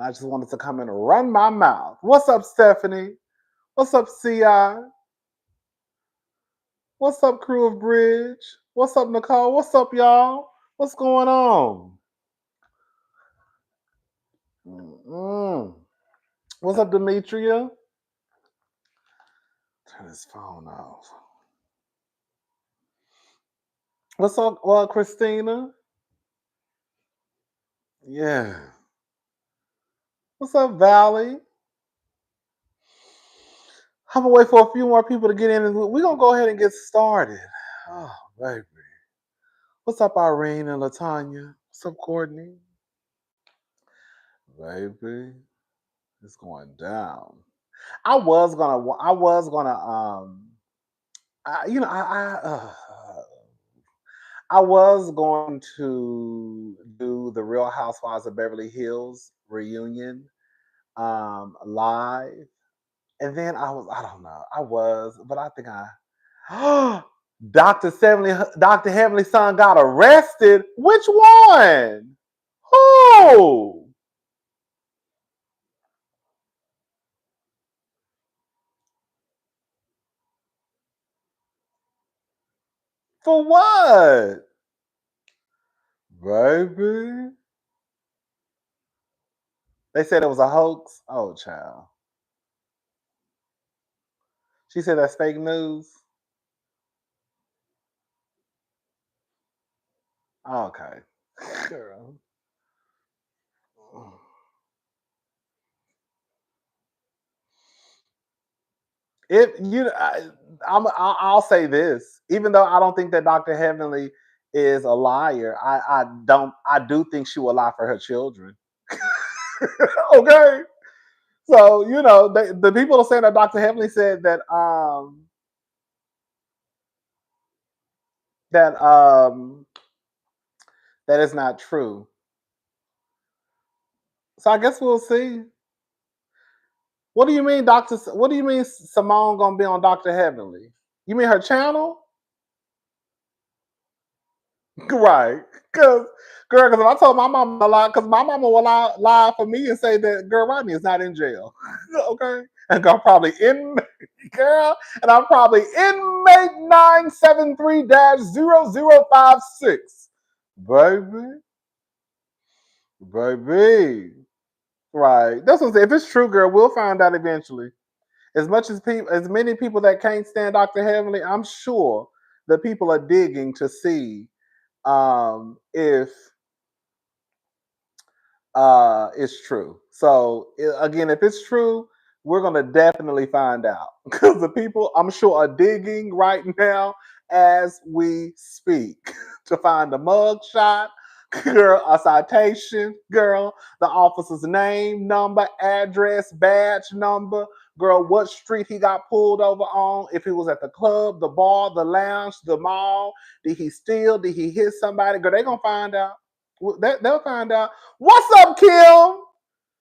I just wanted to come in and run my mouth. What's up, Stephanie? What's up, CI? What's up, crew of Bridge? What's up, Nicole? What's up, y'all? What's going on? Mm-mm. What's up, Demetria? Turn his phone off. What's up, Christina? Yeah. What's up, Valley? I'm gonna wait for a few more people to get in, and we're gonna go ahead and get started. Oh, baby. What's up, Irene and Latanya? What's up, Courtney? Baby, it's going down. I was gonna, I was gonna, I, you know, I was going to do the Real Housewives of Beverly Hills reunion live, and then I don't know, but I think Dr. Heavenly's son got arrested. Which one? Who? For what? Baby. They said it was a hoax. Oh, child. She said that's fake news. Okay. Girl. If you, I'll say this. Even though I don't think that Dr. Heavenly is a liar, I do think she will lie for her children. Okay. So the people are saying that Dr. Heavenly said that that is not true. So I guess we'll see. What do you mean, Doctor? What do you mean, Simone gonna be on Dr. Heavenly? You mean her channel? Right? Because girl, because if I told my mama a lie, because my mama will lie for me and say that girl Rodney is not in jail. Okay, and I'm probably in girl, and I'm probably inmate 973-0056. Baby, baby. Right. That's what I'm saying. If it's true, girl, we'll find out eventually. As many people that can't stand Dr. Heavenly, I'm sure the people are digging to see if it's true. So again, if it's true, we're gonna definitely find out because the people I'm sure are digging right now as we speak to find a mug shot, girl, a citation, girl, the officer's name, number, address, badge number, girl, what street he got pulled over on, if he was at the club, the bar, the lounge, the mall, did he steal, did he hit somebody, girl, they gonna find out. They'll find out. What's up, Kim?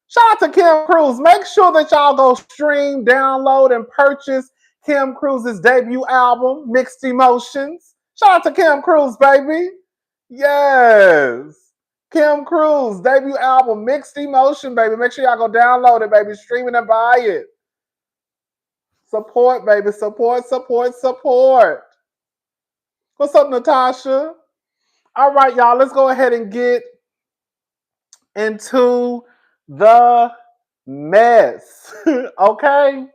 Shout out to Kim Cruz. Make sure that y'all go stream, download, and purchase Kim Cruz's debut album, Mixed Emotions. Shout out to Kim Cruz, baby. Yes. Kim Cruz, debut album, Mixed Emotion, baby. Make sure y'all go download it, baby. Stream it and buy it. Support, baby. Support, support, support. What's up, Natasha? All right, y'all. Let's go ahead and get into the mess. Okay?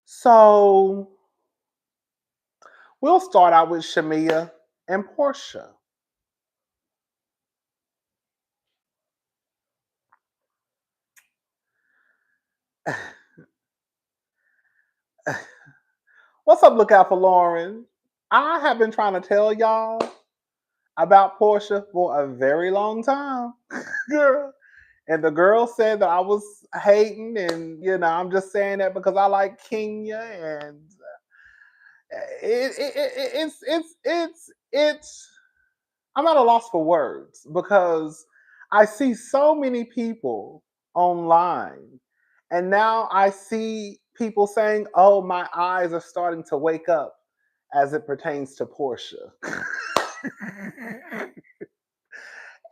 So we'll start out with Shamia and Porsha. What's up, Lookout for Lauren? I have been trying to tell y'all about Porsha for a very long time. Girl. And the girl said that I was hating, and I'm just saying that because I like Kenya, and it's I'm at a loss for words because I see so many people online, and now I see people saying, "Oh, my eyes are starting to wake up," as it pertains to Porsha.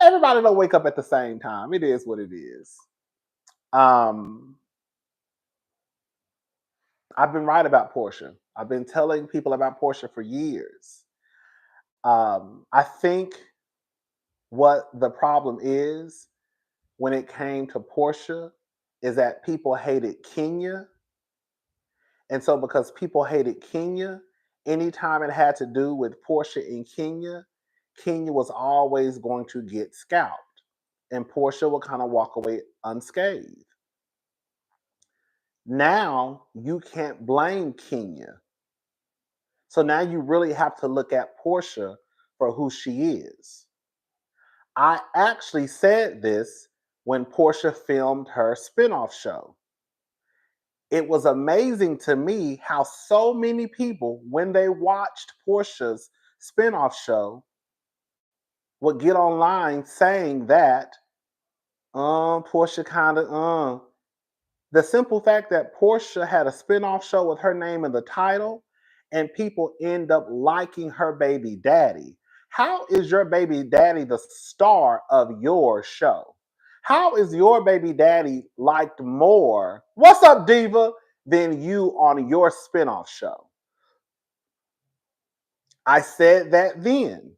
everybody don't wake up at the same time. It is what it is. I've been right about Porsha. I've been telling people about Porsha for years. I think what the problem is when it came to Porsha is that people hated Kenya. And so because people hated Kenya, anytime it had to do with Porsha and Kenya, Kenya was always going to get scalped. And Porsha would kind of walk away unscathed. Now you can't blame Kenya. So now you really have to look at Porsha for who she is. I actually said this when Porsha filmed her spinoff show. It was amazing to me how so many people, when they watched Porsha's spinoff show, would get online saying that, Porsha kind of, The simple fact that Porsha had a spinoff show with her name in the title and people end up liking her baby daddy. How is your baby daddy the star of your show? How is your baby daddy liked more, what's up, Diva, than you on your spinoff show? I said that then.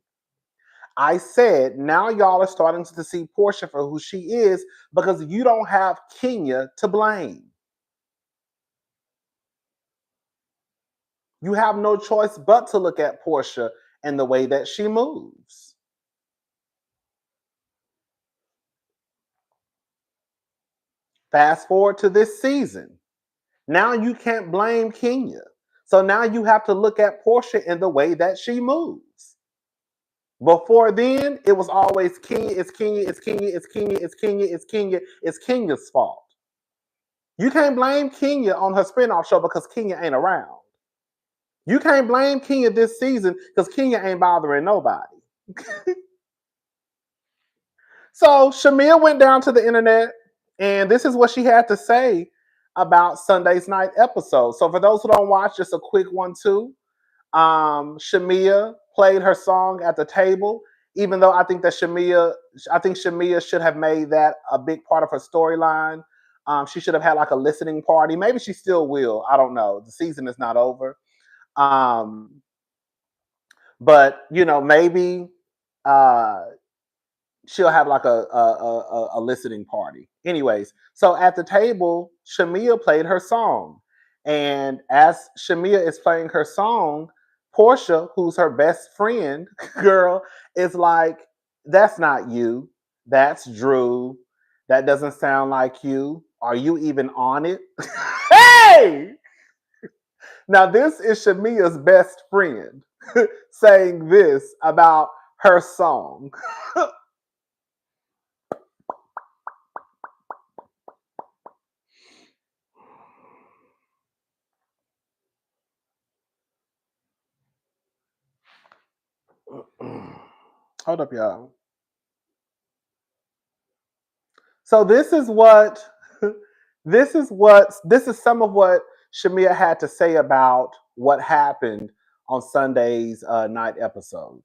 I said, now y'all are starting to see Porsha for who she is because you don't have Kenya to blame. You have no choice but to look at Porsha and the way that she moves. Fast forward to this season. Now you can't blame Kenya. So now you have to look at Porsha in the way that she moves. Before then, it was always Kenya, it's Kenya, it's Kenya, it's Kenya, it's Kenya, it's Kenya, it's Kenya's fault. You can't blame Kenya on her spinoff show because Kenya ain't around. You can't blame Kenya this season because Kenya ain't bothering nobody. So Shamea went down to the internet, and this is what she had to say about Sunday's night episode. So for those who don't watch, just a quick one too. Shamea played her song at the table, even though I think Shamea should have made that a big part of her storyline. She should have had like a listening party. Maybe she still will. I don't know. The season is not over. But maybe she'll have like a listening party. Anyways, so at the table, Shamea played her song. And as Shamea is playing her song, Porsha, who's her best friend, girl, is like, that's not you. That's Drew. That doesn't sound like you. Are you even on it? Hey! Now, this is Shamea's best friend saying this about her song. Hold up, y'all. So this is some of what Shamea had to say about what happened on Sunday's night episode.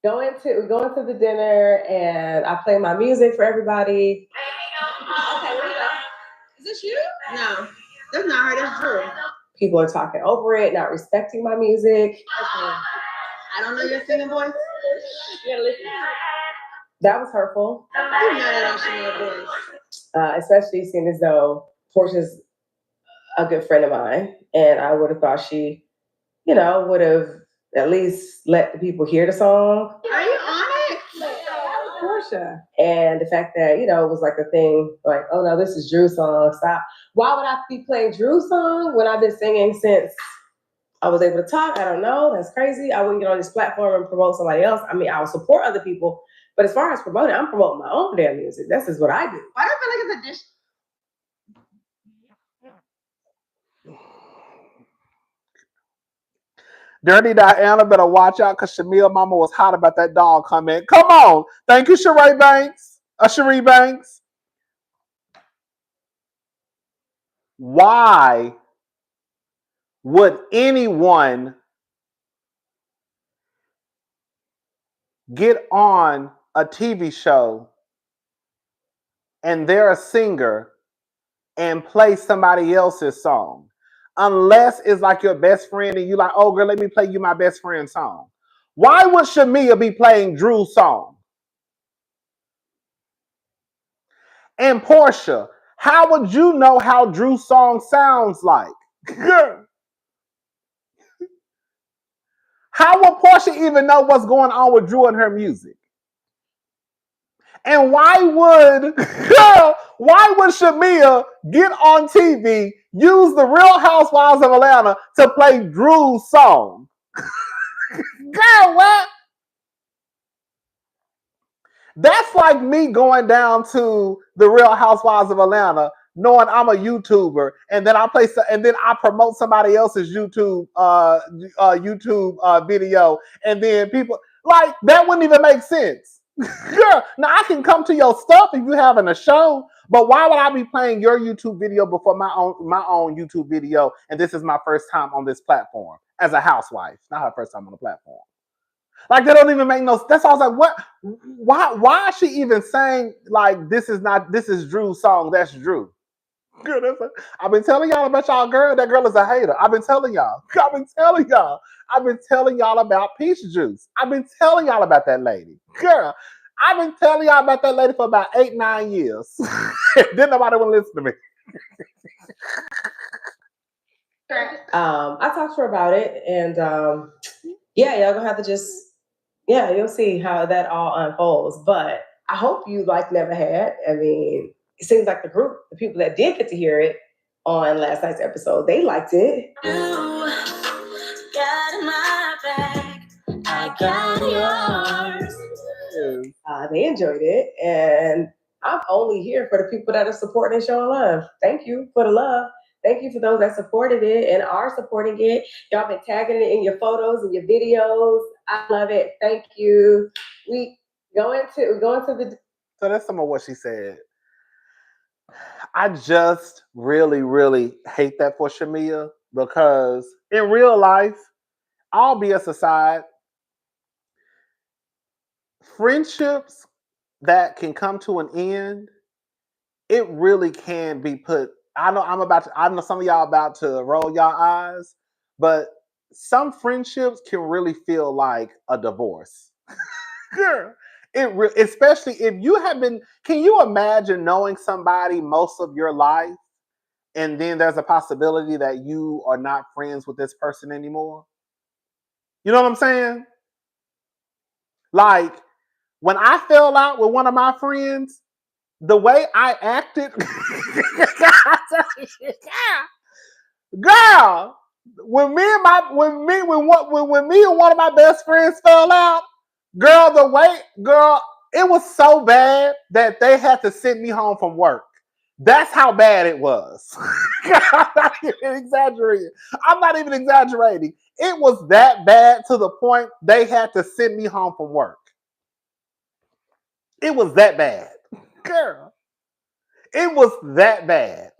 We go into the dinner and I play my music for everybody. Okay, where you go? Is this you? No, that's not her. That's Drew. People are talking over it, not respecting my music. Okay. I don't know your singing voice. You gotta listen. That was hurtful. You know that don't your voice. Especially seeing as though Portia's a good friend of mine, and I would have thought she, would have at least let the people hear the song. Are you on it? Porsha. And the fact that, it was like a thing, like, oh no, this is Drew's song, stop. Why would I be playing Drew's song when I've been singing since I was able to talk? I don't know, that's crazy. I wouldn't get on this platform and promote somebody else. I mean, I will support other people, but as far as promoting, I'm promoting my own damn music. This is what I do. Why do I feel like it's a dish? Dirty Diana better watch out because Shamea mama was hot about that dog comment. Come on. Thank you, Sheree Banks. Sheree Banks. Why would anyone get on a TV show and they're a singer and play somebody else's song. Unless it's like your best friend and you like, oh girl, let me play you my best friend's song. Why would Shamea be playing Drew's song? And Porsha, how would you know how Drew's song sounds like? How would Porsha even know what's going on with Drew and her music? And why would Shamea get on TV, use the Real Housewives of Atlanta to play Drew's song? Girl, what? That's like me going down to the Real Housewives of Atlanta, knowing I'm a YouTuber, and then I promote somebody else's YouTube video, and then people like that wouldn't even make sense. Girl, now I can come to your stuff if you having a show, but why would I be playing your YouTube video before my own YouTube video? And this is my first time on this platform as a housewife, not her first time on the platform. Like that don't even make no. That's all I was like, what? Why is she even saying like this is Drew's song? That's Drew. Girl, I've been telling y'all about y'all girl. That girl is a hater. I've been telling y'all. I've been telling y'all about Peach Juice. I've been telling y'all about that lady. Girl, I've been telling y'all about that lady for about 8-9 years. Then nobody want to listen to me. I talked to her about it, and yeah, y'all gonna have to you'll see how that all unfolds. But I hope you like never had. I mean, it seems like the people that did get to hear it on last night's episode, they liked it. You got my back, I got yours. They enjoyed it, and I'm only here for the people that are supporting and showing love. Thank you for the love. Thank you for those that supported it and are supporting it. Y'all been tagging it in your photos and your videos. I love it. Thank you. We're going to the. So that's some of what she said. I just really, really hate that for Shamea because in real life, all BS aside, friendships that can come to an end, it really can be put. I know some of y'all about to roll y'all eyes, but some friendships can really feel like a divorce. Girl, especially if you have been. Can you imagine knowing somebody most of your life, and then there's a possibility that you are not friends with this person anymore? You know what I'm saying? Like when I fell out with one of my friends, the way I acted, girl, when me and one of my best friends fell out, girl, it was so bad that they had to send me home from work. That's how bad it was. I'm not even exaggerating. It was that bad to the point they had to send me home from work. It was that bad. Girl, it was that bad.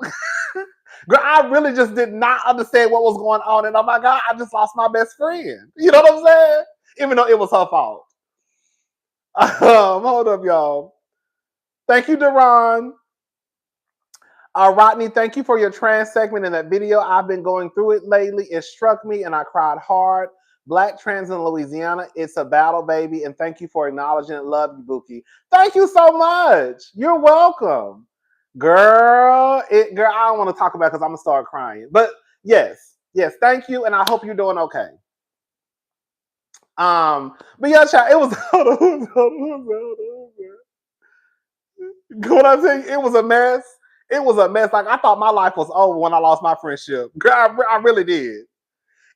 Girl, I really just did not understand what was going on. And oh my God, I just lost my best friend. You know what I'm saying? Even though it was her fault. Hold up, y'all. Thank you, Deron. Rodney, thank you for your trans segment in that video. I've been going through it lately. It struck me and I cried hard. Black trans in Louisiana, it's a battle, baby. And thank you for acknowledging it. Love you, Buki. Thank you so much. You're welcome. Girl, I don't want to talk about it because I'm going to start crying. But yes, thank you. And I hope you're doing okay. But yeah, child, it was what I'm saying, it was a mess. It was a mess. Like I thought my life was over when I lost my friendship. Girl, I really did.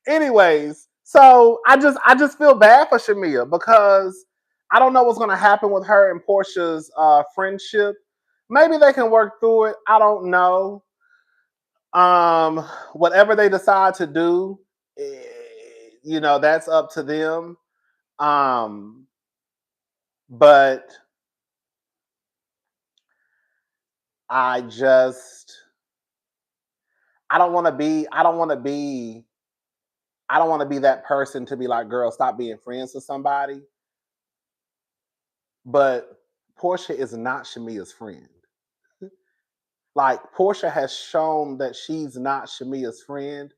Anyways, so I just feel bad for Shamea because I don't know what's gonna happen with her and Porsha's friendship. Maybe they can work through it. I don't know. Whatever they decide to do, that's up to them. But I don't want to be that person to be like, girl, stop being friends with somebody. But Porsha is not Shamea's friend. Like, Porsha has shown that she's not Shamea's friend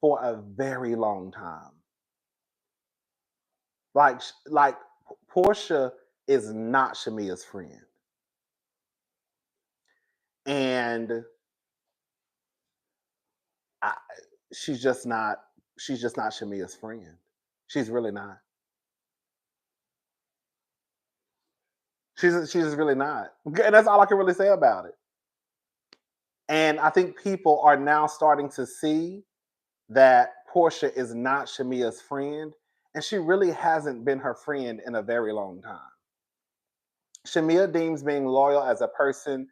for a very long time. Like Porsha is not Shamea's friend. And I, she's just not Shamea's friend. She's really not. She's just really not. And that's all I can really say about it. And I think people are now starting to see that Porsha is not Shamea's friend, and she really hasn't been her friend in a very long time. Shamea deems being loyal as a person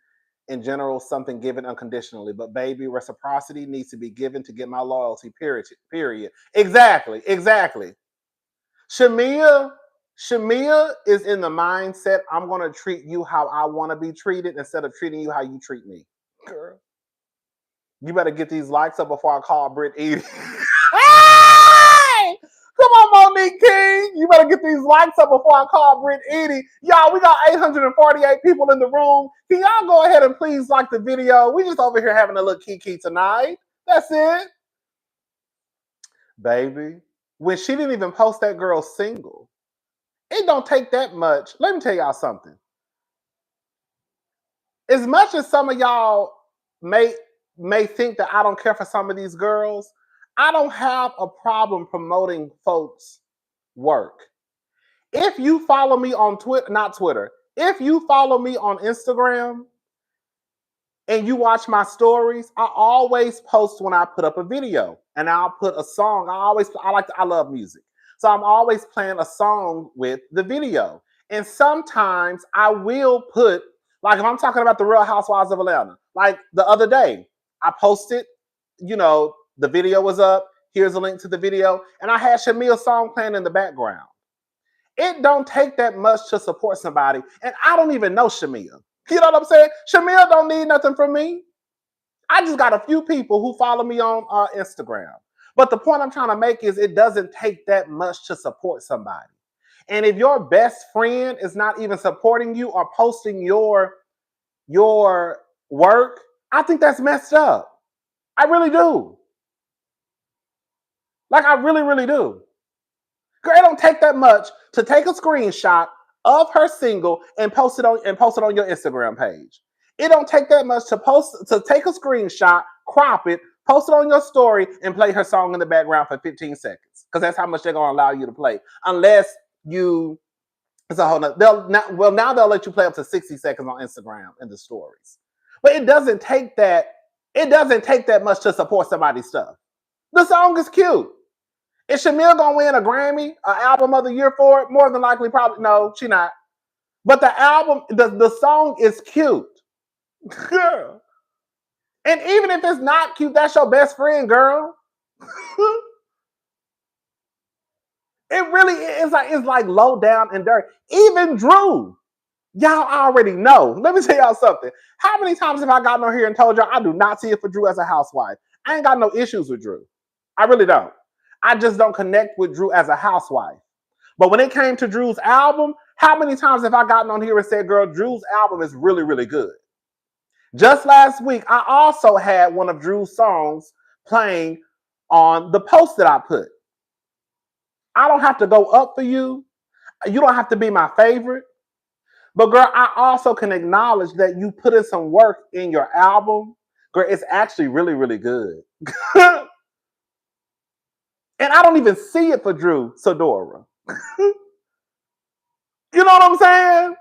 in general something given unconditionally, but baby, reciprocity needs to be given to get my loyalty. Period. Exactly. Shamea is in the mindset, I'm gonna treat you how I want to be treated instead of treating you how you treat me. Girl, you better get these likes up before I call Britt Edie. Hey! Come on, Monique King. You better get these likes up before I call Britt Edie. Y'all, we got 848 people in the room. Can y'all go ahead and please like the video? We just over here having a little kiki tonight. That's it. Baby, when she didn't even post that girl's single, it don't take that much. Let me tell y'all something. As much as some of y'all may think that I don't care for some of these girls, I don't have a problem promoting folks' work. If you follow me on Twitter, not Twitter, if you follow me on Instagram and you watch my stories, I always post when I put up a video and I'll put a song. I love music. So I'm always playing a song with the video. And sometimes I will put, like if I'm talking about the Real Housewives of Atlanta, like the other day, I posted, the video was up. Here's a link to the video. And I had Shamea's song playing in the background. It don't take that much to support somebody. And I don't even know Shamea. You know what I'm saying? Shamea don't need nothing from me. I just got a few people who follow me on Instagram. But the point I'm trying to make is it doesn't take that much to support somebody. And if your best friend is not even supporting you or posting your work, I think that's messed up. I really do. Like, I really, really do. Girl, it don't take that much to take a screenshot of her single and post it on your Instagram page. It don't take that much to take a screenshot, crop it, post it on your story, and play her song in the background for 15 seconds. Because that's how much they're gonna allow you to play. Unless you it's a whole nother, now they'll let you play up to 60 seconds on Instagram in the stories. But it doesn't take that much to support somebody's stuff. The song is cute. Is Shamea gonna win a Grammy, an album of the year for it? More than likely, probably no, she not. But the album, the song is cute. Girl. And even if it's not cute, that's your best friend, girl. It really is like low down and dirty. Even Drew, y'all already know. Let me tell y'all something. How many times have I gotten on here and told y'all I do not see it for Drew as a housewife? I ain't got no issues with Drew. I really don't. I just don't connect with Drew as a housewife. But when it came to Drew's album, how many times have I gotten on here and said, girl, Drew's album is really, really good? Just last week, I also had one of Drew's songs playing on the post that I put. I don't have to go up for you. You don't have to be my favorite. But girl, I also can acknowledge that you put in some work in your album. Girl, it's actually really, really good. And I don't even see it for Drew Sidora. You know what I'm saying?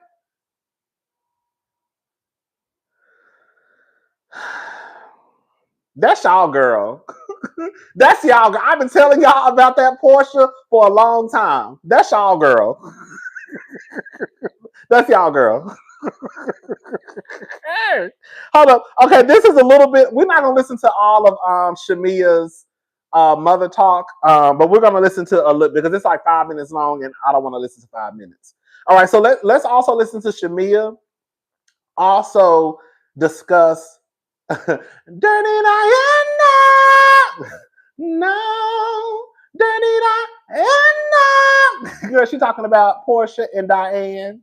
That's y'all girl. That's y'all girl. I've been telling y'all about that Porsha for a long time. That's y'all girl. That's y'all girl. Hey, hold up. Okay, this is a little bit. We're not gonna listen to all of Shamea's mother talk, but we're gonna listen to a little because it's like 5 minutes long, and I don't want to listen to 5 minutes. All right, so let's also listen to Shamea. Also discuss Dirty Diana. No, Dirty Diana. Girl, she's talking about Porsha and Diane.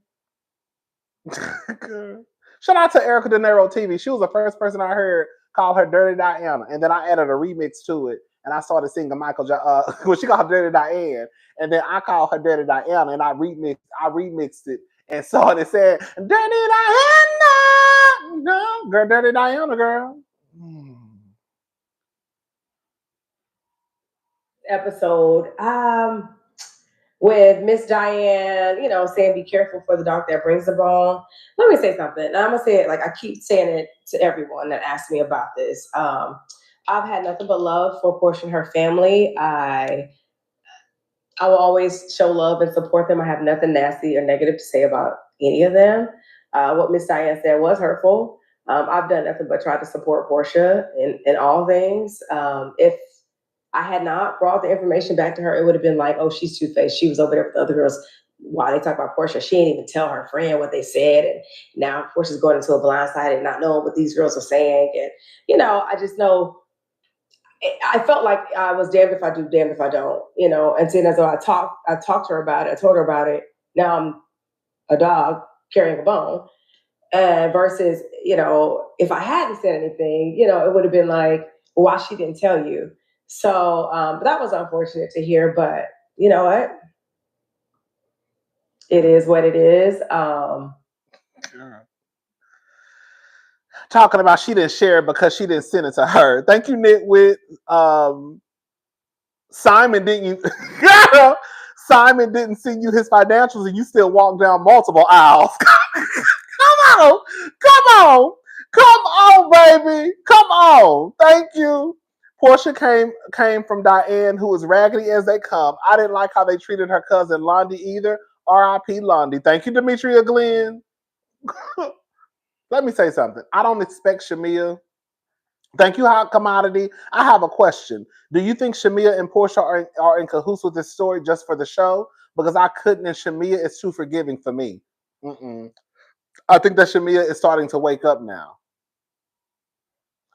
Shout out to Erica De Niro TV. She was the first person I heard call her Dirty Diana, and then I added a remix to it, and I started singing well, she called her Dirty Diane, and then I called her Dirty Diana, and I remixed it, and saw it said Dirty Diana, no, girl, Dirty Diana, girl. Episode. With Miss Diane, saying be careful for the dog that brings the bone. Let me say something. And I'm gonna say it like I keep saying it to everyone that asks me about this. I've had nothing but love for Porsha and her family. I will always show love and support them. I have nothing nasty or negative to say about any of them. What Miss Diane said was hurtful. I've done nothing but try to support Porsha in all things. If I had not brought the information back to her, it would have been like, oh, she's two-faced. She was over there with the other girls while they talk about Porsha. She didn't even tell her friend what they said. And now Portia's going into a blind side and not knowing what these girls are saying. And, I just know I felt like I was damned if I do, damned if I don't, and seeing as though I talked to her about it, I told her about it. Now I'm a dog carrying a bone. Versus, if I hadn't said anything, it would have been like, why she didn't tell you. So but that was unfortunate to hear, but you know what? It is what it is. Talking about she didn't share it because she didn't send it to her. Thank you, Nitwit. Simon didn't girl, Simon didn't send you his financials and you still walk down multiple aisles. Come on, baby. Come on. Thank you. Porsha came from Diane, who was raggedy as they come. I didn't like how they treated her cousin Londi either. R.I.P. Londi. Thank you, Demetria Glenn. Let me say something. I don't expect Shamea. Thank you, Hot Commodity. I have a question. Do you think Shamea and Porsha are in cahoots with this story just for the show? Because I couldn't, and Shamea is too forgiving for me. I think that Shamea is starting to wake up now.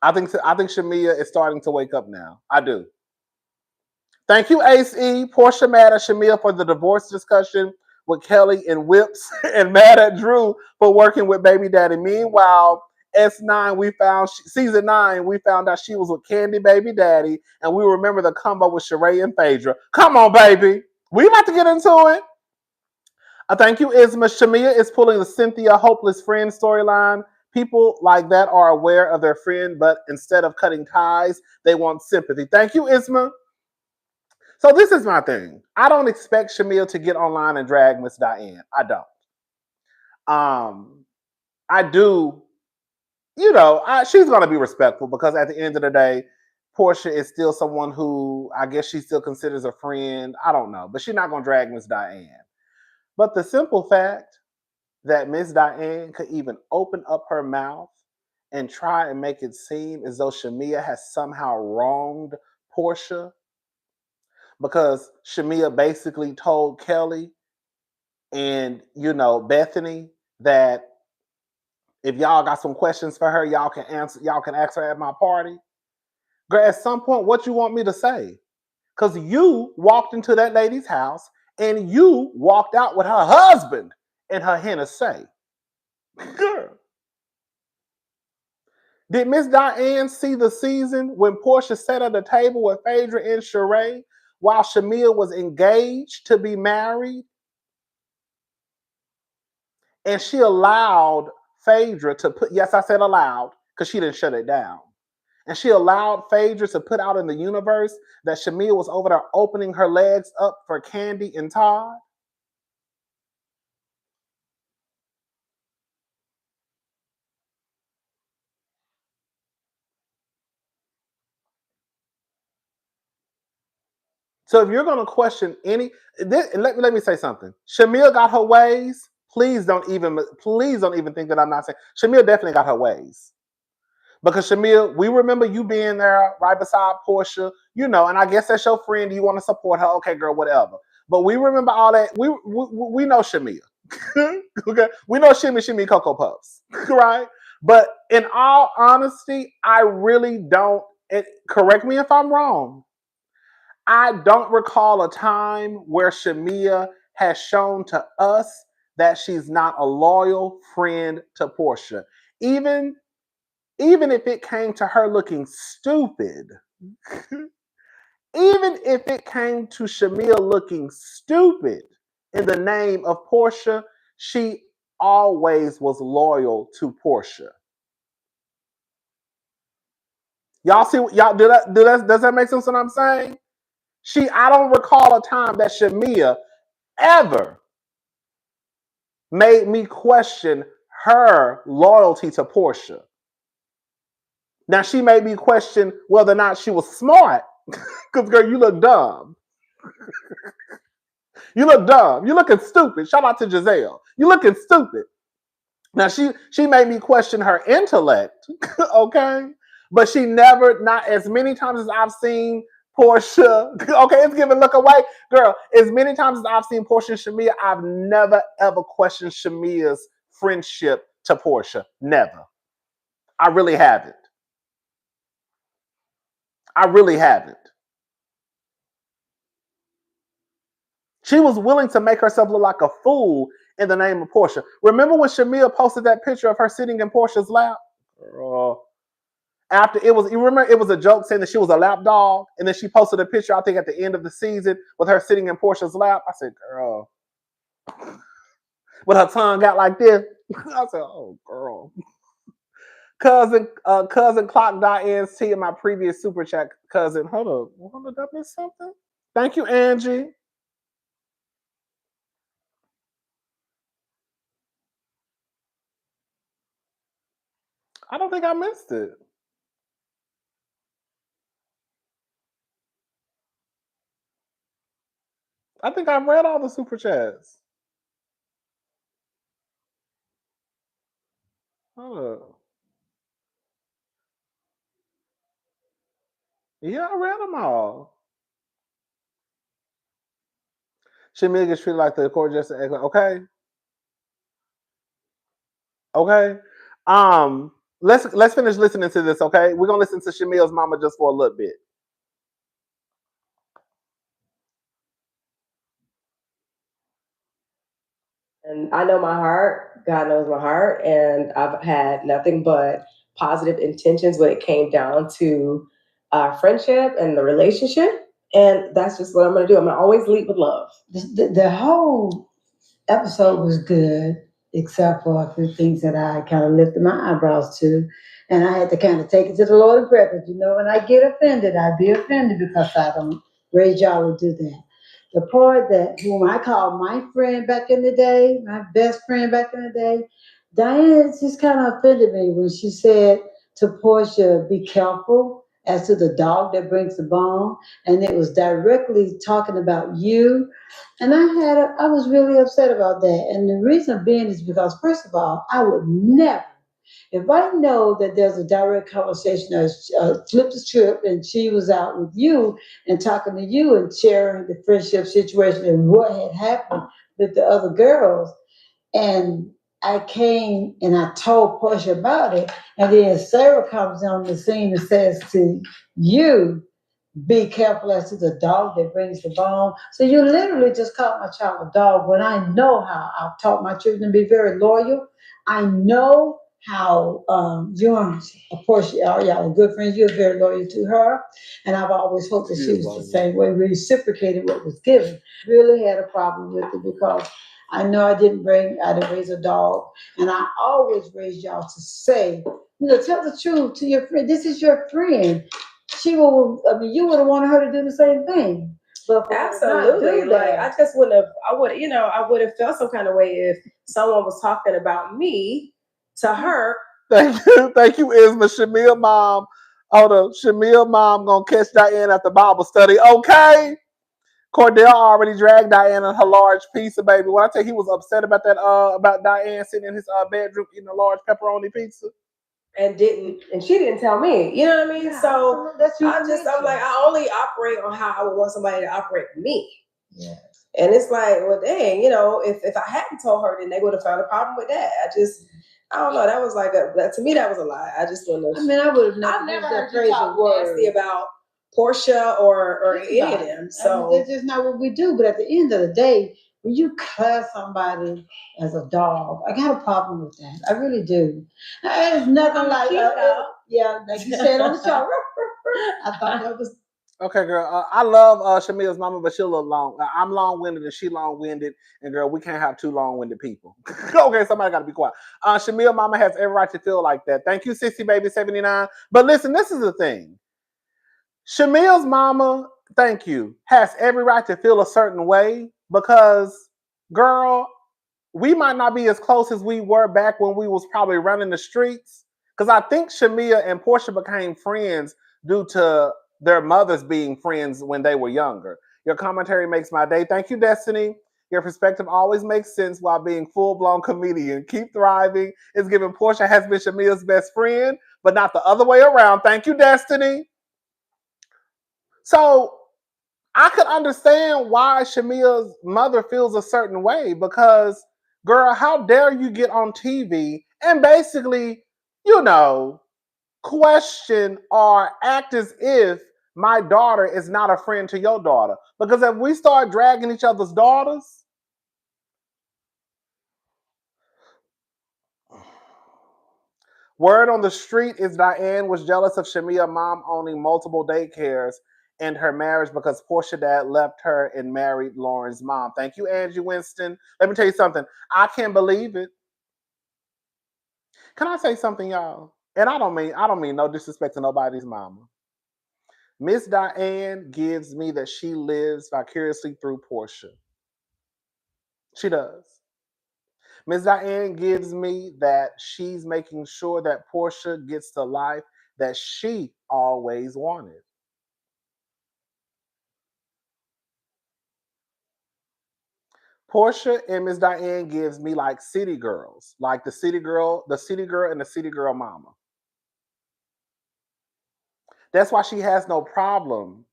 I think Shamea is starting to wake up now. I do. Thank you, Ace E. Porsha mad at Shamea for the divorce discussion with Kelly and Whips, and mad at Drew for working with Baby Daddy. Meanwhile, S9, season 9, we found out she was with Candy Baby Daddy, and we remember the combo with Sheree and Phaedra. Come on, baby. We about to get into it. Thank you, Isma. Shamea is pulling the Cynthia hopeless friend storyline. People like that are aware of their friend, but instead of cutting ties, they want sympathy. Thank you, Isma. So this is my thing. I don't expect Shamea to get online and drag Miss Diane. I don't. I do. She's going to be respectful because at the end of the day, Porsha is still someone who I guess she still considers a friend. I don't know, but she's not going to drag Miss Diane. But the simple fact that Miss Diane could even open up her mouth and try and make it seem as though Shamea has somehow wronged Porsha, because Shamea basically told Kelly and Bethany that if y'all got some questions for her, y'all can ask her at my party. Girl, at some point, what you want me to say? Because you walked into that lady's house and you walked out with her husband and her Hennessy. Girl. Did Miss Diane see the season when Porsha sat at the table with Phaedra and Sheree while Shamea was engaged to be married? And she allowed Phaedra to put, yes, I said allowed, because she didn't shut it down. And she allowed Phaedra to put out in the universe that Shamea was over there opening her legs up for Candy and Todd. So if you're going to question let me say something. Shamea got her ways. Please don't even think that I'm not saying. Shamea definitely got her ways. Because Shamea, we remember you being there right beside Porsha, and I guess that's your friend. You want to support her. Okay, girl, whatever. But we remember all that. We know Shamea. Okay? We know Shimmy Cocoa Puffs, right? But in all honesty, I really don't, correct me if I'm wrong, I don't recall a time where Shamea has shown to us that she's not a loyal friend to Porsha. Even if it came to her looking stupid, even if it came to Shamea looking stupid in the name of Porsha, she always was loyal to Porsha. Y'all see? Y'all does that make sense? What I'm saying? I don't recall a time that Shamea ever made me question her loyalty to Porsha. Now she made me question whether or not she was smart, because girl, you look dumb. You look dumb. You looking stupid. Shout out to Giselle. You looking stupid. Now she made me question her intellect, okay? But she never, not as many times as I've seen Porsha, okay, it's giving look away. Girl, as many times as I've seen Porsha and Shamea, I've never ever questioned Shamea's friendship to Porsha. Never. I really haven't. I really haven't. She was willing to make herself look like a fool in the name of Porsha. Remember when Shamea posted that picture of her sitting in Porsha's lap? After it was, you remember it was a joke saying that she was a lap dog, and then she posted a picture, I think, at the end of the season with her sitting in Porsha's lap. I said, girl, with her tongue out like this. I said, oh, girl. Cousin Clock Diane's Tea in my previous super chat. Cousin, hold up, did I miss something? Thank you, Angie. I don't think I missed it. I think I've read all the super chats. Hold up. Yeah, I read them all. Shamea gets treated like the court justice. Okay. Okay. Let's finish listening to this, okay? We're gonna listen to Shamea's mama just for a little bit. And I know my heart. God knows my heart. And I've had nothing but positive intentions when it came down to friendship and the relationship. And that's just what I'm going to do. I'm going to always lead with love. The whole episode was good, except for a few things that I kind of lifted my eyebrows to. And I had to kind of take it to the Lord in prayer. Because, when I get offended, I'd be offended because I don't raise y'all to do that. The part that whom I called my friend back in the day, my best friend back in the day, Diane just kind of offended me when she said to Porsha, be careful as to the dog that brings the bone. And it was directly talking about you. And I was really upset about that. And the reason being is because, first of all, I would never, if I know that there's a direct conversation or flip the script and she was out with you and talking to you and sharing the friendship situation and what had happened with the other girls, and I came and I told Porsha about it, and then Sarah comes on the scene and says to you, be careful as to the dog that brings the bone. So you literally just called my child a dog when I know how I've taught my children to be very loyal. I know how you and Porsha are, y'all are good friends. You're very loyal to her. And I've always hoped that she was the same way, reciprocated what was given. Really had a problem with it because I know I didn't raise a dog. And I always raised y'all to say, tell the truth to your friend. This is your friend. You would have wanted her to do the same thing. But absolutely, like I just wouldn't have. I would have felt some kind of way if someone was talking about me to her. Thank you, Isma. Shamea mom. Hold up, Shamea mom gonna catch Diane at the Bible study. Okay. Cordell already dragged Diane in her large pizza, baby. When I tell you he was upset about that, about Diane sitting in his bedroom eating a large pepperoni pizza. And she didn't tell me, you know what I mean? Yeah, so I'm like, I only operate on how I would want somebody to operate with me. Yeah. And it's like, well, dang, if I hadn't told her, then they would have found a problem with that. I don't know. That was like to me, that was a lie. I just wouldn't have. I would have I've never heard you talk nasty about Porsha or any of them. So that's just not what we do. But at the end of the day, when you cuss somebody as a dog, I got a problem with that. I really do. It's nothing like yeah, like you said on the show. I thought that was Okay, girl. I love Shamia's mama, but she's a little long. I'm long-winded and she long-winded, and girl, we can't have two long-winded people. Okay, somebody got to be quiet. Shamia mama has every right to feel like that. Thank you, 60 baby 79. But listen, this is the thing. Shamia's mama, thank you, has every right to feel a certain way because, girl, we might not be as close as we were back when we was probably running the streets. Because I think Shamia and Porsha became friends due to their mothers being friends when they were younger. Your commentary makes my day. Thank you, Destiny. Your perspective always makes sense while being full-blown comedian. Keep thriving. It's given Porsha has been Shamia's best friend, but not the other way around. Thank you, Destiny. So I could understand why Shamia's mother feels a certain way because, girl, how dare you get on TV and basically, question or act as if my daughter is not a friend to your daughter? Because if we start dragging each other's daughters, word on the street is Diane was jealous of Shamia mom owning multiple daycares and her marriage because Porsha dad left her and married Lauren's mom. Thank you, Angie Winston. Let me tell you something. I can't believe it. Can I say something, y'all? And I don't mean no disrespect to nobody's mama. Miss Diane gives me that she lives vicariously through Porsha. She does. Miss Diane gives me that she's making sure that Porsha gets the life that she always wanted. Porsha and Miss Diane gives me like city girls, like the city girl and the city girl mama. That's why she has no problem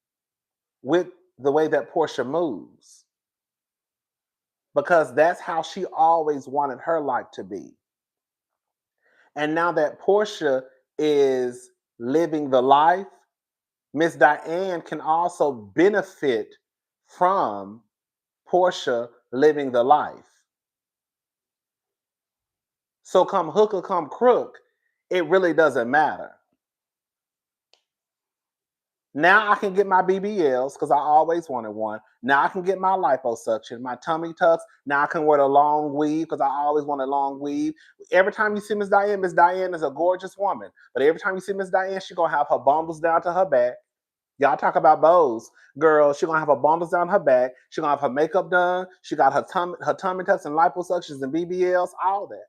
with the way that Porsha moves. Because that's how she always wanted her life to be. And now that Porsha is living the life, Miss Diane can also benefit from Porsha living the life. So come hook or come crook, it really doesn't matter. Now I can get my BBLs because I always wanted one. Now I can get my liposuction, my tummy tucks. Now I can wear the long weave because I always wanted long weave. Every time you see Miss Diane is a gorgeous woman. But every time you see Miss Diane, she's going to have her bundles down to her back. Y'all talk about bows. Girl, she's going to have her bundles down her back. She's going to have her makeup done. She got her tummy tucks and liposuctions and BBLs, all that.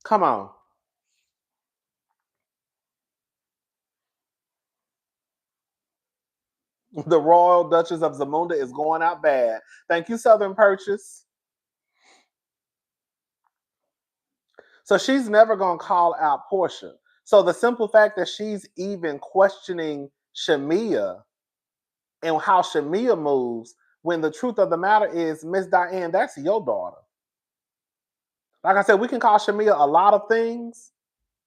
Come on. The Royal Duchess of Zamunda is going out bad. Thank you, Southern Purchase. So she's never going to call out Porsha. So the simple fact that she's even questioning Shamea and how Shamea moves, when the truth of the matter is, Miss Diane, that's your daughter. Like I said, we can call Shamea a lot of things,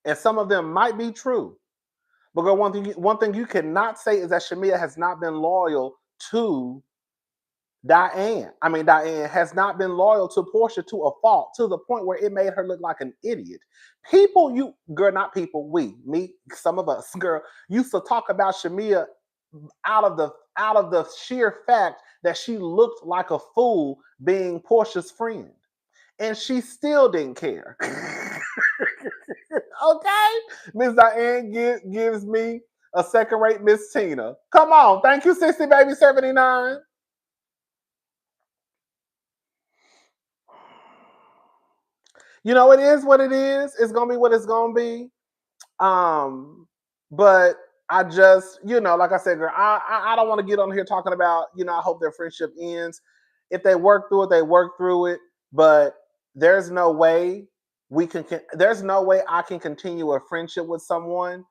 and some of them might be true. But girl, one thing you cannot say is that Shamea has not been loyal to Diane. Diane has not been loyal to Porsha to a fault, to the point where it made her look like an idiot. Not people, me, some of us, girl, used to talk about Shamea out of the sheer fact that she looked like a fool being Porsha's friend. And she still didn't care. Okay? Miss Diane gives me a second-rate Miss Tina. Come on. Thank you, 60 baby 79. It is what it is. It's gonna be what it's gonna be. But I just, like I said, girl, I don't want to get on here talking about, I hope their friendship ends. If they work through it, they work through it. But there's no way there's no way I can continue a friendship with someone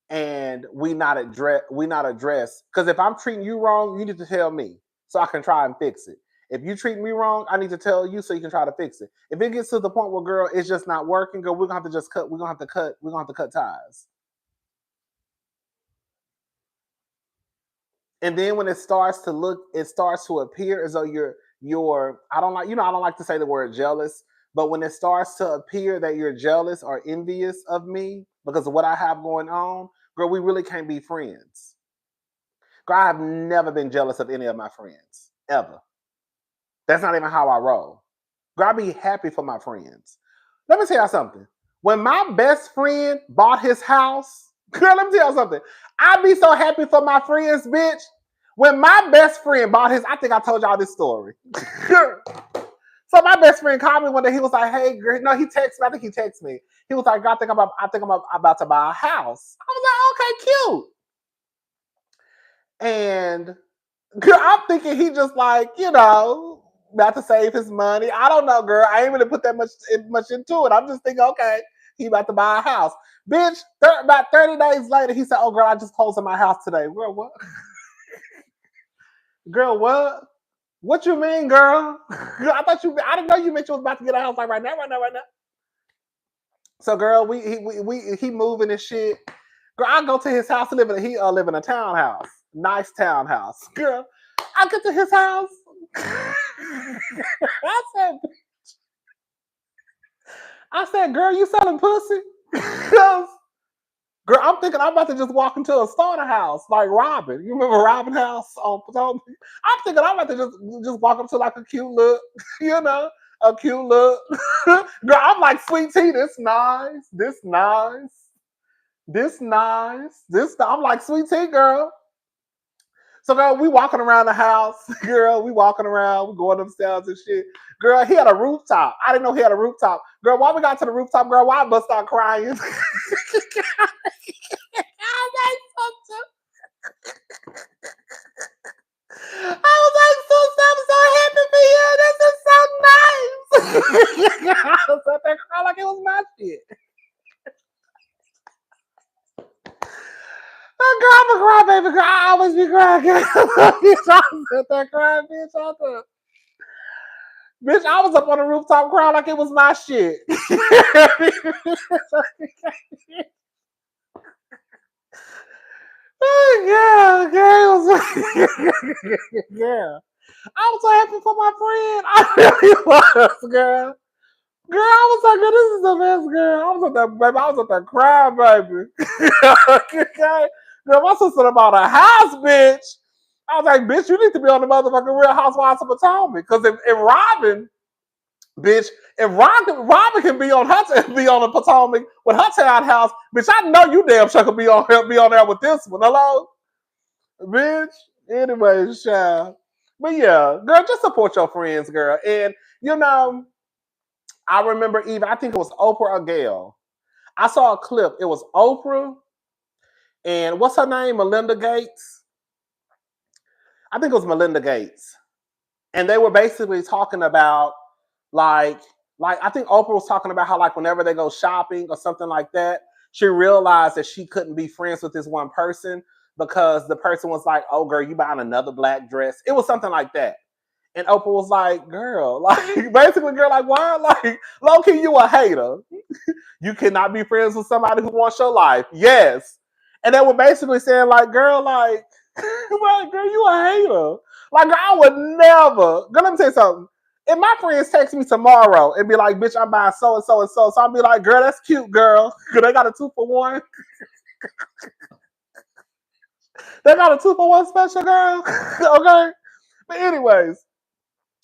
and we not address. Because if I'm treating you wrong, you need to tell me so I can try and fix it. If you treat me wrong, I need to tell you so you can try to fix it. If it gets to the point where, girl, it's just not working, girl, we're gonna have to just cut. We're gonna have to cut ties. And then when it starts to appear as though you're I don't like to say the word jealous, but when it starts to appear that you're jealous or envious of me because of what I have going on, girl, we really can't be friends. Girl, I have never been jealous of any of my friends, ever. That's not even how I roll. Girl, I be happy for my friends. Let me tell you something. When my best friend bought his house, girl, let me tell you something. I be so happy for my friends, bitch. When my best friend bought his, I think I told y'all this story. So my best friend called me one day. He was like, "Hey, girl," no, he texted me. I think he texted me. He was like, "I think I'm about to buy a house." I was like, "Okay, cute." And girl, I'm thinking he just like, about to save his money. I don't know, girl. I ain't really put that much into it. I'm just thinking, okay, he about to buy a house. Bitch, about 30 days later, he said, "Oh, girl, I just closed on my house today." Girl, what? Girl, what? What you mean, girl? I didn't know you meant you was about to get a house like right now. So, girl, he moving and shit. Girl, I go to his house. He live in a townhouse, nice townhouse. Girl, I get to his house. I said, "Girl, you selling pussy?" Girl, I'm thinking I'm about to just walk into a starter house like Robin. You remember Robin House on Potomac? I'm thinking I'm about to just walk up to like a cute look, a cute look. Girl, I'm like, "Sweet Tea, this nice, this nice, this nice, this." I'm like, "Sweet Tea, girl." So, girl, we walking around the house. Girl, we walking around. We going upstairs and shit. Girl, he had a rooftop. I didn't know he had a rooftop. Girl, while we got to the rooftop, girl, why I bust out crying? I was like, "So I'm so happy for you. This is so nice." I was up there crying like it was my shit. Girl, I'm a cry, baby. Girl, I always be crying. Girl. I was up there crying, bitch. Bitch, I was up on the rooftop crying like it was my shit. Yeah, girl. Yeah. I was so happy for my friend. I really was, girl. Girl, I was like, "Girl, this is the best, girl." I was up there, baby. I was up there crying, baby. Okay. Girl, my sister bought a house, bitch. I was like, "Bitch, you need to be on the motherfucking Real Housewives of Potomac." Because if Robin, bitch, if Robin can be on the Potomac with her townhouse, bitch, I know you damn sure could be on there with this one. Hello? Bitch. Anyways, child. But yeah, girl, just support your friends, girl. And I remember I think it was Oprah or Gail. I saw a clip. It was Oprah and what's her name? Melinda Gates. I think it was Melinda Gates. And they were basically talking about like I think Oprah was talking about how like whenever they go shopping or something like that, she realized that she couldn't be friends with this one person because the person was like, "Oh, girl, you buying another black dress." It was something like that. And Oprah was like, "Girl, like basically, girl, like why, like low key, you a hater. You cannot be friends with somebody who wants your life." Yes, and they were basically saying like, "Girl, like, like, girl, you a hater. Like, I would never." Girl, let me tell you something. If my friends text me tomorrow and be like, "Bitch, I'm buying so and so and so," so I'll be like, "Girl, that's cute, girl. Cause they got a 2-for-1. They got a 2-for-1 special, girl." Okay. But anyways.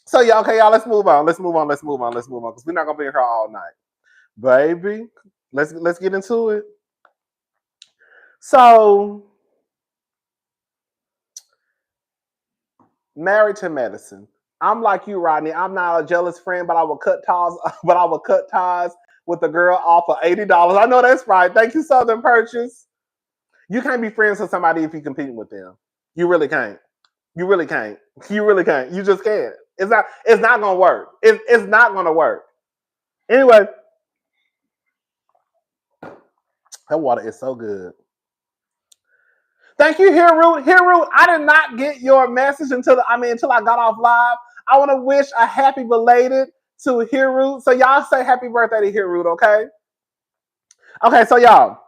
So yeah, okay, y'all, let's move on. Let's move on. Because we're not gonna be here all night. Baby, let's get into it. So Married to Medicine. I'm like you, Rodney. I'm not a jealous friend, but I will cut ties. But I will cut ties with a girl off of $80. I know that's right. Thank you, Southern Purchase. You can't be friends with somebody if you're competing with them. You really can't. You really can't. You really can't. You just can't. It's not. It's not gonna work. It's not gonna work. Anyway, that water is so good. Thank you, Hirut. Hirut, I did not get your message until I got off live. I want to wish a happy belated to Hiru. So y'all say happy birthday to Hiru, okay? Okay, so y'all,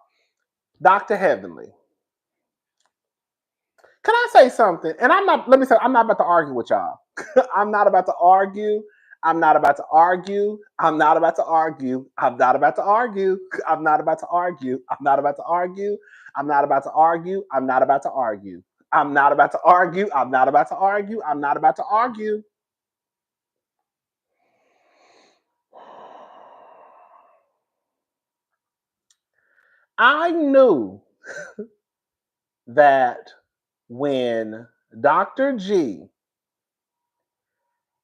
Dr. Heavenly. Can I say something? And let me say, I'm not about to argue with y'all. I'm not about to argue. I'm not about to argue. I'm not about to argue. I'm not about to argue. I'm not about to argue. I'm not about to argue. I'm not about to argue. I'm not about to argue. I'm not about to argue. I'm not about to argue. I'm not about to argue. I knew that when Dr. G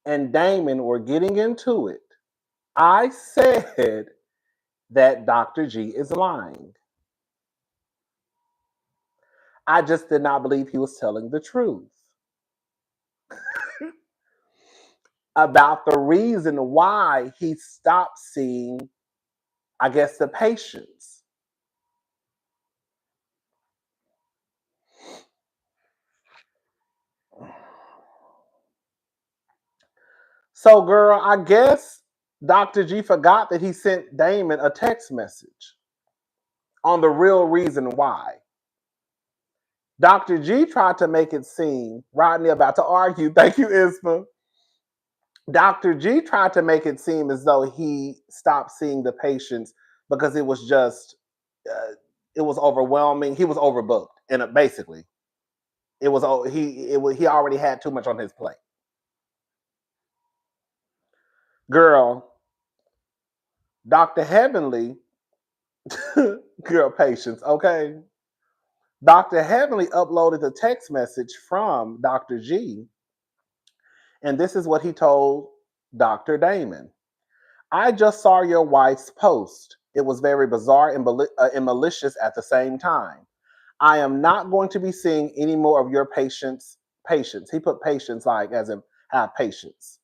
and Damon were getting into it, I said that Dr. G is lying. I just did not believe he was telling the truth about the reason why he stopped seeing, I guess, the patients. So, girl, I guess Dr. G forgot that he sent Damon a text message on the real reason why. Dr. G tried to make it seem, Rodney about to argue, thank you, Isma. Dr. G tried to make it seem as though he stopped seeing the patients because it was just, it was overwhelming. He was overbooked, and basically, he already had too much on his plate. Girl, Dr. Heavenly, girl, patience, okay? Dr. Heavenly uploaded the text message from Dr. G, and this is what he told Dr. Damon. I just saw your wife's post. It was very bizarre and malicious at the same time. I am not going to be seeing any more of your patients. Patients. He put patients like as in have patience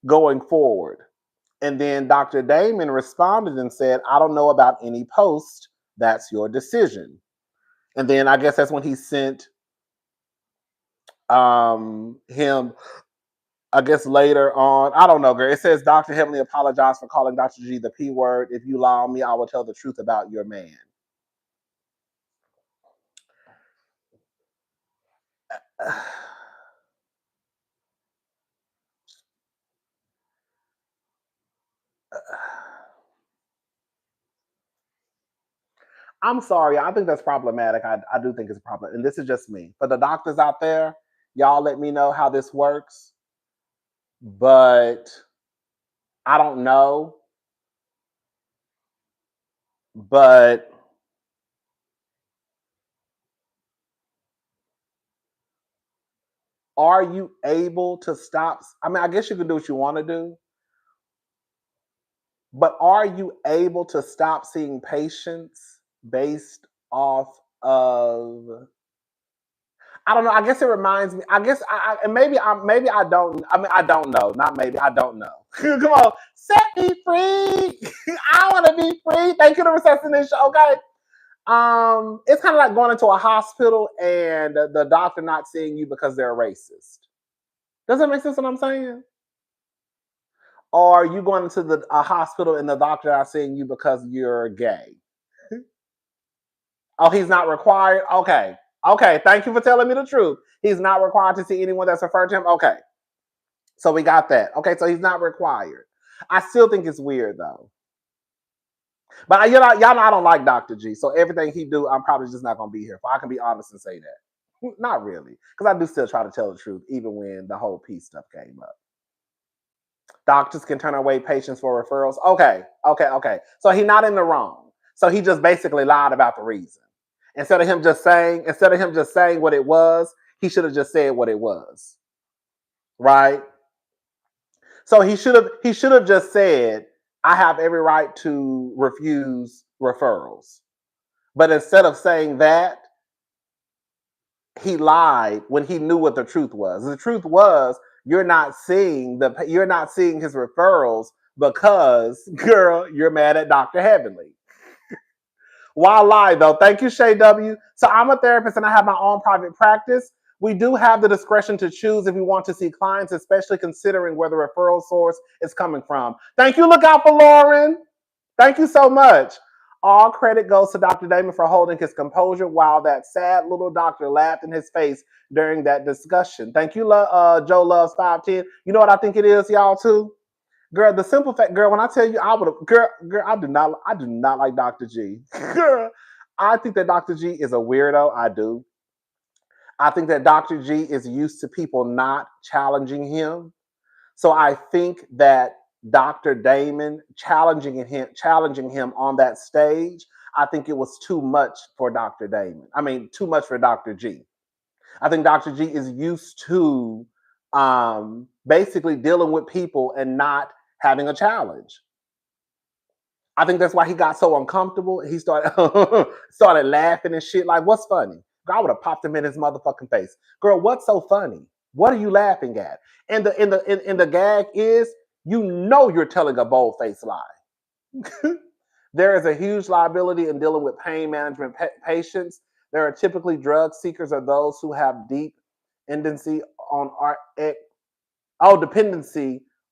going forward. And then Dr. Damon responded and said, I don't know about any post. That's your decision. And then I guess that's when he sent him, I guess later on, I don't know, girl. It says Dr. Heavenly apologized for calling Dr. G the P word. If you allow me, I will tell the truth about your man. I'm sorry. I think that's problematic. I do think it's a problem. And this is just me. For the doctors out there, y'all let me know how this works. But I don't know. But are you able to stop? I mean, I guess you can do what you want to do. But are you able to stop seeing patients based off of? I don't know. I guess it reminds me. I guess and maybe I don't. I mean, I don't know. Not maybe. I don't know. Come on, set me free. I want to be free. Thank you, the receptionist. Okay. It's kind of like going into a hospital and the doctor not seeing you because they're racist. Does that make sense? What I'm saying? Or you going into a hospital and the doctor not seeing you because you're gay? Oh, he's not required? Okay. Okay, thank you for telling me the truth. He's not required to see anyone that's referred to him? Okay. So we got that. Okay, so he's not required. I still think it's weird, though. But y'all know I don't like Dr. G, so everything he do, I'm probably just not going to be here for. I can be honest and say that. Not really, because I do still try to tell the truth, even when the whole peace stuff came up. Doctors can turn away patients for referrals. Okay. So he's not in the wrong. So he just basically lied about the reason. Instead of him just saying what it was, he should have just said what it was. Right? So he should have just said, I have every right to refuse referrals. But instead of saying that, he lied when he knew what the truth was. The truth was you're not seeing his referrals because, girl, you're mad at Dr. Heavenly. Why lie though? Thank you, Shay W. So I'm a therapist and I have my own private practice. We do have the discretion to choose if we want to see clients, especially considering where the referral source is coming from. Thank you. Look out for Lauren. Thank you so much. All credit goes to Dr. Damon for holding his composure while that sad little doctor laughed in his face during that discussion. Thank you, Joe Loves 510. You know what I think it is, y'all, too? Girl, the simple fact, girl, when I tell you I would have, girl, I do not like Dr. G. Girl, I think that Dr. G is a weirdo. I do. I think that Dr. G is used to people not challenging him. So I think that Dr. Damon challenging him on that stage, I think it was too much for Dr. Damon. I mean, too much for Dr. G. I think Dr. G is used to basically dealing with people and not having a challenge. I think that's why he got so uncomfortable. He started laughing and shit. Like, what's funny? I would have popped him in his motherfucking face. Girl, what's so funny? What are you laughing at? And the gag is, you know you're telling a bold-faced lie. There is a huge liability in dealing with pain management patients. There are typically drug seekers or those who have deep dependency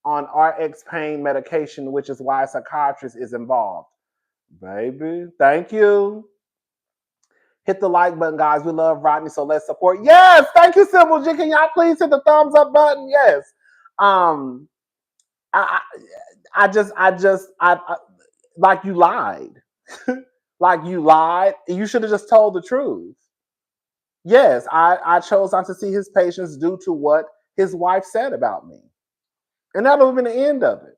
on RX pain medication, which is why a psychiatrist is involved. Baby, thank you. Hit the like button, guys. We love Rodney, so let's support. Yes, thank you, Simple G. Can y'all please hit the thumbs up button? Yes. I like you lied. Like you lied. You should have just told the truth. Yes, I chose not to see his patients due to what his wife said about me. And that would have been the end of it.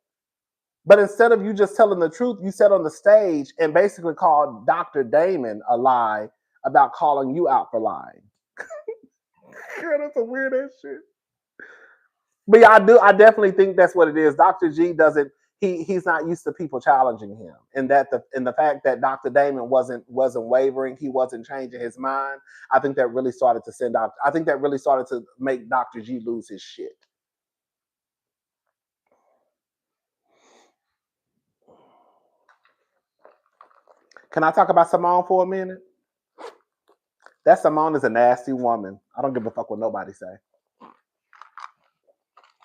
But instead of you just telling the truth, you sat on the stage and basically called Dr. Damon a lie about calling you out for lying. Girl, that's a weird ass shit. But yeah, I definitely think that's what it is. Dr. G doesn't, he's not used to people challenging him. And the fact that Dr. Damon wasn't wavering, he wasn't changing his mind, I think that really started to make Dr. G lose his shit. Can I talk about Simone for a minute? That Simone is a nasty woman. I don't give a fuck what nobody say.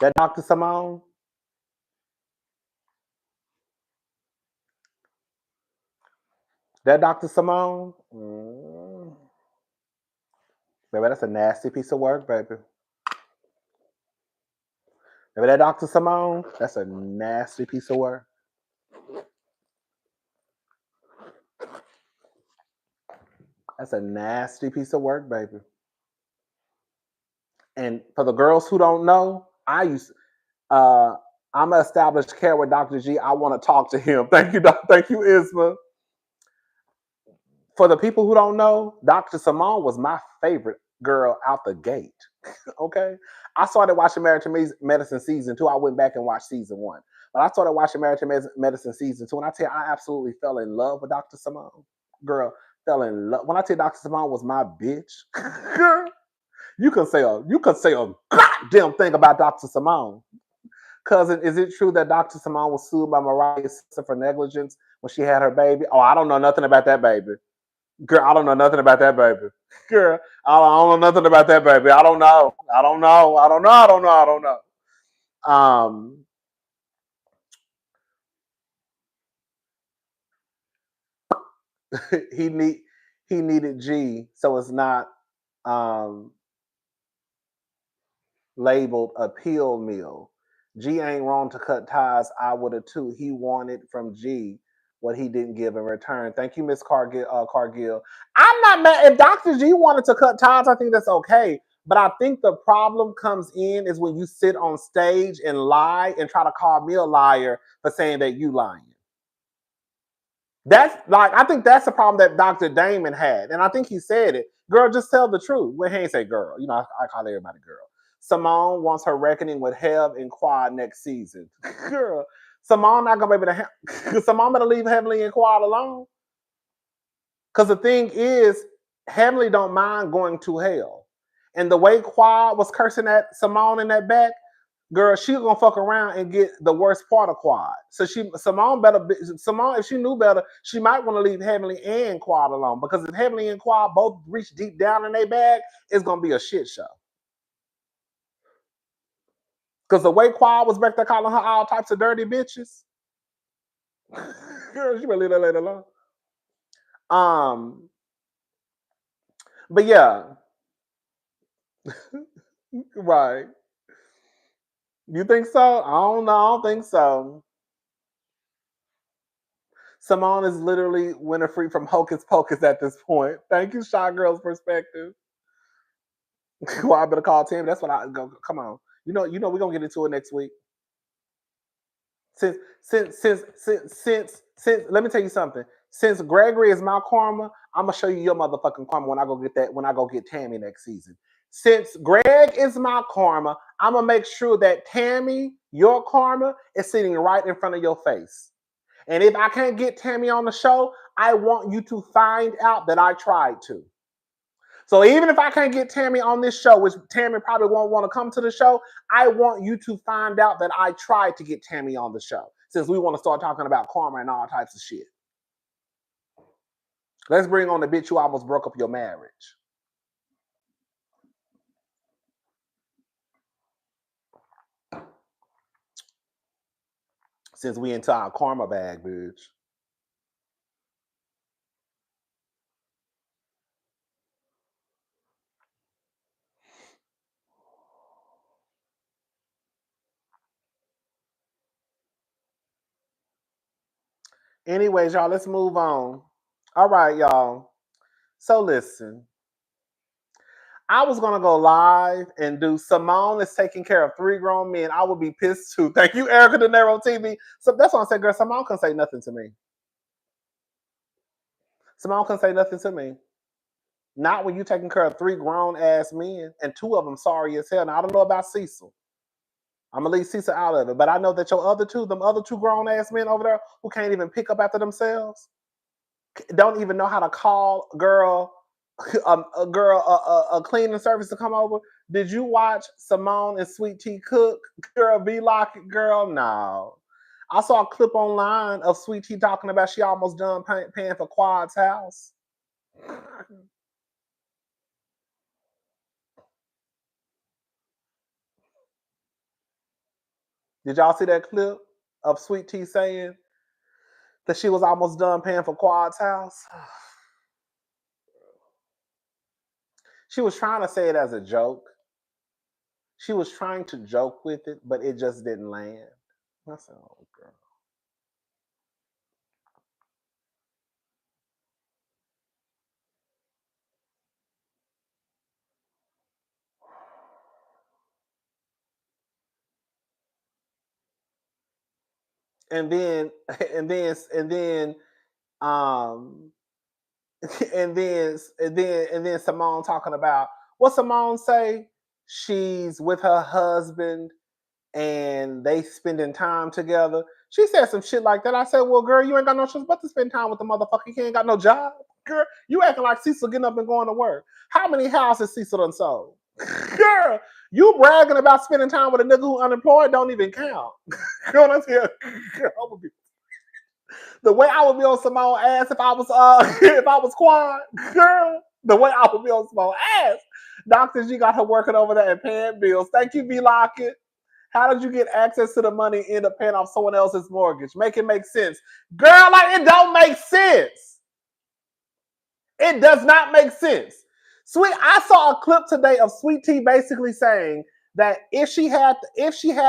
That Dr. Simone, baby, that's a nasty piece of work, baby. Baby, that Dr. Simone, that's a nasty piece of work. That's a nasty piece of work, baby. And for the girls who don't know, I'm an established care with Dr. G. I want to talk to him. Thank you, thank you, Isma. For the people who don't know, Dr. Simone was my favorite girl out the gate. Okay? I started watching Married to Medicine season 2. I went back and watched season 1. But I started watching Married to Medicine season 2, and I tell you, I absolutely fell in love with Dr. Simone. Girl, fell in love. When I tell you Dr. Simone was my bitch, girl, you could say a goddamn thing about Dr. Simone. Cousin, is it true that Dr. Simone was sued by Mariah's sister for negligence when she had her baby? Oh, I don't know nothing about that baby. Girl, I don't know nothing about that baby. Girl, I don't know nothing about that baby. I don't know. He needed G, so it's not labeled a pill meal. G ain't wrong to cut ties. I would have too. He wanted from G what he didn't give in return. Thank you, Miss Cargill. I'm not mad. If Dr. G wanted to cut ties, I think that's okay. But I think the problem comes in is when you sit on stage and lie and try to call me a liar for saying that you lying. That's like, I think that's the problem that Dr. Damon had. And I think he said it. Girl, just tell the truth. Well, he ain't say girl. You know, I call everybody girl. Simone wants her reckoning with Hev and Quad next season. Girl, Simone not gonna be able to. Simone better leave Heavenly and Quad alone. Because the thing is, Heavenly don't mind going to hell. And the way Quad was cursing at Simone in that back, girl, she gonna fuck around and get the worst part of quad. So Simone, if she knew better, she might want to leave Heavenly and Quad alone, because if Heavenly and Quad both reach deep down in their bag, it's gonna be a shit show. Because the way Quad was back there calling her all types of dirty bitches, girl, she better leave that lady alone. But yeah, right. You think so? I don't know. I don't think so. Simone is literally Winifred from Hocus Pocus at this point. Thank you, Shy Girl's perspective. Well, I better call Tim. That's what I go. Come on. You know, we're gonna get into it next week. Since let me tell you something. Since Gregory is my karma, I'm gonna show you your motherfucking karma when I go get that, when I go get Tammy next season. Since Greg is my karma, I'm gonna make sure that Tammy, your karma, is sitting right in front of your face. And if I can't get Tammy on the show, I want you to find out that I tried to. So even if I can't get Tammy on this show, which Tammy probably won't want to come to the show, I want you to find out that I tried to get Tammy on the show, since we want to start talking about karma and all types of shit. Let's bring on the bitch who almost broke up your marriage. Since we into our karma bag, bitch. Anyways, y'all, let's move on. All right, y'all. So listen. I was gonna go live and do Simone is taking care of 3 grown men. I would be pissed too. Thank you, Erica De Niro TV. So that's why I said, girl, Simone can say nothing to me. Simone can say nothing to me. Not when you taking care of 3 grown ass men, and 2 of them sorry as hell. Now I don't know about Cecil. I'm gonna leave Cecil out of it, but I know that your other 2, them other 2 grown ass men over there who can't even pick up after themselves, don't even know how to call a cleaning service to come over. Did you watch Simone and Sweet Tea cook? Girl, be like it, girl. No. I saw a clip online of Sweet Tea talking about she almost done paying for Quad's house. Did y'all see that clip of Sweet Tea saying that she was almost done paying for Quad's house? She was trying to say it as a joke. She was trying to joke with it, but it just didn't land. I said, oh, girl. And then and then and then um and then Simone talking about what Simone say? She's with her husband and they spending time together. She said some shit like that. I said, well, girl, you ain't got no choice but to spend time with the motherfucker. You ain't got no job. Girl, you acting like Cecil getting up and going to work. How many houses Cecil done sold? Girl, you bragging about spending time with a nigga who unemployed don't even count. Girl, that's here. Girl, the way I would be on Simone ass if I was if I was Quad, girl. The way I would be on Simone ass. Dr. G got her working over there and paying bills. Thank you, V Lockett. How did you get access to the money and end up paying off someone else's mortgage? Make it make sense. Girl, like it don't make sense. It does not make sense. I saw a clip today of Sweet Tea basically saying that if she had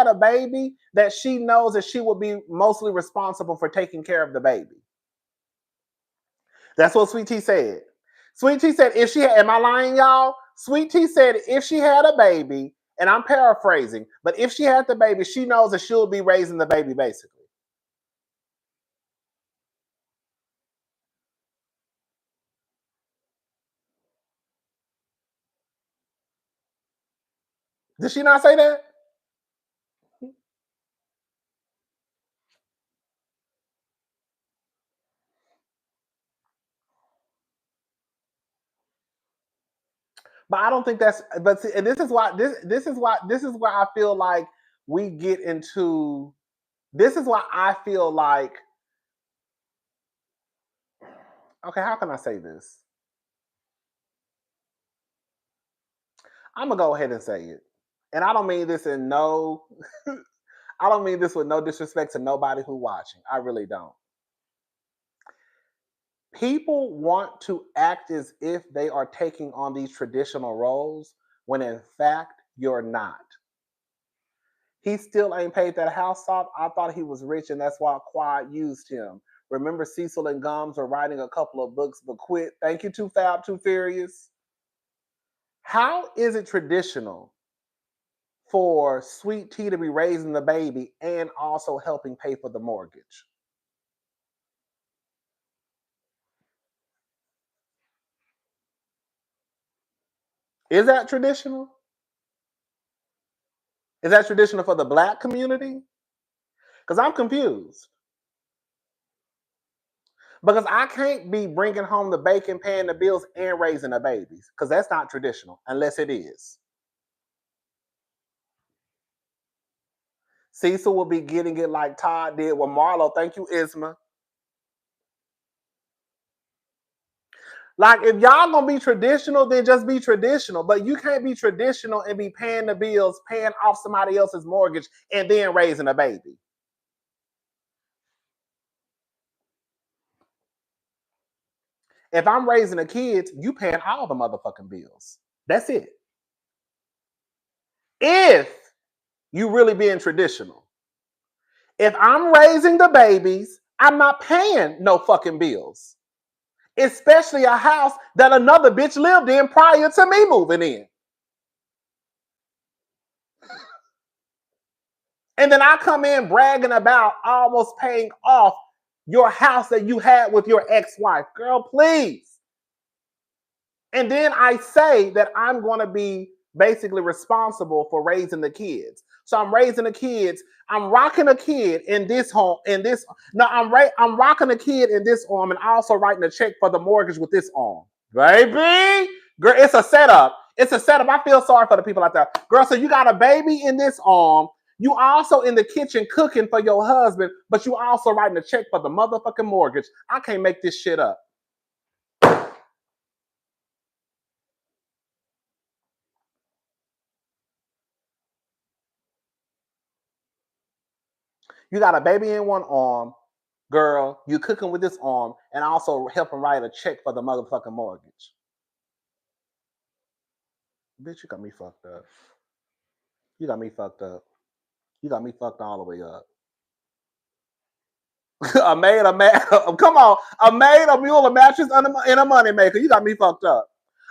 a baby, that she knows that she would be mostly responsible for taking care of the baby. That's what Sweet Tea said. Sweet Tea said if she had, am I lying, y'all? Sweet Tea said if she had a baby, and I'm paraphrasing, but if she had the baby, she knows that she'll be raising the baby basically. Did she not say that? But I don't think that's. But see, and this is why I feel like we get into, this is why I feel like, okay, how can I say this? I'm gonna go ahead and say it. And I don't mean this in no, I don't mean this with no disrespect to nobody who's watching. I really don't. People want to act as if they are taking on these traditional roles when in fact you're not. He still ain't paid that house off. I thought he was rich and that's why Quad used him. Remember Cecil and Gums were writing a couple of books but quit. Thank you, Too Fab, Too Furious. How is it traditional for Sweet Tea to be raising the baby and also helping pay for the mortgage? Is that traditional? Is that traditional for the Black community? Because I'm confused. Because I can't be bringing home the bacon, paying the bills, and raising the babies. Because that's not traditional, unless it is. Cecil will be getting it like Todd did with Marlo. Thank you, Isma. Like, if y'all gonna be traditional, then just be traditional. But you can't be traditional and be paying the bills, paying off somebody else's mortgage, and then raising a baby. If I'm raising the kids, you paying all the motherfucking bills. That's it. If you really being traditional. If I'm raising the babies, I'm not paying no fucking bills. Especially a house that another bitch lived in prior to me moving in. And then I come in bragging about almost paying off your house that you had with your ex-wife. Girl, please. And then I say that I'm going to be basically responsible for raising the kids. So I'm raising the kids. I'm rocking a kid in this home. I'm rocking a kid in this arm and also writing a check for the mortgage with this arm. Baby, girl, it's a setup. It's a setup. I feel sorry for the people out there. Girl, so you got a baby in this arm. You also in the kitchen cooking for your husband, but you also writing a check for the motherfucking mortgage. I can't make this shit up. You got a baby in one arm, girl, you cooking with this arm, and also helping write a check for the motherfucking mortgage. Bitch, you got me fucked up. You got me fucked up. You got me fucked all the way up. a maid, come on, a maid, a mule, a mattress, and a money maker. You got me fucked up.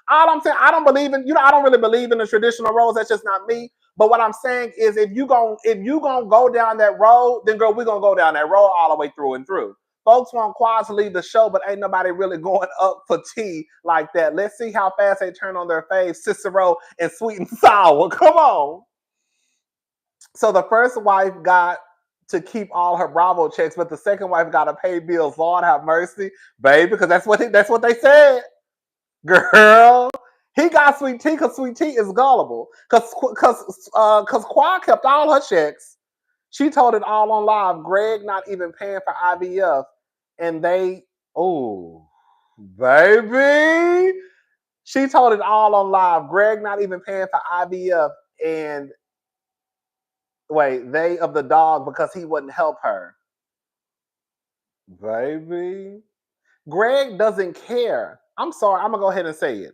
All I'm saying, I don't believe in, I don't really believe in the traditional roles. That's just not me. But what I'm saying is, if you gonna go down that road, then girl, we're gonna go down that road all the way through and through. Folks want Quad to leave the show, but ain't nobody really going up for tea like that. Let's see how fast they turn on their faves, Cicero and Sweet and Sour. Come on. So the first wife got to keep all her Bravo checks, but the second wife got to pay bills. Lord have mercy, baby, because that's what they said. Girl, he got Sweet Tea because Sweet Tea is gullible. Because Quad kept all her checks. She told it all on live. Greg not even paying for IVF, and they, oh, baby, she told it all on live. Greg not even paying for IVF, and wait, they of the dog because he wouldn't help her. Baby, Greg doesn't care. I'm sorry, I'm gonna go ahead and say it.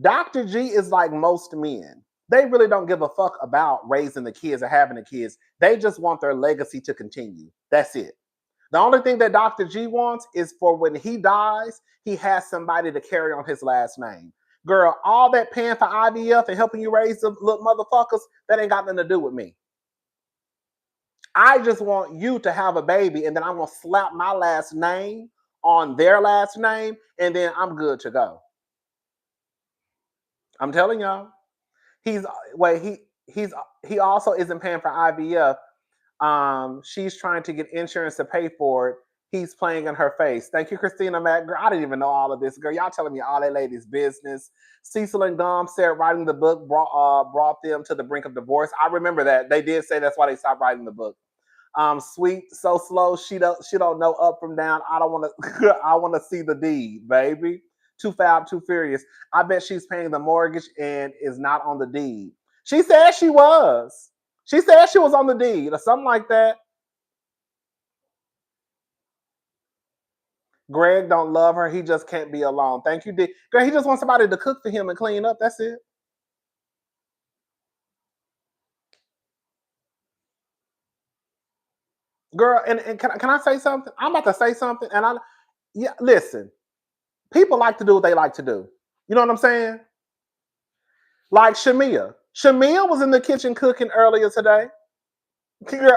Dr. G is like most men. They really don't give a fuck about raising the kids or having the kids. They just want their legacy to continue. That's it. The only thing that Dr. G wants is for when he dies, he has somebody to carry on his last name. Girl, all that paying for IVF and helping you raise the little motherfuckers, that ain't got nothing to do with me. I just want you to have a baby, and then I'm going to slap my last name on their last name, and then I'm good to go. I'm telling y'all. He also isn't paying for IVF. She's trying to get insurance to pay for it, he's playing in her face. Thank you, Christina Mack. Girl, I didn't even know all of this. Girl, y'all telling me all that ladies' business. Cecil and Gum said writing the book brought them to the brink of divorce. I remember that. They did say that's why they stopped writing the book. Sweet, so slow, she don't know up from down. I don't want to I want to see the deed, baby. Too fab, too furious. I bet she's paying the mortgage and is not on the deed. She said she was. She said she was on the deed or something like that. Greg don't love her. He just can't be alone. Thank you, D. Girl, he just wants somebody to cook for him and clean up. That's it. Girl, and can I say something? I'm about to say something, and listen. People like to do what they like to do. You know what I'm saying? Like Shamea. Shamea was in the kitchen cooking earlier today.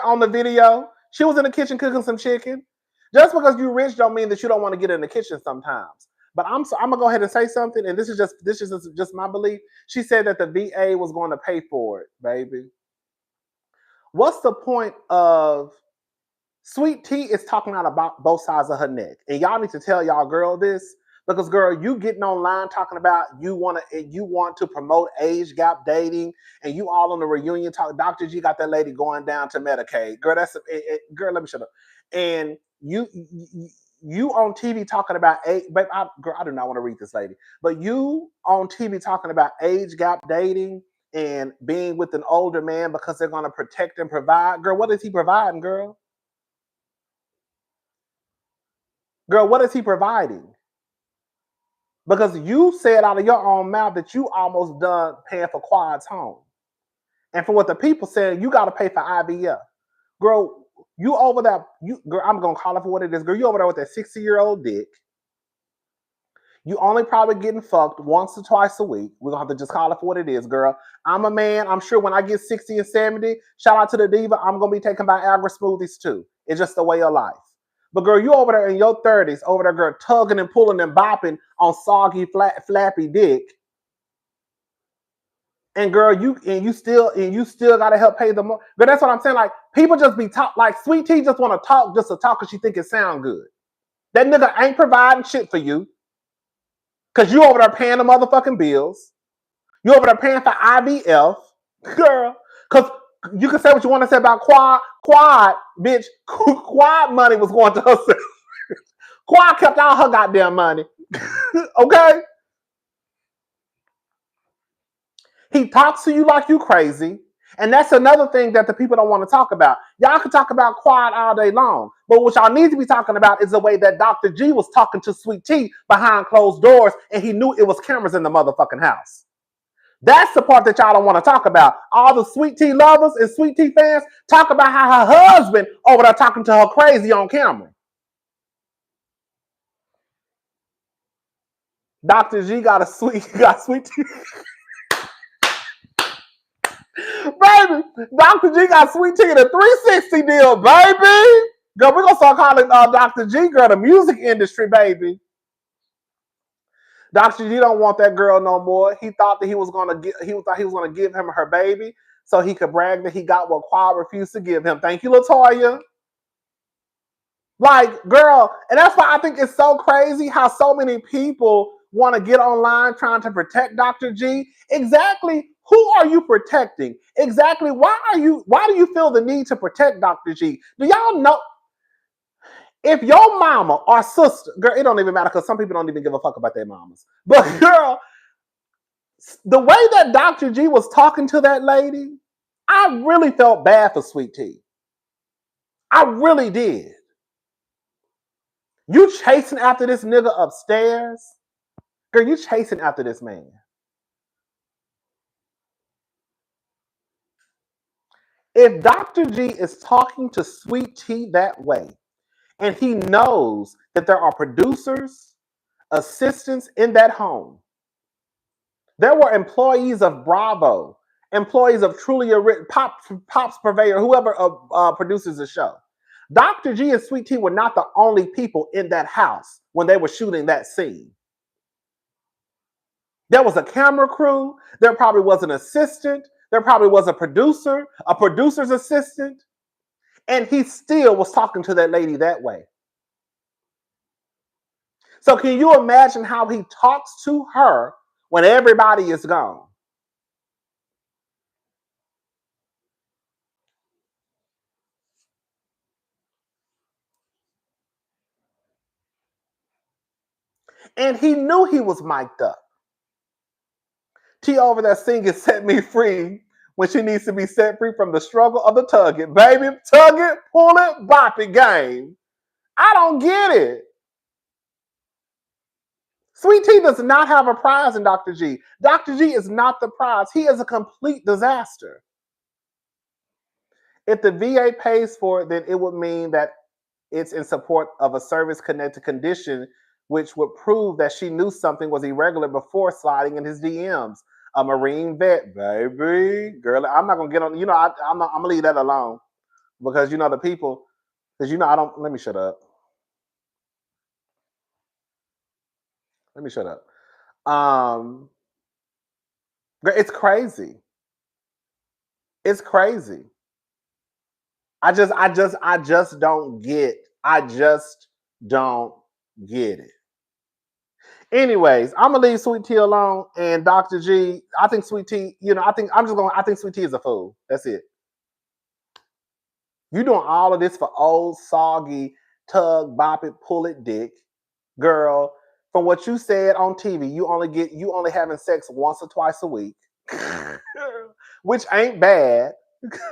On the video, she was in the kitchen cooking some chicken. Just because you rich don't mean that you don't want to get in the kitchen sometimes. But I'm gonna go ahead and say something, and this is just my belief. She said that the VA was going to pay for it, baby. What's the point of Sweet Tea is talking out about both sides of her neck, and y'all need to tell y'all girl this. Because girl, you getting online talking about you want to promote age gap dating, and you all on the reunion talk. Dr. G got that lady going down to Medicaid. Girl, girl. Let me shut up. And you on TV talking about age. But I do not want to read this lady. But you on TV talking about age gap dating and being with an older man because they're going to protect and provide. Girl, what is he providing, girl? Girl, what is he providing? Because you said out of your own mouth that you almost done paying for Quad's home. And for what the people said, you got to pay for IVF. Girl, you over there, girl, I'm going to call it for what it is. Girl, you over there with that 60-year-old dick. You only probably getting fucked once or twice a week. We're going to have to just call it for what it is, girl. I'm a man. I'm sure when I get 60 and 70, shout out to the diva, I'm going to be taking Viagra smoothies too. It's just the way of life. But girl, you over there in your 30s, over there, girl, tugging and pulling and bopping on soggy, flappy dick. And girl, you still gotta help pay the more. But that's what I'm saying. Like, people just be talk like Sweet Tea just want to talk just to talk because she think it sound good. That nigga ain't providing shit for you. Cause you over there paying the motherfucking bills. You over there paying for IVF. Girl. Cause you can say what you want to say about Quad, bitch. Quad money was going to herself. Quad kept all her goddamn money. Okay? He talks to you like you crazy. And that's another thing that the people don't want to talk about. Y'all can talk about Quad all day long. But what y'all need to be talking about is the way that Dr. G was talking to Sweet Tea behind closed doors and he knew it was cameras in the motherfucking house. That's the part that y'all don't want to talk about. All the Sweet Tea lovers and Sweet Tea fans talk about how her husband over there talking to her crazy on camera. Dr. G got Sweet Tea. Baby, Dr. G got Sweet Tea in a 360 deal, baby. Girl, we're going to start calling Dr. G, girl, the music industry, baby. Dr. G don't want that girl no more. He thought that he was going to give him her baby so he could brag that he got what Quad refused to give him. Thank you, LaToya. Like, girl, and that's why I think it's so crazy how so many people want to get online trying to protect Dr. G. Exactly. Who are you protecting? Exactly. Why do you feel the need to protect Dr. G? Do y'all know? If your mama or sister, girl, it don't even matter because some people don't even give a fuck about their mamas. But girl, the way that Dr. G was talking to that lady, I really felt bad for Sweet Tea. I really did. You chasing after this nigga upstairs? Girl, you chasing after this man. If Dr. G is talking to Sweet Tea that way, and he knows that there are producers, assistants in that home, there were employees of Bravo, employees of Truly Pops Purveyor, whoever produces the show. Dr. G and Sweet Tea were not the only people in that house when they were shooting that scene. There was a camera crew. There probably was an assistant. There probably was a producer, a producer's assistant. And he still was talking to that lady that way. So can you imagine how he talks to her when everybody is gone? And he knew he was mic'd up. T over there singing Set Me Free when she needs to be set free from the struggle of the tug it. Baby, tug it, pull it, bop it game. I don't get it. Sweet Tea does not have a prize in Dr. G. Dr. G is not the prize. He is a complete disaster. If the VA pays for it, then it would mean that it's in support of a service-connected condition, which would prove that she knew something was irregular before sliding in his DMs. A Marine vet, baby, girl. I'm not gonna get on. I'm gonna leave that alone because the people. Because I don't. Let me shut up. Let me shut up. It's crazy. It's crazy. I just don't get. I just don't get it. Anyways, I'm gonna leave Sweet Tea alone, and Dr. G. I think Sweet Tea. I think Sweet Tea is a fool. That's it. You doing all of this for old soggy tug, bop it, pull it, dick, girl. From what you said on TV, you only having sex once or twice a week, which ain't bad,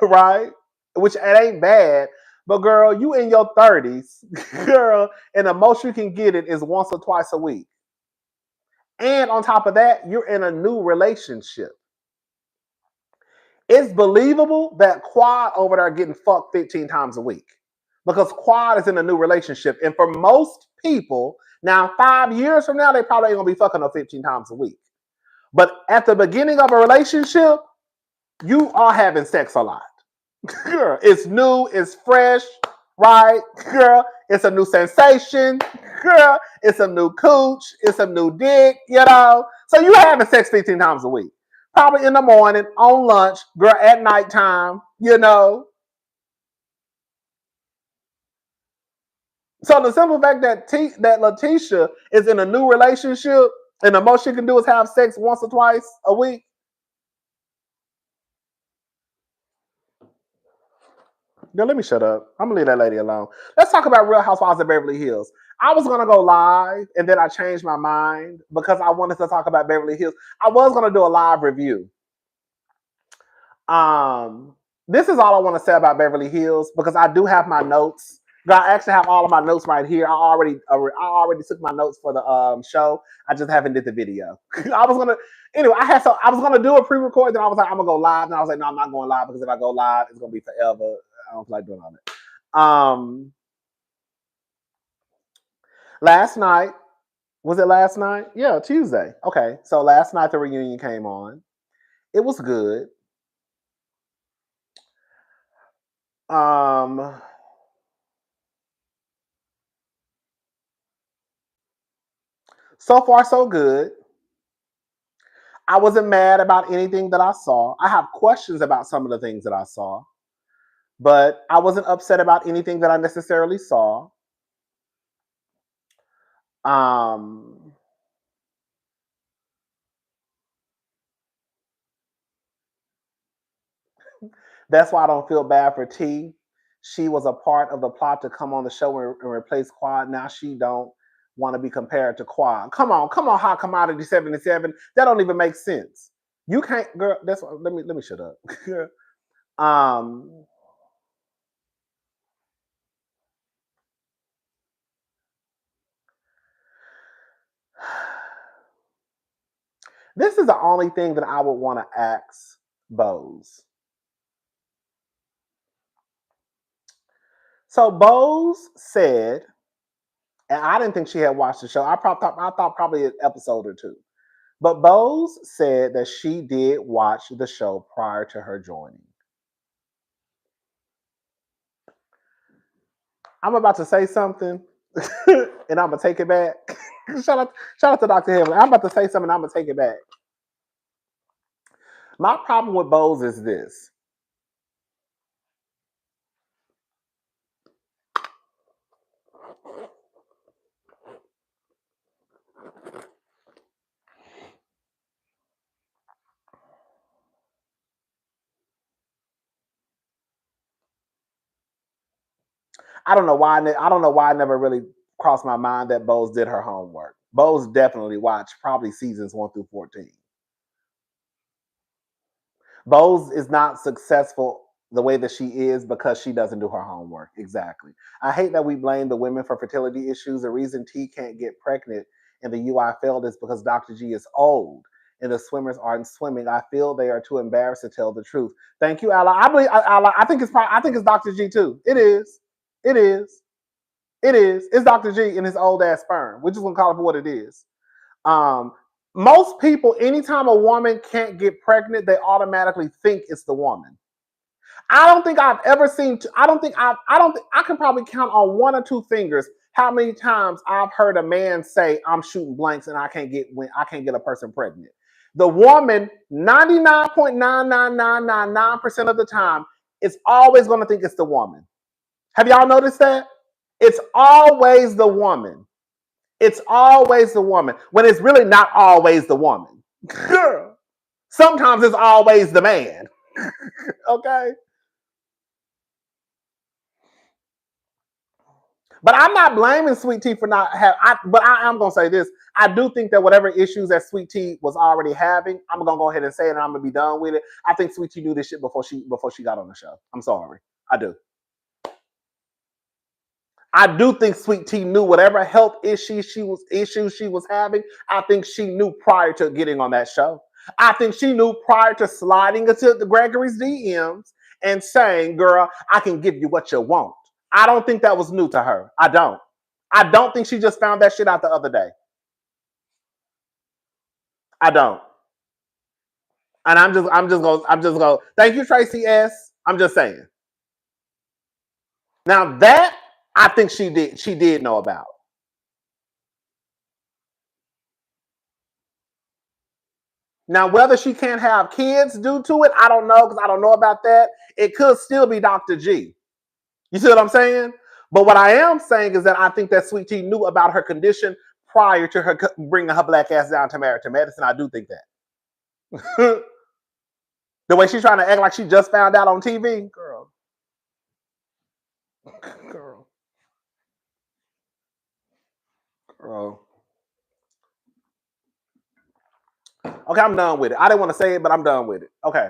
right? Which it ain't bad. But girl, you in your 30s, girl, and the most you can get it is once or twice a week. And on top of that, you're in a new relationship. It's believable that Quad over there getting fucked 15 times a week because Quad is in a new relationship. And for most people, now 5 years from now, they probably ain't gonna be fucking her 15 times a week. But at the beginning of a relationship, you are having sex a lot. Girl, it's new, it's fresh, right? Girl, it's a new sensation. Girl, it's a new cooch, it's a new dick, So you having sex 15 times a week. Probably in the morning, on lunch, girl, at nighttime, So the simple fact that Letitia is in a new relationship and the most she can do is have sex once or twice a week. Girl, let me shut up. I'm gonna leave that lady alone. Let's talk about Real Housewives of Beverly Hills. I was gonna go live and then I changed my mind because I wanted to talk about Beverly Hills. I was gonna do a live review. This is all I want to say about Beverly Hills because I do have my notes. I actually have all of my notes right here. I already took my notes for the show. I just haven't did the video. I was gonna do a pre-record. Then I was like, I'm gonna go live. And I was like, no, I'm not going live because if I go live, it's gonna be forever. I don't like doing all that. Last night, was it last night? Yeah, Tuesday. Okay, so last night the reunion came on. It was good. So far, so good. I wasn't mad about anything that I saw. I have questions about some of the things that I saw, but I wasn't upset about anything that I necessarily saw. That's why I don't feel bad for T. She was a part of the plot to come on the show and replace Quad. Now she don't want to be compared to Quad. Come on, Hot Commodity 77. That don't even make sense. You can't, girl. That's let me shut up. This is the only thing that I would want to ask Bose. So Bose said, and I didn't think she had watched the show. I thought probably an episode or two. But Bose said that she did watch the show prior to her joining. I'm about to say something, and I'm gonna take it back. shout out to Dr. Heaven. I'm about to say something, and I'm gonna take it back. My problem with Bose is this. I don't know why it never really crossed my mind that Bose did her homework. Bose definitely watched probably seasons 1 through 14. Bose is not successful the way that she is because she doesn't do her homework. Exactly. I hate that we blame the women for fertility issues. The reason T can't get pregnant and the UI failed is because Dr. G is old and the swimmers aren't swimming. I feel they are too embarrassed to tell the truth. Thank you, Alla. I think it's Dr. G too. It is. It is. It is. It's Dr. G and his old ass sperm. We're just gonna call it for what it is. Most people, anytime a woman can't get pregnant, they automatically think it's the woman. I don't think I've ever seen. I don't think I can probably count on 1 or 2 fingers how many times I've heard a man say, "I'm shooting blanks and I can't get a person pregnant." The woman, 99.99999% of the time, is always going to think it's the woman. Have y'all noticed that? It's always the woman. It's always the woman when it's really not always the woman. Girl, sometimes it's always the man. Okay? But I'm not blaming Sweet Tea for not but I am going to say this. I do think that whatever issues that Sweet Tea was already having, I'm going to go ahead and say it and I'm going to be done with it. I think Sweet Tea knew this shit before she got on the show. I'm sorry. I do. I do think Sweet Tea knew whatever health issues she was having. I think she knew prior to getting on that show. I think she knew prior to sliding into the Gregory's DMs and saying, "Girl, I can give you what you want." I don't think that was new to her. I don't think she just found that shit out the other day. I don't. And I'm just going. Thank you, Tracy S. I'm just saying. Now that I think she did know about. Now, whether she can't have kids due to it, I don't know because I don't know about that. It could still be Dr. G. You see what I'm saying? But what I am saying is that I think that Sweet Tea knew about her condition prior to her bringing her black ass down to medicine. I do think that. The way she's trying to act like she just found out on TV, girl. Okay, I'm done with it. I didn't want to say it, but I'm done with it. Okay.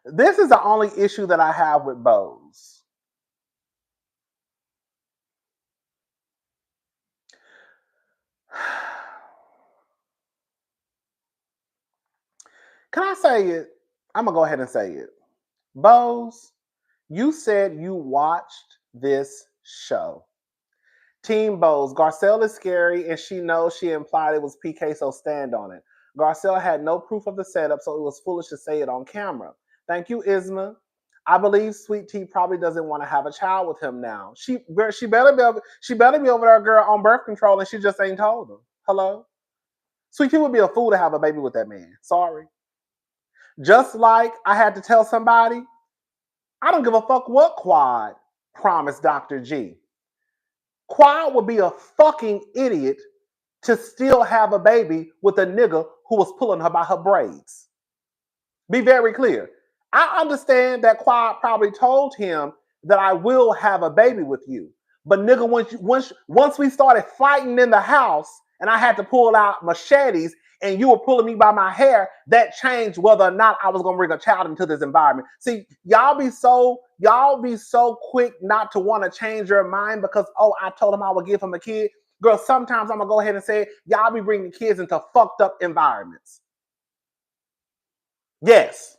This is the only issue that I have with Bose. Can I say it? I'm going to go ahead and say it. Bose, you said you watched this show. Team Bose, Garcelle is scary and she knows she implied it was PK, so stand on it. Garcelle had no proof of the setup, so it was foolish to say it on camera. Thank you, Isma. I believe Sweet Tea probably doesn't want to have a child with him now. She better be over there, girl, on birth control, and she just ain't told him. Hello? Sweet Tea would be a fool to have a baby with that man. Sorry. Just like I had to tell somebody, I don't give a fuck what Quad promised Dr. G. Quad would be a fucking idiot to still have a baby with a nigga who was pulling her by her braids. Be very clear. I understand that Quad probably told him that I will have a baby with you. But nigga, once we started fighting in the house and I had to pull out machetes and you were pulling me by my hair, that changed whether or not I was gonna bring a child into this environment. See, y'all be so quick not to want to change your mind because, oh, I told him I would give him a kid. Girl, sometimes I'm gonna go ahead and say, y'all be bringing kids into fucked up environments. Yes.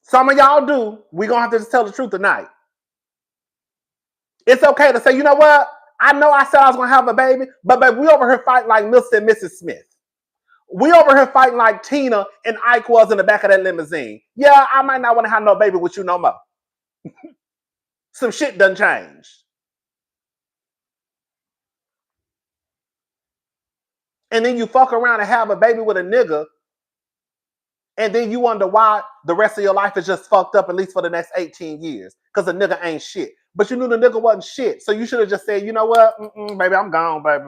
Some of y'all do. We're gonna have to just tell the truth tonight. It's okay to say, you know what? I know I said I was gonna have a baby, but baby, we over here fighting like Mr. and Mrs. Smith. We over here fighting like Tina and Ike was in the back of that limousine. Yeah, I might not want to have no baby with you no more. Some shit done changed. And then you fuck around and have a baby with a nigga, and then you wonder why the rest of your life is just fucked up, at least for the next 18 years, because the nigga ain't shit. But you knew the nigga wasn't shit, so you should have just said, you know what, baby, I'm gone, baby.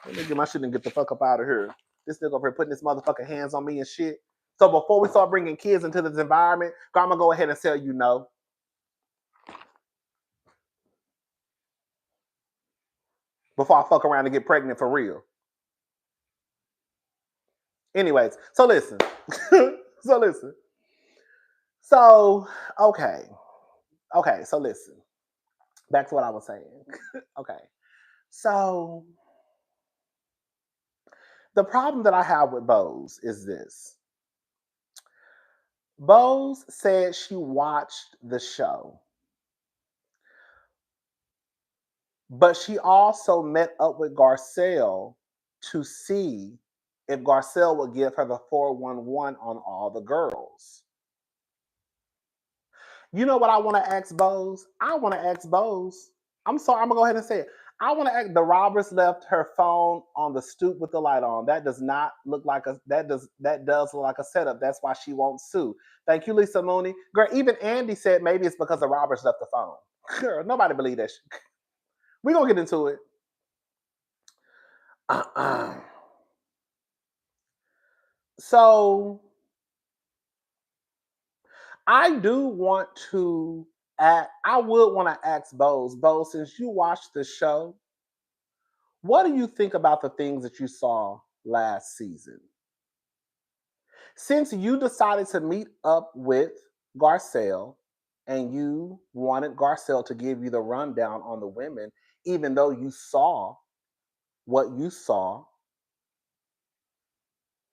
Let me get my shit and get the fuck up out of here. This nigga over here putting his motherfucking hands on me and shit. So before we start bringing kids into this environment, I'm gonna go ahead and tell you no. Before I fuck around and get pregnant for real. Anyways, so listen. So, okay. Okay, so listen. Back to what I was saying. Okay. So, the problem that I have with Bose is this. Bose said she watched the show, but she also met up with Garcelle to see if Garcelle would give her the 411 on all the girls. You know what I want to ask Bose? I want to ask Bose. I'm sorry, I'm gonna go ahead and say it. I want to ask. The robbers left her phone on the stoop with the light on. That does not look like a that does look like a setup. That's why she won't sue. Thank you, Lisa Mooney. Girl, even Andy said maybe it's because the robbers left the phone. Girl, nobody believe that shit. We're gonna get into it. So I do want to I would want to ask Bose, since you watched the show, what do you think about the things that you saw last season? Since you decided to meet up with Garcelle and you wanted Garcelle to give you the rundown on the women, even though you saw what you saw,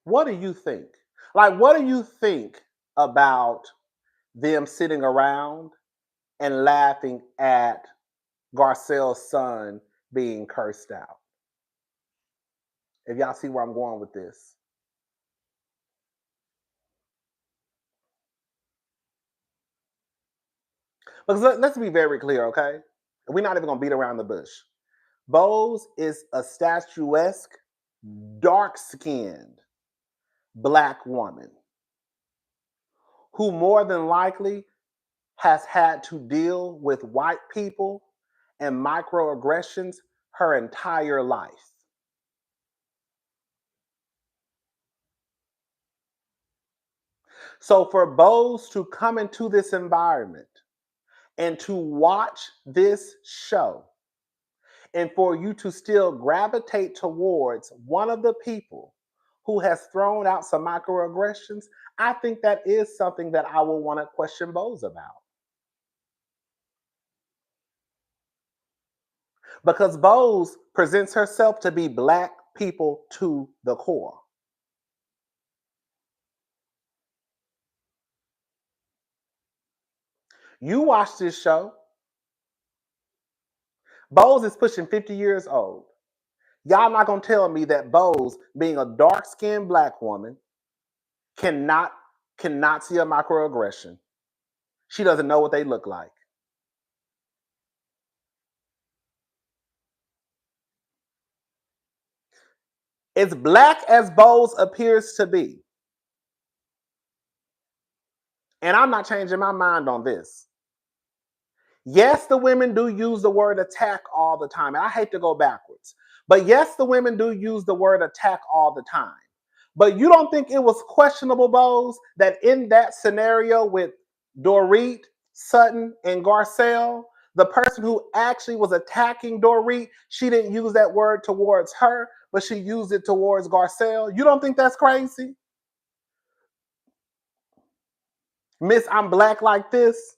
what do you think? Like, what do you think about them sitting around and laughing at Garcelle's son being cursed out? If y'all see where I'm going with this. Because let's be very clear, okay? We're not even going to beat around the bush. Bose is a statuesque, dark-skinned Black woman who more than likely has had to deal with white people and microaggressions her entire life. So for Bose to come into this environment and to watch this show, and for you to still gravitate towards one of the people who has thrown out some microaggressions, I think that is something that I will want to question Bose about. Because Bose presents herself to be Black people to the core. You watch this show. Bose is pushing 50 years old. Y'all not gonna tell me that Bose, being a dark-skinned Black woman, cannot see a microaggression. She doesn't know what they look like. As Black as Bose appears to be, and I'm not changing my mind on this. Yes, the women do use the word attack all the time. And I hate to go backwards. But yes, the women do use the word attack all the time. But you don't think it was questionable, Bose, that in that scenario with Dorit, Sutton, and Garcelle, the person who actually was attacking Dorit, she didn't use that word towards her, but she used it towards Garcelle? You don't think that's crazy? Miss, I'm Black like this.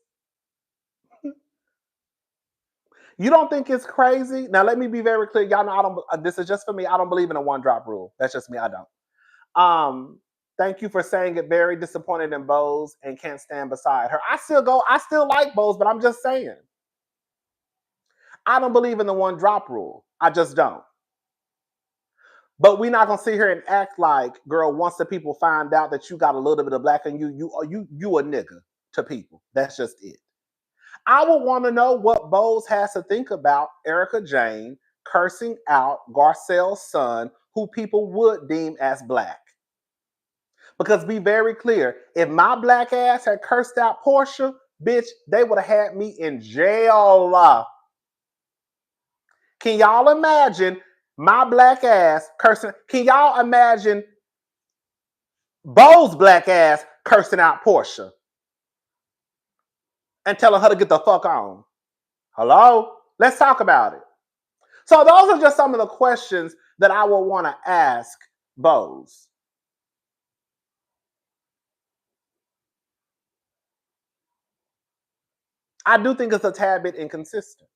You don't think it's crazy? Now, let me be very clear. Y'all know I don't. This is just for me. I don't believe in a one drop rule. That's just me. I don't. Thank you for saying it. Very disappointed in Bose and can't stand beside her. I still like Bose, but I'm just saying. I don't believe in the one drop rule. I just don't. But we're not gonna sit here and act like, girl, once the people find out that you got a little bit of Black in you, you a nigga to people. That's just it. I would want to know what Bose has to think about Erica Jane cursing out Garcelle's son, who people would deem as Black. Because be very clear, if my Black ass had cursed out Porsha, bitch, they would have had me in jail. Can y'all imagine my Black ass cursing? Can y'all imagine Bo's black ass cursing out Porsha and telling her to get the fuck on. Hello? Let's talk about it. So those are just some of the questions that I would want to ask Bo's. I do think it's a tad bit inconsistent.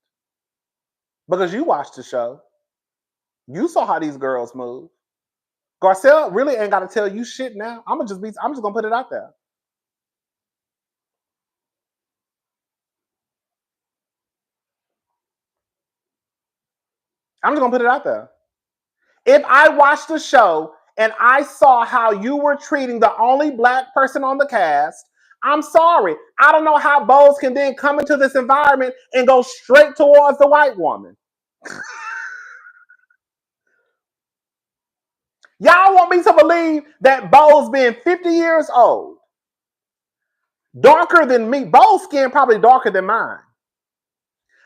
Because you watched the show. You saw how these girls move. Garcelle really ain't got to tell you shit now. I'm just gonna put it out there. I'm just gonna put it out there. If I watched the show and I saw how you were treating the only black person on the cast, I'm sorry. I don't know how Bose can then come into this environment and go straight towards the white woman. Y'all want me to believe that Bose being 50 years old, darker than me, Bo's skin probably darker than mine.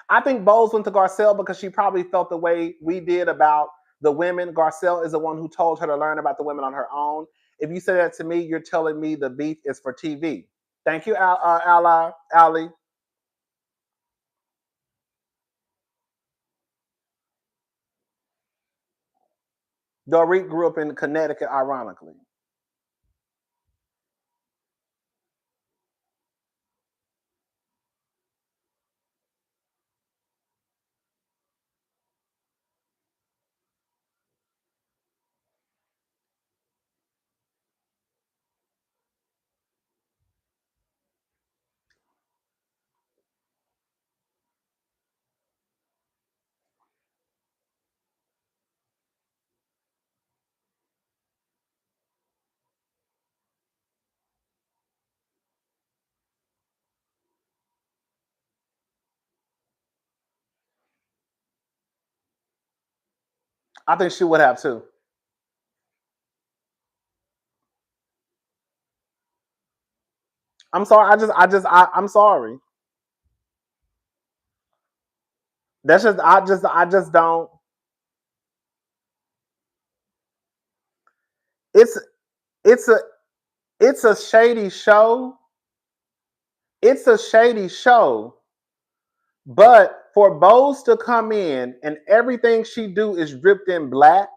I think Bose went to Garcelle because she probably felt the way we did about the women. Garcelle is the one who told her to learn about the women on her own. If you say that to me, you're telling me the beef is for TV. Thank you, Allie. Dorit grew up in Connecticut, ironically. I think she would have too. I'm sorry. I'm sorry. That's just, I just don't. It's, it's a, it's a shady show. It's a shady show. But for Bose to come in and everything she do is dripped in black,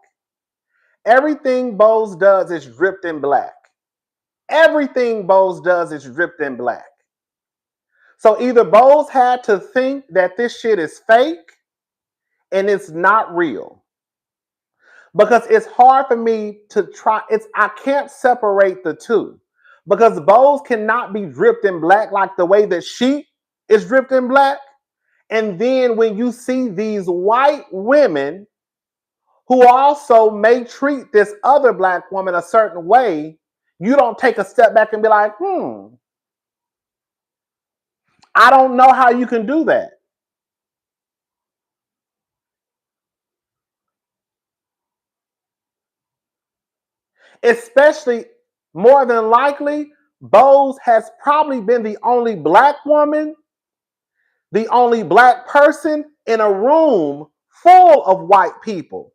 everything Bose does is dripped in black. Everything Bose does is dripped in black. So either Bose had to think that this shit is fake and it's not real. Because it's hard for me to try, I can't separate the two. Because Bose cannot be dripped in black like the way that she is dripped in black. And then when you see these white women who also may treat this other black woman a certain way, you don't take a step back and be like, I don't know how you can do that. Especially, more than likely, Bose has probably been the only black woman, the only black person in a room full of white people.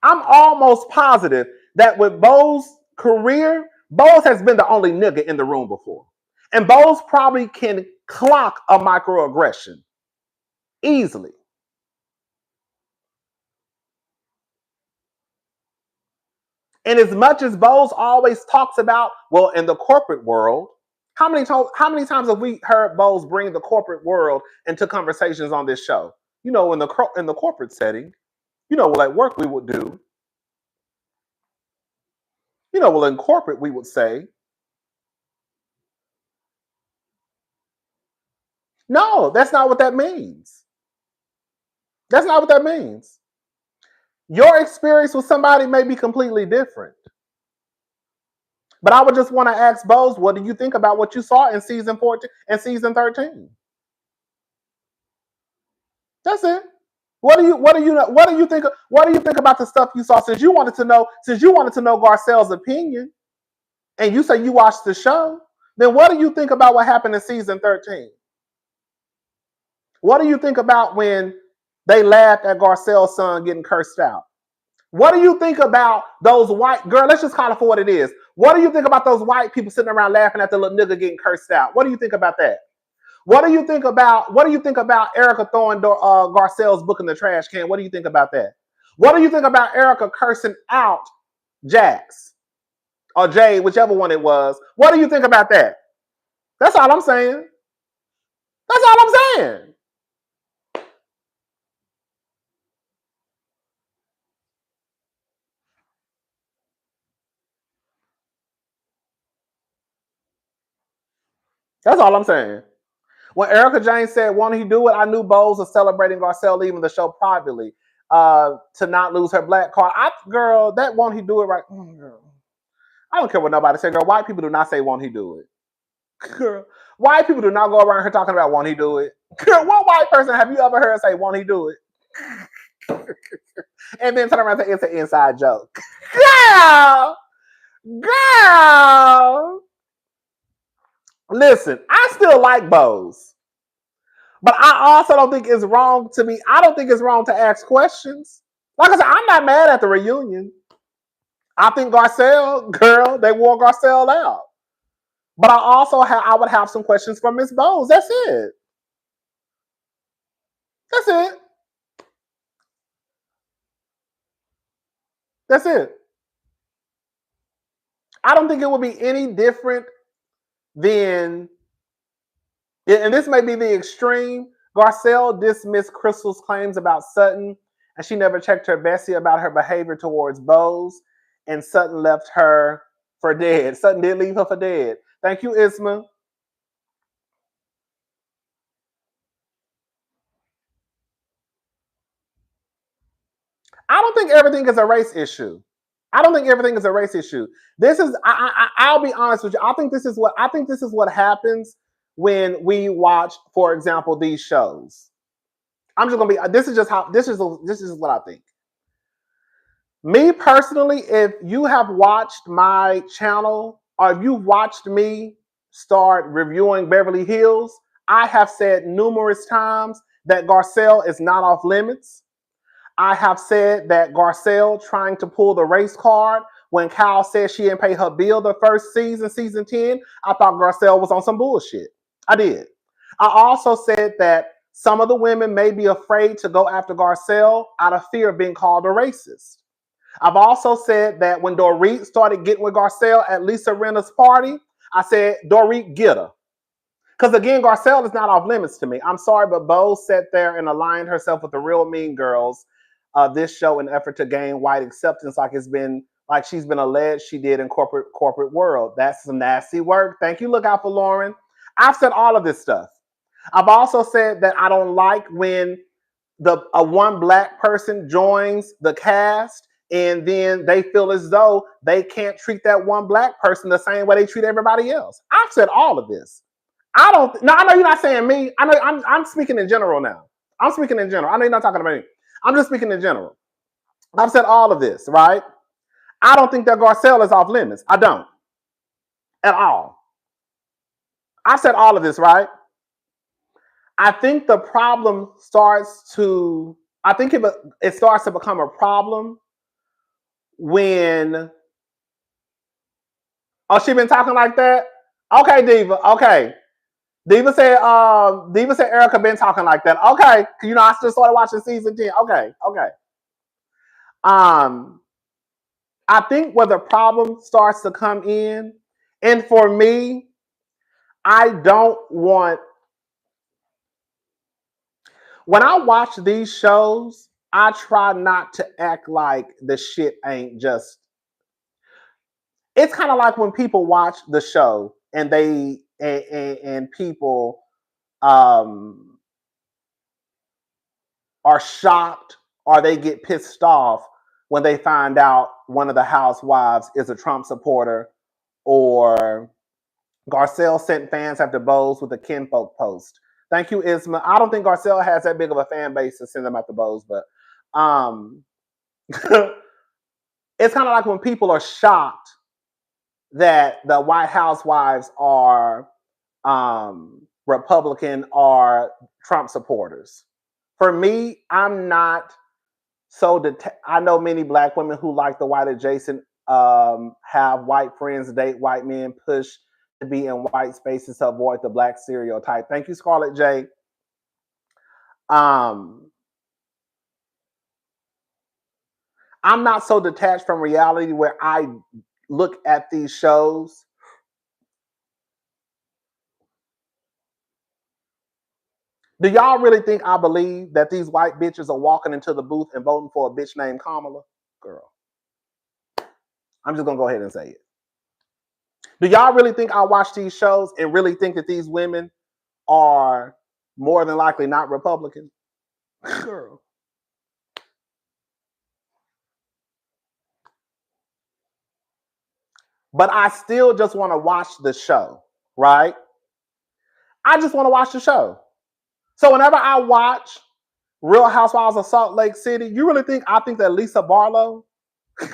I'm almost positive that with Bo's career, Bose has been the only nigga in the room before. And Bose probably can clock a microaggression easily. And as much as Bose always talks about, well, in the corporate world, how many times have we heard Bose bring the corporate world into conversations on this show? You know, in the corporate setting, you know, like work we would do. You know, well, in corporate we would say, no, that's not what that means. That's not what that means. Your experience with somebody may be completely different. But I would just want to ask Bose, what do you think about what you saw in season 14 and season 13? That's it. What do you think about the stuff you saw since you wanted to know Garcelle's opinion and you say you watched the show? Then what do you think about what happened in season 13? What do you think about when they laughed at Garcelle's son getting cursed out? What do you think about those white girl? Let's just call it for what it is. What do you think about those white people sitting around laughing at the little nigga getting cursed out? What do you think about that? What do you think about Erica throwing Garcelle's book in the trash can? What do you think about that? What do you think about Erica cursing out Jax or Jay, whichever one it was? What do you think about that? That's all I'm saying. That's all I'm saying. That's all I'm saying. When Erica Jane said, won't he do it? I knew Bowles was celebrating Garcelle leaving the show privately to not lose her black card. Girl, that won't he do it right? Girl. I don't care what nobody say, girl. White people do not say, won't he do it? Girl, white people do not go around here talking about, won't he do it? Girl, what white person have you ever heard say, won't he do it? And then turn around and say, it's an inside joke. Girl. Listen, I still like Bowles. But I also don't think it's wrong to me. I don't think it's wrong to ask questions. Like I said, I'm not mad at the reunion. I think Garcelle, girl, they wore Garcelle out. But I would have some questions for Miss Bowles. That's it. That's it. That's it. I don't think it would be any different than, and this may be the extreme, Garcelle dismissed Crystal's claims about Sutton, and she never checked her Bessie about her behavior towards Bowles, and Sutton left her for dead. Sutton did leave her for dead. Thank you, Isma. I don't think everything is a race issue. I don't think everything is a race issue. This is, I'll be honest with you. I think this is what happens when we watch, for example, these shows. I'm just gonna be. This is what I think. Me personally, if you have watched my channel or if you've watched me start reviewing Beverly Hills, I have said numerous times that Garcelle is not off limits. I have said that Garcelle trying to pull the race card when Kyle said she didn't pay her bill the first season, season 10, I thought Garcelle was on some bullshit. I did. I also said that some of the women may be afraid to go after Garcelle out of fear of being called a racist. I've also said that when Dorit started getting with Garcelle at Lisa Rinna's party, I said, Dorit, get her. Because again, Garcelle is not off limits to me. I'm sorry, but Bowles sat there and aligned herself with the real mean girls this show in effort to gain white acceptance, like she's been alleged she did in corporate world. That's some nasty work. Thank you. Look out for Lauren. I've said all of this stuff. I've also said that I don't like when a one black person joins the cast and then they feel as though they can't treat that one black person the same way they treat everybody else. I've said all of this. I know you're not saying me. I know I'm speaking in general now. I'm speaking in general. I know you're not talking about me. I'm just speaking in general. I've said all of this, right? I don't think that Garcelle is off limits. I don't. At all. I've said all of this, right? I think the problem starts to become a problem when, oh, she been talking like that? Okay, Diva. Okay. Diva said Erica been talking like that. Okay. I still started watching season 10. Okay. I think where the problem starts to come in, and for me, I don't want, when I watch these shows, I try not to act like the shit ain't just, it's kind of like when people watch the show and people are shocked or they get pissed off when they find out one of the housewives is a Trump supporter, or Garcelle sent fans after Bowles with a kinfolk post. Thank you, Isma. I don't think Garcelle has that big of a fan base to send them after Bowles, but it's kind of like when people are shocked that the White Housewives are Republican or Trump supporters. For me, I'm not So I know many black women who like the white adjacent, have white friends, date white men, push to be in white spaces to avoid the black stereotype. Thank you, Scarlett J. I'm not so detached from reality where I look at these shows. Do y'all really think I believe that these white bitches are walking into the booth and voting for a bitch named Kamala? Girl. I'm just going to go ahead and say it. Do y'all really think I watch these shows and really think that these women are more than likely not Republican? Girl. But I still just want to watch the show, right? I just want to watch the show. So whenever I watch Real Housewives of Salt Lake City, you really think I think that Lisa Barlow,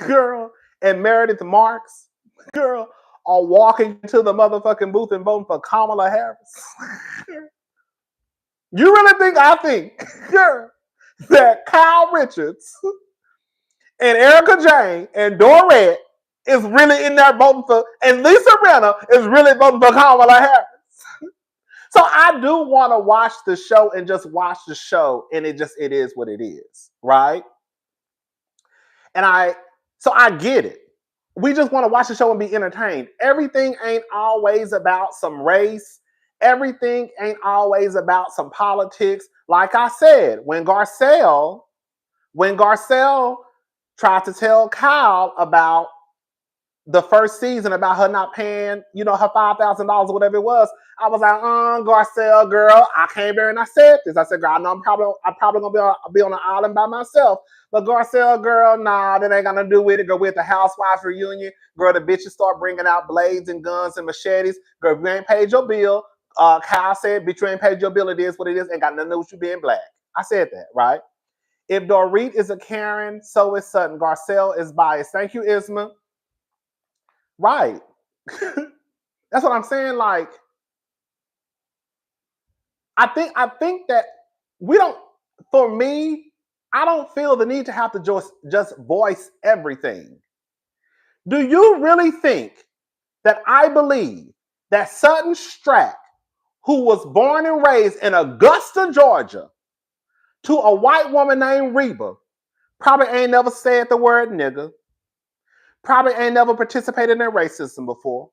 girl, and Meredith Marks, girl, are walking to the motherfucking booth and voting for Kamala Harris? You really think I think, girl, that Kyle Richards and Erica Jane and Dorit is really in there voting for, and Lisa Rinna is really voting for Kamala Harris? So I do want to watch the show and just watch the show, and it is what it is, right? And I get it. We just want to watch the show and be entertained. Everything ain't always about some race. Everything ain't always about some politics. Like I said, when Garcelle tried to tell Kyle about the first season, about her not paying, her $5,000 or whatever it was, I was like, Garcelle, girl, I came here and I said this. I said, girl, I know I'm probably gonna be on an island by myself. But Garcelle, girl, nah, that ain't gonna do with it. Girl, we're at the housewives reunion. Girl, the bitches start bringing out blades and guns and machetes. Girl, if you ain't paid your bill, Kyle said, bitch, you ain't paid your bill. It is what it is. Ain't got nothing to do with you being black. I said that, right? If Dorit is a Karen, so is Sutton. Garcelle is biased. Thank you, Isma. Right. That's what I'm saying. Like, I think that we don't, for me, I don't feel the need to have to just voice everything. Do you really think that I believe that Sutton Strack, who was born and raised in Augusta, Georgia, to a white woman named Reba, probably ain't never said the word nigga, probably ain't never participated in racism before?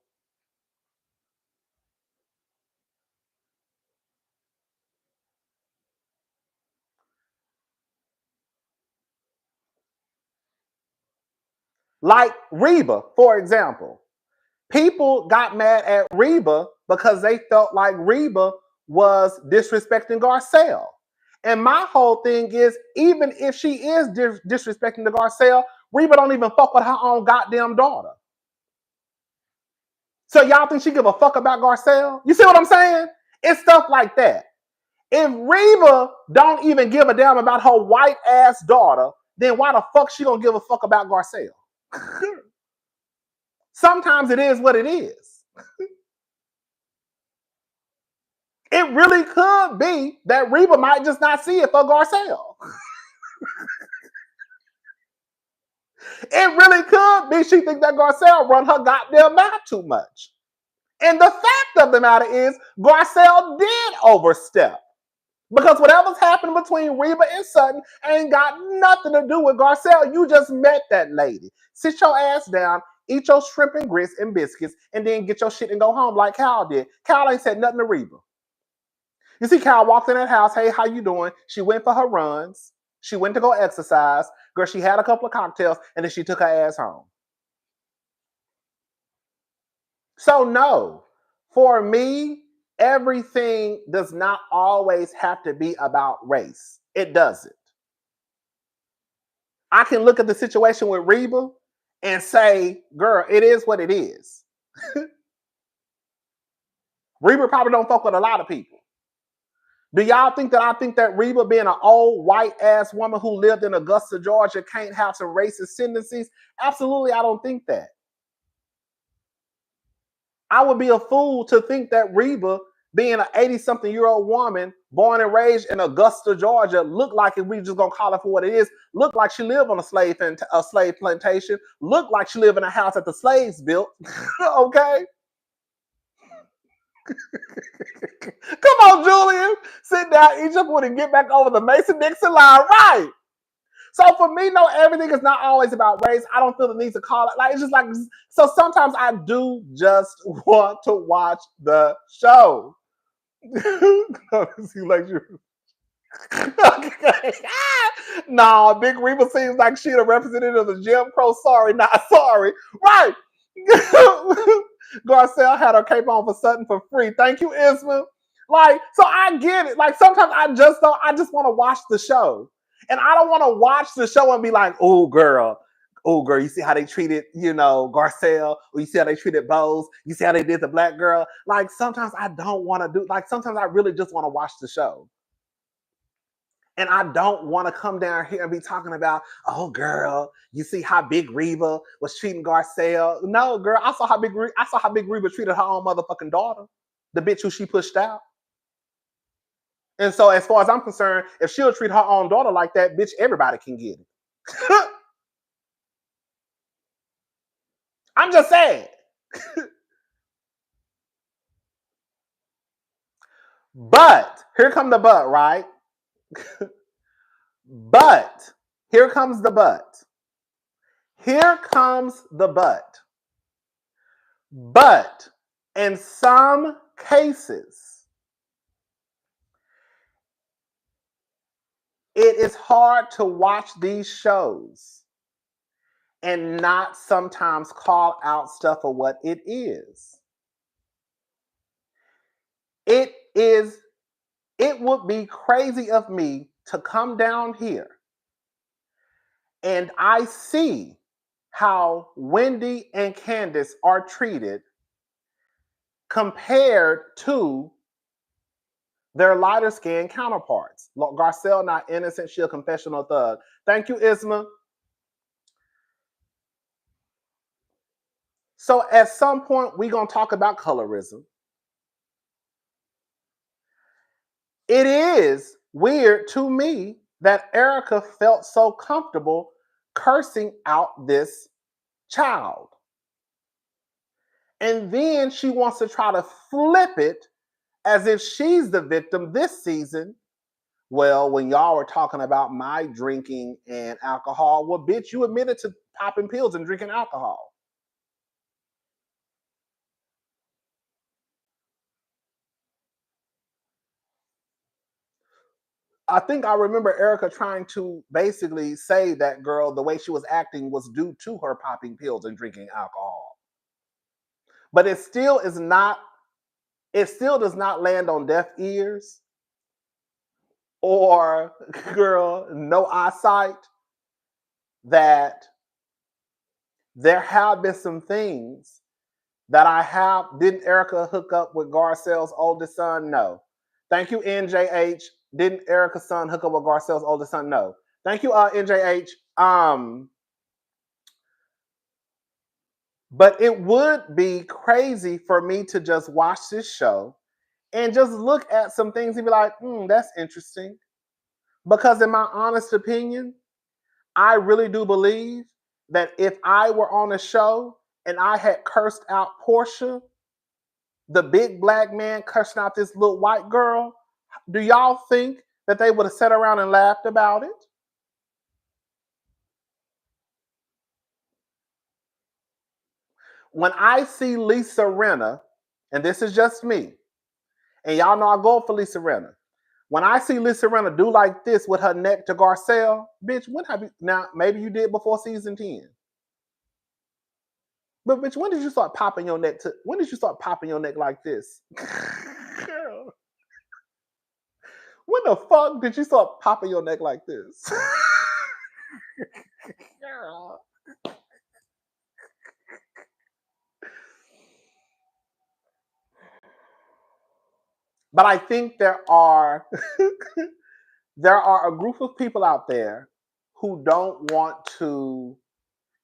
Like Reba, for example. People got mad at Reba because they felt like Reba was disrespecting Garcelle. And my whole thing is, even if she is disrespecting the Garcelle, Reba don't even fuck with her own goddamn daughter. So y'all think she give a fuck about Garcelle? You see what I'm saying? It's stuff like that. If Reba don't even give a damn about her white ass daughter, then why the fuck she gonna give a fuck about Garcelle? Sometimes it is what it is. It really could be that Reba might just not see it for Garcelle. It really could be she thinks that Garcelle run her goddamn mouth too much. And the fact of the matter is, Garcelle did overstep. Because whatever's happened between Reba and Sutton ain't got nothing to do with Garcelle. You just met that lady. Sit your ass down, eat your shrimp and grits and biscuits, and then get your shit and go home like Cal did. Cal ain't said nothing to Reba. You see, Cal walked in that house. Hey, how you doing? She went for her runs. She went to go exercise. Girl, she had a couple of cocktails, and then she took her ass home. So no, for me, everything does not always have to be about race. It doesn't. I can look at the situation with Reba and say, girl, it is what it is. Reba probably don't fuck with a lot of people. Do y'all think that I think that Reba, being an old white ass woman who lived in Augusta, Georgia, can't have some racist tendencies? Absolutely, I don't think that. I would be a fool to think that Reba being an 80-something-year-old woman born and raised in Augusta, Georgia, look like, if we just gonna call it for what it is, look like she lived on a slave plantation, look like she lived in a house that the slaves built. Okay? Come on, Julian. Sit down, eat your food, and get back over the Mason-Dixon line. Right. So for me, no, everything is not always about race. I don't feel the need to call it. Like, it's just like, so sometimes I do just want to watch the show. Nah, Big Reba seems like she the representative of Jim Crow. Sorry, not sorry. Right. Garcelle had her cape on for Sutton for free. Thank you, Isma. Like, so I get it. Like, sometimes I just want to watch the show. And I don't want to watch the show and be like, oh girl, you see how they treated, Garcelle, or you see how they treated Bose, you see how they did the black girl. Like, sometimes I don't want to do, like, sometimes I really just want to watch the show. And I don't want to come down here and be talking about, oh girl, you see how Big Reba was treating Garcelle. No, girl, I saw how Big Reba treated her own motherfucking daughter, the bitch who she pushed out. And so as far as I'm concerned, if she'll treat her own daughter like that, bitch, everybody can get it. I'm just saying. But here come the but, right? But here comes the but. Here comes the but. But in some cases, it is hard to watch these shows and not sometimes call out stuff for what it is. It would be crazy of me to come down here and I see how Wendy and Candace are treated compared to their lighter skinned counterparts. Garcelle, not innocent, she a confessional thug. Thank you, Isma. So at some point, we're going to talk about colorism. It is weird to me that Erica felt so comfortable cursing out this child. And then she wants to try to flip it as if she's the victim this season. Well, when y'all were talking about my drinking and alcohol, well, bitch, you admitted to popping pills and drinking alcohol. I think I remember Erica trying to basically say that girl, the way she was acting was due to her popping pills and drinking alcohol. But it still does not land on deaf ears or, girl, no eyesight, that there have been some things that didn't Erica hook up with Garcelle's oldest son? No. Thank you, NJH. Didn't Erica's son hook up with Garcelle's oldest son? No. Thank you, NJH. But it would be crazy for me to just watch this show and just look at some things and be like, that's interesting. Because in my honest opinion, I really do believe that if I were on a show and I had cursed out Porsha, the big black man cursing out this little white girl, do y'all think that they would have sat around and laughed about it? When I see Lisa Rinna, and this is just me, and y'all know I go for Lisa Rinna. When I see Lisa Rinna do like this with her neck to Garcelle, bitch, when have you, now maybe you did before season 10. But bitch, when did you start popping your neck like this? Girl. When the fuck did you start popping your neck like this? Girl. But I think there are a group of people out there who don't want to,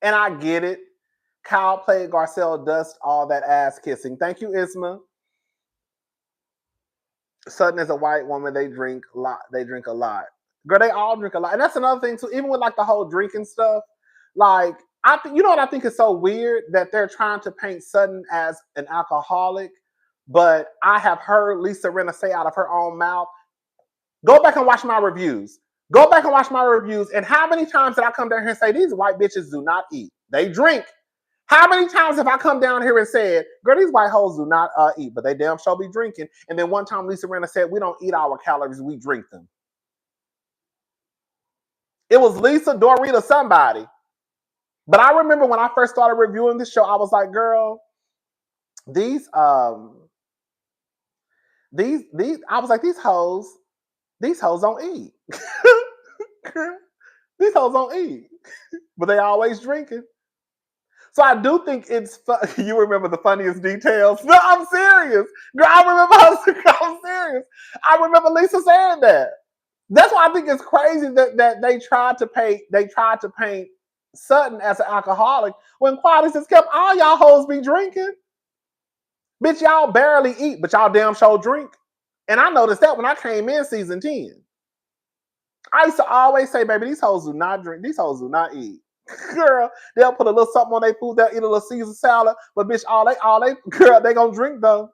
and I get it. Kyle played Garcelle dust all that ass kissing. Thank you, Isma. Sutton is a white woman. They drink a lot. They drink a lot. Girl, they all drink a lot. And that's another thing too. Even with like the whole drinking stuff, like I think you know what I think is so weird that they're trying to paint Sutton as an alcoholic, but I have heard Lisa Rinna say out of her own mouth, go back and watch my reviews. Go back and watch my reviews. And how many times did I come down here and say these white bitches do not eat? They drink. How many times have I come down here and said, girl, these white hoes do not eat, but they damn sure be drinking. And then one time Lisa Rinna said, we don't eat our calories, we drink them. It was Lisa, Dorit, or somebody. But I remember when I first started reviewing this show, I was like, girl, these I was like, these hoes don't eat. These hoes don't eat. But they always drinking. So I do think it's fun. You remember the funniest details? No, I'm serious. Girl, I'm serious. I remember Lisa saying that. That's why I think it's crazy that they tried to paint Sutton as an alcoholic when Quality just kept all y'all hoes be drinking. Bitch, y'all barely eat, but y'all damn sure drink. And I noticed that when I came in season 10. I used to always say, baby, these hoes do not drink. These hoes do not eat. Girl, they'll put a little something on their food. They'll eat a little Caesar salad. But bitch, girl, they gonna drink though.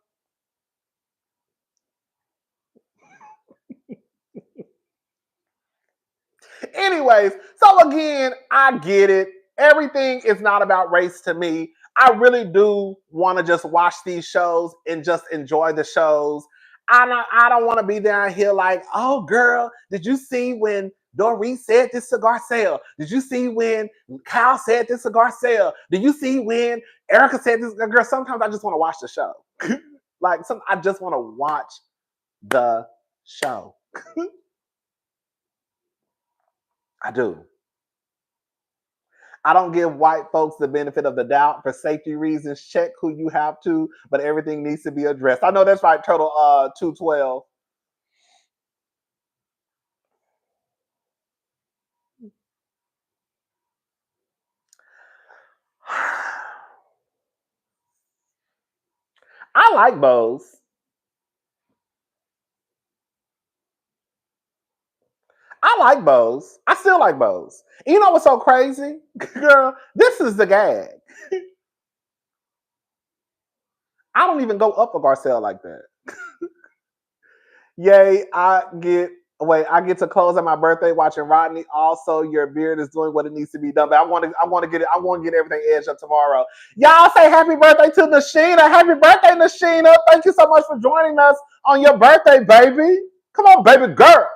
Anyways, so again, I get it. Everything is not about race to me. I really do want to just watch these shows and just enjoy the shows. I don't want to be down here like, oh girl, did you see when Dorit said this to Garcelle? Did you see when Kyle said this to Garcelle? Did you see when Erica said this? Girl, sometimes I just want to watch the show. I just want to watch the show. I do. I don't give white folks the benefit of the doubt for safety reasons. Check who you have to, but everything needs to be addressed. I know that's right, Turtle 212. I like bows. I like bows. I still like bows. And you know what's so crazy? Girl, this is the gag. I don't even go up a Garcelle like that. Yay, I get to close on my birthday watching Rodney. Also, your beard is doing what it needs to be done. But I want to get everything edged up tomorrow. Y'all say happy birthday to Nashina. Happy birthday, Nashina. Thank you so much for joining us on your birthday, baby. Come on, baby girl.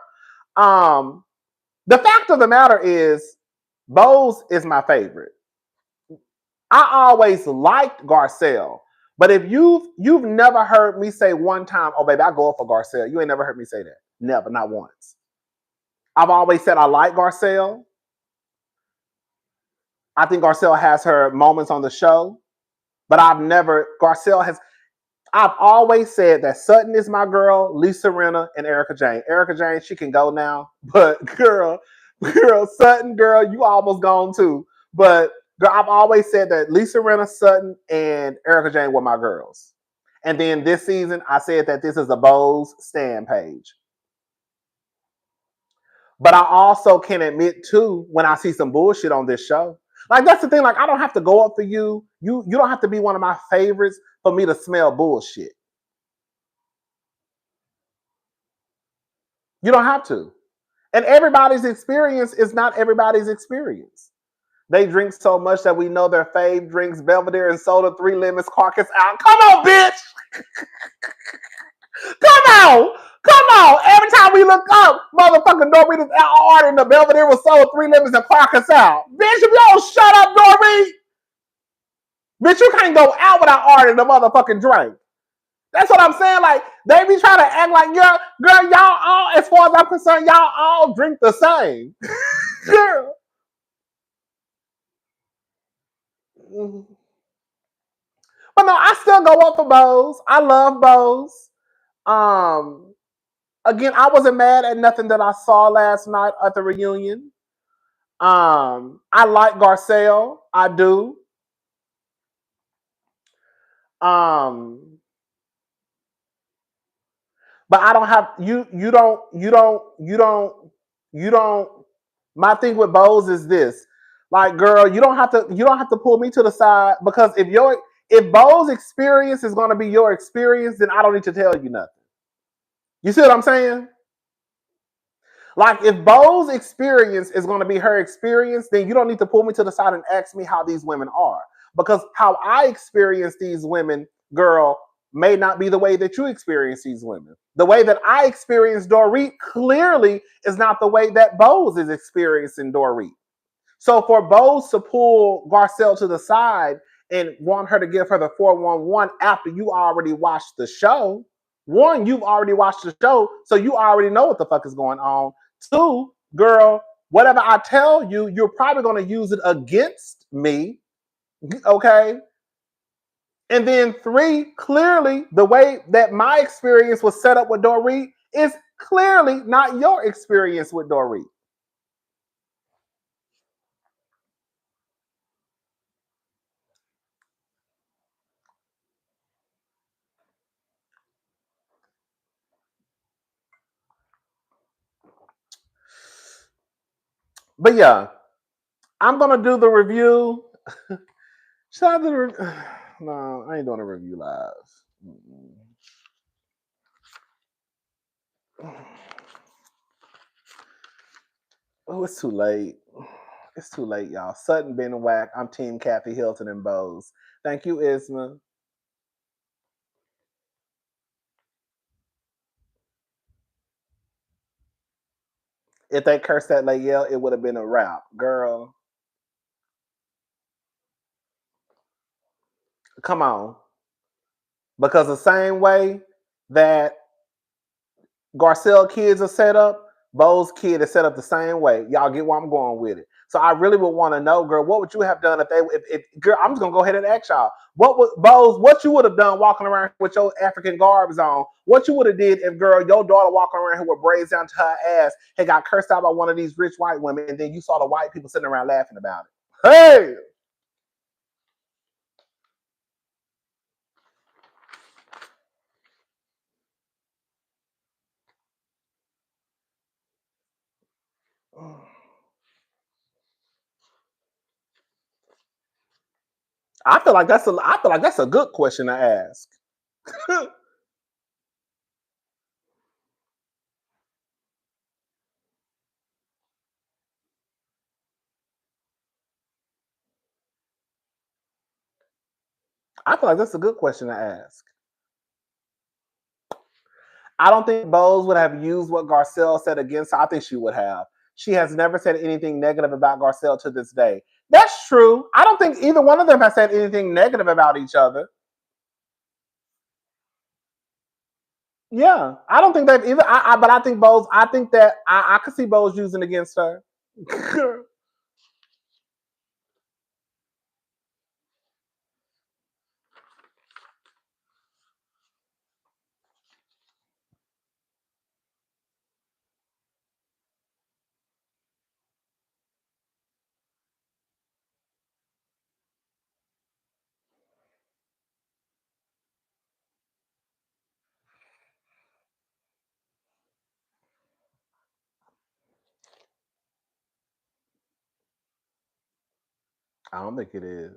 The fact of the matter is, Bose is my favorite. I always liked Garcelle. But if you've never heard me say one time, oh baby, I go up for Garcelle. You ain't never heard me say that. Never, not once. I've always said I like Garcelle. I think Garcelle has her moments on the show, but I've always said that Sutton is my girl, Lisa Rinna, and Erica Jane. Erica Jane, she can go now, but girl, Sutton, girl, you almost gone too. But girl, I've always said that Lisa Rinna, Sutton, and Erica Jane were my girls. And then this season, I said that this is a Bose stand page. But I also can admit too, when I see some bullshit on this show, like that's the thing. Like I don't have to go up for you. You don't have to be one of my favorites for me to smell bullshit. You don't have to. And everybody's experience is not everybody's experience. They drink so much that we know their fave drinks, Belvedere and soda, 3 lemons, carcass out. Come on, bitch. Come on. Every time we look up, motherfucking Dorit is out ordering the Belvedere with soda, 3 lemons, and carcass out. Bitch, if you don't shut up, Dorit. Bitch, you can't go out without ordering the motherfucking drink. That's what I'm saying. Like, they be trying to act like, girl, y'all all, as far as I'm concerned, y'all all drink the same. Girl. But no, I still go up for Bose. I love Bose. Again, I wasn't mad at nothing that I saw last night at the reunion. I like Garcelle. I do. But I don't have you don't. My thing with Bose is this, like, girl, you don't have to pull me to the side because if Bo's experience is going to be your experience, then I don't need to tell you nothing. You see what I'm saying? Like, if Bo's experience is going to be her experience, then you don't need to pull me to the side and ask me how these women are. Because how I experience these women, girl, may not be the way that you experience these women. The way that I experience Dorit clearly is not the way that Bo's is experiencing Dorit. So for Bose to pull Garcelle to the side and want her to give her the 411 after you already watched the show, one, you've already watched the show, so you already know what the fuck is going on. Two, girl, whatever I tell you, you're probably going to use it against me, okay? And then three, clearly, the way that my experience was set up with Dorit is clearly not your experience with Dorit. But yeah, I'm gonna do the review. Should I do the review? No, I ain't doing a review live. Oh, it's too late. It's too late, y'all. Sutton been whack. I'm Team Kathy Hilton and Bose. Thank you, Isma. If they cursed that Layelle, it would have been a wrap, girl. Come on, because the same way that Garcelle kids are set up, Bo's kid is set up the same way. Y'all get where I'm going with it. So I really would want to know, girl, what would you have done if girl, I'm just gonna go ahead and ask y'all. What you would have done walking around with your African garbs on? What you would have did if, girl, your daughter walking around here with braids down to her ass had got cursed out by one of these rich white women, and then you saw the white people sitting around laughing about it? Hey! I feel like that's a good question to ask. I feel like that's a good question to ask. I don't think Bose would have used what Garcelle said against her. I think she would have. She has never said anything negative about Garcelle to this day. That's true. I don't think either one of them has said anything negative about each other. Yeah, I don't think they've either. But I think Bose. I think that I could see Bose using against her. I don't think it is.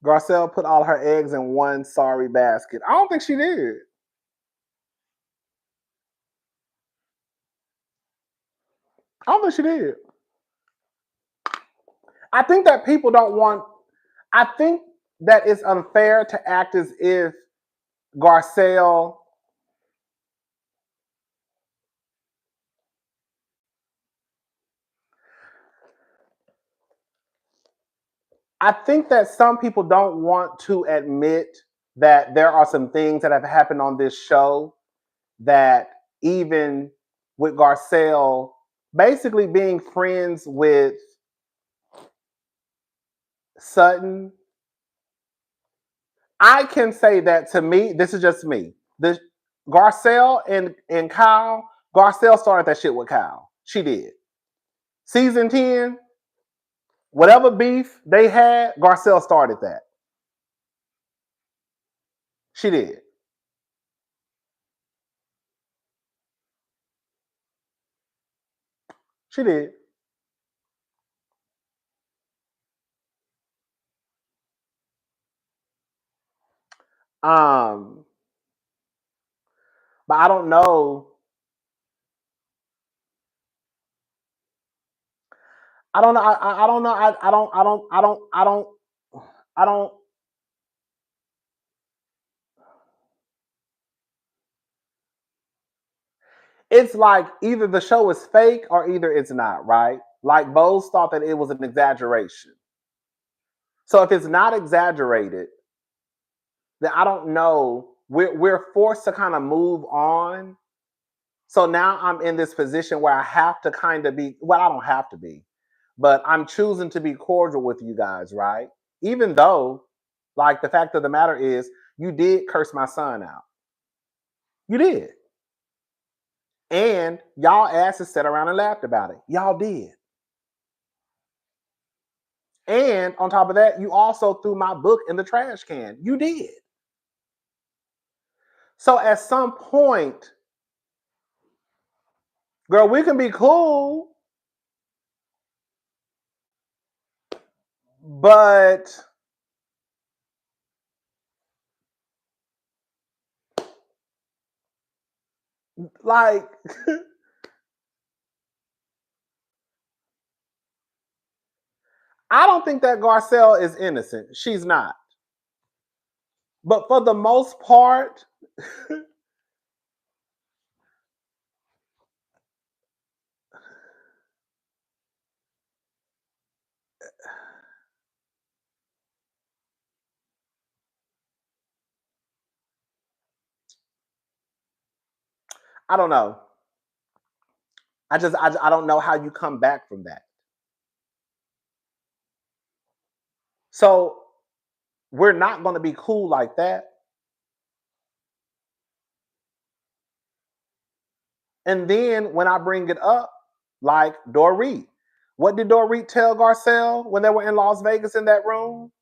Garcelle put all her eggs in one sorry basket. I don't think she did. I don't think she did. I think that people don't want. I think that it's unfair to act as if Garcelle. I think that some people don't want to admit that there are some things that have happened on this show that even with Garcelle basically being friends with Sutton, I can say that to me, this is just me. The Garcelle and Kyle, Garcelle started that shit with Kyle. She did. Season 10, whatever beef they had, Garcelle started that. She did. She did. Um, but I don't know. I don't know. I don't know. I don't. It's like either the show is fake or either it's not, right? Like Bose thought that it was an exaggeration. So if it's not exaggerated, then I don't know. We're forced to kind of move on. So now I'm in this position where I have to kind of be, well, I don't have to be, but I'm choosing to be cordial with you guys, right? Even though, like, the fact of the matter is, you did curse my son out. You did. And y'all asses sat around and laughed about it. Y'all did. And on top of that, you also threw my book in the trash can. You did. So at some point, girl, we can be cool, but like, I don't think that Garcelle is innocent. She's not. But for the most part, I don't know. I don't know how you come back from that. So we're not going to be cool like that. And then when I bring it up, like Dorit, what did Dorit tell Garcelle when they were in Las Vegas in that room?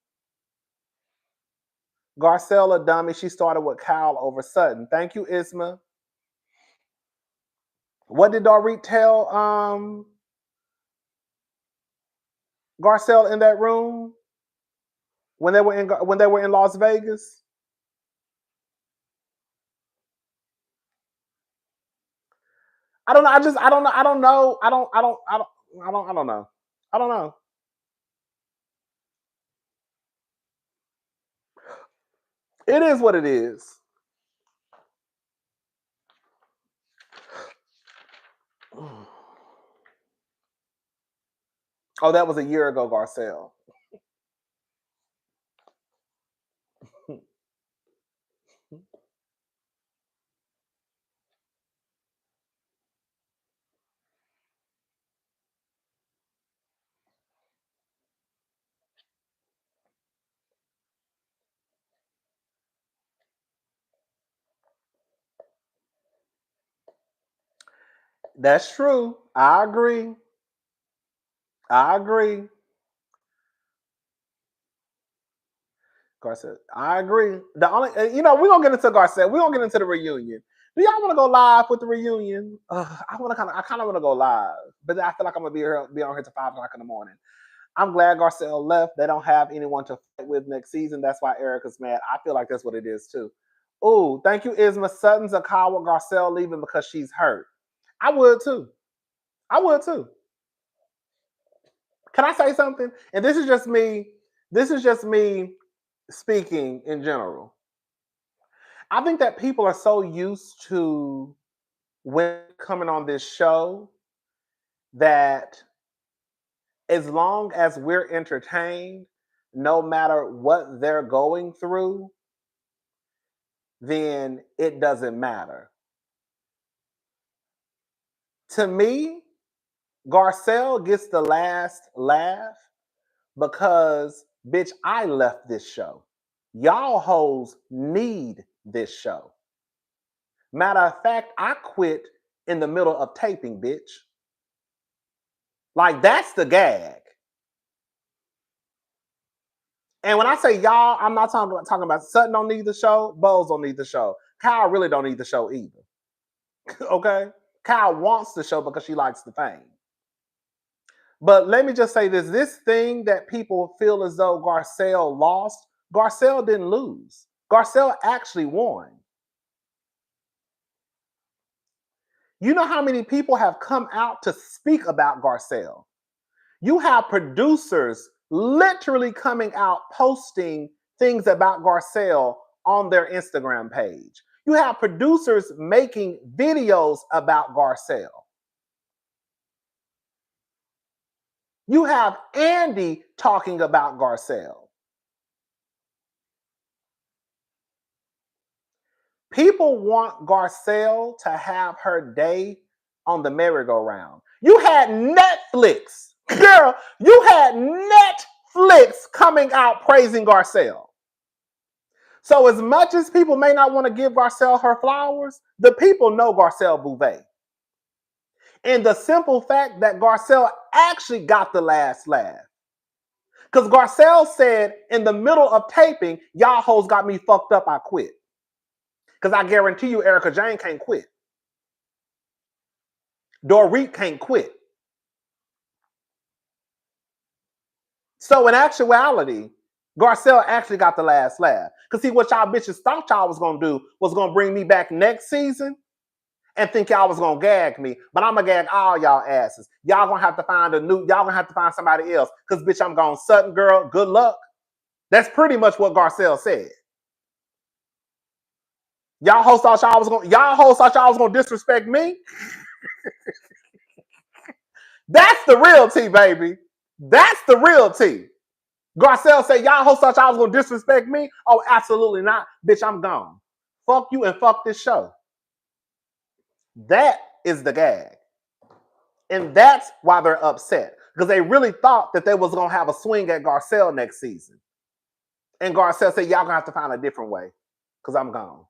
Garcelle, a dummy, she started with Kyle over Sutton. Thank you, Isma. What did Dorit tell Garcelle in that room when they were in Las Vegas? I don't know. I don't know. I don't know. I don't know. I don't know. It is what it is. Oh, that was a year ago, Garcelle. That's true. I agree. I agree. Garcelle, I agree. The only, we're gonna get into Garcelle. We're gonna get into the reunion. Do y'all want to go live with the reunion? I kind of want to go live, but I feel like I'm gonna be on here till 5 o'clock in the morning. I'm glad Garcelle left. They don't have anyone to fight with next season. That's why Erica's mad. I feel like that's what it is too. Oh, thank you, Isma. Sutton's a coward. Garcelle leaving because she's hurt. I would too. I would too. Can I say something? And this is just me. This is just me speaking in general. I think that people are so used to when coming on this show that as long as we're entertained, no matter what they're going through, then it doesn't matter. To me, Garcelle gets the last laugh because, bitch, I left this show. Y'all hoes need this show. Matter of fact, I quit in the middle of taping, bitch. Like, that's the gag. And when I say y'all, I'm not talking about Sutton don't need the show, Bowles don't need the show. Kyle really don't need the show either. Okay? Kyle wants the show because she likes the fame. But let me just say this thing that people feel as though Garcelle lost, Garcelle didn't lose. Garcelle actually won. You know how many people have come out to speak about Garcelle? You have producers literally coming out posting things about Garcelle on their Instagram page. You have producers making videos about Garcelle. You have Andy talking about Garcelle. People want Garcelle to have her day on the merry-go-round. You had Netflix, girl, you had Netflix coming out praising Garcelle. So as much as people may not want to give Garcelle her flowers, the people know Garcelle Bouvet. And the simple fact that Garcelle actually got the last laugh. Because Garcelle said in the middle of taping, y'all hoes got me fucked up, I quit. Because I guarantee you Erica Jane can't quit. Dorit can't quit. So in actuality, Garcelle actually got the last laugh. Because see, what y'all bitches thought y'all was going to do was going to bring me back next season and think y'all was going to gag me. But I'm going to gag all y'all asses. Y'all going to have to find y'all going to have to find somebody else. Because, bitch, I'm going Sutton, girl. Good luck. That's pretty much what Garcelle said. Y'all hosts thought y'all was going to disrespect me? That's the real tea, baby. That's the real tea. Garcelle said, y'all hosts thought y'all was going to disrespect me? Oh, absolutely not. Bitch, I'm gone. Fuck you and fuck this show. That is the gag. And that's why they're upset. Because they really thought that they was going to have a swing at Garcelle next season. And Garcelle said, y'all going to have to find a different way. Because I'm gone.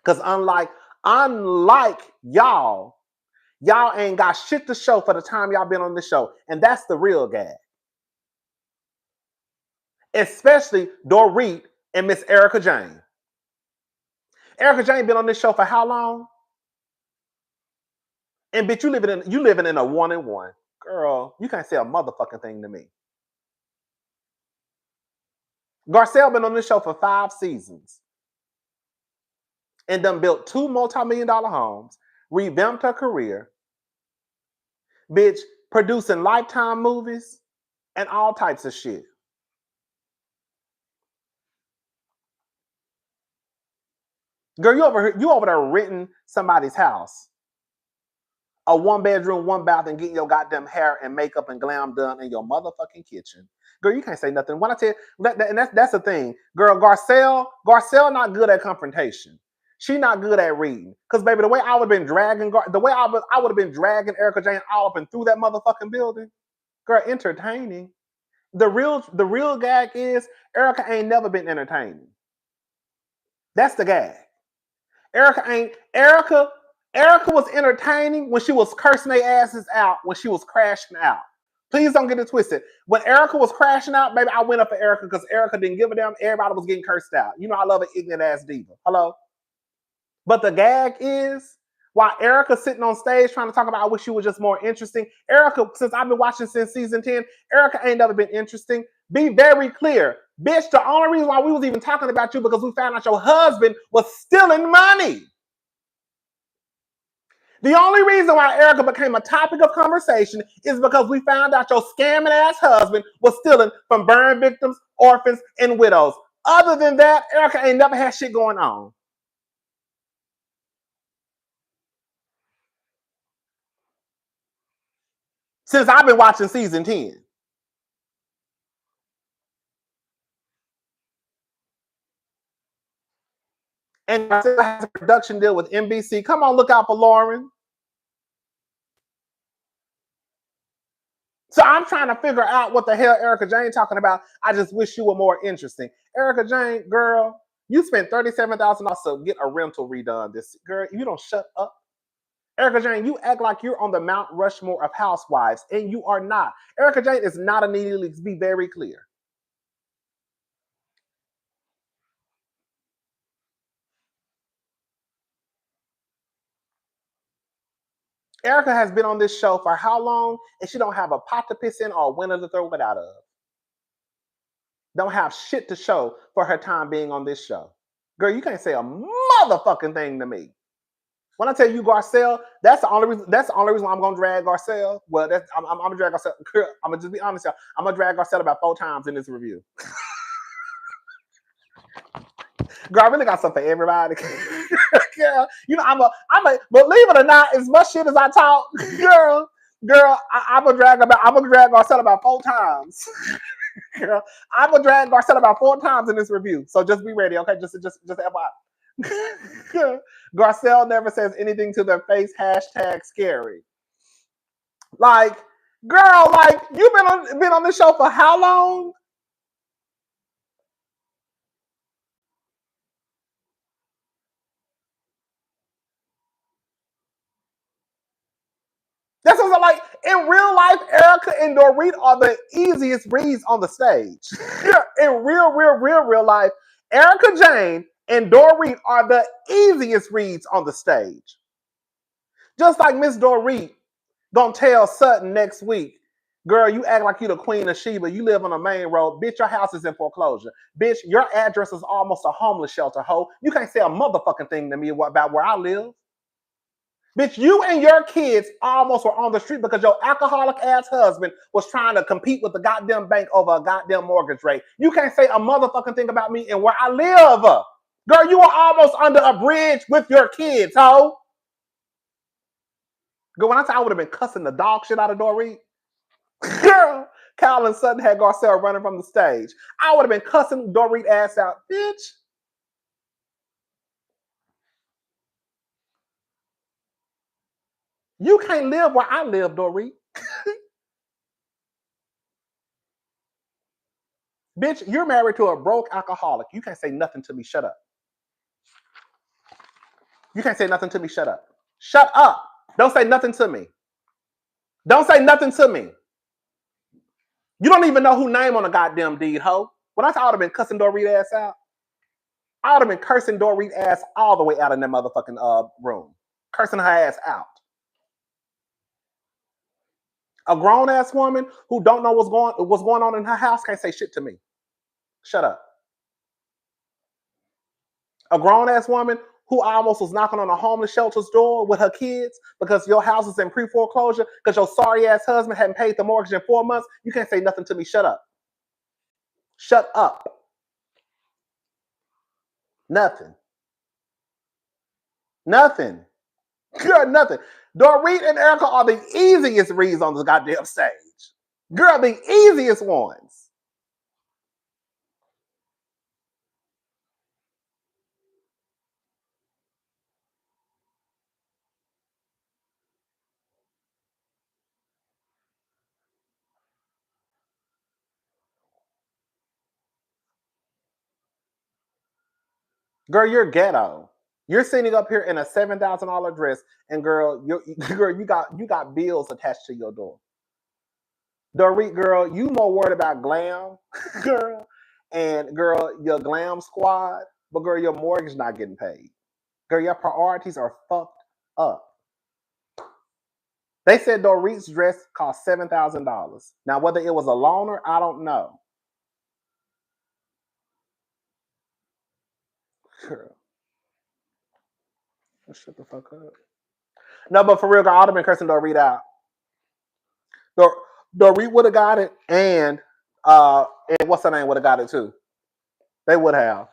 Because unlike y'all ain't got shit to show for the time y'all been on this show. And that's the real gag. Especially Dorit and Miss Erica Jane. Erica Jane been on this show for how long? And bitch, you living in a 1-and-1. Girl, you can't say a motherfucking thing to me. Garcelle been on this show for 5 seasons. And done built 2 multi-million-dollar homes, revamped her career, bitch, producing Lifetime movies and all types of shit. Girl, you over there renting somebody's house. A 1-bedroom, 1-bath, and getting your goddamn hair and makeup and glam done in your motherfucking kitchen. Girl, you can't say nothing. When I tell you, and that's the thing. Girl, Garcelle not good at confrontation. She not good at reading. Because, baby, the way I would have been dragging, I would have been dragging Erica Jane all up and through that motherfucking building. Girl, entertaining. The real gag is Erica ain't never been entertaining. That's the gag. Erica was entertaining when she was cursing their asses out when she was crashing out. Please don't get it twisted. When Erica was crashing out, baby, I went up for Erica because Erica didn't give a damn. Everybody was getting cursed out. You know I love an ignorant ass diva. Hello? But the gag is, while Erica's sitting on stage trying to talk about, I wish you were just more interesting. Erica, since I've been watching since season 10, Erica ain't never been interesting. Be very clear. Bitch, the only reason why we was even talking about you because we found out your husband was stealing money. The only reason why Erica became a topic of conversation is because we found out your scamming ass husband was stealing from burn victims, orphans, and widows. Other than that, Erica ain't never had shit going on. Since I've been watching season 10. And Garcelle has a production deal with NBC. Come on, look out for Lauren. So I'm trying to figure out what the hell Erica Jane talking about. I just wish you were more interesting. Erica Jane, girl, you spent $37,000 to get a rental redone. This girl, you don't shut up. Erica Jane, you act like you're on the Mount Rushmore of housewives, and you are not. Erica Jane is not a needy. Let's be very clear. Erica has been on this show for how long, and she don't have a pot to piss in or a winner to throw it out of. Don't have shit to show for her time being on this show. Girl, you can't say a motherfucking thing to me. When I tell you Garcelle, that's the only reason. That's the only reason I'm gonna drag Garcelle. Well, I'm gonna drag Garcelle. Girl, I'm gonna just be honest, y'all. I'm gonna drag Garcelle about 4 times in this review. Girl, I really got something for everybody. Girl, you know, I'm a, believe it or not, as much shit as I talk, girl, I'm gonna drag Garcelle about 4 times. Girl, I'm gonna drag Garcelle about 4 times in this review. So just be ready, okay? Just FYI. Garcelle never says anything to their face. # scary. Like, girl, like you've been on this show for how long? That's what I'm like. In real life, Erica and Dorit are the easiest reads on the stage. In real life, Erica Jane and Dorit are the easiest reads on the stage. Just like Miss Dorit gonna tell Sutton next week, girl, you act like you the Queen of Sheba. You live on a main road. Bitch, your house is in foreclosure. Bitch, your address is almost a homeless shelter, ho. You can't say a motherfucking thing to me about where I live. Bitch, you and your kids almost were on the street because your alcoholic ass husband was trying to compete with the goddamn bank over a goddamn mortgage rate. You can't say a motherfucking thing about me and where I live. Girl, you were almost under a bridge with your kids, ho. Girl, when I would have been cussing the dog shit out of Dorit. Girl, Kyle and Sutton had Garcelle running from the stage. I would have been cussing Dorit ass out, bitch. You can't live where I live, Dorit. Bitch, you're married to a broke alcoholic. You can't say nothing to me. Shut up. You can't say nothing to me. Shut up. Shut up. Don't say nothing to me. Don't say nothing to me. You don't even know who name on the goddamn deed, ho. When I would have been cussing Dorit ass out, I would have been cursing Dorit ass all the way out in that motherfucking room. Cursing her ass out. A grown ass woman who don't know what's going on in her house can't say shit to me. Shut up. A grown ass woman who almost was knocking on a homeless shelter's door with her kids because your house is in pre-foreclosure because your sorry ass husband hadn't paid the mortgage in 4 months. You can't say nothing to me. Shut up. Shut up. Nothing. Nothing. Girl, nothing. Dorit and Erica are the easiest reads on the goddamn stage. Girl, the easiest ones. Girl, you're ghetto. You're sitting up here in a $7,000 dress, and girl, you got bills attached to your door. Dorit, girl, you more worried about glam, girl, and girl, your glam squad, but girl, your mortgage not getting paid. Girl, your priorities are fucked up. They said Dorit's dress cost $7,000. Now, whether it was a loaner, I don't know. Girl, shut the fuck up. No, but for real, girl, I'd have been cursing Dorit out. Dorit would have got it, and what's her name would have got it too. They would have.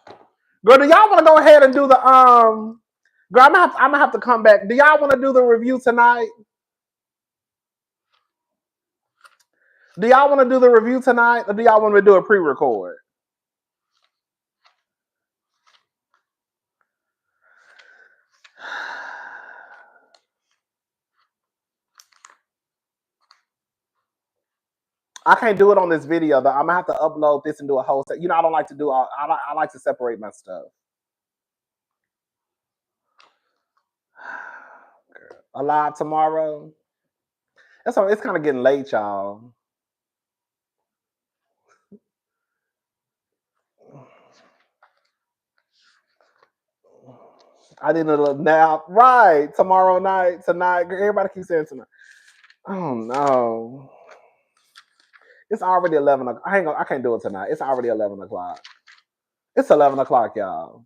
Girl, do y'all want to go ahead and do the Girl, I'm gonna have to come back. Do y'all want to do the review tonight? Do y'all want to do the review tonight, or do y'all want me to do a pre-record? I can't do it on this video though. I'm gonna have to upload this and do a whole set. I don't like to do all. I like to separate my stuff. Alive tomorrow. It's kind of getting late, y'all. I need a little nap. Right. Tomorrow night, tonight. Everybody keeps saying tonight. Oh no. It's already 11 o'clock. I can't do it tonight. It's already 11 o'clock. It's 11 o'clock, y'all.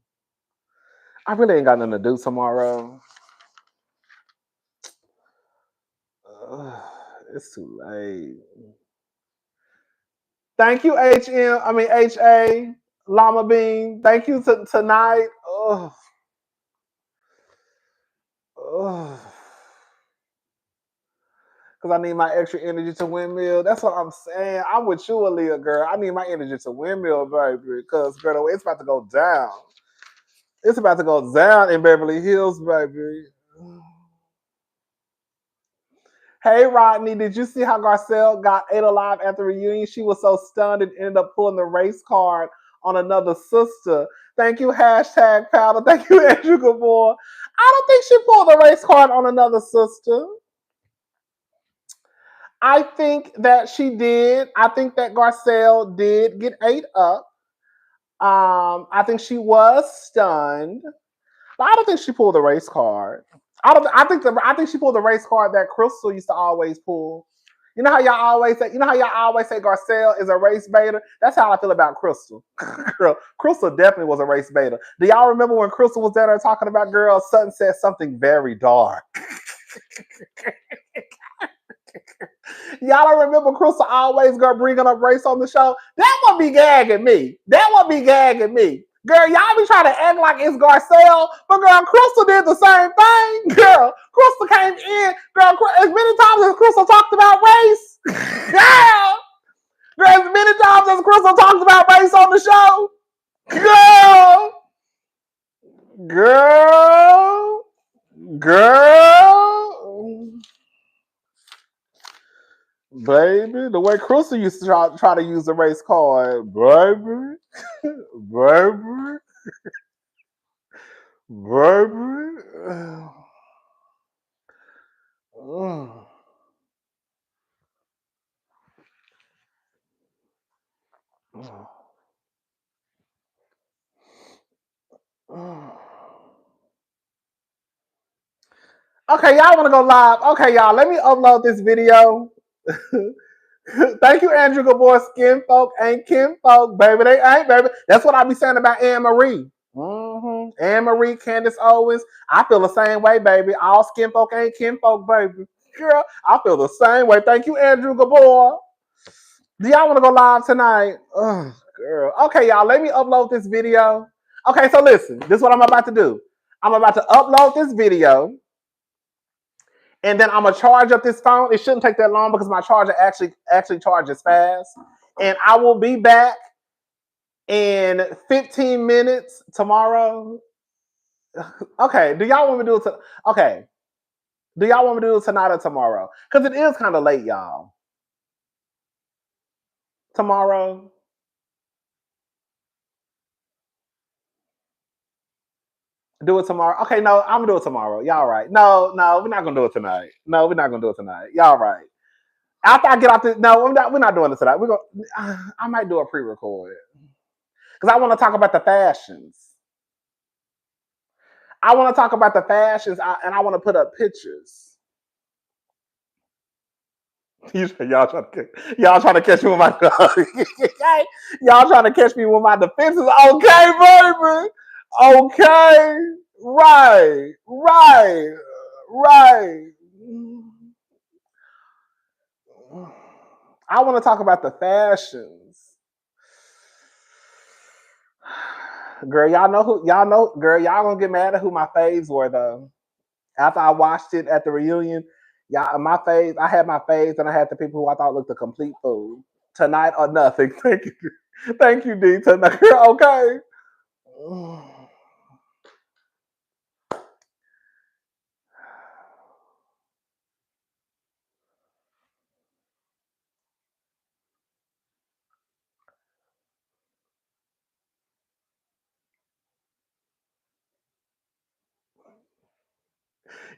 I really ain't got nothing to do tomorrow. It's too late. Thank you, HA, Llama Bean. Thank you tonight. Because I need my extra energy to windmill. That's what I'm saying. I'm with you, Aaliyah, girl. I need my energy to windmill, baby. Because, girl, it's about to go down. It's about to go down in Beverly Hills, baby. Hey, Rodney, did you see how Garcelle got ate alive at the reunion? She was so stunned and ended up pulling the race card on another sister. Thank you, hashtag Powder. Thank you, Andrew Gabor. I don't think she pulled the race card on another sister. I think that she did. I think that Garcelle did get ate up. I think she was stunned, but I don't think she pulled the race card. I think she pulled the race card that Crystal used to always pull. You know how y'all always say Garcelle is a race baiter? That's how I feel about Crystal. Girl, Crystal definitely was a race baiter. Do y'all remember when Crystal was down there talking about girls? Sutton said something very dark. Y'all don't remember Crystal always bringing up race on the show? That would be gagging me. Girl, y'all be trying to act like it's Garcelle, but girl, Crystal did the same thing. Girl, Crystal came in. Girl, as many times as Crystal talked about race. Girl, as many times as Crystal talked about race on the show. Girl. Baby, the way Crystal used to try to use the race card, baby. Okay, y'all want to go live? Okay, y'all, let me upload this video. Thank you, Andrew Gabor. Skin folk ain't kin folk, baby. They ain't, baby. That's what I be saying about Anne Marie. Anne Marie, Candace Owens. I feel the same way, baby. All skin folk ain't kin folk, baby. Girl, I feel the same way. Thank you, Andrew Gabor. Do y'all want to go live tonight? Oh, girl. Okay, y'all, let me upload this video. Okay, so listen. This is what I'm about to do. I'm about to upload this video. And then I'm gonna charge up this phone. It shouldn't take that long because my charger actually charges fast. And I will be back in 15 minutes tomorrow. Okay. Do y'all want me to do it? Okay. Do y'all want me to do it tonight or tomorrow? Because it is kind of late, y'all. Tomorrow. Do it tomorrow. Okay, no, I'm gonna do it tomorrow. Y'all right. No, we're not gonna do it tonight. Y'all right. After I get off this, no, we're not doing it tonight. I might do a pre-record. Because I want to talk about the fashions. And I want to put up pictures. Y'all trying to catch me with my y'all trying to catch me with my defenses. Okay, baby. Okay. Right. I want to talk about the fashions. Girl, y'all gonna get mad at who my faves were though. After I watched it at the reunion, y'all, my faves, I had my faves and I had the people who I thought looked a complete fool. Tonight or nothing. Thank you. Thank you, D. Tonight. Okay.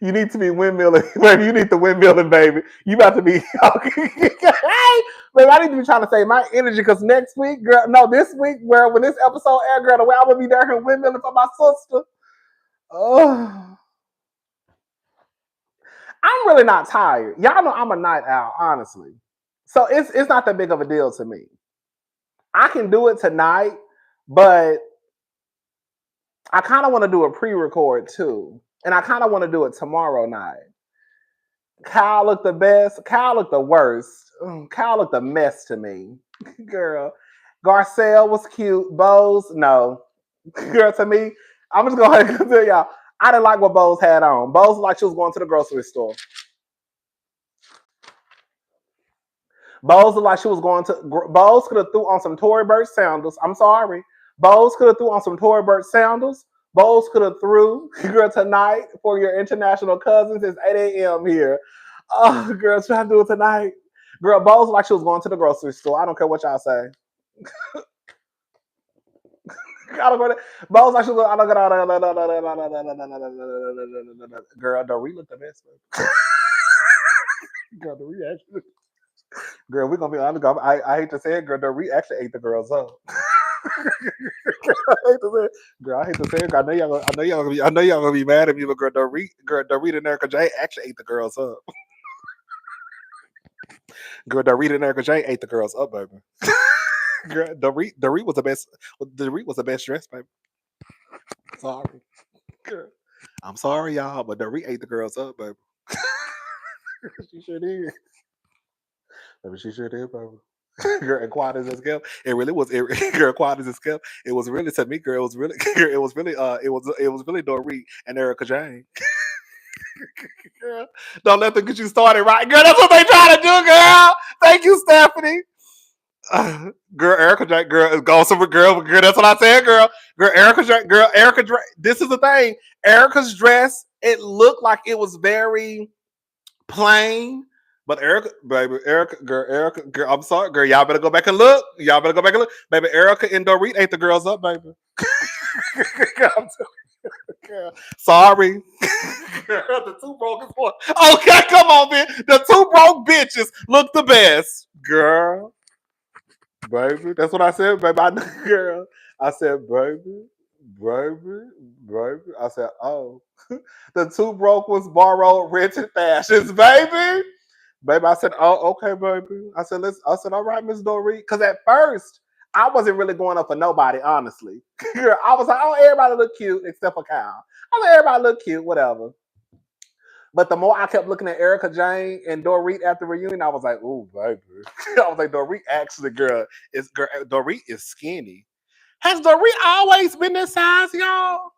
You need to be windmilling. Baby, you need the windmilling, baby. You about to be okay. Hey, baby, I need to be trying to save my energy because next week, girl, no, this week, where when this episode air, girl, the way I'm gonna be down here windmilling for my sister. Oh, I'm really not tired. Y'all know I'm a night owl, honestly. So it's not that big of a deal to me. I can do it tonight, but I kind of want to do a pre-record too. And I kind of want to do it tomorrow night. Kyle looked the best. Kyle looked the worst. Kyle looked a mess to me. Girl. Garcelle was cute. Bose, no. Girl, to me, I'm just going to tell y'all, I didn't like what Bose had on. Bose like she was going to the grocery store. Bose looked like she was going to. Bose could have threw on some Tory Burch sandals. I'm sorry. Bose could have threw on some Tory Burch sandals. Bose could have threw, girl, tonight for your international cousins. It's 8 a.m. here. Oh, girl, try to do it tonight. Girl, Bose like she was going to the grocery store. I don't care what y'all say. I don't go to Bose like she was. I don't go. Girl, Dorit looked the best. Girl, Dorit actually. Girl, we're gonna be honest. I hate to say it, girl. Dorit actually ate the girls up. Girl, I hate to say it. I know y'all gonna be mad at me, but girl, Dorit and Erica J actually ate the girls up. Girl, Dorit and Erica J ate the girls up, baby. Girl, Dorit was the best. Dorit was the best dressed, baby. Sorry, girl. I'm sorry, y'all, but Dorit ate the girls up, baby. She sure did. Baby, she sure did, baby. Girl, and quiet as it kept. It really was. Girl, quiet as it kept. It was really to me, girl. It was really. Girl, it was really Dorit and Erica Jane. Girl, don't let them get you started, right? Girl, that's what they trying to do, girl. Thank you, Stephanie. Girl, Erica Jane, girl, go somewhere, girl. That's what I said, girl. Girl, Erica. This is the thing. Erica's dress. It looked like it was very plain. But Erica, girl, I'm sorry, girl. Y'all better go back and look. Baby, Erica and Dorit ate the girls up, baby. Girl, sorry. Girl, the two broke one. Okay, come on, man. The two broke bitches look the best. Girl. Baby. That's what I said, baby. Girl. I said, baby. I said, oh. The two broke ones borrowed rented fashions, baby. Baby, I said, oh, okay, baby. I said, all right, Miss Dorit. Because at first, I wasn't really going up for nobody, honestly. I was like, oh, everybody look cute except for Kyle. I was like, everybody look cute, whatever. But the more I kept looking at Erica Jane and Dorit after the reunion, I was like, ooh, baby. I was like, Dorit actually, Dorit is skinny. Has Dorit always been this size, y'all?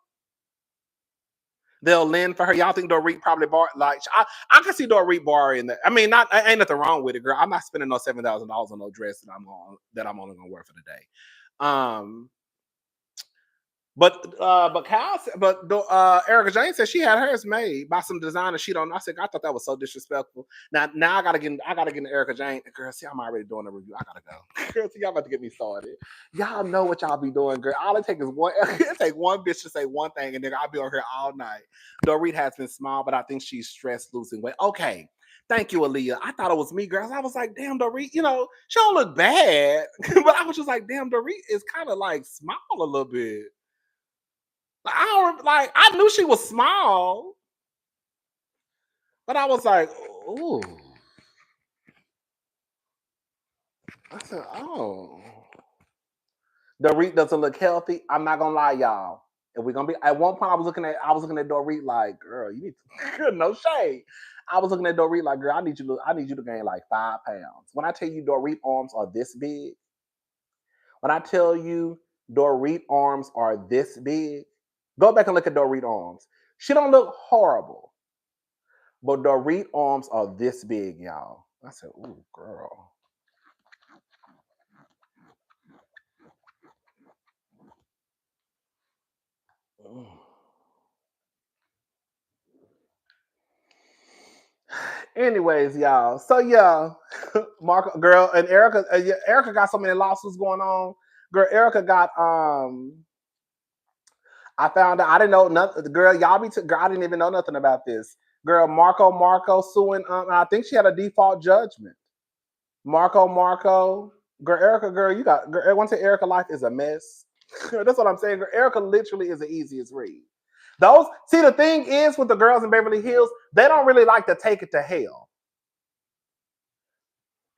They'll lend for her. Y'all think Dorit probably bar like I can see Dorit borrowing that. I mean, ain't nothing wrong with it, girl. I'm not spending no $7,000 on no dress that I'm only gonna wear for the day. Erica Jane said she had hers made by some designer she don't know. I said, I thought that was so disrespectful. Now I gotta get into Erica Jane. Girl, see, I'm already doing a review. I gotta go. Girl, see, y'all about to get me started. Y'all know what y'all be doing, girl. All it takes is one. It take one bitch to say one thing, and then I'll be on here all night. Dorit has been small, but I think she's stressed, losing weight. Okay. Thank you, Aaliyah. I thought it was me, girls. I was like, damn, Dorit, she don't look bad. But I was just like, damn, Dorit is kind of like small a little bit. I knew she was small, but I was like, ooh. I said, oh. Dorit doesn't look healthy. I'm not gonna lie, y'all. If we're gonna be at one point, I was looking at Dorit like, girl, you need to no shade. I was looking at Dorit like, girl, I need you to gain like 5 pounds. When I tell you Dorit arms are this big, go back and look at Dorit arms. She don't look horrible. But Dorit arms are this big, y'all. I said, ooh, girl. Anyways, y'all. So yeah, Mark, girl, and Erica. Erica got so many lawsuits going on. Girl, Erica got I found out. I didn't know nothing. Girl, girl, I didn't even know nothing about this. Girl, Marco suing. I think she had a default judgment. Marco. Girl, Erica, girl, you got. Girl, once Erica life is a mess. That's what I'm saying. Girl, Erica literally is the easiest read. See, the thing is with the girls in Beverly Hills, they don't really like to take it to hell.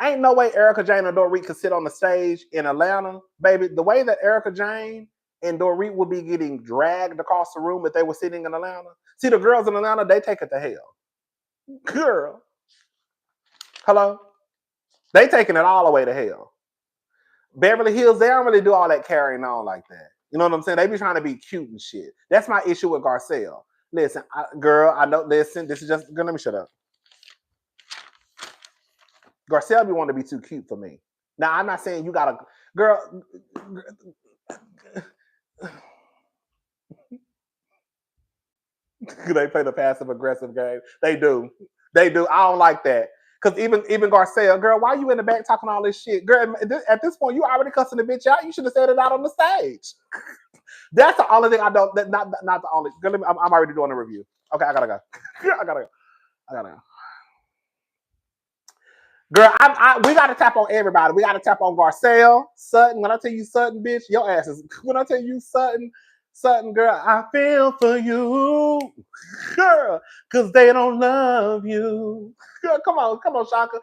Ain't no way Erica Jane or Dorit could sit on the stage in Atlanta, baby. The way that Erica Jane and Dorit would be getting dragged across the room if they were sitting in Atlanta. See, the girls in Atlanta, they take it to hell. Girl. Hello? They taking it all the way to hell. Beverly Hills, they don't really do all that carrying on like that. You know what I'm saying? They be trying to be cute and shit. That's my issue with Garcelle. Listen, girl, I know, listen, this is just, girl, let me shut up. Garcelle be wanting to be too cute for me. Now, I'm not saying you gotta, girl. They play the passive aggressive game. They do. I don't like that. Because even Garcelle, girl, why you in the back talking all this shit? Girl, at this point, you already cussing the bitch out. You should have said it out on the stage. That's the only thing I don't, not the only. Girl, I'm already doing a review. Okay, I gotta go. I gotta go. Girl, we gotta tap on everybody. We gotta tap on Garcelle, Sutton. When I tell you Sutton, bitch, your ass is. When I tell you Sutton, girl, I feel for you, girl, because they don't love you. Girl, come on, Shaka.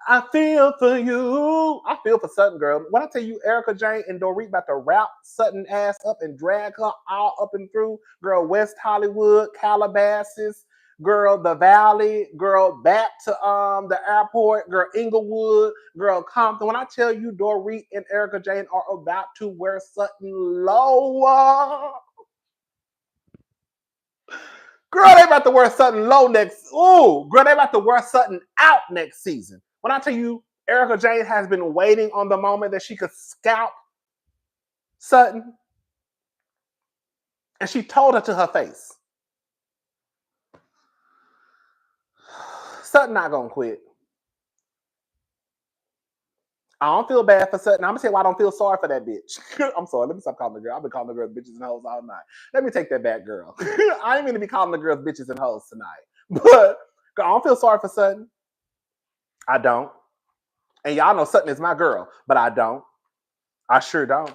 I feel for you. I feel for Sutton, girl. When I tell you Erica Jane and Dorit about to wrap Sutton ass up and drag her all up and through, girl, West Hollywood, Calabasas, girl, the Valley, girl, back to the airport, girl, Inglewood, girl, Compton. When I tell you Dorit and Erica Jane are about to wear Sutton lower. Girl, they about to wear Sutton low next. Ooh, girl, they about to wear Sutton out next season. When I tell you, Erica Jane has been waiting on the moment that she could scalp Sutton, and she told her to her face. Sutton not gonna quit. I don't feel bad for Sutton. I'm gonna tell you why I don't feel sorry for that bitch. I'm sorry. Let me stop calling the girl. I've been calling the girls bitches and hoes all night. Let me take that back, girl. I ain't gonna be calling the girls bitches and hoes tonight. But girl, I don't feel sorry for Sutton. I don't. And y'all know Sutton is my girl, but I don't. I sure don't.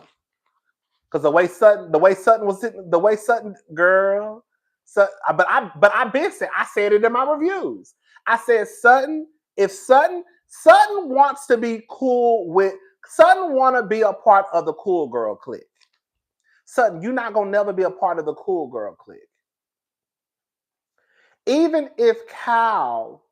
Because the way Sutton was sitting, the way Sutton, girl. But I been said, I said it in my reviews. I said if Sutton wants to be cool with, Sutton want to be a part of the cool girl clique. Sutton, you're not gonna never be a part of the cool girl clique. Even if Cal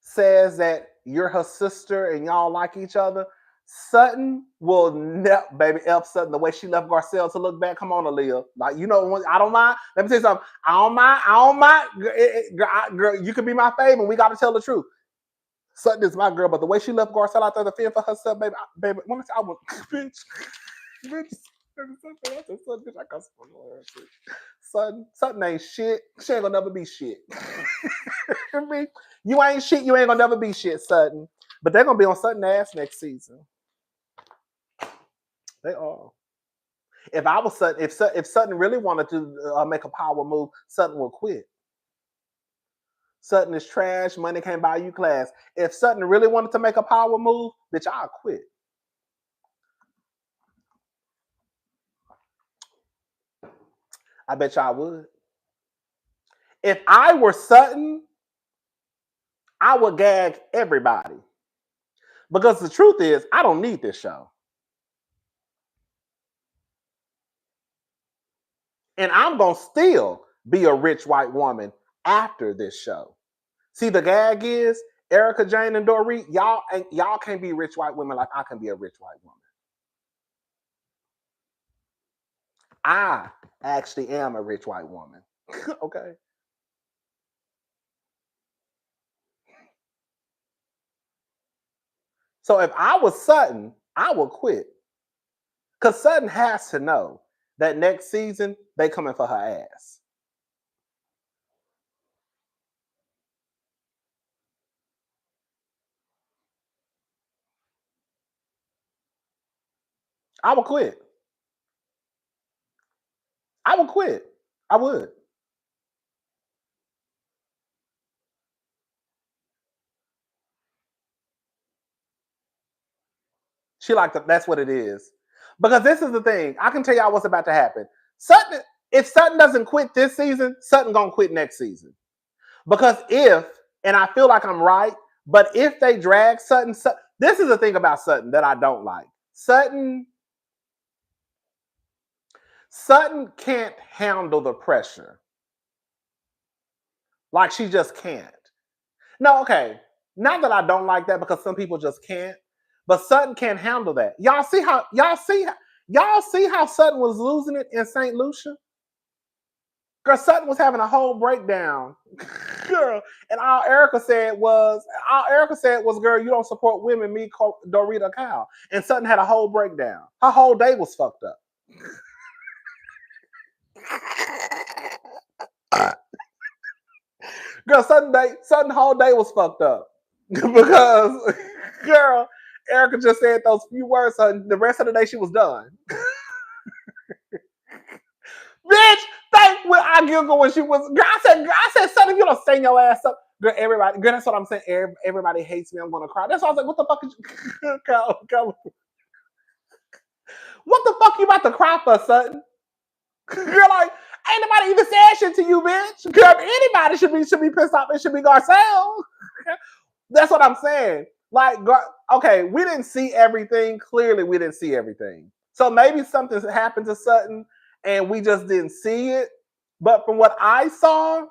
says that you're her sister and y'all like each other, Sutton will never, baby, F Sutton, the way she left Garcelle to look back. Come on, Aaliyah. Like, you know, I don't mind. Let me tell you something. I don't mind. Girl, you could be my fave, and we got to tell the truth. Sutton is my girl, but the way she left Garcelle out there to fend for herself, baby, when I was, bitch, Sutton ain't shit. She ain't gonna never be shit. You ain't shit. You ain't gonna never be shit, Sutton. But they're gonna be on Sutton ass next season. They are. If I was Sutton, if Sutton really wanted to make a power move, Sutton will quit. Sutton is trash. Money can't buy you class. If Sutton really wanted to make a power move, bitch, I'll quit. I bet y'all would. If I were Sutton, I would gag everybody. Because the truth is, I don't need this show. And I'm going to still be a rich white woman after this show. See, the gag is, Erica Jane and Dorit, y'all can't be rich white women like I can be a rich white woman. I actually am a rich white woman. Okay. So if I was Sutton, I would quit. Because Sutton has to know that next season, they coming for her ass. I would quit. would quit. I would. She like that's what it is. Because this is the thing. I can tell y'all what's about to happen. Sutton, if Sutton doesn't quit this season, Sutton gonna quit next season. Because and I feel like I'm right, but if they drag Sutton, this is the thing about Sutton that I don't like. Sutton can't handle the pressure. Like she just can't. No, okay. Not that I don't like that because some people just can't, but Sutton can't handle that. Y'all see how Sutton was losing it in St. Lucia? Girl, Sutton was having a whole breakdown. Girl, and all Erica said was, girl, you don't support women, me, Dorit, or Kyle. And Sutton had a whole breakdown. Her whole day was fucked up. Girl, Sutton whole day was fucked up. Because, girl, Erica just said those few words, and the rest of the day she was done. Bitch, when I giggled when she was, girl, I said, Sutton, you don't stand your ass up. Girl, that's what I'm saying. Everybody hates me. I'm gonna cry. That's why I was like, what the fuck is you? Girl, what the fuck you about to cry for, Sutton? Girl, like, ain't nobody even said shit to you, bitch. Girl, anybody should be pissed off. It should be Garcelle. That's what I'm saying. Like, okay, we didn't see everything. Clearly, we didn't see everything. So maybe something happened to Sutton and we just didn't see it. But from what I saw,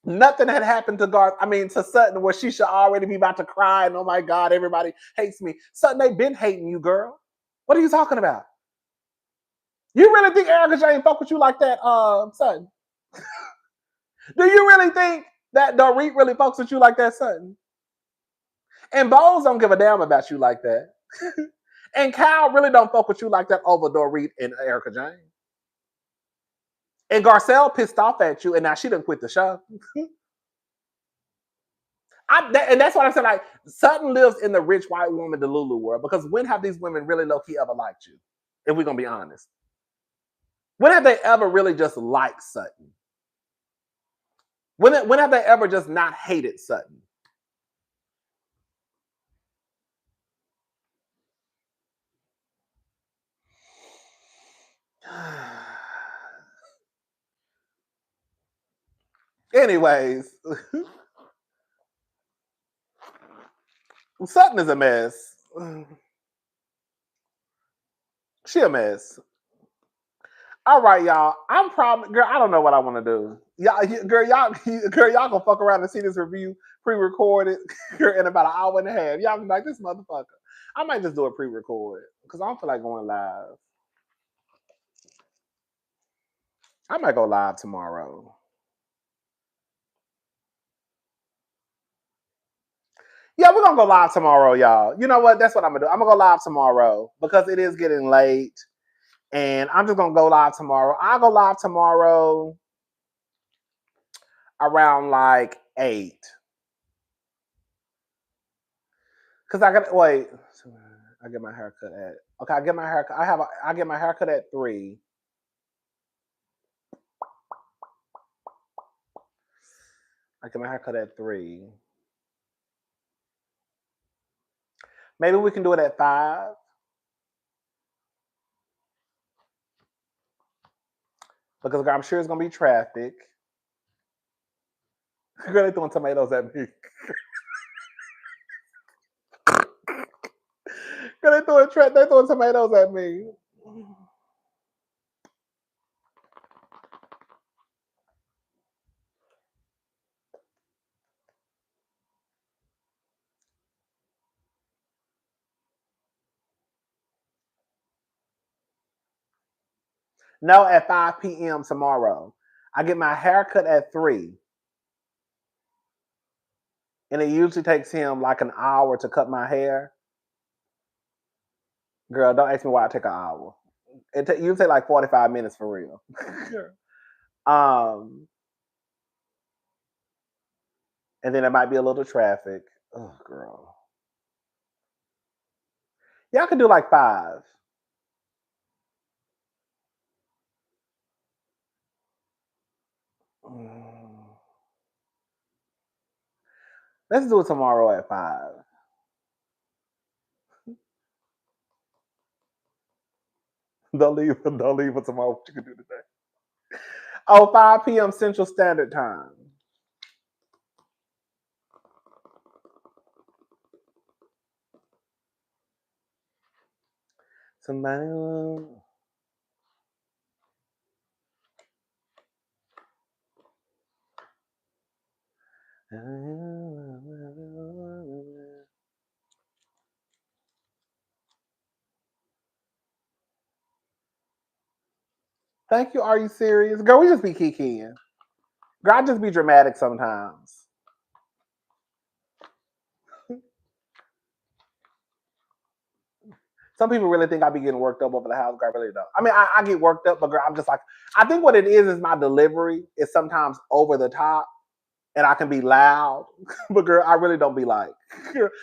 nothing had happened to Sutton where she should already be about to cry and oh my God, everybody hates me. Sutton, they've been hating you, girl. What are you talking about? You really think Erica J ain't fuck with you like that, Sutton? Do you really think that Dorit really fucks with you like that, Sutton? And Bose don't give a damn about you like that. And Kyle really don't fuck with you like that over Dorit and Erica Jane. And Garcelle pissed off at you, and now she done quit the show. And that's what I'm saying. Like, Sutton lives in the rich white woman Delulu world, because when have these women really low-key ever liked you? If we're going to be honest. When have they ever really just liked Sutton? When have they ever just not hated Sutton? Anyways, Sutton is a mess. She a mess. All right, y'all. I'm probably, girl, I don't know what I want to do. Y'all gonna fuck around and see this review pre-recorded in about an hour and a half. Y'all be like, this motherfucker. I might just do a pre-record because I don't feel like going live. I might go live tomorrow. Yeah, we're gonna go live tomorrow, y'all. You know what? That's what I'm gonna do. I'm gonna go live tomorrow because it is getting late. And I'm just gonna go live tomorrow. I'll go live tomorrow around like 8. Cause I got wait. I get my haircut at I get my haircut. I get my haircut at 3. I get my haircut at 3. Maybe we can do it at 5. Because I'm sure it's gonna be traffic. Girl, they throwing tomatoes at me. Girl, they throwing tomatoes at me. No, at 5 p.m. tomorrow. I get my haircut at 3. And it usually takes him like an hour to cut my hair. Girl, don't ask me why I take an hour. You take like 45 minutes for real. And then there might be a little traffic. Oh, girl. Y'all can do like 5. Let's do it tomorrow at 5. Don't leave for tomorrow. What you can do today? Oh, 5 p.m. Central Standard Time. Somebody. Thank you. Are you serious? Girl, we just be kikiing. Girl, I just be dramatic sometimes. Some people really think I be getting worked up over the house. Girl, I really don't. I mean, I get worked up, but girl, I'm just like, I think what it is my delivery is sometimes over the top. And I can be loud, but girl, I really don't be like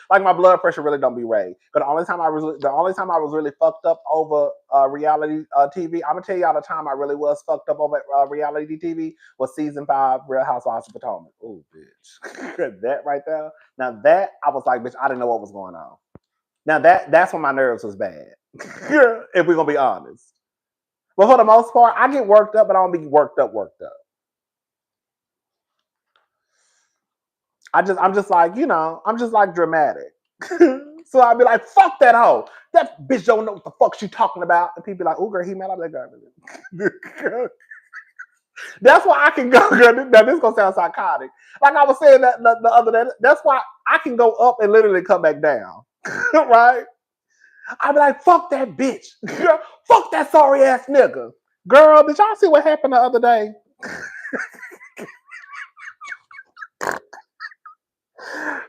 my blood pressure really don't be raised. But the only time I was really fucked up over reality TV, I'm gonna tell y'all the time I really was fucked up over reality TV was season 5, Real Housewives of Potomac. Oh, bitch, that right there. Now that I was like, bitch, I didn't know what was going on. Now that's when my nerves was bad. If we're gonna be honest, but for the most part, I get worked up, but I don't be worked up. I'm just like, I'm just like dramatic. So I'd be like, fuck that hoe. That bitch don't know what the fuck she talking about. And people be like, oh girl, he mad at that girl. That's why I can go, girl. Now this gonna sound psychotic. Like I was saying that the other day, that's why I can go up and literally come back down. Right? I'd be like, fuck that bitch. Girl, fuck that sorry ass nigga. Girl, did y'all see what happened the other day?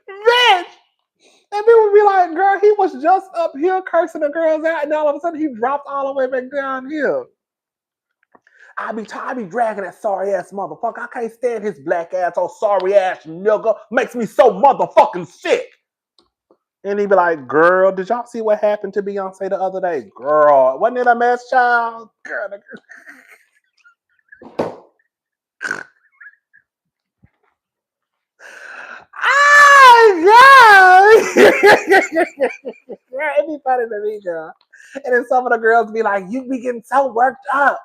Bitch! And people would be like, girl, he was just up here cursing the girls out, and all of a sudden he dropped all the way back down here. I be dragging that sorry ass motherfucker. I can't stand his black ass, oh sorry ass nigga. Makes me so motherfucking sick. And he be like, girl, did y'all see what happened to Beyonce the other day? Girl, wasn't it a mess, child? Girl. Oh, God. It'd be funny to me, girl. And then some of the girls be like, you be getting so worked up.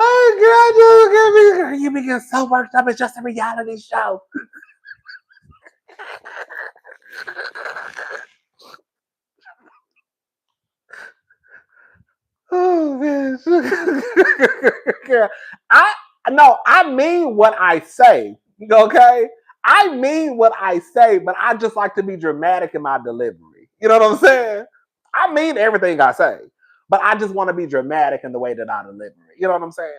Oh, girl, you be getting so worked up. It's just a reality show. Oh, man. I mean what I say. Okay? I mean what I say, but I just like to be dramatic in my delivery. You know what I'm saying? I mean everything I say, but I just want to be dramatic in the way that I deliver it. You know what I'm saying?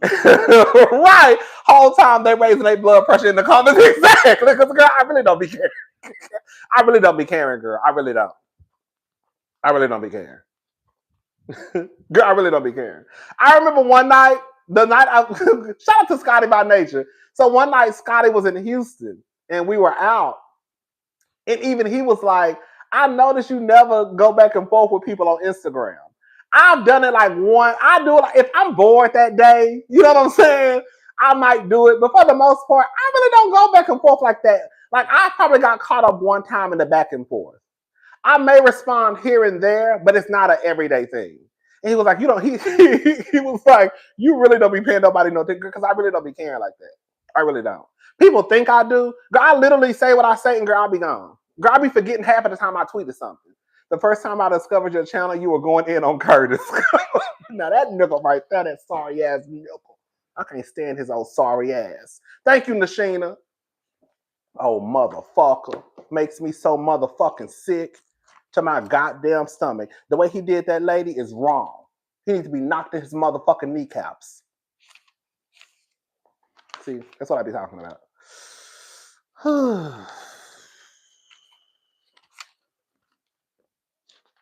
Right. Whole time they raising their blood pressure in the comments. Exactly. Because girl, I really don't be caring. I really don't be caring, girl. I really don't be caring. Girl, I really don't be caring. I remember one night, shout out to Scotty by Nature. So one night Scotty was in Houston and we were out. And even he was like, I noticed you never go back and forth with people on Instagram. I've done it like one. I do it like if I'm bored that day, you know what I'm saying? I might do it. But for the most part, I really don't go back and forth like that. Like I probably got caught up one time in the back and forth. I may respond here and there, but it's not an everyday thing. And he was like, you don't, he was like, you really don't be paying nobody no attention because I really don't be caring like that. I really don't. People think I do. Girl, I literally say what I say and girl, I'll be gone. Girl, I'll be forgetting half of the time I tweeted something. The first time I discovered your channel, you were going in on Curtis. Now that nigga right there, that sorry ass nigga. I can't stand his old sorry ass. Thank you, Nashina. Oh, motherfucker. Makes me so motherfucking sick to my goddamn stomach. The way he did that lady is wrong. He needs to be knocked in his motherfucking kneecaps. See, that's what I be talking about.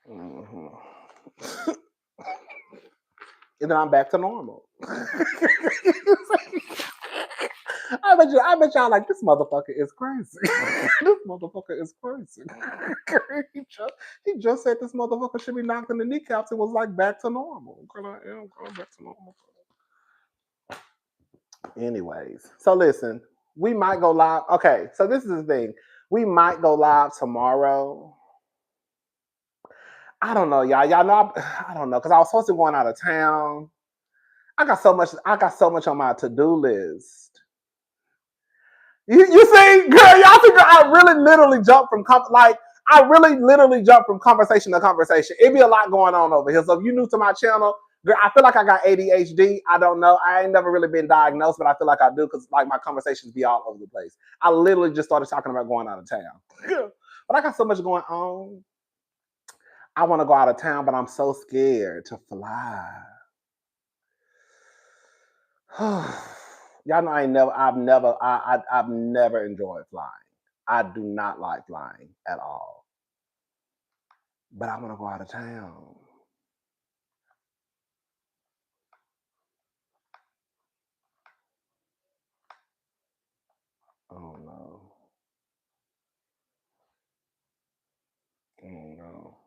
Mm-hmm. And then I'm back to normal. I bet y'all like this motherfucker is crazy. This motherfucker is crazy. he just said this motherfucker should be knocked in the kneecaps. It was like back to normal. Girl, I am going back to normal. Anyways, so listen, we might go live. Okay, so this is the thing. We might go live tomorrow. I don't know, y'all. Y'all know I don't know because I was supposed to be going out of town. I got so much on my to-do list. You see, girl, y'all think I really literally jumped from conversation to conversation. It'd be a lot going on over here. So if you're new to my channel, girl, I feel like I got ADHD. I don't know. I ain't never really been diagnosed, but I feel like I do because like my conversations be all over the place. I literally just started talking about going out of town. But I got so much going on. I want to go out of town, but I'm so scared to fly. Y'all know I've never enjoyed flying. I do not like flying at all. But I want to go out of town. Oh no. Oh no.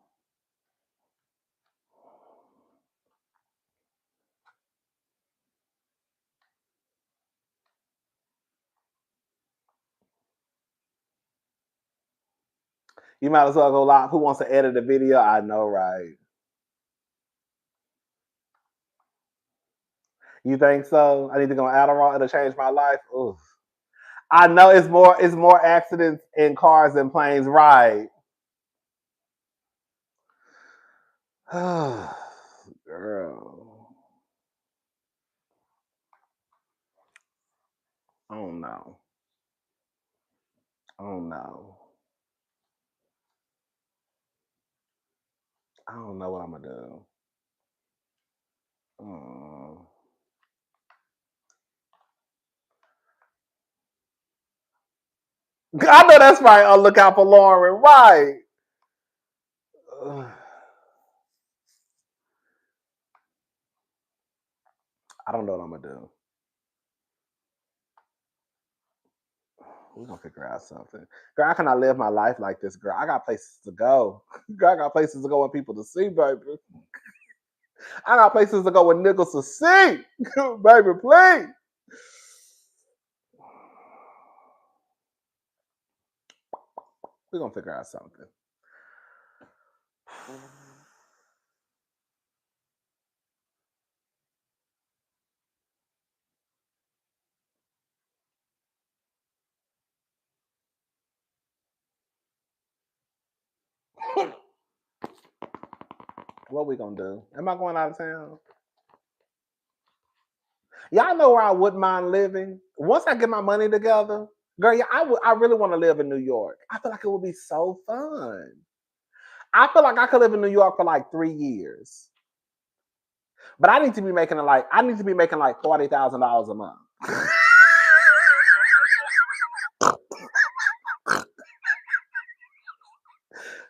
You might as well go live. Who wants to edit a video? I know, right? You think so? I need to go Adderall. It'll change my life. Oof. I know it's more accidents in cars than planes, right? Girl. Oh no. Oh no. I don't know what I'm gonna do. I know that's right. Oh, look out for Lauren, right? I don't know what I'm gonna do. We're gonna figure out something. Girl, how can I live my life like this, girl? I got places to go. Girl, I got places to go and people to see, baby. I got places to go with niggas to see. Baby, please. We're gonna figure out something. What we gonna do? Am I going out of town? Y'all know where I wouldn't mind living? Once I get my money together, girl, yeah, I really want to live in New York. I feel like it would be so fun. I feel like I could live in New York for like 3 years. But I need to be making like $40,000 a month.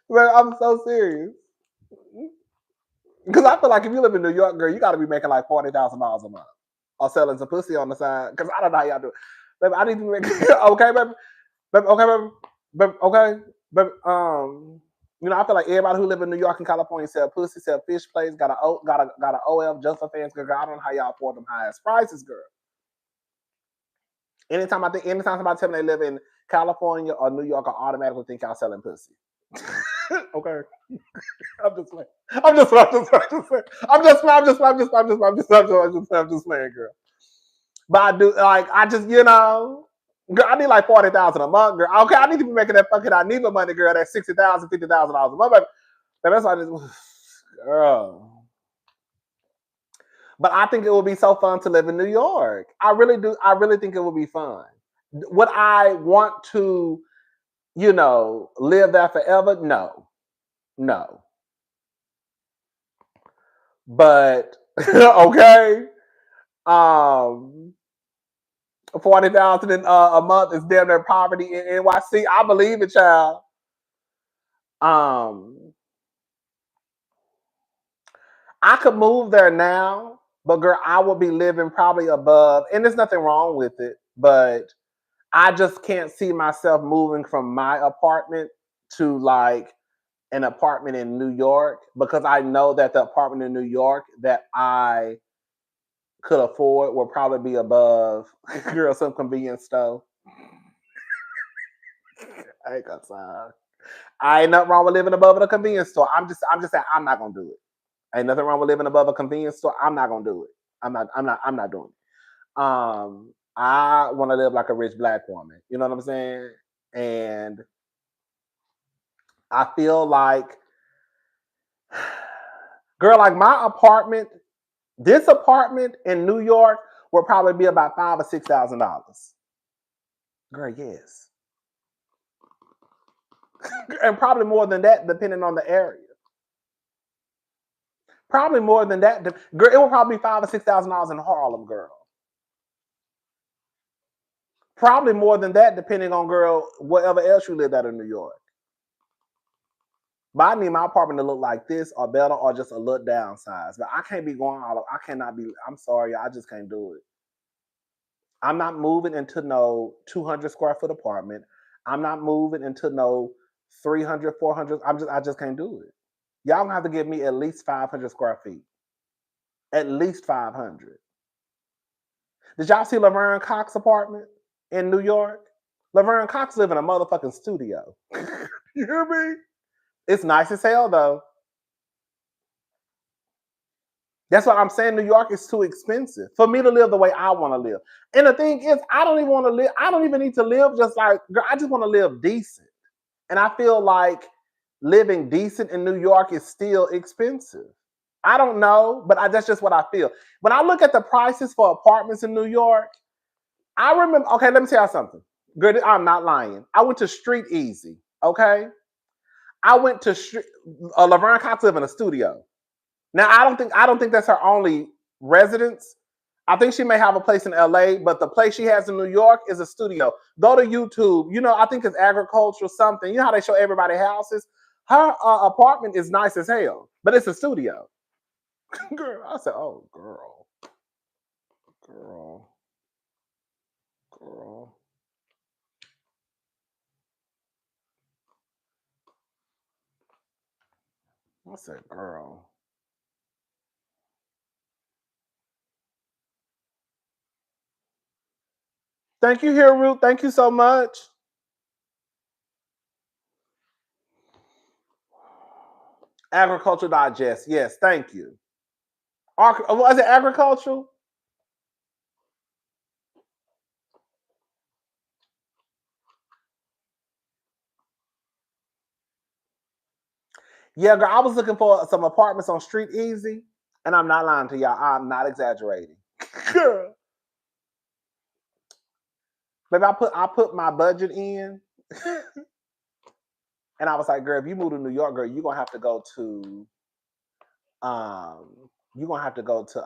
Well, I'm so serious. Because I feel like if you live in New York, girl, you got to be making like $40,000 a month, or selling some pussy on the side. Because I don't know how y'all do it. Baby, I need to be making okay, baby. Baby, okay, baby. Baby, okay, baby. You know, I feel like everybody who live in New York and California sell pussy, sell fish plates, got a OF just for fans, girl. I don't know how y'all afford them highest prices, girl. Anytime somebody tell me they live in California or New York, I automatically think y'all selling pussy. Okay. I'm just playing. I'm just playing, girl. But I do girl, I need like 40,000 a month, girl. Okay, I need to be making that fucking I need money, girl. That's $60,000, $50,000 a month. But that's why I just girl. But I think it would be so fun to live in New York. I really do. I really think it would be fun. Would I want to, live there forever? No. But okay, 40,000 a month is damn near poverty in NYC. I believe it, child. I could move there now, but girl, I would be living probably above, and there's nothing wrong with it. but I just can't see myself moving from my apartment to like an apartment in New York, because I know that the apartment in New York that I could afford will probably be above girl some convenience store. I ain't gonna say. I ain't nothing wrong with living above a convenience store. I'm just saying I'm not gonna do it. Ain't nothing wrong with living above a convenience store. I'm not gonna do it. I'm not doing it. I want to live like a rich black woman. You know what I'm saying? And I feel like, girl, like my apartment, this apartment in New York will probably be about $5,000 or $6,000. Girl, yes. And probably more than that, depending on the area. Probably more than that. Girl, it will probably be $5,000 or $6,000 in Harlem, girl. Probably more than that, depending on, girl, whatever else you lived at in New York. But I need my apartment to look like this or better or just a little downsized. But I can't be going all. I cannot be. I'm sorry, I just can't do it. I'm not moving into no 200 square foot apartment. I'm not moving into no 300, 400. I just can't do it. Y'all gonna have to give me at least 500 square feet. At least 500. Did y'all see Laverne Cox's apartment in New York? Laverne Cox live in a motherfucking studio. You hear me? It's nice as hell though. That's what I'm saying. New York is too expensive for me to live the way I want to live. And the thing is, I don't even want to live. I don't even need to live just like, girl, I just want to live decent. And I feel like living decent in New York is still expensive. I don't know, but that's just what I feel. When I look at the prices for apartments in New York, I remember, okay, let me tell you something. Girl, I'm not lying. I went to Street Easy, okay? I went to Laverne Cox live in a studio. Now I don't think that's her only residence. I think she may have a place in LA, but the place she has in New York is a studio. Go to YouTube. You know, I think it's agricultural something. You know how they show everybody houses? Her apartment is nice as hell, but it's a studio. Girl, I said, oh, girl. Girl. Girl. I said, girl. Thank you, here, Ruth. Thank you so much. Agricultural Digest. Yes, thank you. Was it agricultural? Yeah, girl, I was looking for some apartments on Street Easy, and I'm not lying to y'all. I'm not exaggerating. Girl. Baby, I put my budget in, and I was like, girl, if you move to New York, girl, you're gonna have to go to you're gonna have to go to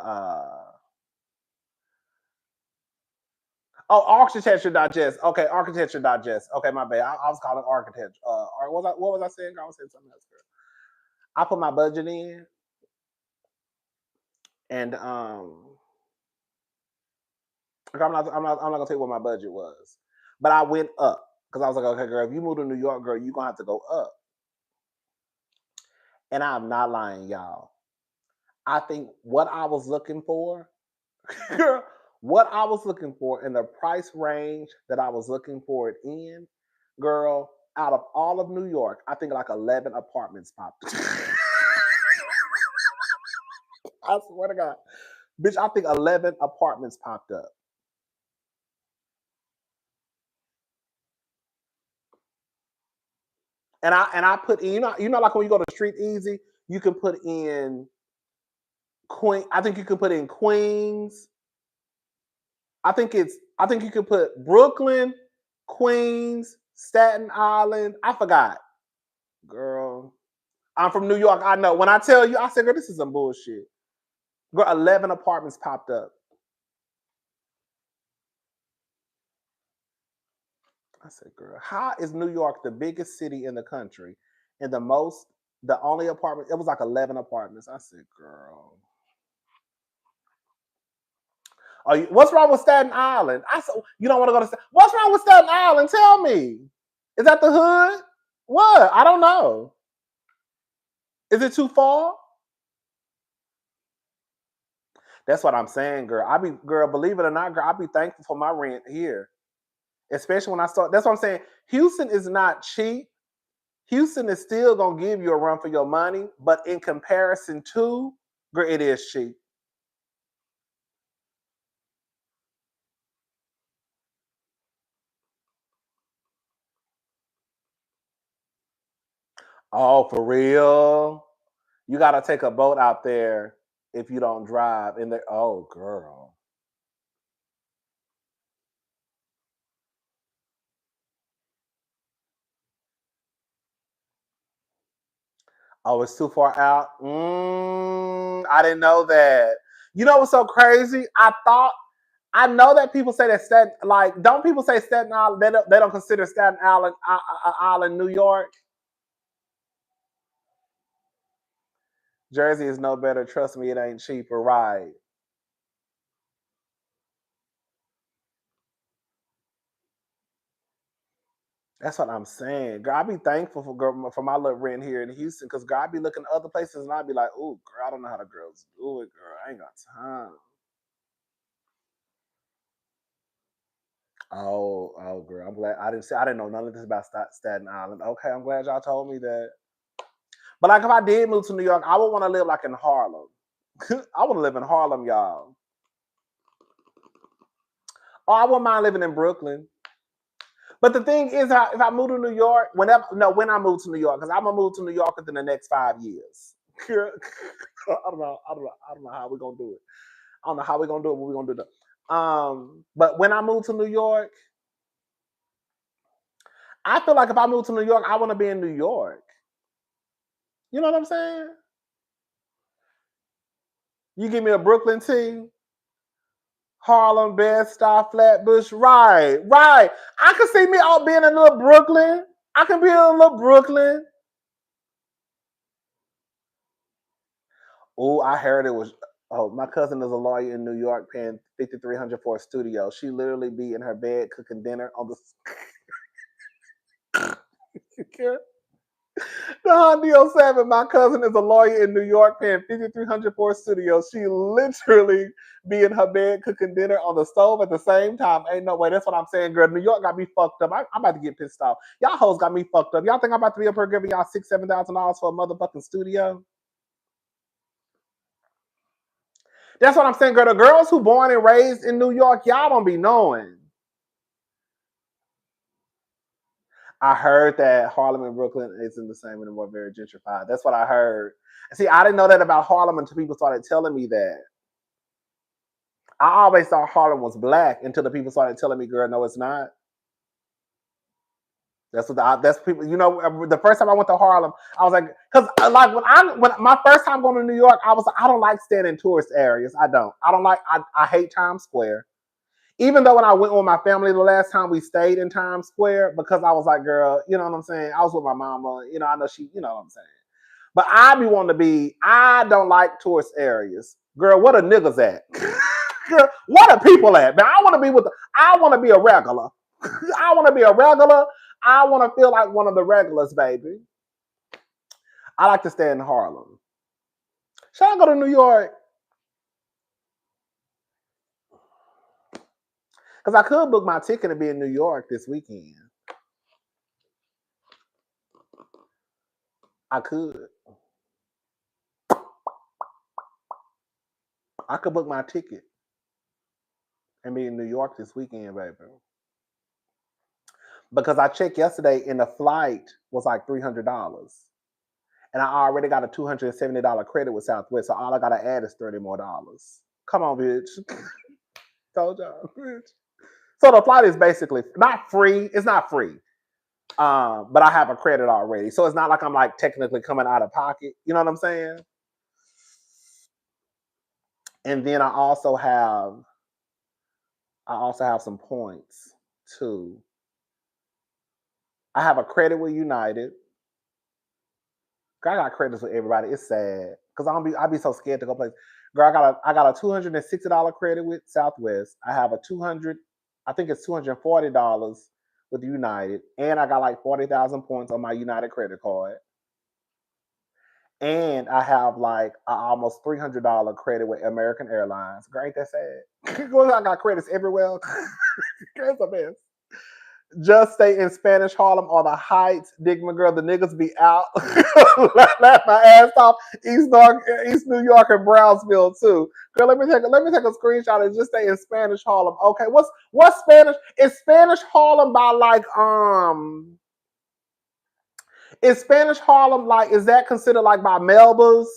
Architecture Digest. Okay, Architecture Digest. Okay, my bad. I was calling architecture. Or what was I saying? I was saying something else, girl. I put my budget in, and I'm not gonna tell you what my budget was, but I went up because I was like, okay, girl, if you move to New York, girl, you're gonna have to go up. And I'm not lying, y'all. I think what I was looking for, girl, what I was looking for in the price range that I was looking for it in, girl, out of all of New York, I think like 11 apartments popped. I swear to God. Bitch, I think 11 apartments popped up. And I put in, you know, like when you go to Street Easy, you can put in Queen. I think you can put in Queens. I think you can put Brooklyn, Queens, Staten Island. I forgot. Girl. I'm from New York. I know. When I tell you, I said, girl, this is some bullshit. Girl, 11 apartments popped up. I said, girl, how is New York the biggest city in the country and the only apartment, it was like 11 apartments. I said, girl. What's wrong with Staten Island? I said, you don't want to go to Staten. What's wrong with Staten Island? Tell me. Is that the hood? What? I don't know. Is it too far? That's what I'm saying, girl. Girl, believe it or not, girl, I be thankful for my rent here. Especially when I start. That's what I'm saying. Houston is not cheap. Houston is still gonna give you a run for your money, but in comparison to, girl, it is cheap. Oh, for real? You gotta take a boat out there if you don't drive. And oh, girl. Oh, it's too far out. I didn't know that. You know what's so crazy? I know that people say that don't people say Staten Island? They don't consider Staten Island, Island, New York. Jersey is no better. Trust me, it ain't cheaper, right? That's what I'm saying. Girl, I be thankful for my little rent here in Houston, because girl, I be looking at other places and I be like, oh, girl, I don't know how the girls do it, girl. I ain't got time. Oh, girl, I'm glad I didn't know none of this about Staten Island. Okay, I'm glad y'all told me that. But like, if I did move to New York, I would want to live like in Harlem. I want to live in Harlem, y'all. Oh, I wouldn't mind living in Brooklyn. But the thing is, if I move to New York, when I move to New York, because I'm gonna move to New York within the next 5 years. I don't know. I don't know how we're gonna do it. I don't know how we're gonna do it. What we're gonna do. But when I move to New York, I feel like if I move to New York, I want to be in New York. You know what I'm saying? You give me a Brooklyn tea, Harlem, Bed-Stuy, Flatbush, right. I can see me all being in little Brooklyn. I can be in a little Brooklyn. Oh, I heard it was. Oh, my cousin is a lawyer in New York, paying $5,300 for a studio. She literally be in her bed cooking dinner on the. The Hondio 7, my cousin is a lawyer in New York, paying $5,300 for a studio. She literally be in her bed cooking dinner on the stove at the same time. Ain't no way. That's what I'm saying, girl. New York got me fucked up. I'm about to get pissed off. Y'all hoes got me fucked up. Y'all think I'm about to be up here giving y'all $6,000-$7,000 for a motherfucking studio? That's what I'm saying, girl. The girls who born and raised in New York, y'all don't be knowing. I heard that Harlem and Brooklyn isn't the same anymore, very gentrified. That's what I heard. See, I didn't know that about Harlem until people started telling me that. I always thought Harlem was black until the people started telling me, girl, no, it's not. That's people. You know, the first time I went to Harlem, I was like, because like when my first time going to New York, I was like, I don't like staying in tourist areas. I don't like. I hate Times Square. Even though when I went with my family the last time, we stayed in Times Square, because I was like, girl, you know what I'm saying? I was with my mama. You know, I know she. You know what I'm saying? But I be wanting to be. I don't like tourist areas, girl. What are niggas at? Girl, what are people at? Man, I want to be with. I want to be a regular. I want to be a regular. I want to feel like one of the regulars, baby. I like to stay in Harlem. Should I go to New York? Because I could book my ticket to be in New York this weekend. I could. I could book my ticket and be in New York this weekend, baby. Because I checked yesterday and the flight was like $300. And I already got a $270 credit with Southwest. So all I got to add is $30 more. Come on, bitch. Told y'all, bitch. So the flight is basically not free. It's not free. But I have a credit already. So it's not like I'm like technically coming out of pocket. You know what I'm saying? And then I also have some points too. I have a credit with United. I got credits with everybody. It's sad because I be so scared to go places. Girl, I got a $260 credit with Southwest. I have a 200, I think it's $240 with United, and I got like 40,000 points on my United credit card. And I have like a almost $300 credit with American Airlines. Girl, ain't that sad? Girl, I got credits everywhere. It's a mess. Just stay in Spanish Harlem or the Heights. Dig my girl, the niggas be out. Laugh my ass off. East New York and Brownsville too. Girl, let me take a screenshot and just stay in Spanish Harlem. Okay, what's Spanish? Is Spanish Harlem by like is Spanish Harlem like, is that considered like by Melba's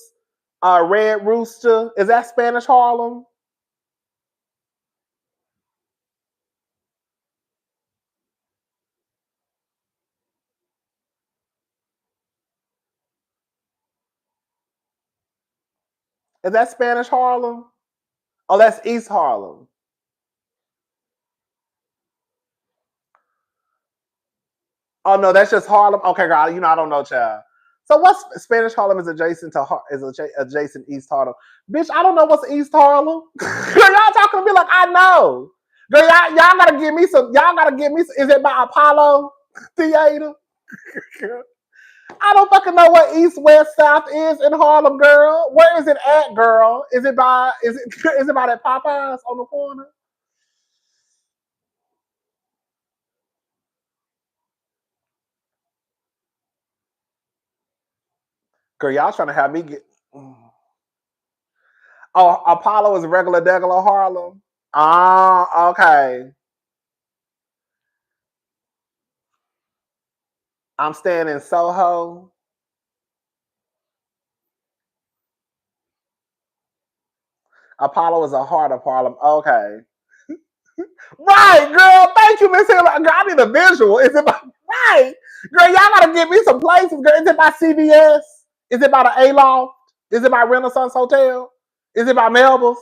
Red Rooster? Is that Spanish Harlem? Is that Spanish Harlem? Oh, that's East Harlem. Oh no, that's just Harlem. Okay, girl, you know I don't know, child. So what's Spanish Harlem is adjacent to adjacent East Harlem? Bitch, I don't know what's East Harlem. Girl, y'all talking to me like I know. Girl, y'all gotta give me some. Y'all gotta give me. Is it by Apollo Theater? I don't fucking know what East, West, South is in Harlem, girl. Where is it at, girl? Is it by that Popeyes on the corner? Girl, y'all trying to have me get. Oh, Apollo is regular degular Harlem. Ah, okay. I'm staying in Soho. Apollo is a heart of Harlem. Okay. Right, girl. Thank you, Miss Hill. Girl, I need a visual. Is it by right? Girl, y'all gotta give me some places. Girl, is it by CBS? Is it by the Aloft? Is it by Renaissance Hotel? Is it by Melba's?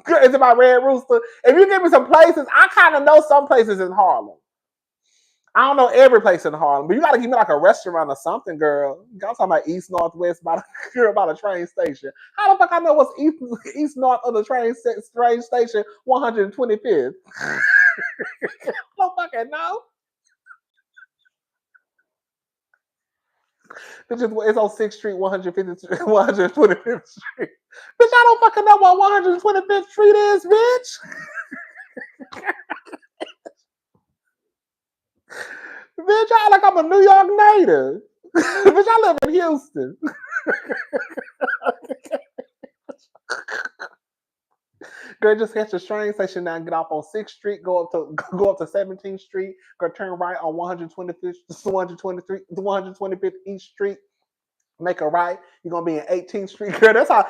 Is it by Red Rooster? If you give me some places, I kind of know some places in Harlem. I don't know every place in Harlem, but you gotta give me like a restaurant or something, girl. Y'all talking about East Northwest by the train station. How the fuck I know what's east north of the train station 125th? I don't fucking know. It's on 6th Street, 125th Street. Bitch, I don't fucking know what 125th Street is, bitch. Bitch, I like I'm a New York native. Bitch, I live in Houston. Girl, just catch the train station now and get off on 6th Street, go up to 17th Street, go turn right on 125th East Street, make a right. You're gonna be in 18th Street. Girl, that's how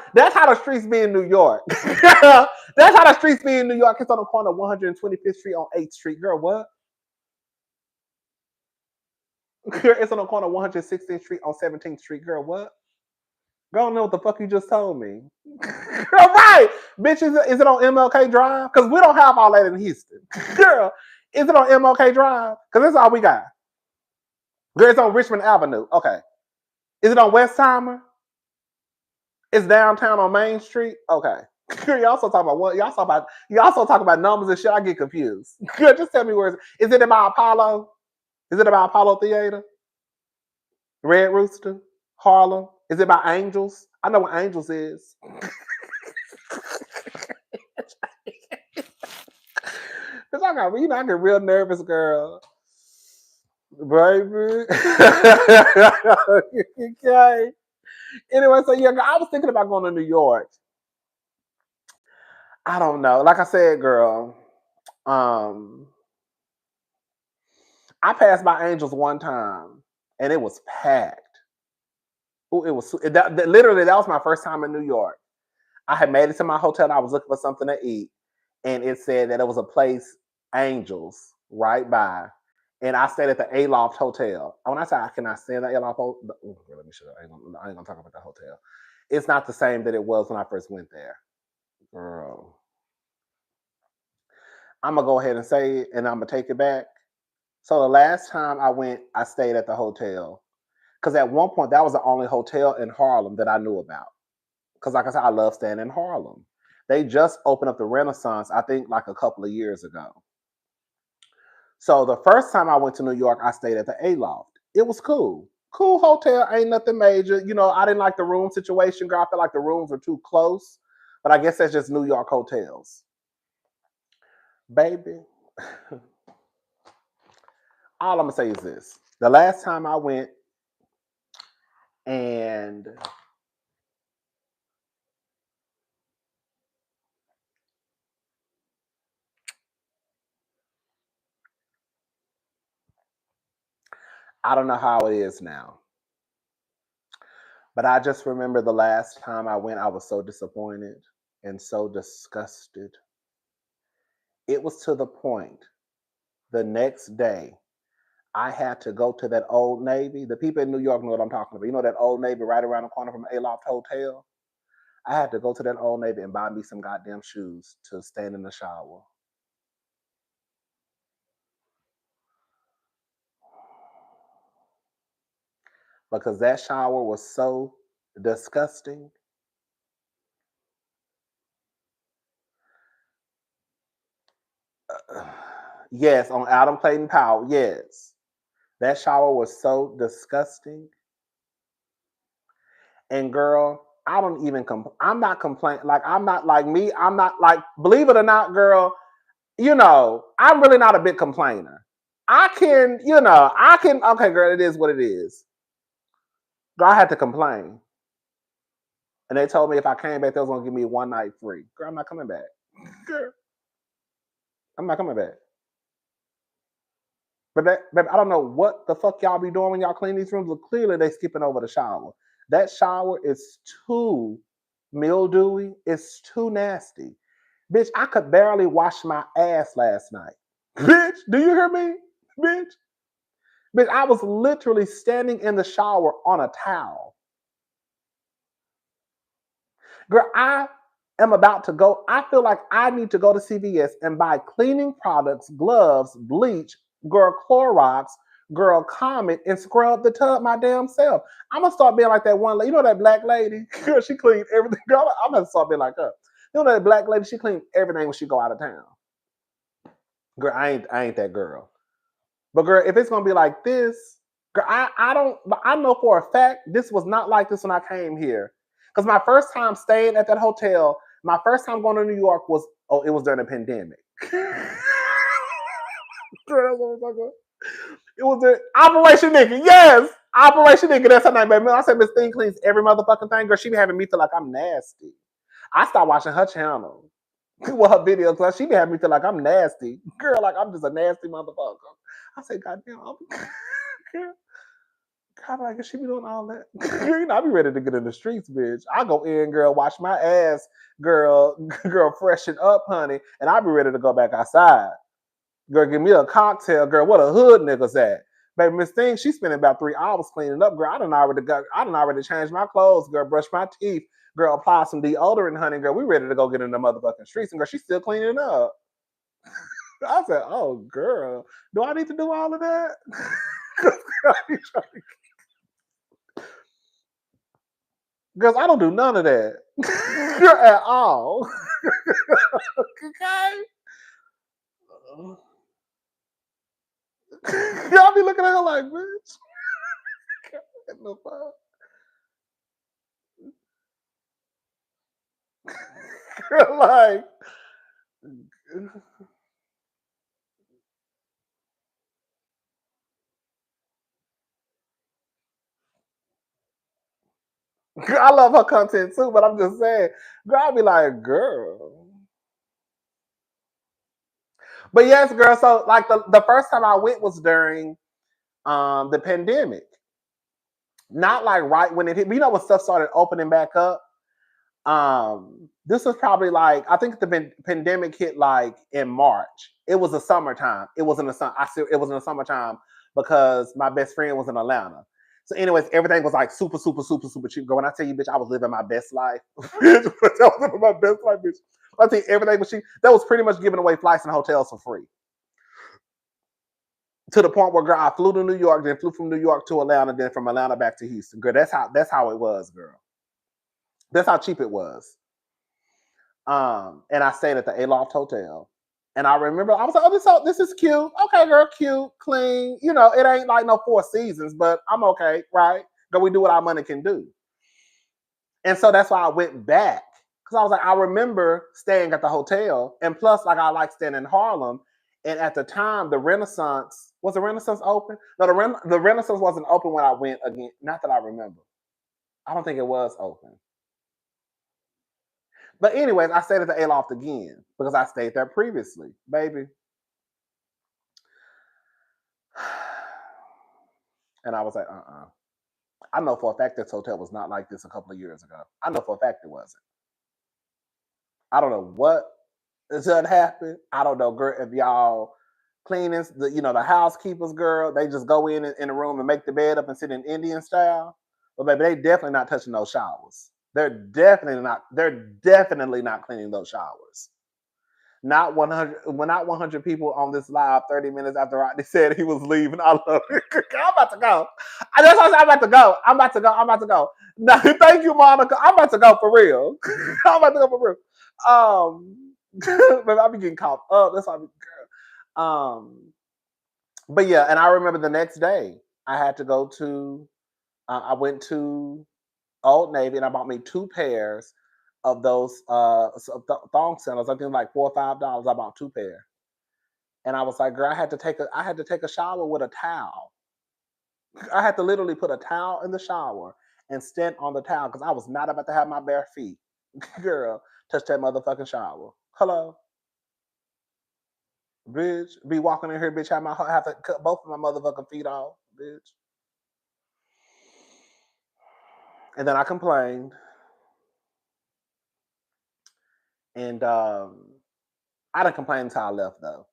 the streets be in New York. That's how the streets be in New York. It's on the corner of 125th Street on 8th Street. Girl, what? Girl, it's on the corner of 116th Street on 17th Street. Girl, what? Girl, I don't know what the fuck you just told me. Girl, right. Bitch, is it on MLK Drive? Because we don't have all that in Houston. Girl, is it on MLK Drive? Because that's all we got. Girl, it's on Richmond Avenue. Okay. Is it on Westheimer? It's downtown on Main Street? Okay. Girl, you also talk about what? You also talk about numbers and shit. I get confused. Girl, just tell me where is it about Apollo? Is it about Apollo Theater? Red Rooster? Harlem? Is it by Angels? I know what Angels is. Cause I get real nervous, girl. Baby. Okay. Anyway, so yeah, I was thinking about going to New York. I don't know. Like I said, girl, I passed by Angels one time and it was packed. Ooh, it was literally that was my first time in New York. I had made it to my hotel. And I was looking for something to eat, and it said that it was a place, Angels, right by. And I stayed at the Aloft Hotel. And when I say I cannot stay in the Aloft Hotel, let me show you. I ain't gonna talk about that hotel. It's not the same that it was when I first went there, girl. I'm gonna go ahead and say it, and I'm gonna take it back. So the last time I went, I stayed at the hotel because at one point that was the only hotel in Harlem that I knew about. Because like I said, I love staying in Harlem. They just opened up the Renaissance, I think like a couple of years ago. So the first time I went to New York, I stayed at the A-Loft. It was cool. Cool hotel, ain't nothing major. You know, I didn't like the room situation, girl. I felt like the rooms were too close. But I guess that's just New York hotels. Baby, all I'm gonna say is this. The last time I went, and I don't know how it is now, but I just remember the last time I went, I was so disappointed and so disgusted. It was to the point the next day I had to go to that Old Navy. The people in New York know what I'm talking about. You know that Old Navy right around the corner from A-Loft Hotel? I had to go to that Old Navy and buy me some goddamn shoes to stand in the shower. Because that shower was so disgusting. Yes, on Adam Clayton Powell, yes. That shower was so disgusting. And girl, I don't even I'm not complaining. Like, I'm not like me. I'm not like, believe it or not, girl, you know, I'm really not a big complainer. I can, okay, girl, it is what it is. Girl, I had to complain. And they told me if I came back, they was going to give me 1 night free. Girl, I'm not coming back. Girl, I'm not coming back. But I don't know what the fuck y'all be doing when y'all clean these rooms, but clearly they skipping over the shower. That shower is too mildewy. It's too nasty. Bitch, I could barely wash my ass last night. Bitch, do you hear me? Bitch. Bitch, I was literally standing in the shower on a towel. Girl, I am about to go. I feel like I need to go to CVS and buy cleaning products, gloves, bleach, girl, Clorox, girl, Comet, and scrub the tub my damn self. I'm gonna start being like that one lady. You know that black lady? Girl, she cleaned everything. Girl, I'm gonna start being like her. You know that black lady? She cleaned everything when she go out of town. Girl, I ain't that girl. But girl, if it's gonna be like this, girl, I know for a fact this was not like this when I came here. Because my first time staying at that hotel, my first time going to New York was it was during the pandemic. It was the Operation Nikki. Yes, Operation Nikki. That's her name, baby. I said Miss Thing cleans every motherfucking thing. Girl, she be having me feel like I'm nasty. I stopped watching her channel. Well, her videos, like, she be having me feel like I'm nasty. Girl, like I'm just a nasty motherfucker. I say, goddamn, God, like, she be doing all that. You know, I be ready to get in the streets, bitch. I go in, girl, wash my ass, girl, freshen up, honey, and I be ready to go back outside. Girl, give me a cocktail, girl. What a hood niggas at? Baby, Miss Thing, she spending about 3 hours cleaning up, girl. I done already changed my clothes, girl, brush my teeth, girl, apply some deodorant, honey, girl. We ready to go get in the motherfucking streets, and girl, she's still cleaning up. I said, oh, girl, do I need to do all of that? Girls, I don't do none of that at all. Okay. Y'all be looking at her like, bitch. No fuck. Like, I love her content too, but I'm just saying, girl, I'll be like, girl. But yes, girl. So like the first time I went was during the pandemic. Not like right when it hit. You know when stuff started opening back up. This was probably like I think the pandemic hit like in March. It was the summertime. It was in the sun. It was in the summertime because my best friend was in Atlanta. So, anyways, everything was like super, super, super, super cheap. Girl, when I tell you, bitch, I was living my best life. I was living my best life, bitch. I tell you, everything was cheap. That was pretty much giving away flights and hotels for free. To the point where, girl, I flew to New York, then flew from New York to Atlanta, then from Atlanta back to Houston. Girl, that's how it was, girl. That's how cheap it was. And I stayed at the Aloft Hotel. And I remember I was like, oh, this is cute. Okay, girl, cute, clean. You know, it ain't like no Four Seasons, but I'm okay, right? Go, we do what our money can do. And so that's why I went back. Because I was like, I remember staying at the hotel. And plus, like, I like staying in Harlem. And at the time, the Renaissance, was the Renaissance open? No, the Renaissance wasn't open when I went again. Not that I remember. I don't think it was open. But anyways, I stayed at the Aloft again because I stayed there previously, baby. And I was like, I know for a fact this hotel was not like this a couple of years ago. I know for a fact it wasn't. I don't know what had happened. I don't know, girl, if y'all cleaners, the housekeepers, girl, they just go in the room and make the bed up and sit in Indian style. But baby, they definitely not touching those showers. They're definitely not cleaning those showers. Not 100 people on this live 30 minutes after Rodney said he was leaving. I love it. I'm about to go. That's what I'm about to go. I'm about to go. No, thank you, Monica. I'm about to go for real. I'm about to go for real. But I'll be getting caught up. That's why but yeah, and I remember the next day I had to go to I went to Old Navy and I bought me 2 pairs of those thong sandals. I think like $4 or $5. I bought 2 pair, and I was like, girl, I had to take a shower with a towel. I had to literally put a towel in the shower and stand on the towel because I was not about to have my bare feet, girl, touch that motherfucking shower. Hello, bitch, be walking in here, bitch, have to cut both of my motherfucking feet off, bitch. And then I complained. And I didn't complain until I left, though.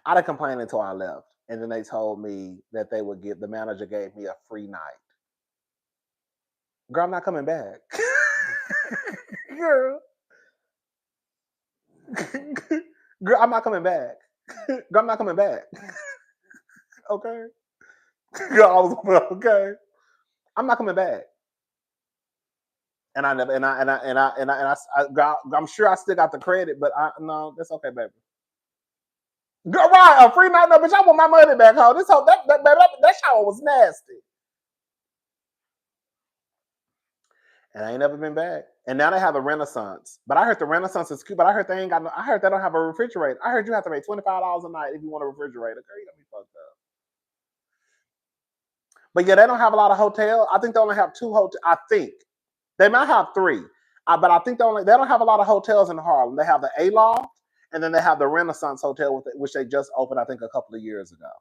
I didn't complain until I left. And then they told me that the manager gave me a free night. Girl, I'm not coming back. Girl. Girl, I'm not coming back. Girl, I'm not coming back. Okay. Girl, I was okay. I'm not coming back. And I never, I'm sure I still got the credit, but no, that's okay, baby. Girl, right, a free night, no, bitch. I want my money back, ho. That shower was nasty. And I ain't never been back. And now they have a Renaissance. But I heard the Renaissance is cute, but I heard they don't have a refrigerator. I heard you have to pay $25 a night if you want a refrigerator. Girl, you got me fucked up. But yeah, they don't have a lot of hotels. I think they only have 2 hotels. I think. They might have 3. But I think they don't have a lot of hotels in Harlem. They have the Aloft, and then they have the Renaissance Hotel, which they just opened, I think, a couple of years ago.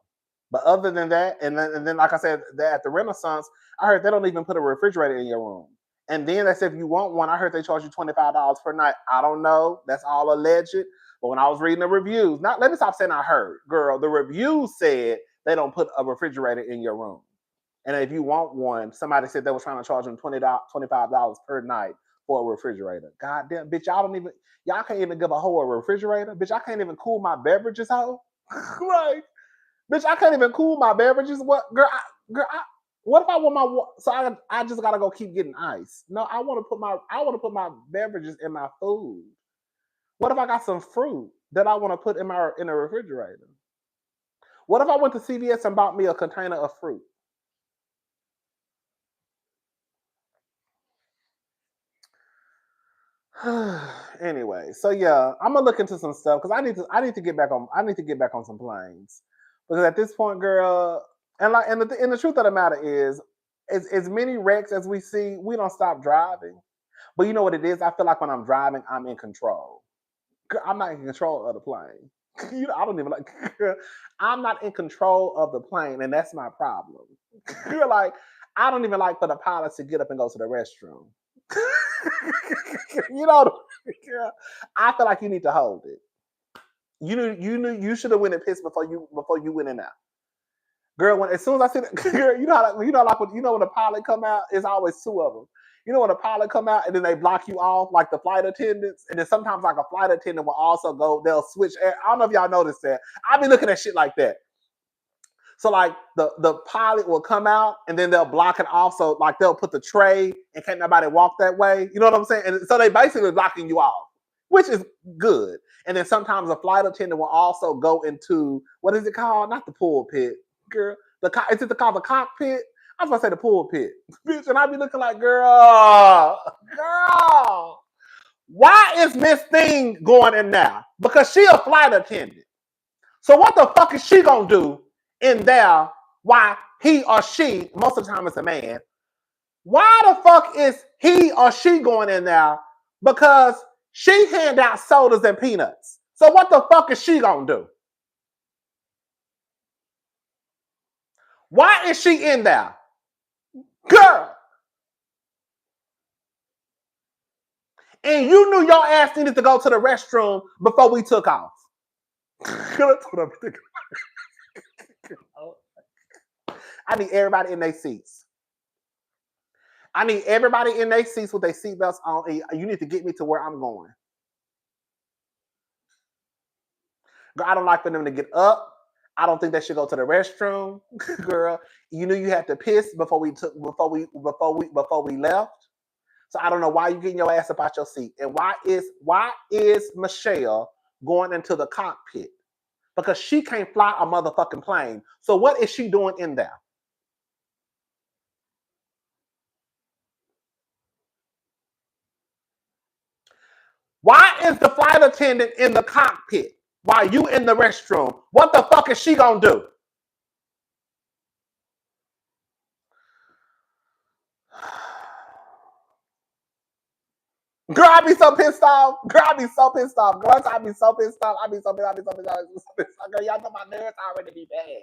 But other than that, and then like I said, at the Renaissance, I heard they don't even put a refrigerator in your room. And then they said if you want one, I heard they charge you $25 per night. I don't know. That's all alleged. But when I was reading the reviews, let me stop saying I heard. Girl, the reviews said they don't put a refrigerator in your room. And if you want one, somebody said they were trying to charge them $25 per night for a refrigerator. God damn, bitch, y'all can't even give a hoe a refrigerator. Bitch, I can't even cool my beverages, hoe. Like, bitch, I can't even cool my beverages. What, girl? What if I want my? So I just gotta go keep getting ice. No, I want to put my beverages in my food. What if I got some fruit that I want to put in a refrigerator? What if I went to CVS and bought me a container of fruit? Anyway, so yeah, I'm gonna look into some stuff because I need to get back on some planes because at this point, girl, and the truth of the matter is, as many wrecks as we see, we don't stop driving. But you know what it is? I feel like when I'm driving, I'm in control. I'm not in control of the plane. I don't even like. I'm not in control of the plane, and that's my problem. You're like, I don't even like for the pilots to get up and go to the restroom. I feel like you need to hold it. You should have went and pissed before you went in out. Girl, as soon as I see that, girl, when a pilot come out, it's always 2 of them. You know when a pilot come out and then they block you off like the flight attendants, and then sometimes like a flight attendant will also go. They'll switch air. I don't know if y'all noticed that. I be looking at shit like that. So like the pilot will come out and then they'll block it off. So like they'll put the tray and can't nobody walk that way. You know what I'm saying? And so they basically blocking you off, which is good. And then sometimes a flight attendant will also go into, what is it called? Not the pulpit, girl. Is it called the cockpit? I was gonna say the pulpit, bitch. And I be looking like, girl, why is Miss Thing going in there? Because she a flight attendant. So what the fuck is she gonna do in there? Why he or she, most of the time it's a man, why the fuck is he or she going in there? Because she hand out sodas and peanuts. So what the fuck is she gonna do? Why is she in there? Girl. And you knew your ass needed to go to the restroom before we took off. That's what I'm thinking. I need everybody in their seats. I need everybody in their seats with their seatbelts on. And you need to get me to where I'm going. Girl, I don't like for them to get up. I don't think they should go to the restroom. Girl, you knew you had to piss before we left. So I don't know why you getting your ass up out your seat. And why is Michelle going into the cockpit? Because she can't fly a motherfucking plane. So what is she doing in there? Why is the flight attendant in the cockpit while you in the restroom? What the fuck is she gonna do? Girl, I be so pissed off. Girl, I be so pissed off. Girl, I be so pissed off. I be so pissed off. Girl, y'all know my nerves already be bad.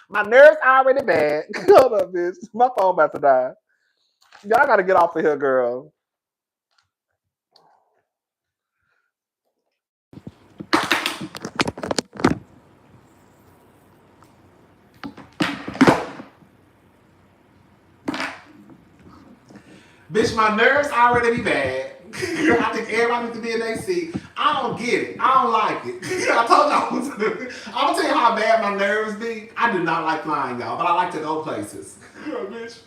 My nerves already bad. Hold up, bitch. My phone about to die. Y'all gotta get off of here, girl. Bitch, my nerves already be bad. I think everybody needs to be in their seat. I don't get it. I don't like it. I told y'all. I'm gonna tell you how bad my nerves be. I do not like flying, y'all, but I like to go places. Bitch.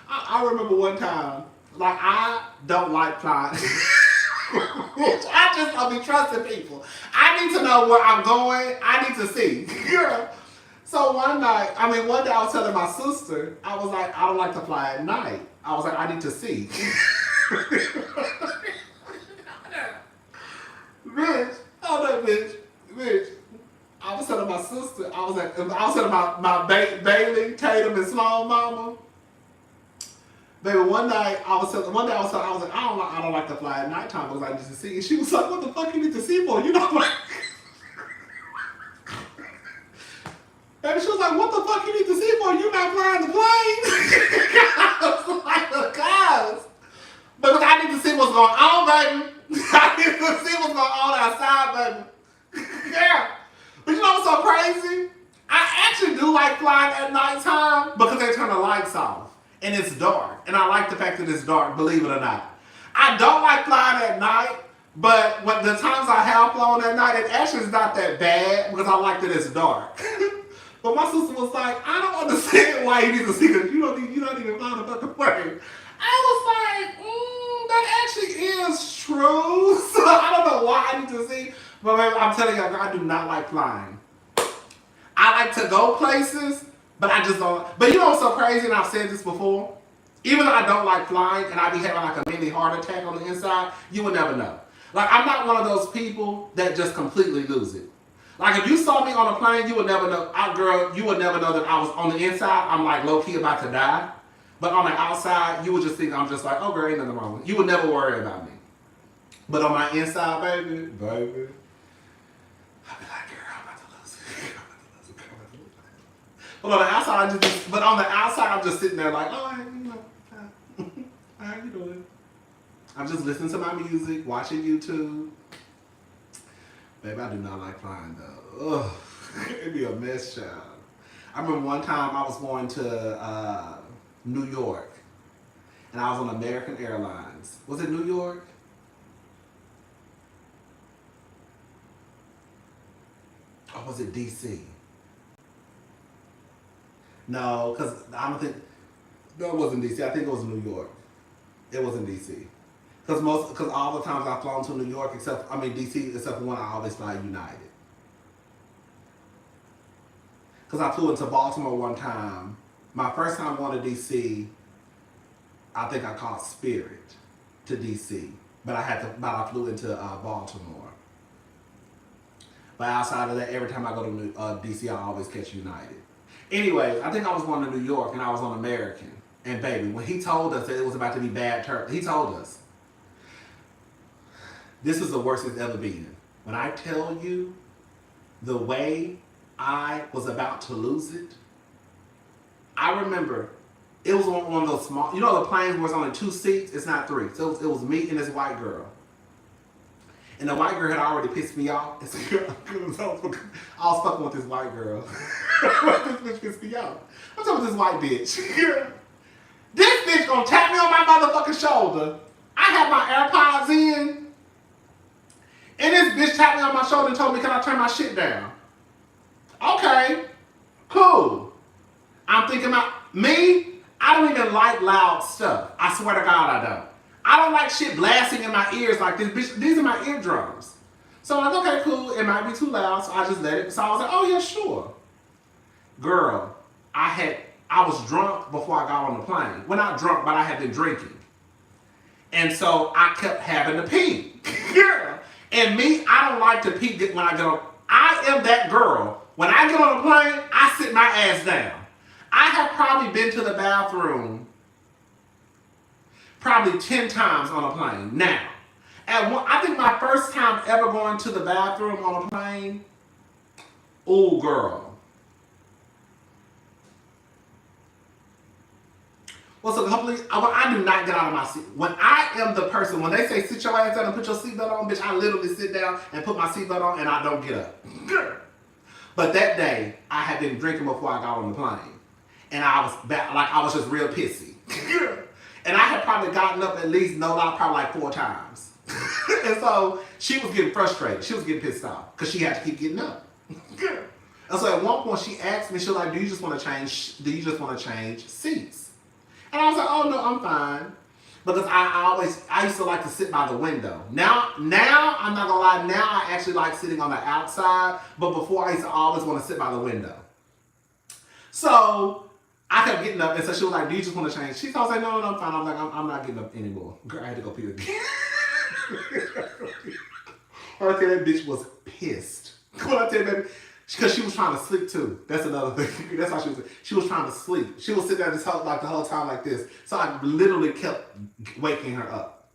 I remember one time, like, I don't like flying. I just don't be trusting people. I need to know where I'm going. I need to see. So one day I was telling my sister, I was like, I don't like to fly at night. I was like, I need to see. Bitch, bitch. I was telling my sister, I was telling my Bailey, Tatum, and Sloan mama. Baby, one day I was like, I don't like to fly at nighttime because I need to see. And she was like, what the fuck you need to see for? You know, like. And she was like, what the fuck you need to see for? You not flying the plane? I was like, because I need to see what's going on, baby. I need to see what's going on outside, baby. Yeah. But you know what's so crazy? I actually do like flying at nighttime because they turn the lights off and it's dark. And I like the fact that it's dark, believe it or not. I don't like flying at night, but when the times I have flown at night, it actually is not that bad because I like that it's dark. But my sister was like, I don't understand why you need to see this. You don't even fly the fucking plane. I was like, that actually is true. So I don't know why I need to see. But baby, I'm telling you, I do not like flying. I like to go places, but I just don't. But you know what's so crazy, and I've said this before? Even though I don't like flying, and I be having like a mini heart attack on the inside, you would never know. Like, I'm not one of those people that just completely lose it. Like, if you saw me on a plane, you would never know. You would never know that I was on the inside. I'm like low-key about to die. But on the outside, you would just think I'm just like, oh, girl, ain't nothing wrong with you. You would never worry about me. But on my inside, baby, I'd be like, girl, I'm about to lose it. But on the outside, I'm just sitting there like, oh, how you doing? I'm just listening to my music, watching YouTube. Baby, I do not like flying though. Ugh, it'd be a mess, child. I remember one time I was going to New York, and I was on American Airlines. Was it New York? Or was it DC? No, because I don't think, no, it wasn't DC. I think it was New York. It was in DC. Because all the times I've flown to New York, DC, except for when I always fly United. Because I flew into Baltimore one time. My first time going to DC, I think I caught Spirit to DC. But I flew into Baltimore. But outside of that, every time I go to DC, I always catch United. Anyway, I think I was going to New York and I was on American. And baby, when he told us that it was about to be bad turn, he told us, this is the worst it's ever been. When I tell you the way I was about to lose it, I remember it was on one of those small, you know the planes where it's only 2 seats? It's not 3. So it was me and this white girl. And the white girl had already pissed me off. I was fucking with this white girl. This bitch pissed me off. I'm talking with this white bitch. This bitch gonna tap me on my motherfucking shoulder. I had my AirPods in. And this bitch tapped me on my shoulder and told me, can I turn my shit down? Okay, cool. I'm thinking about me, I don't even like loud stuff. I swear to God I don't. I don't like shit blasting in my ears like this. Bitch, these are my eardrums. So I'm like, okay, cool. It might be too loud, so I just let it. So I was like, oh yeah, sure. Girl, I was drunk before I got on the plane. Well, not drunk, but I had been drinking. And so I kept having to pee. Girl. And me, I don't like to pee when I get on. I am that girl. When I get on a plane, I sit my ass down. I have probably been to the bathroom probably 10 times on a plane. Now, I think my first time ever going to the bathroom on a plane, oh girl. Well, so I do not get out of my seat. When I am the person, when they say sit your ass down and put your seatbelt on, bitch, I literally sit down and put my seatbelt on and I don't get up. But that day, I had been drinking before I got on the plane. And I was just real pissy. And I had probably gotten up at least, no lie, probably like 4 times. And so she was getting frustrated. She was getting pissed off because she had to keep getting up. And so at one point she asked me, she was like, do you just want to change seats? And I was like, oh no, I'm fine. Because I used to like to sit by the window. Now, I'm not gonna lie, now I actually like sitting on the outside, but before I used to always want to sit by the window. So I kept getting up, and so she was like, do you just want to change? I was like, no, I'm fine. I'm like, I'm not getting up anymore. Girl, I had to go pee again. When I tell you, that bitch was pissed. When I tell you, baby, because she was trying to sleep too. That's another thing. That's how she was trying to sleep. She was sitting there the whole time like this. So I literally kept waking her up.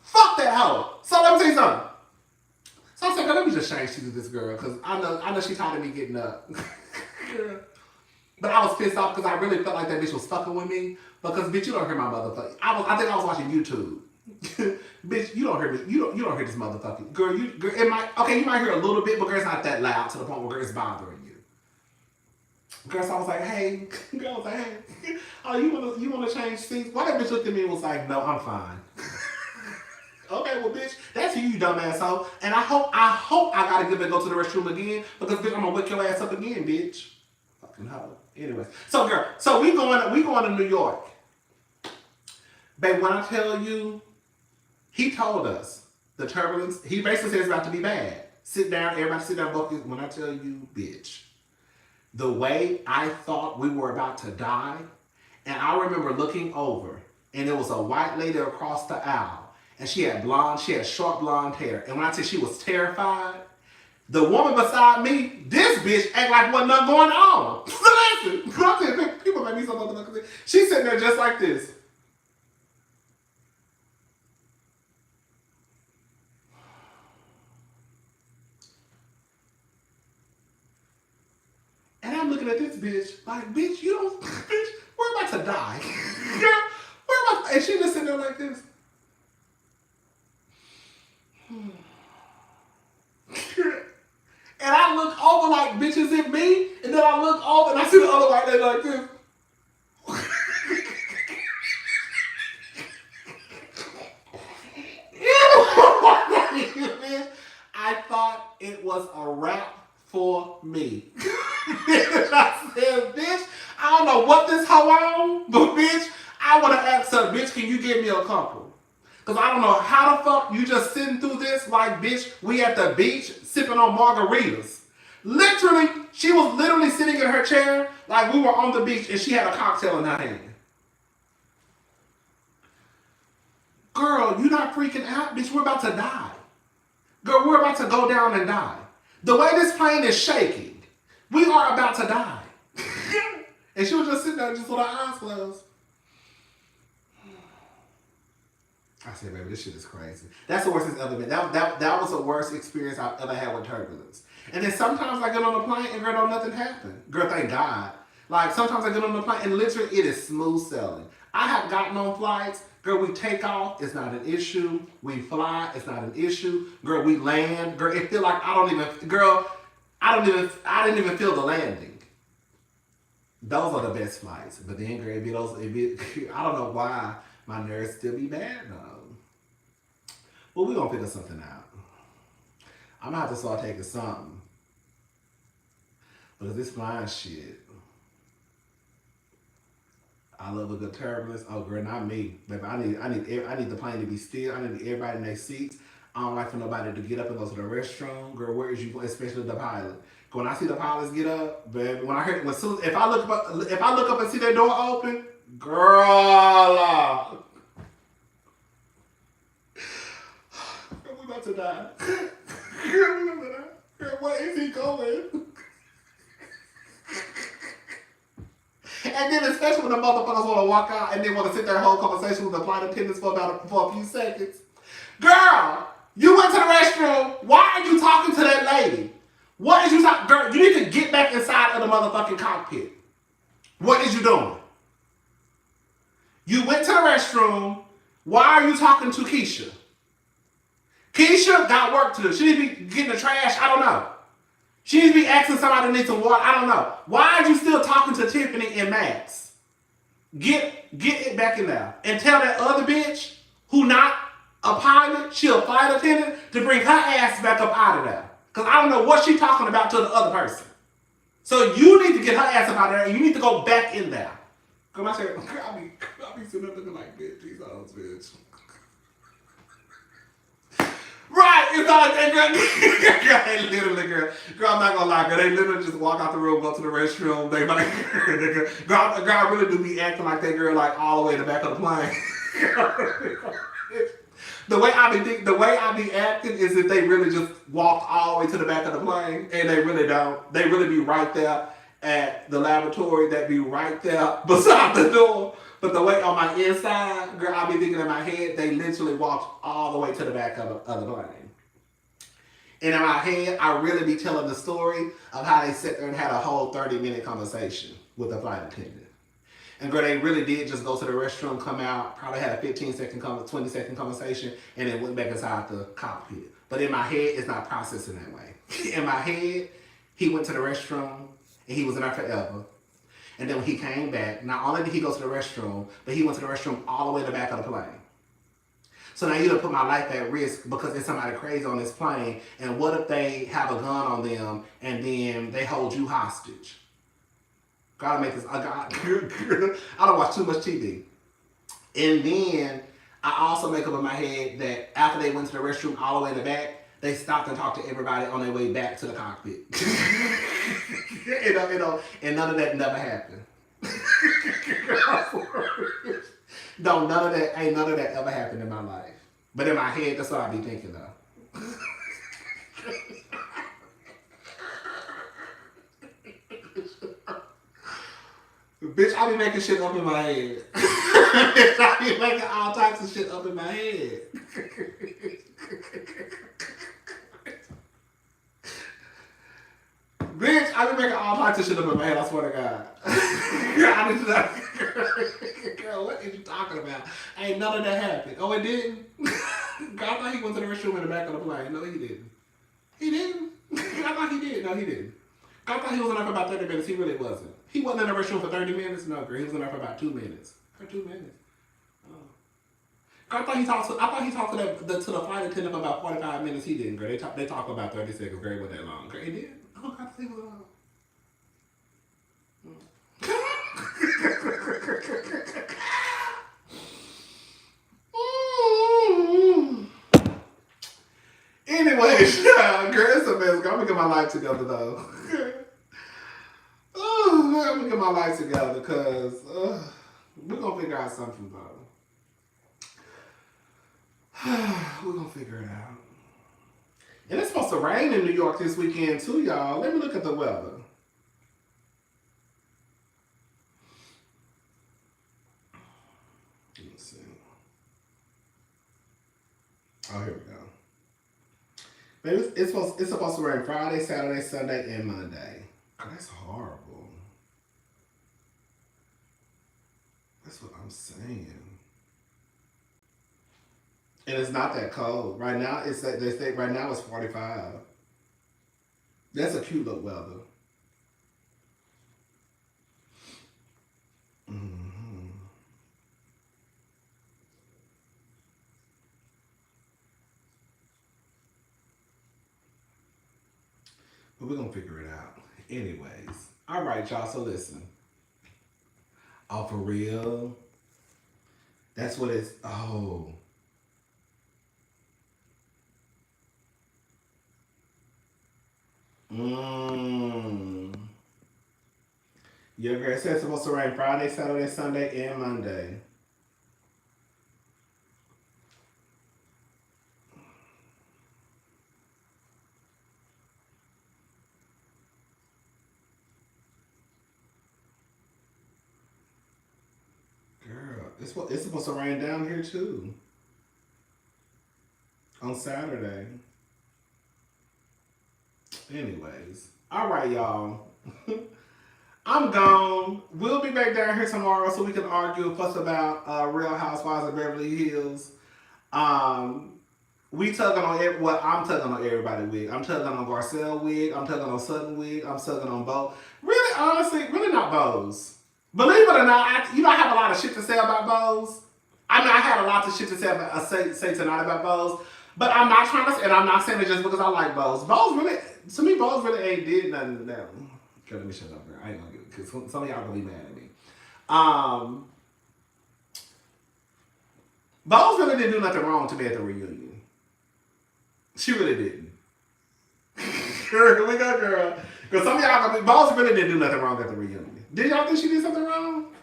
Fuck that hoe. So let me tell you something. So I said, let me just change seats with this girl because I know she's tired of me getting up. But I was pissed off because I really felt like that bitch was fucking with me. Because bitch, you don't hear my motherfucker. I think I was watching YouTube. Bitch, you don't hear me. You don't hear this motherfucking girl. You might hear a little bit, but girl, it's not that loud to the point where girl, it's bothering you. Girl, so I was like, hey, oh, you wanna change seats? Why that bitch looked at me and was like, no, I'm fine. Okay, well, bitch, that's you dumbass hoe. And I hope I gotta get up and go to the restroom again because bitch, I'm gonna wake your ass up again, bitch. Fucking hoe. Anyway, so girl, so we going to New York. Babe, when I tell you, he told us the turbulence, he basically said it's about to be bad. Sit down, everybody sit down, focus. When I tell you, bitch, the way I thought we were about to die, and I remember looking over, and there was a white lady across the aisle, and she had short blonde hair. And when I say she was terrified, the woman beside me, this bitch act like wasn't nothing going on. So listen, people make me so motherfucking. She's sitting there just like this. And I'm looking at this bitch like, bitch, we're about to die. And she just sitting there like this. And I look over like, bitch, is it me? And then I look over and I see the other white lady like this. I I don't know what this hoe on, but bitch, I would have asked her, bitch, can you give me a couple? Because I don't know how the fuck you just sitting through this like, bitch, we at the beach sipping on margaritas. Literally, she was literally sitting in her chair like we were on the beach and she had a cocktail in her hand. Girl, you not freaking out? Bitch, we're about to die. Girl, we're about to go down and die. The way this plane is shaking, we are about to die. And she was just sitting there just with her eyes closed. I said, baby, this shit is crazy. That's the worst it's ever been. That was the worst experience I've ever had with turbulence. And then sometimes I get on a plane and girl, don't nothing happen. Girl, thank God. Like sometimes I get on the plane and literally it is smooth sailing. I have gotten on flights. Girl, we take off, it's not an issue. We fly, it's not an issue. Girl, we land. Girl, it feel like I didn't even feel the landing. Those are the best flights. But then, girl, I don't know why my nerves still be bad though. Well, we gonna figure something out. I'm gonna have to start taking something. Because this flying shit, I love a good turbulence. Oh, girl, not me. Baby, I need the plane to be still. I need everybody in their seats. I don't like for nobody to get up and go to the restroom. Girl, where is you going? Especially the pilot. When I see the pilots get up, baby, if I look up and see their door open, girl, we about to die. Girl, we about to die. Girl, where is he going? And then especially when the motherfuckers want to walk out and they want to sit there and hold conversation with the flight attendants for a few seconds. Girl, you went to the restroom. Why are you talking to that lady? What is you talking? Girl, you need to get back inside of the motherfucking cockpit. What is you doing? You went to the restroom. Why are you talking to Keisha? Keisha got work to do. She needs to be getting the trash. I don't know. She needs to be asking somebody to need some water. I don't know. Why are you still talking to Tiffany and Max? Get it back in there. And tell that other bitch who not a pilot, she a flight attendant, to bring her ass back up out of there. Because I don't know what she's talking about to the other person. So you need to get her ass up out of there and you need to go back in there. Come on, I said, I'll be sitting there looking like, bitch, these hoes, bitch. Right, it's not like that, girl. They literally, girl, I'm not gonna lie, girl, they literally just walk out the room, go to the restroom, they like, girl, I really do be acting like that girl, like all the way in the back of the plane. The way I be acting is that they really just walk all the way to the back of the plane, and they really don't. They really be right there at the lavatory, that be right there beside the door. But the way on my inside, girl, I be thinking in my head, they literally walked all the way to the back of the plane. And in my head, I really be telling the story of how they sat there and had a whole 30-minute conversation with the flight attendant. And girl, they really did just go to the restroom, come out, probably had a 20-second conversation, and then went back inside the cockpit. But in my head, it's not processing that way. In my head, he went to the restroom, and he was in there forever. And then when he came back, not only did he go to the restroom, but he went to the restroom all the way to the back of the plane. So now you done put my life at risk because there's somebody crazy on this plane, and what if they have a gun on them, and then they hold you hostage? Gotta make this. I don't watch too much TV. And then I also make up in my head that after they went to the restroom all the way in the back, they stopped and talked to everybody on their way back to the cockpit. And none of that never happened. None of that ever happened in my life. But in my head, that's what I be thinking of. Bitch, I be making shit up in my head. Bitch, I be making all types of shit up in my head. Bitch, I be making all types of shit up in my head, I swear to God. I need to know. Girl, what are you talking about? Ain't none of that happened. Oh, it didn't? Girl, I thought he went to the restroom in the back of the plane. No, he didn't. He didn't? I thought he did. No, he didn't. I thought he was in there for about 30 minutes. He really wasn't. He wasn't in the restroom for 30 minutes. No, girl. He was in there for about 2 minutes. For 2 minutes. Oh. Girl, I thought he talked to the flight attendant for about 45 minutes. He didn't, girl. They talked about 30 seconds. Girl, it wasn't that long. Girl, he did. Oh, I thought he was long. I'm gonna get my life together though. Oh, I'm gonna get my life together because we're gonna figure out something though. We're gonna figure it out. And it's supposed to rain in New York this weekend too, y'all. Let me look at the weather. Let's see. Oh, here we go. Maybe it's supposed to rain Friday, Saturday, Sunday, and Monday. God, that's horrible. That's what I'm saying. And it's not that cold. Right now, they say right now it's 45. That's a cute little weather. Mm-hmm. But we're gonna figure it out. Anyways. All right, y'all. So listen. Oh, for real? That's what it's. Oh. Yeah, girl, it said it's supposed to rain Friday, Saturday, Sunday, and Monday. Girl, it's supposed to rain down here too. On Saturday. Anyways. All right, y'all. I'm gone. We'll be back down here tomorrow so we can argue and fuss about Real Housewives of Beverly Hills. We tugging on I'm tugging on everybody wig. I'm tugging on Garcelle wig. I'm tugging on Sutton wig. I'm tugging on Bo. Really, honestly, really not Bo's. Believe it or not, I have a lot of shit to say about Bo's. I mean, I had a lot of shit to say about say tonight about Bo's. But I'm not trying to, and I'm not saying it just because I like Bo's. Bo's really, to me, Bo's really ain't did nothing to them. Okay, let me shut up, girl. I ain't gonna get it because some of y'all gonna be mad at me. Bo's really didn't do nothing wrong to me at the reunion. She really didn't. Girl, here we go, girl. Because some of y'all gonna be, Bo's really didn't do nothing wrong at the reunion. Did y'all think she did something wrong?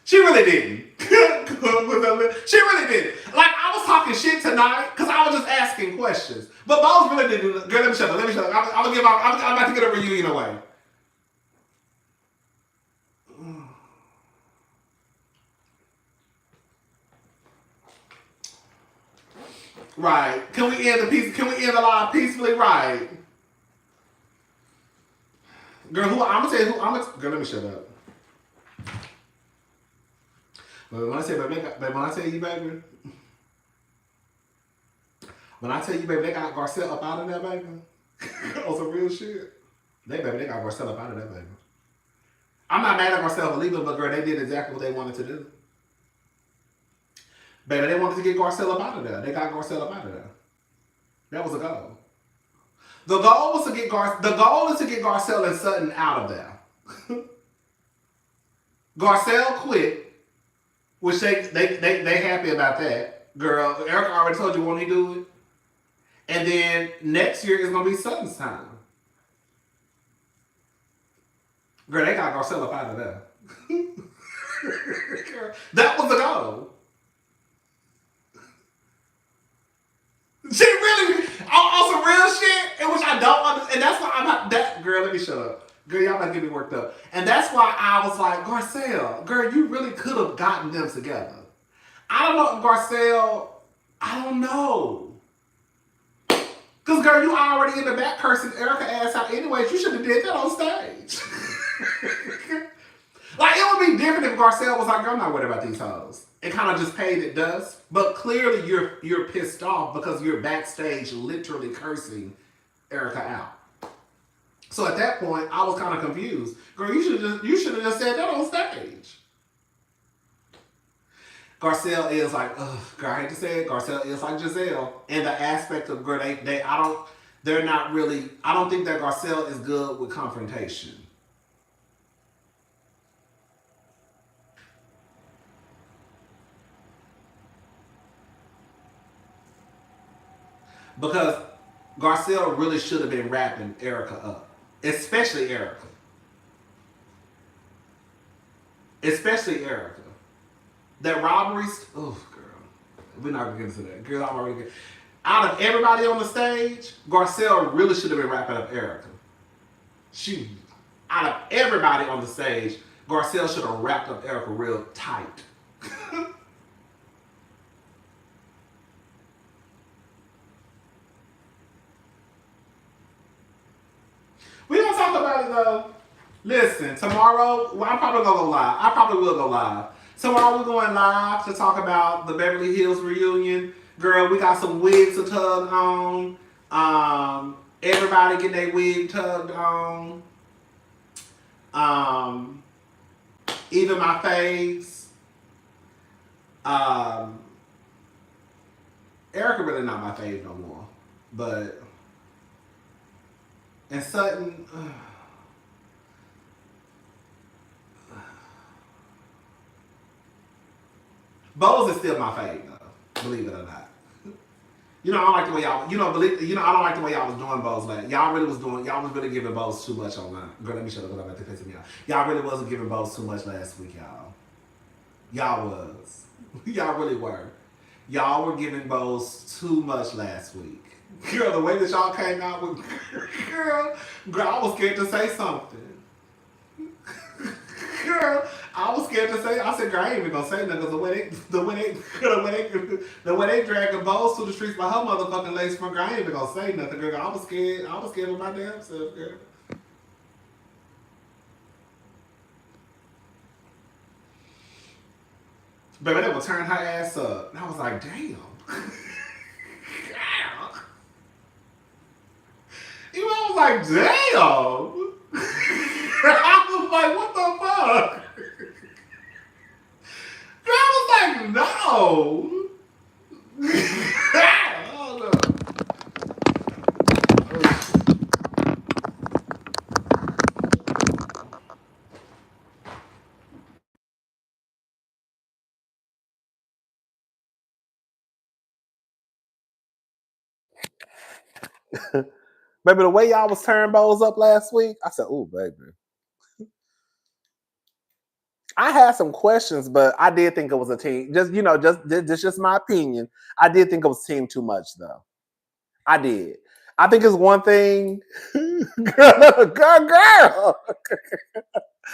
She really didn't. She really didn't. Like, I was talking shit tonight because I was just asking questions. But Bo's really didn't do that. Girl, let me shut up. I'm about to get a reunion away. Right. Can we end the live peacefully? Right. Girl, I'm gonna tell you girl, let me shut up. But when I tell you, baby, they got Garcelle up out of there, baby. On some real shit. They got Garcelle up out of there, baby. I'm not mad at Garcelle for leaving, but girl, they did exactly what they wanted to do. Baby, they wanted to get Garcelle up out of there. They got Garcelle up out of there. That was the goal. The goal is to get Garcelle and Sutton out of there. Garcelle quit. Which they happy about that. Girl, Erica already told you won't he do it? And then next year is gonna be Sutton's time. Girl, they got Garcelle up out of there. That was the goal. She really on some real shit, and which I don't understand. And that's why I'm not that girl, let me shut up. Girl, y'all not getting me worked up. And that's why I was like, Garcelle, girl, you really could have gotten them together. I don't know if Garcelle, I don't know. Because, girl, you already in the back cursing Erica ass out anyways. You should have did that on stage. Like, it would be different if Garcelle was like, girl, I'm not worried about these hoes. It kind of just paid it dust. But clearly you're pissed off because you're backstage literally cursing Erica out. So at that point, I was kind of confused. Girl, you should have just said that on stage. Garcelle is like, ugh, girl, I hate to say it, Garcelle is like Giselle. And the aspect of, girl, I don't think that Garcelle is good with confrontation. because Garcelle really should have been wrapping Erica up, especially Erica. Especially Erica. That robbery. Oh, girl. We're not gonna get into that. Girl, I'm already get. Out of everybody on the stage, Garcelle really should have been wrapping up Erica. She, out of everybody on the stage, Garcelle should have wrapped up Erica real tight. We don't talk about it though. Listen, tomorrow, well, I'm probably gonna go live. I probably will go live. Tomorrow we're going live to talk about the Beverly Hills reunion. Girl, we got some wigs to tug on. Everybody getting their wig tugged on. Even my face. Erica really not my fave no more. But and Sutton. Bose is still my fave though, believe it or not. You know, I don't like the way y'all. I don't like the way y'all was doing Bose. Like y'all was really giving Bose too much online. Girl, let me shut up because I'm about to piss me off. Y'all really wasn't giving Bose too much last week, y'all. Y'all was. Y'all really were. Y'all were giving Bose too much last week. Girl, the way that y'all came out with, girl, I was scared to say something. Girl, I was scared to say. I said, "Girl, I ain't even gonna say nothing." Because the way they dragging Bose to the streets by her motherfucking lace front, girl, I ain't even gonna say nothing. Girl, I was scared. I was scared of my damn self, girl. Baby, they would turn her ass up, and I was like, "Damn." You know, I was like, "Damn." I was like, "What the fuck?" I was like, no. Oh, no. Baby, the way y'all was turning bowls up last week, I said, "Ooh, baby." I had some questions, but I did think it was a team. Just my opinion. I did think it was team too much, though. I did. I think it's one thing. Girl.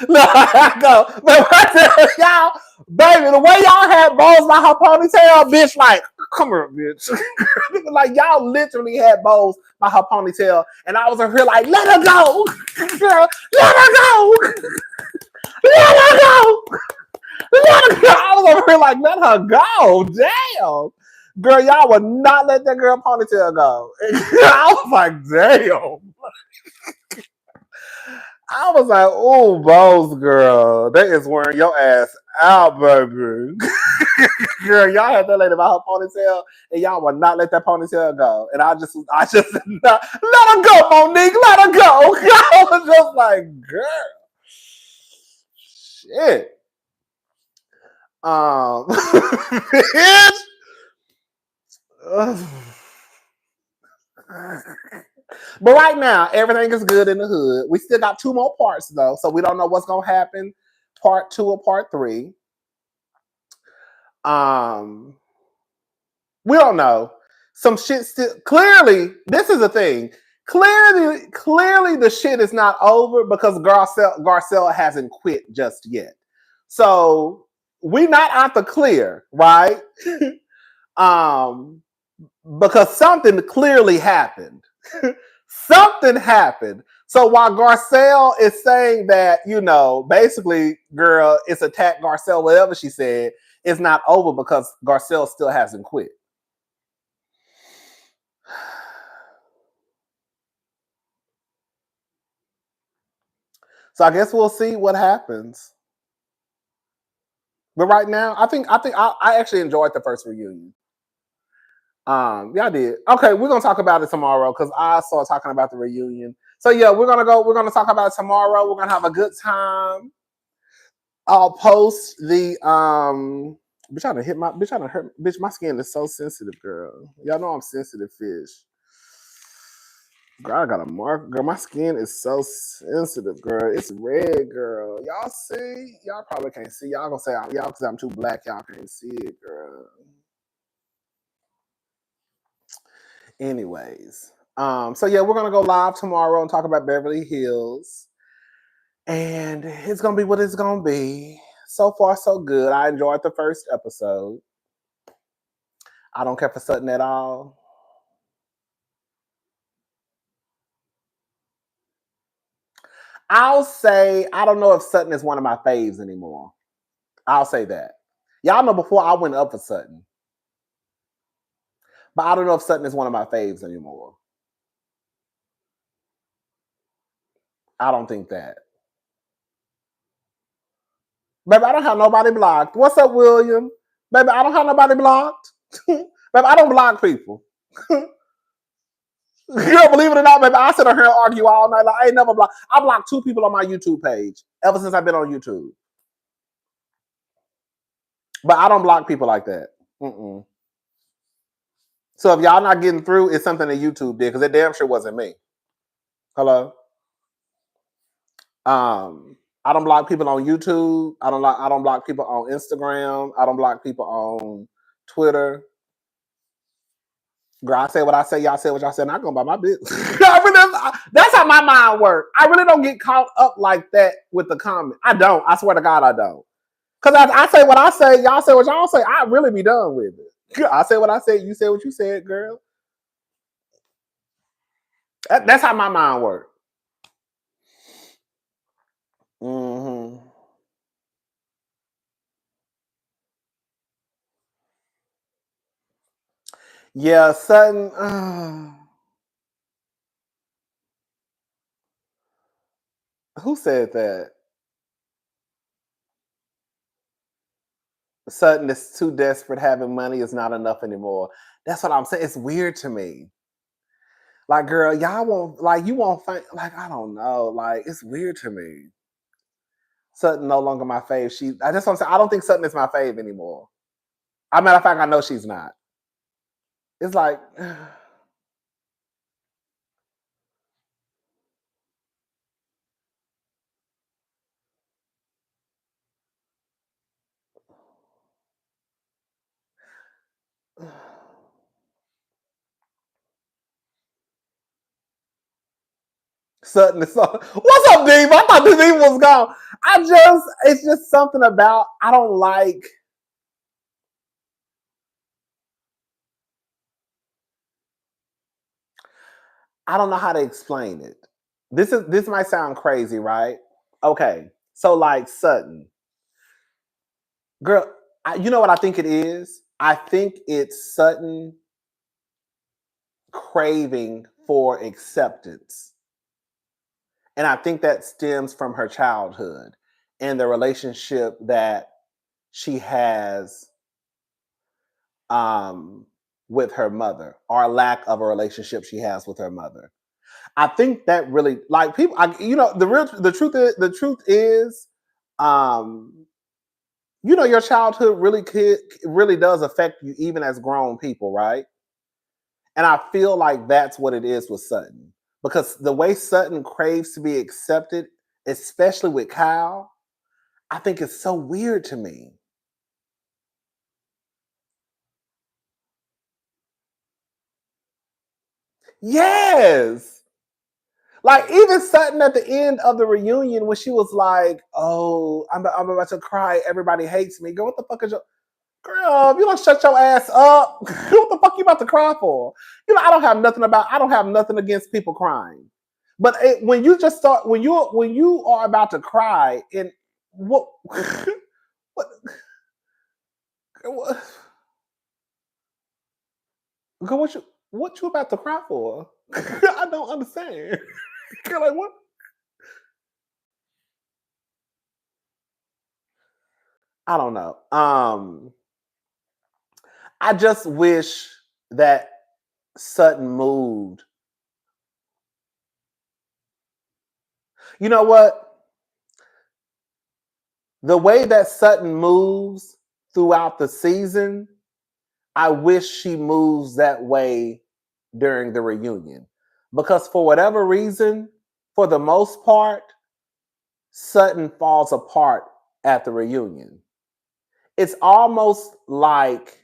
No, I go. But I tell y'all, baby, the way y'all had Bose by her ponytail, bitch, like, come here, bitch. Like, y'all literally had Bose by her ponytail, and I was over here like, let her go. Girl, let her go. Let her go. Let her go. I was over here like, let her go. Damn. Girl, y'all would not let that girl ponytail go. I was like, damn. I was like, oh, Bose girl, that is wearing your ass out, baby. Girl, y'all had that lady by her ponytail, and y'all would not let that ponytail go. And I just not, let her go, Monique, let her go. I was just like, girl, shit. Bitch. But right now, everything is good in the hood. We still got 2 more parts though, so we don't know what's gonna happen. Part 2 or part 3. We don't know. Some shit still. Clearly, this is the thing. Clearly, the shit is not over because Garcelle hasn't quit just yet. So we not out the clear, right? Because something clearly happened. Something happened. So while Garcelle is saying that, basically, girl, it's attack Garcelle, whatever she said, it's not over because Garcelle still hasn't quit. So I guess we'll see what happens. But right now, I think I actually enjoyed the first reunion. Yeah, I did. Okay, we're gonna talk about it tomorrow because I saw talking about the reunion. So yeah, we're gonna talk about it tomorrow. We're gonna have a good time. I'll post the bitch trying to hurt bitch. My skin is so sensitive, girl. Y'all know I'm sensitive fish. Girl, I got a mark. Girl, my skin is so sensitive, girl. It's red, girl. Y'all see? Y'all probably can't see. Y'all gonna say y'all because I'm too black. Y'all can't see it, girl. Anyways, so yeah, we're gonna go live tomorrow and talk about Beverly Hills, and it's gonna be what it's gonna be. So far, so good. I enjoyed the first episode. I don't care for Sutton at all. I'll say I don't know if Sutton is one of my faves anymore. I'll say that. Y'all know before I went up for Sutton, but I don't know if Sutton is one of my faves anymore. I don't think that. Baby, I don't have nobody blocked. What's up, William? Baby, I don't have nobody blocked. Baby, I don't block people. Girl, believe it or not, baby, I sit on here and argue all night. Like, I ain't never blocked. I blocked 2 people on my YouTube page ever since I've been on YouTube. But I don't block people like that. Mm-mm. So if y'all not getting through, it's something that YouTube did because it damn sure wasn't me. Hello. I don't block people on YouTube. I don't block people on Instagram. I don't block people on Twitter. Girl, I say what I say, y'all say what y'all say, and I'm going by my business. That's how my mind works. I really don't get caught up like that with the comment. I don't. I swear to God, I don't. Because I say what I say, y'all say what y'all say, I really be done with it. I say what I say, you say what you said, girl. That's how my mind works. Mm-hmm. Yeah, Sutton. Who said that? Sutton is too desperate. Having money is not enough anymore. That's what I'm saying. It's weird to me. Like, girl, y'all won't like you won't find like I don't know. Like, it's weird to me. Sutton no longer my fave. That's what I'm saying. I don't think Sutton is my fave anymore. As a matter of fact, I know she's not. It's like Sutton is so. What's up, Dave? I thought the Dave was gone. It's just something about I don't like. I don't know how to explain it. This might sound crazy, right? Okay, so like Sutton, girl, you know what I think it is? I think it's Sutton craving for acceptance. And I think that stems from her childhood and the relationship that she has with her mother, or lack of a relationship she has with her mother. I think that really, like people, the truth is, your childhood really does affect you even as grown people, right? And I feel like that's what it is with Sutton. Because the way Sutton craves to be accepted, especially with Kyle, I think it's so weird to me. Yes. Like even Sutton at the end of the reunion when she was like, "Oh, I'm about to cry. Everybody hates me." Go, what the fuck is your girl? If you don't shut your ass up, what the fuck you about to cry for? I don't have nothing against people crying, but when you just start when you are about to cry and what what what girl, what you about to cry for? I don't understand. Girl, like what? I don't know. I just wish that Sutton moved. You know what? The way that Sutton moves throughout the season, I wish she moves that way during the reunion. because for whatever reason, for the most part, Sutton falls apart at the reunion. It's almost like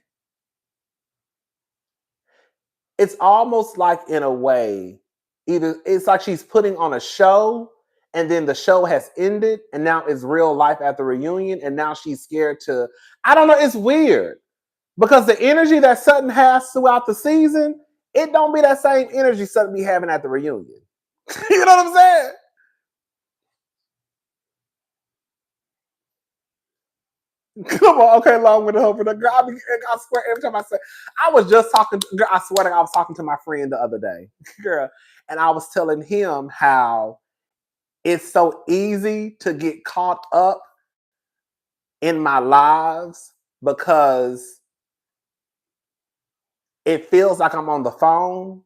in a way, either it's like she's putting on a show and then the show has ended and now it's real life at the reunion and now she's scared to, I don't know, it's weird. Because the energy that Sutton has throughout the season, it don't be that same energy Sutton be having at the reunion. You know what I'm saying? Come on, okay, long with the hope of the girl. I swear, every time I say, I was just talking. Girl, I swear to God, I was talking to my friend the other day, girl, and I was telling him how it's so easy to get caught up in my lives because it feels like I'm on the phone,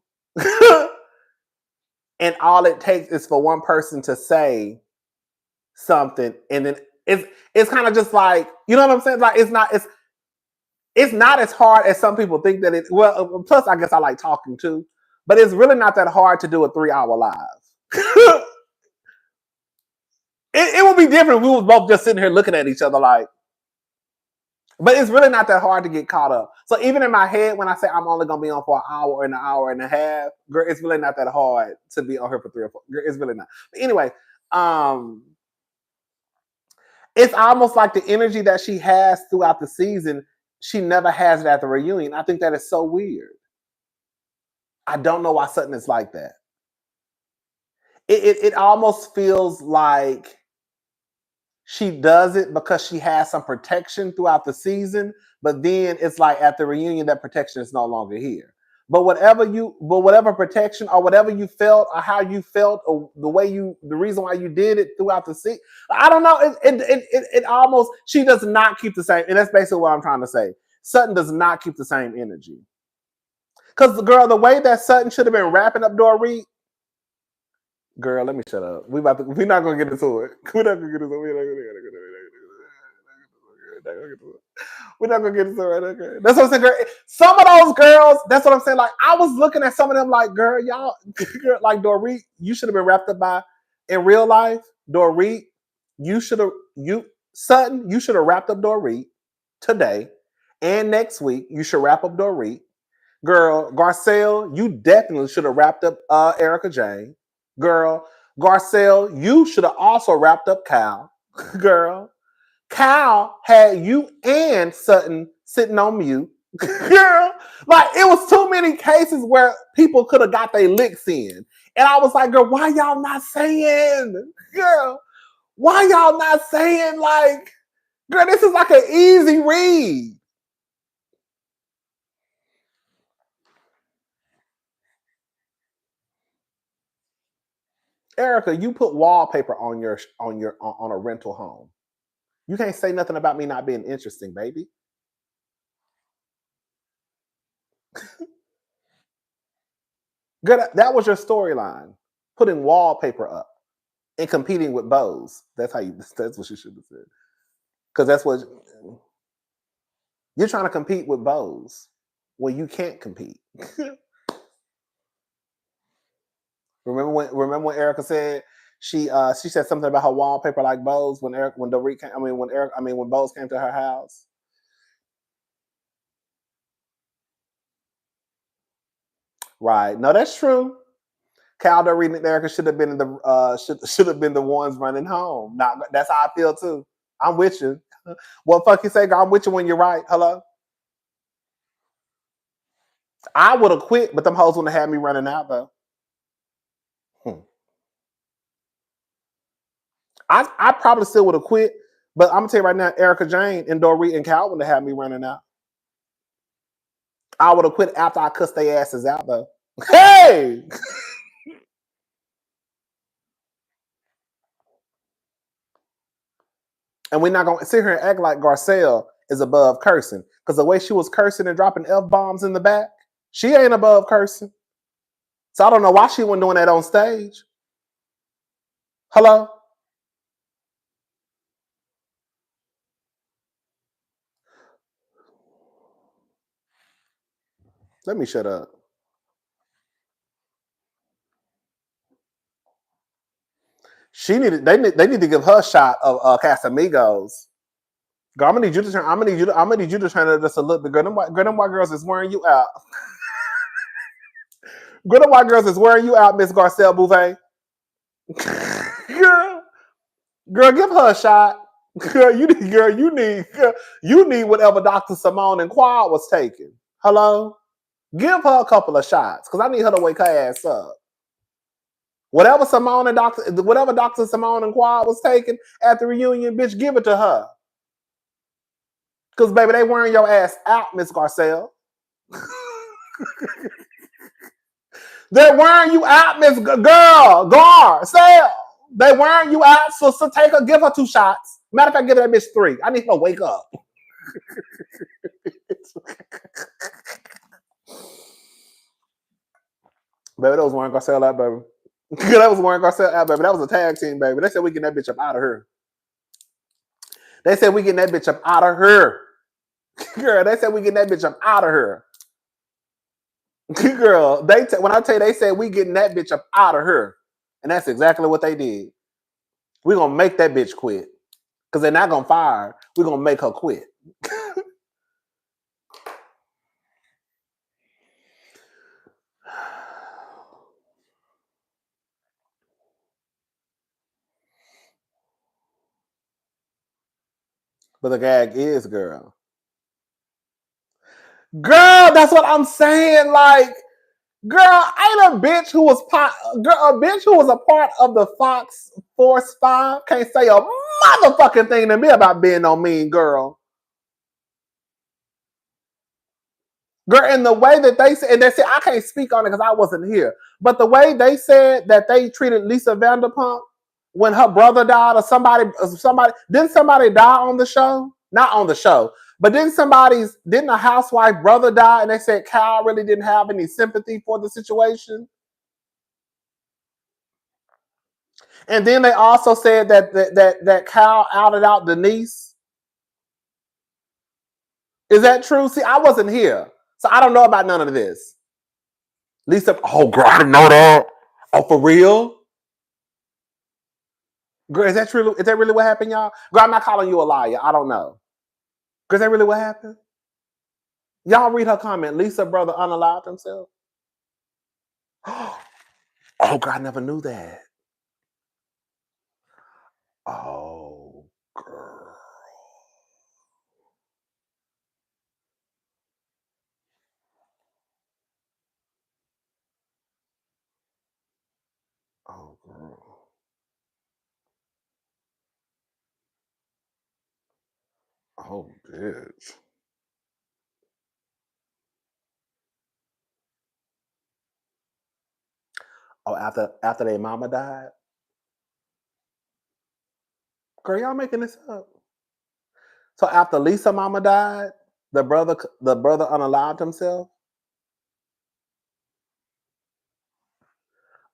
and all it takes is for one person to say something, and then it's kind of just like, you know what I'm saying? Like it's not as hard as some people think that it. Well, plus I guess I like talking too, but it's really not that hard to do a 3-hour live. It would be different if we was both just sitting here looking at each other like. But it's really not that hard to get caught up. So even in my head, when I say I'm only gonna be on for an hour and an hour and a half, girl, it's really not that hard to be on here for 3 or 4. Girl, it's really not. But anyway, it's almost like the energy that she has throughout the season, she never has it at the reunion. I think that is so weird. I don't know why Sutton is like that. It almost feels like she does it because she has some protection throughout the season, but then it's like at the reunion that protection is no longer here. But whatever protection or whatever you felt or how you felt or the reason why you did it throughout the season, I don't know. It almost, she does not keep the same, and that's basically what I'm trying to say. Sutton does not keep the same energy. Because girl, the way that Sutton should have been wrapping up Dorit, girl, let me shut up. We're not gonna get into it. We're not gonna get into it. We're not gonna get into it. Okay. That's what I'm saying, girl. Some of those girls, that's what I'm saying. Like, I was looking at some of them like, girl, y'all, girl, like Dorit, you should have been wrapped up by in real life. Dorit, Sutton, you should have wrapped up Dorit today and next week. You should wrap up Dorit. Girl, Garcelle, you definitely should have wrapped up Erica Jane. Girl, Garcelle, you should have also wrapped up Cal. Girl, Cal had you and Sutton sitting on mute. Girl, like it was too many cases where people could have got their licks in. And I was like, girl, why y'all not saying? Girl, why y'all not saying like, girl, this is like an easy read. Erica, you put wallpaper on a rental home. You can't say nothing about me not being interesting, baby. Good, that was your storyline. Putting wallpaper up and competing with bows. That's what you should have said. Because that's what you're trying to compete with bows when you can't compete. Remember when Erica said she said something about her wallpaper like bows when when Bows came to her house. Right. No, that's true. Cal, Dorit, and Erica should have been should have been the ones running home. Not, that's how I feel too. I'm with you. What fuck you say? I'm with you when you're right. Hello. I would have quit, but them hoes wouldn't have had me running out though. I probably still would have quit, but I'm gonna tell you right now, Erica Jane and Dorit and Cal wouldn't have had me running out. I would have quit after I cussed their asses out though. Hey! And we're not gonna sit here and act like Garcelle is above cursing. Because the way she was cursing and dropping F-bombs in the back, she ain't above cursing. So I don't know why she wasn't doing that on stage. Hello? Let me shut up. They need to give her a shot of Casamigos. Girl, I'm gonna need you to turn. I'm gonna need you to turn it just a little bit. Girl, them white girls is wearing you out. Girl, them white girls is wearing you out, Miss Garcelle Bouvet. girl, give her a shot. Girl, you need whatever Dr. Simone and Quad was taking. Hello, give her a couple of shots because I need her to wake her ass up. Whatever Dr. Simone and Quad was taking at the reunion, bitch, give it to her. Because, baby, they wearing your ass out, Miss Garcelle. They're wearing you out, Miss Garcelle. They wearing you out, so give her 2 shots. Matter of fact, give that bitch 3. I need her to wake up. Baby, that was wearing Garcelle out, baby. That was wearing Garcelle out, baby. That was a tag team, baby. They said we getting that bitch up out of here. They said we getting that bitch up out of her. Girl, they said we getting that bitch up out of her. Girl, when I tell you, they said we getting that bitch up out of her. And that's exactly what they did. We're going to make that bitch quit. Because they're not going to fire her. We're going to make her quit. But the gag is, girl, that's what I'm saying. Like, girl, ain't a bitch who was a part of the Fox Force 5 can't say a motherfucking thing to me about being no mean girl. Girl, and the way that they said, I can't speak on it because I wasn't here, but the way they said that they treated Lisa Vanderpump when her brother died, or somebody, didn't somebody die on the show? Not on the show, but didn't a housewife brother die, and they said Cal really didn't have any sympathy for the situation? And then they also said that Cal outed out Denise. Is that true? See, I wasn't here, so I don't know about none of this. Lisa, oh girl, I didn't know that. Oh, for real? Girl, is that true? Is that really what happened, y'all? Girl, I'm not calling you a liar. I don't know. Girl, is that really what happened? Y'all read her comment. Lisa brother unalived himself. Oh, God, I never knew that. Oh, girl. Oh, girl. Oh, bitch. Oh, after their mama died? Girl, y'all making this up. So after Lisa mama died, the brother unalived himself?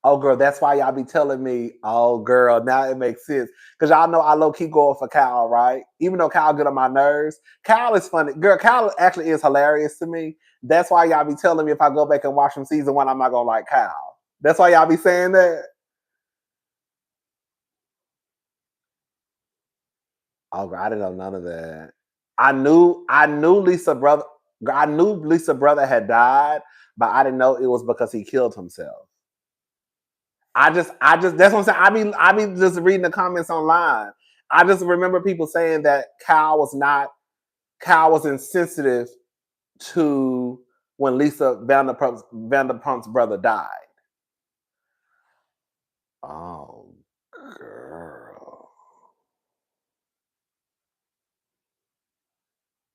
Oh, girl, that's why y'all be telling me, oh, girl, now it makes sense. Because y'all know I low-key going for Cal, right? Even though Cal get on my nerves. Cal is funny. Girl, Cal actually is hilarious to me. That's why y'all be telling me if I go back and watch from season 1, I'm not going to like Cal. That's why y'all be saying that? Oh, girl, I didn't know none of that. I knew Lisa brother. I knew Lisa brother had died, but I didn't know it was because he killed himself. I just that's what I'm saying. I be just reading the comments online. I just remember people saying that Cal was insensitive to when Lisa Vanderpump's brother died. Oh, girl.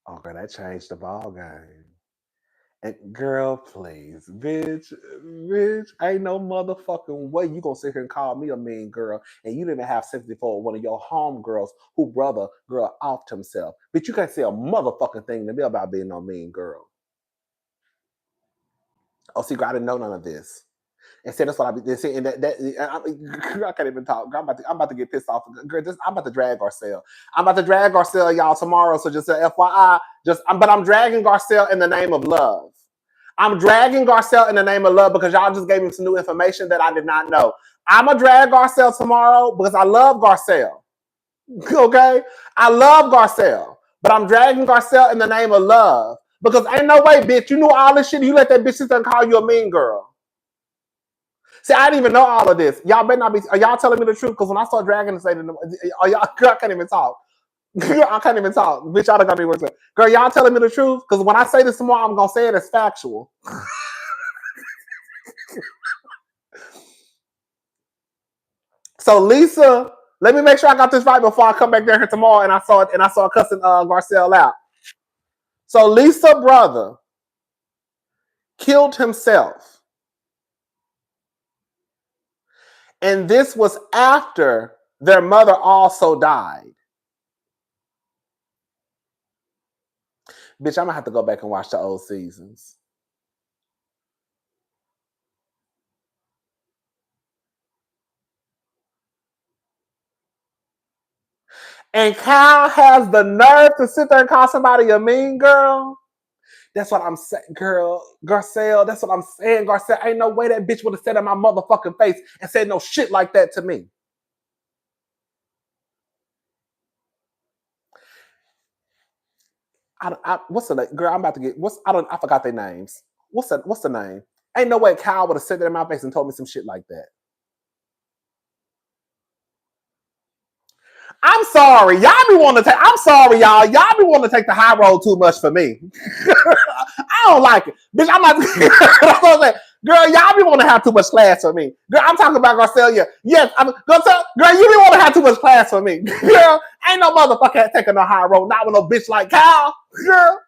Oh, girl, that changed the ball game. And girl, please, bitch, ain't no motherfucking way you gonna sit here and call me a mean girl, and you didn't have sympathy for one of your homegirls who brother girl offed himself. Bitch, you can't say a motherfucking thing to me about being no mean girl. Oh, see, girl, I didn't know none of this. And so that's what I be saying. I can't even talk. I'm about to get pissed off. Girl, I'm about to drag Garcelle. I'm about to drag Garcelle, y'all, tomorrow. So just a FYI, but I'm dragging Garcelle in the name of love. I'm dragging Garcelle in the name of love because y'all just gave me some new information that I did not know. I'm going to drag Garcelle tomorrow because I love Garcelle. Okay? I love Garcelle. But I'm dragging Garcelle in the name of love. Because ain't no way, bitch. You knew all this shit. You let that bitch sit there and call you a mean girl. See, I didn't even know all of this. Y'all better not be. Are y'all telling me the truth? Because when I start dragging and saying, are y'all, girl, I can't even talk. Girl, I can't even talk. Bitch, y'all got me worse. Girl, y'all telling me the truth? Because when I say this tomorrow, I'm going to say it as factual. So Lisa, let me make sure I got this right before I come back there here tomorrow and I saw it and I saw cussing Garcelle out. So Lisa's brother killed himself. And this was after their mother also died. Bitch, I'm gonna have to go back and watch the old seasons. And Kyle has the nerve to sit there and call somebody a mean girl. That's what I'm saying, girl. Garcelle, that's what I'm saying. Garcelle, ain't no way that bitch would have said in my motherfucking face and said no shit like that to me. What's the name? Girl, I'm about to get, I forgot their names. What's the name? Ain't no way Kyle would have said that in my face and told me some shit like that. I'm sorry. I'm sorry, y'all. Y'all be wanting to take the high road too much for me. I don't like it. Bitch, I'm not. That's what I'm saying. Girl, y'all be wanting to have too much class for me. Girl, I'm talking about Garcelle. Yeah. Yes, Garcelle, girl, you be wanting to have too much class for me. Girl, ain't no motherfucker taking no high road. Not with no bitch like Kyle. Girl.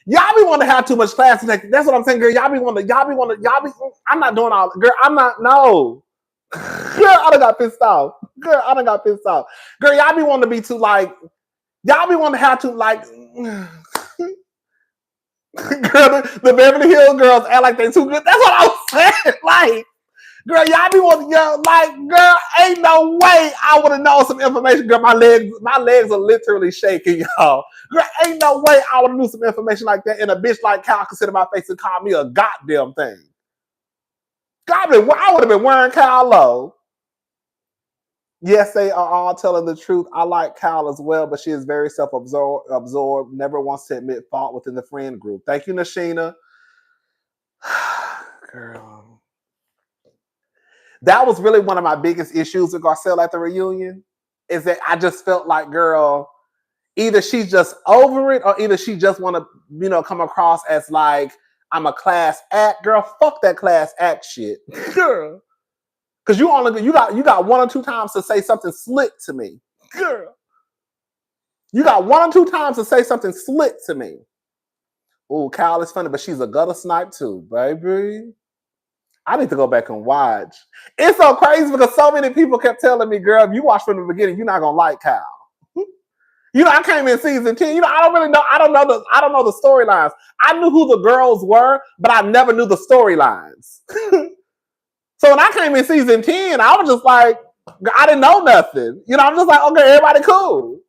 Y'all be wanting to have too much class to take. That's what I'm saying, girl. I'm not doing all. Girl, I'm not. No. Girl, I done got pissed off. Girl, y'all be wanting to be too like. Y'all be wanting to have to like. Girl, the Beverly Hills girls act like they too good. That's what I'm saying. Like, girl, y'all be wanting, girl, ain't no way I would have known some information. Girl, my legs are literally shaking, y'all. Girl, ain't no way I would have knew some information like that. And a bitch like Kyle could sit in my face and call me a goddamn thing. Goddamn, I would have been wearing Kyle low. Yes, they are all telling the truth. I like Kyle as well, but she is very self-absorbed, never wants to admit fault within the friend group. Thank you, Nashina. Girl. That was really one of my biggest issues with Garcelle at the reunion, is that I just felt like, girl, either she's just over it or either she just want to, come across as like, I'm a class act. Girl, fuck that class act shit. Girl. Because you got one or two times to say something slick to me. Girl. You got one or two times to say something slick to me. Oh, Kyle is funny, but she's a gutter snipe too, baby. I need to go back and watch. It's so crazy because so many people kept telling me, girl, if you watch from the beginning, you're not gonna like Kyle. I came in season 10. I don't really know. I don't know the storylines. I knew who the girls were, but I never knew the storylines. So when I came in season 10, I was just like, I didn't know nothing. I'm just like, okay, everybody cool.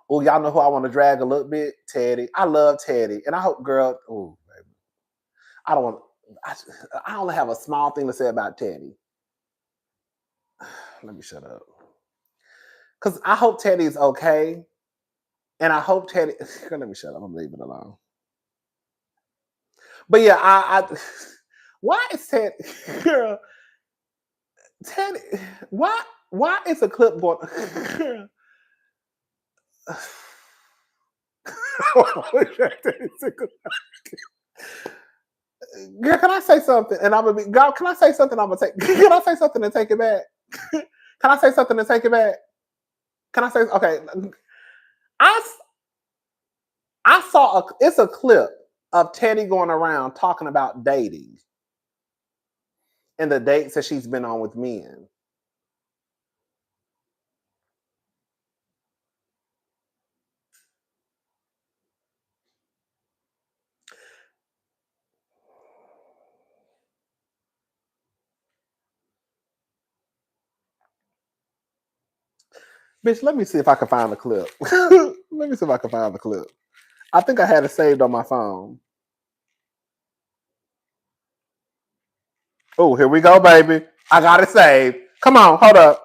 Oh, y'all know who I want to drag a little bit? Teddy. I love Teddy. And I hope, girl, oh, baby. I only have a small thing to say about Teddy. Let me shut up. Because I hope Teddy's okay. And I hope Teddy, let me shut up. I'm leaving it alone. But yeah, why is Teddy, girl, Teddy, why is a clip going, girl, girl, can I say something? And I'm gonna be, girl, can I say something? Can I say something and take it back? Can I say something and take it back? Can I say, okay. I saw it's a clip of Teddy going around talking about dating and the dates that she's been on with men. Bitch, let me see if I can find the clip. Let me see if I can find the clip. I think I had it saved on my phone. Oh, here we go, baby. I got it saved. Come on, hold up.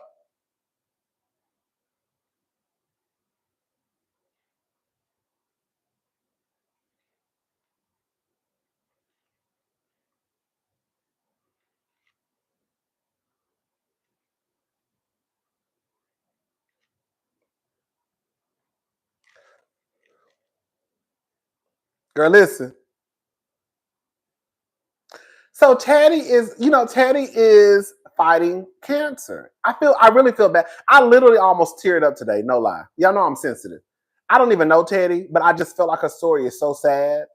Girl, listen. So Teddy is fighting cancer. I really feel bad. I literally almost teared up today, no lie. Y'all know I'm sensitive. I don't even know Teddy, but I just felt like her story is so sad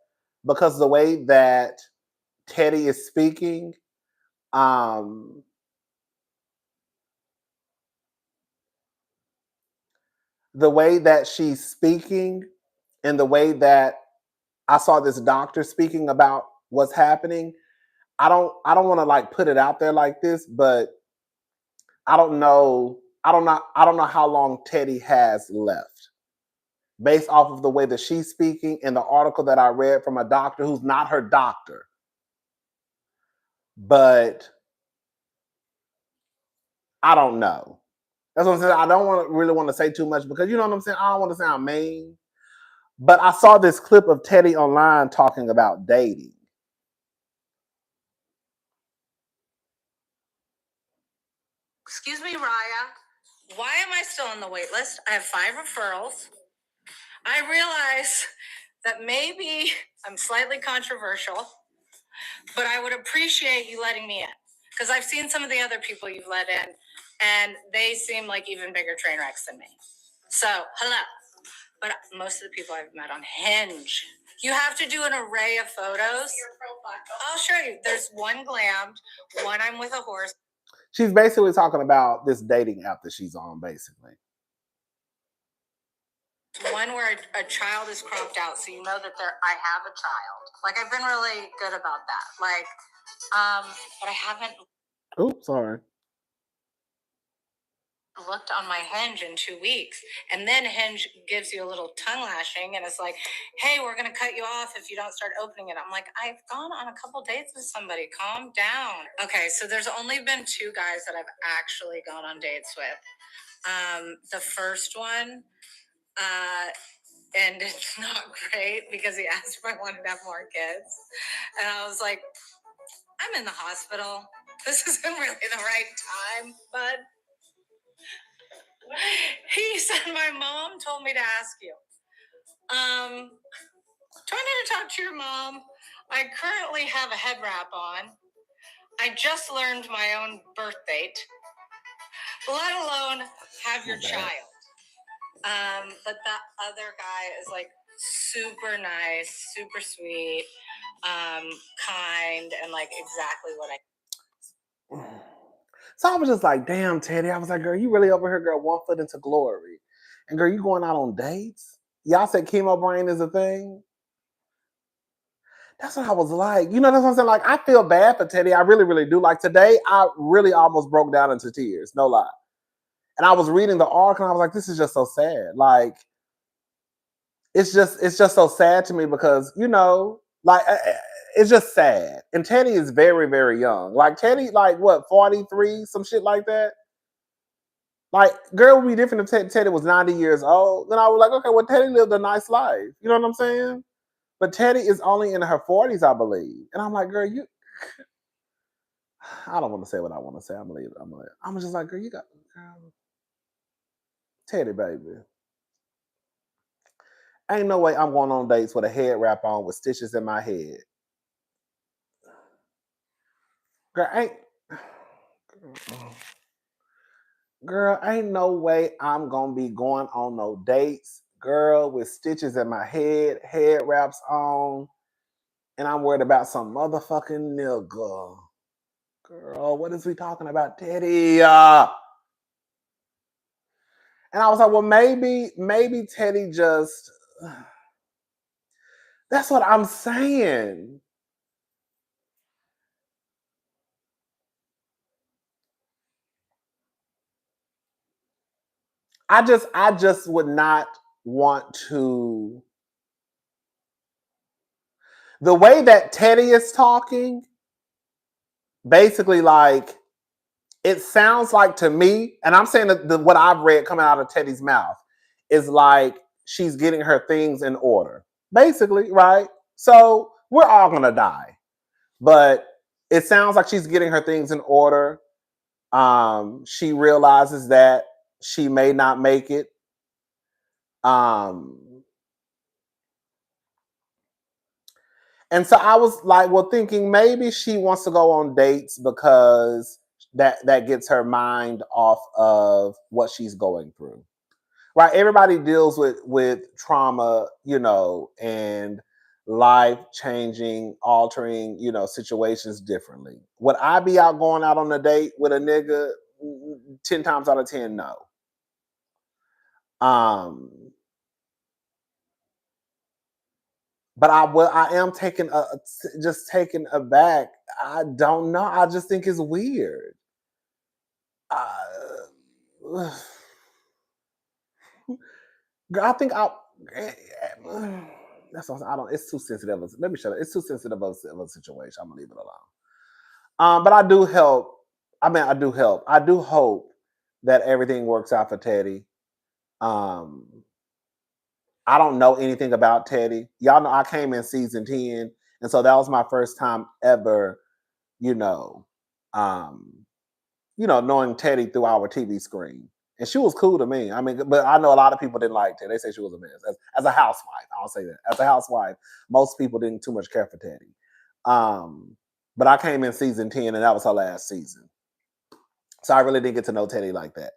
because the way that Teddy is speaking, um, the way that she's speaking and the way that I saw this doctor speaking about what's happening. I don't want to like put it out there like this, but I don't know. I don't know how long Teddy has left. Based off of the way that she's speaking in the article that I read from a doctor who's not her doctor. But I don't know. That's what I'm saying. I don't really want to say too much because you know what I'm saying? I don't want to sound mean. But I saw this clip of Teddy online talking about dating. Excuse me, Raya. Why am I still on the wait list? I have 5 referrals. I realize that maybe I'm slightly controversial, but I would appreciate you letting me in. Because I've seen some of the other people you've let in, and they seem like even bigger train wrecks than me. So, hello. But most of the people I've met on Hinge, you have to do an array of photos. I'll show you. There's one glammed, one I'm with a horse. She's basically talking about this dating app that she's on, basically. One where a child is cropped out, so you know that I have a child. Like, I've been really good about that. Like, but I haven't. Oops, sorry. Looked on my Hinge in 2 weeks, and then Hinge gives you a little tongue lashing, and it's like, "Hey, we're gonna cut you off if you don't start opening it." I'm like, I've gone on a couple dates with somebody. Calm down. Okay, so there's only been 2 guys that I've actually gone on dates with. The first one, and it's not great because he asked if I wanted to have more kids, and I was like, I'm in the hospital. This isn't really the right time, bud. He said, my mom told me to ask you. Do I need to talk to your mom? I currently have a head wrap on. I just learned my own birth date, let alone have your child. But that other guy is like super nice, super sweet, kind, and like exactly what I. So I was just like, damn, Teddy. I was like, girl, you really over here, girl, 1 foot into glory. And girl, you going out on dates? Y'all said chemo brain is a thing? That's what I was like. You know, that's what I'm saying. Like, I feel bad for Teddy. I really, really do. Like today, I really almost broke down into tears. No lie. And I was reading the article and I was like, this is just so sad. Like, it's just so sad to me because, you know, like it's just sad. And Teddy is very, very young. Like Teddy, like what, 43, some shit like that. Like, girl would be different if Teddy was 90 years old. Then I was like, okay, well, Teddy lived a nice life. You know what I'm saying? But Teddy is only in her 40s, I believe. And I'm like, girl, I don't want to say what I want to say. I'm just like, girl, girl, Teddy, baby. Ain't no way I'm going on dates with a head wrap on with stitches in my head. Girl, ain't no way I'm gonna be going on no dates, girl, with stitches in my head wraps on, and I'm worried about some motherfucking nigga. Girl, what is we talking about, Teddy? And I was like, well, maybe Teddy just. That's what I'm saying. I just would not want to. The way that Teddy is talking, basically like it sounds like to me, and I'm saying that what I've read coming out of Teddy's mouth is like she's getting her things in order, basically, right? So we're all gonna die, but it sounds like she's getting her things in order. She realizes that she may not make it. And so I was like, well, thinking maybe she wants to go on dates because that gets her mind off of what she's going through. Right? Everybody deals with trauma, and life changing, altering, situations differently. Would I be out going out on a date with a nigga? 10 times out of 10, no. But I am just taken aback. I don't know. I just think it's weird. I think that's what I don't. It's too sensitive. Let me shut up. It's too sensitive of a situation. I'm gonna leave it alone. But I do help. I do help. I do hope that everything works out for Teddy. I don't know anything about Teddy. Y'all know I came in season 10, and so that was my first time ever, knowing Teddy through our TV screen. And she was cool to me. I mean, but I know a lot of people didn't like Teddy. They say she was a mess. As a housewife, I'll say that. As a housewife, most people didn't too much care for Teddy. But I came in season 10, and that was her last season. So I really didn't get to know Teddy like that.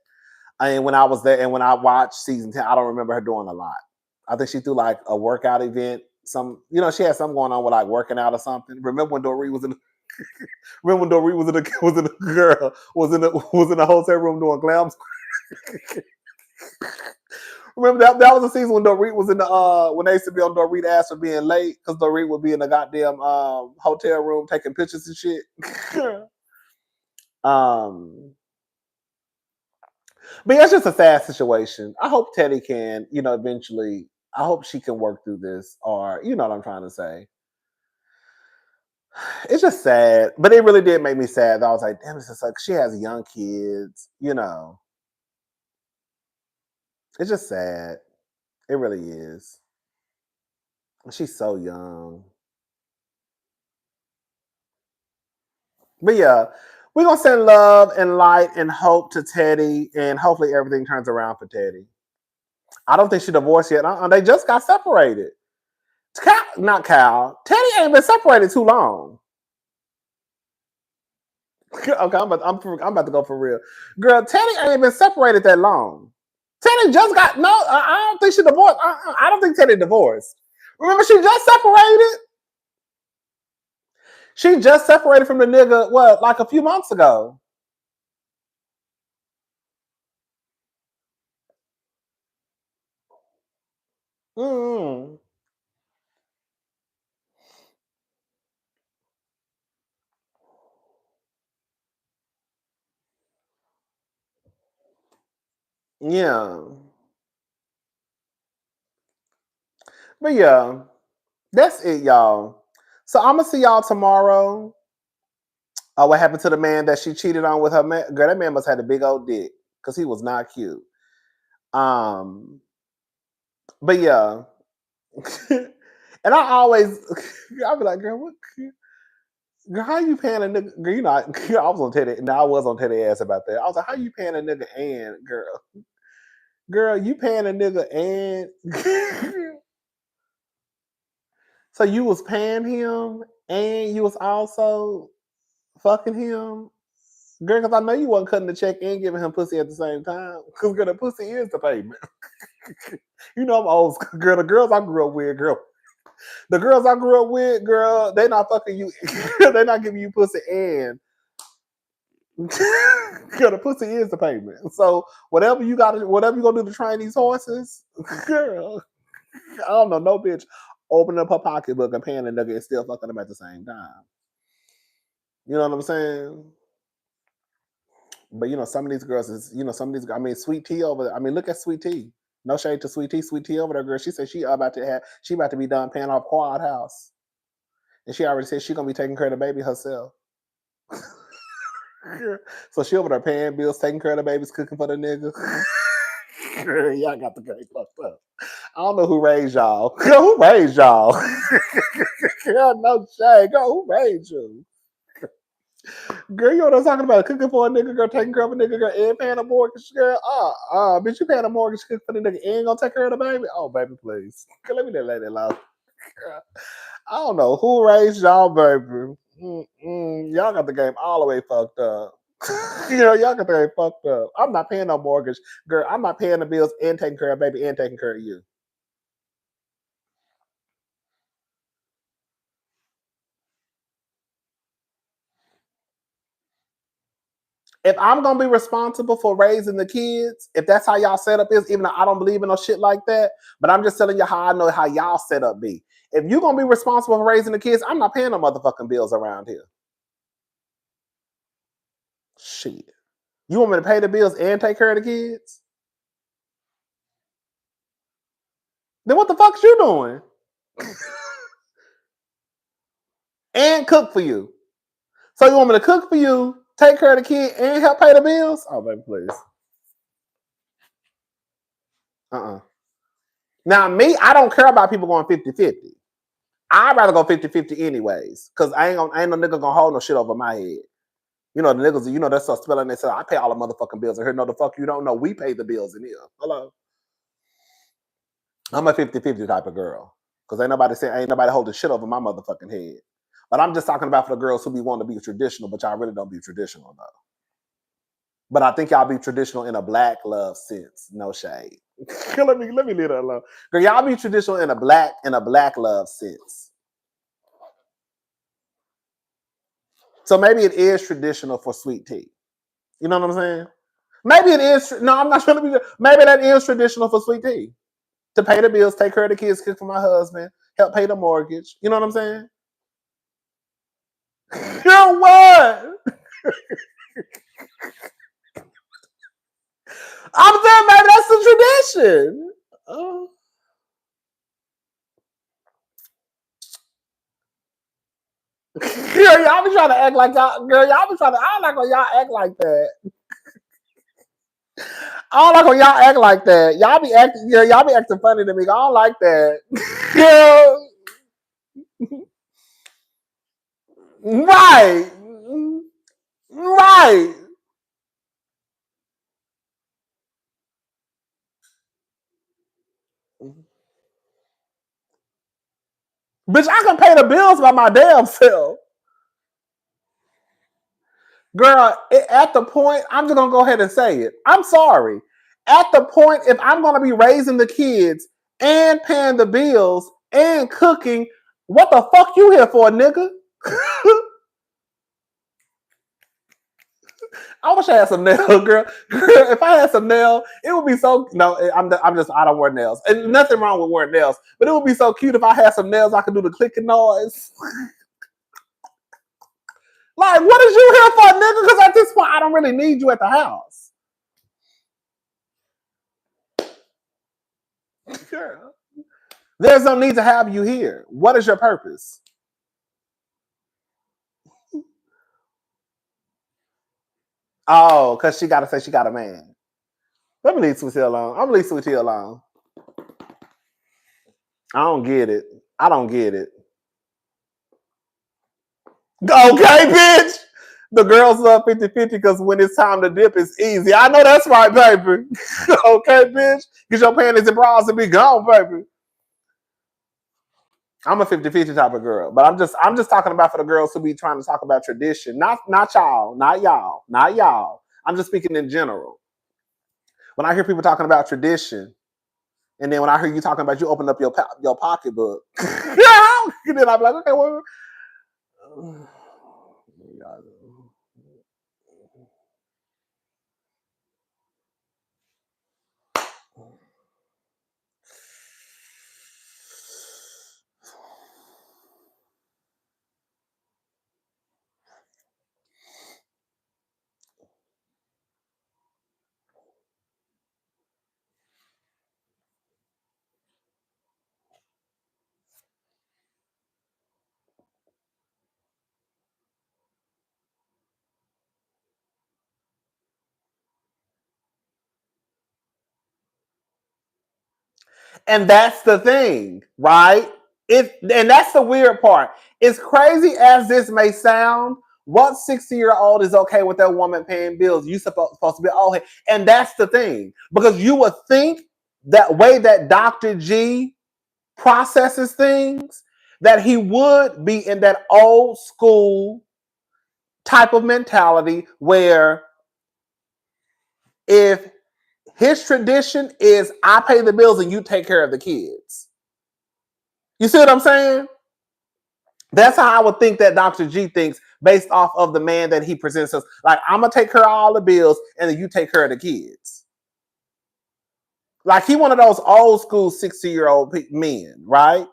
And when I was there, and when I watched season 10, I don't remember her doing a lot. I think she threw like a workout event. She had something going on with like working out or something. Remember when Dorit was in? Remember when Dorit was in the hotel room doing glam? Remember that was the season when Dorit was in the when they used to be on Dorit ass for being late because Dorit would be in the goddamn hotel room taking pictures and shit. But it's just a sad situation. I hope Teddy can, eventually. I hope she can work through this, or you know what I'm trying to say. It's just sad, but it really did make me sad. I was like, damn, it's just like she has young kids, It's just sad. It really is. She's so young. But yeah, we're gonna send love and light and hope to Teddy, and hopefully everything turns around for Teddy. I don't think she divorced yet. They just got separated. Not Cal. Teddy ain't been separated too long. Okay, I'm about to go for real. Girl, Teddy ain't been separated that long. Teddy just got I don't think she divorced. I don't think Teddy divorced. Remember, she just separated. She just separated from the nigga. What, like a few months ago? Mm. Yeah. But yeah, that's it, y'all. So I'm gonna see y'all tomorrow. What happened to the man that she cheated on with her man? Girl, that man must have had a big old dick because he was not cute. But yeah. And I'll be like, girl, what? Girl, how you paying a nigga? Girl, I was on Teddy. Now I was on Teddy ass about that. I was like, how you paying a nigga and girl, you paying a nigga and so you was paying him and you was also fucking him, girl. Because I know you wasn't cutting the check and giving him pussy at the same time. Because girl, the pussy is the payment. I'm old school. Girl, the girls I grew up with, girl. The girls I grew up with, girl, they not fucking you. They not giving you pussy and girl, the pussy is the payment. So whatever you gonna do to train these horses, girl, I don't know, no bitch opening up her pocketbook and paying a nigga and still fucking them at the same time. You know what I'm saying? But some of these girls I mean, Sweet Tea over there. I mean, look at Sweet Tea. No shade to Sweet Tea. Sweet Tea over there, girl. She said she about to be done paying off Quad House. And she already said she gonna be taking care of the baby herself. So she over there paying bills, taking care of the babies, cooking for the nigga. Y'all got the game fucked up. I don't know who raised y'all. Girl, who raised y'all? Girl, no shade. Girl, who raised you? Girl, you know what I'm talking about? Cooking for a nigga, girl, taking care of a nigga, girl, and paying a mortgage, girl. Bitch, you paying a mortgage, cooking for the nigga, and gonna take care of the baby? Oh, baby, please. Girl, let me let it alone. Girl, I don't know who raised y'all, baby. Y'all got the game all the way fucked up. Y'all got the game fucked up. I'm not paying no mortgage, girl. I'm not paying the bills and taking care of baby and taking care of you. If I'm gonna be responsible for raising the kids, if that's how y'all setup is, even though I don't believe in no shit like that, but I'm just telling you how I know how y'all setup be. If you're gonna be responsible for raising the kids, I'm not paying no motherfucking bills around here. Shit. You want me to pay the bills and take care of the kids? Then what the fuck's you doing? And cook for you. So you want me to cook for you, take care of the kid, and help pay the bills? Oh, baby, please. Now, me, I don't care about people going 50-50. I'd rather go 50-50 anyways, because ain't no nigga gonna hold no shit over my head. You know, the niggas, you know, that's so spelling they say, I pay all the motherfucking bills. And here, no, the fuck you don't know. We pay the bills in here. Hello. I'm a 50-50 type of girl. Because ain't nobody holding shit over my motherfucking head. But I'm just talking about for the girls who be wanting to be traditional, but y'all really don't be traditional though. But I think y'all be traditional in a black love sense. No shade. let me leave that alone. Girl, y'all be traditional in a black love sense. So maybe it is traditional for sweet tea. You know what I'm saying? Maybe it is. No, I'm not trying to be. Maybe that is traditional for sweet tea. To pay the bills, take care of the kids, cook for my husband, help pay the mortgage. You know what I'm saying? Girl, what? I'm saying maybe that's the tradition. Girl, y'all be trying to act like y'all. Girl, y'all be trying to. I don't like when y'all act like that. I don't like when y'all act like that. Y'all be acting. Girl, y'all be acting funny to me. I don't like that. Girl. Right. Right. Bitch, I can pay the bills by my damn self. Girl, at the point, I'm just going to go ahead and say it. I'm sorry. At the point, if I'm going to be raising the kids and paying the bills and cooking, what the fuck you here for, nigga? I wish I had some nails, girl. Girl, if I had some nails, it would be so. No, I don't wear nails, and nothing wrong with wearing nails. But it would be so cute if I had some nails. I could do the clicking noise. Like, what is you here for, nigga? Because at this point, I don't really need you at the house. Girl, there's no need to have you here. What is your purpose? Oh, because she got to say she got a man. Let me leave Sweet Tea alone. I'm going to leave Sweet Tea alone. I don't get it. I don't get it. Okay, bitch. The girls love 50-50 because when it's time to dip, it's easy. I know that's right, baby. Okay, bitch. Get your panties and bras and be gone, baby. I'm a 50-50 type of girl. But I'm just talking about for the girls who be trying to talk about tradition. Not y'all. Not y'all. I'm just speaking in general. When I hear people talking about tradition, and then when I hear you talking about you open up your pocketbook, and then I'm like, okay, well. And that's the thing, right? And that's the weird part. As crazy as this may sound, what 60-year-old is okay with that woman paying bills? You supposed to be okay. And that's the thing. Because you would think that way that Dr. G processes things, that he would be in that old school type of mentality where if his tradition is I pay the bills and you take care of the kids. You see what I'm saying? That's how I would think that Dr. G thinks based off of the man that he presents us. Like, I'm going to take care of all the bills and then you take care of the kids. Like, he one of those old school 60-year-old men, right?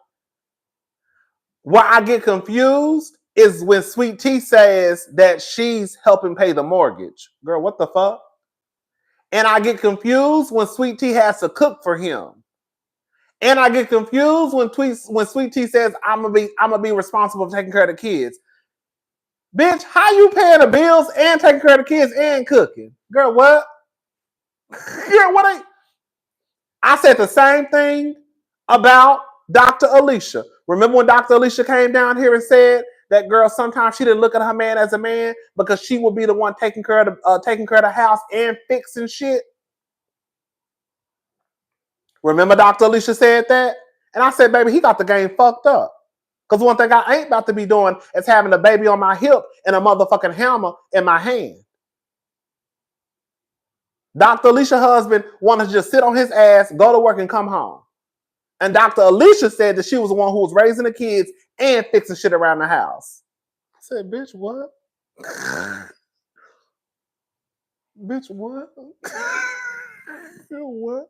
Where I get confused is when Sweet Tea says that she's helping pay the mortgage. Girl, what the fuck? And I get confused when Sweet Tea has to cook for him. And I get confused when Sweet Tea says I'm gonna be responsible for taking care of the kids. Bitch, how you paying the bills and taking care of the kids and cooking? Girl, what? Girl, what ain't? I said the same thing about Dr. Alicia. Remember when Dr. Alicia came down here and said that girl sometimes she didn't look at her man as a man because she would be the one taking care of the house and fixing shit? Remember Dr. Alicia said that? And I said, baby, he got the game fucked up. Because one thing I ain't about to be doing is having a baby on my hip and a motherfucking hammer in my hand. Dr. Alicia's husband wanted to just sit on his ass, go to work, and come home. And Dr. Alicia said that she was the one who was raising the kids and fixing shit around the house. I said, bitch, what? Bitch, what? What?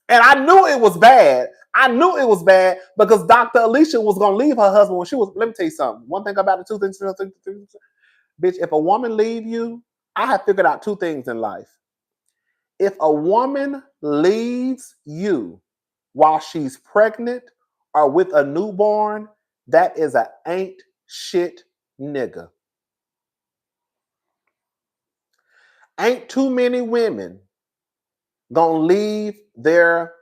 And I knew it was bad. I knew it was bad because Dr. Alicia was going to leave her husband when she was, let me tell you something. One thing about the two things, bitch, if a woman leave you, I have figured out two things in life. If a woman leaves you while she's pregnant or with a newborn, that is a ain't shit nigga. Ain't too many women gonna leave their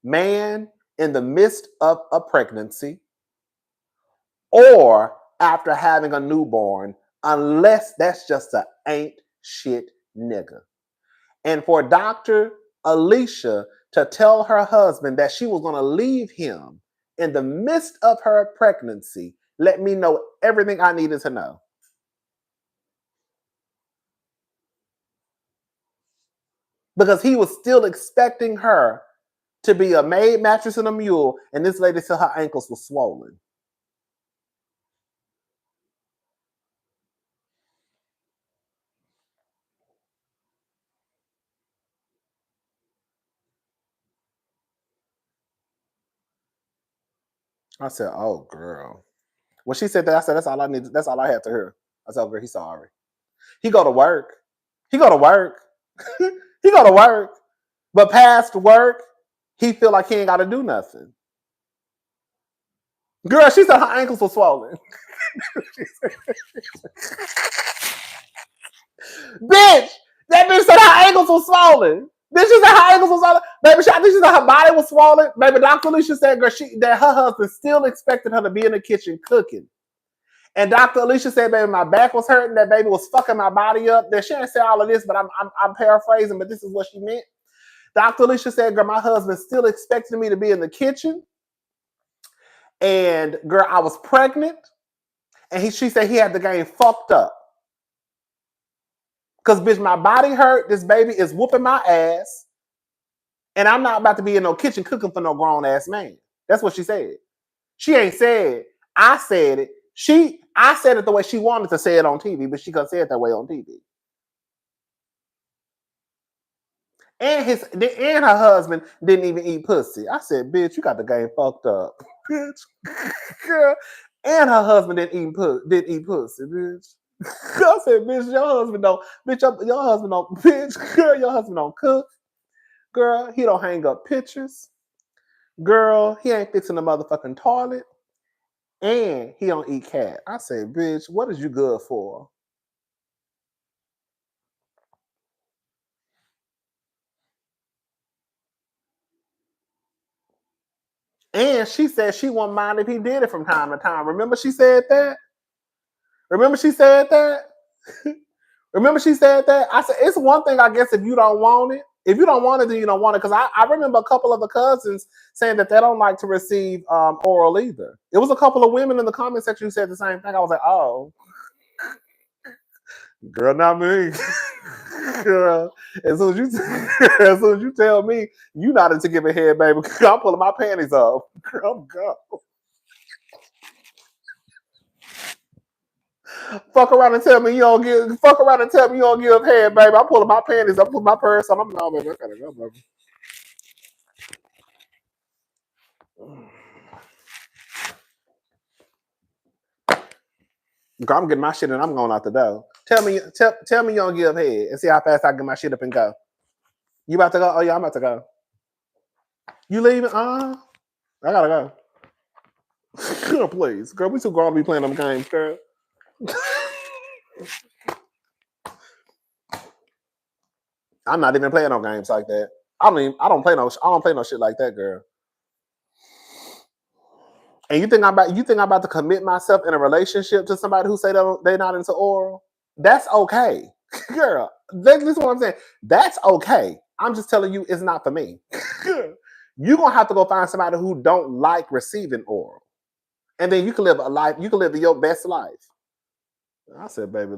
man in the midst of a pregnancy or after having a newborn, unless that's just a ain't shit nigga. And for Dr. Alicia to tell her husband that she was going to leave him in the midst of her pregnancy, let me know everything I needed to know. Because he was still expecting her to be a maid, mattress, and a mule, and this lady said her ankles were swollen. I said, oh, girl. When she said that, I said, that's all I need. That's all I had to hear. I said, oh, girl, he's sorry. He go to work. He go to work. He go to work. But past work, he feel like he ain't got to do nothing. Girl, she said her ankles were swollen. Bitch, that bitch said her ankles were swollen. Bitch, she said her ankles were swollen. Baby, I think she said her body was swollen. Baby, Dr. Alicia said, girl, that her husband still expected her to be in the kitchen cooking. And Dr. Alicia said, baby, my back was hurting. That baby was fucking my body up. That she didn't say all of this, but I'm paraphrasing, but this is what she meant. Dr. Alicia said, girl, my husband still expected me to be in the kitchen. And girl, I was pregnant. And she said he had the game fucked up. Because, bitch, my body hurt. This baby is whooping my ass. And I'm not about to be in no kitchen cooking for no grown-ass man. That's what she said. She ain't said, I said it. I said it the way she wanted to say it on TV, but she couldn't say it that way on TV. And her husband didn't even eat pussy. I said, bitch, you got the game fucked up. Bitch. Girl. And her husband didn't eat pussy, bitch. I said, bitch, your husband don't, bitch, girl, your husband don't cook. Girl, he don't hang up pictures. Girl, he ain't fixing the motherfucking toilet. And he don't eat cat. I said, bitch, what is you good for? And she said she wouldn't mind if he did it from time to time. Remember she said that? Remember she said that? Remember she said that? I said, it's one thing, I guess, if you don't want it. If you don't want it, then you don't want it. Because I remember a couple of the cousins saying that they don't like to receive oral either. It was a couple of women in the comment section who said the same thing. I was like, oh, girl, not me. Girl, as soon as you tell me you not into giving head, baby, I'm pulling my panties off. Girl, I'm go. Fuck around and tell me you don't give. Fuck around and tell me you don't give head, baby. I'm pulling my panties. I'm putting my purse on. I'm no, baby. I gotta go, baby. I'm getting my shit and I'm going out the door. Tell me you don't give head and see how fast I get my shit up and go. You about to go? Oh yeah, I'm about to go. You leaving? I gotta go. Girl, please, girl, we too grown to be playing them games, girl. I'm not even playing no games like that. I don't play no shit like that, girl. And you think I'm about to commit myself in a relationship to somebody who say they're not into oral? That's okay, girl. This is what I'm saying. That's okay. I'm just telling you, it's not for me. You're gonna have to go find somebody who don't like receiving oral, and then you can live a life. You can live your best life. I said, baby,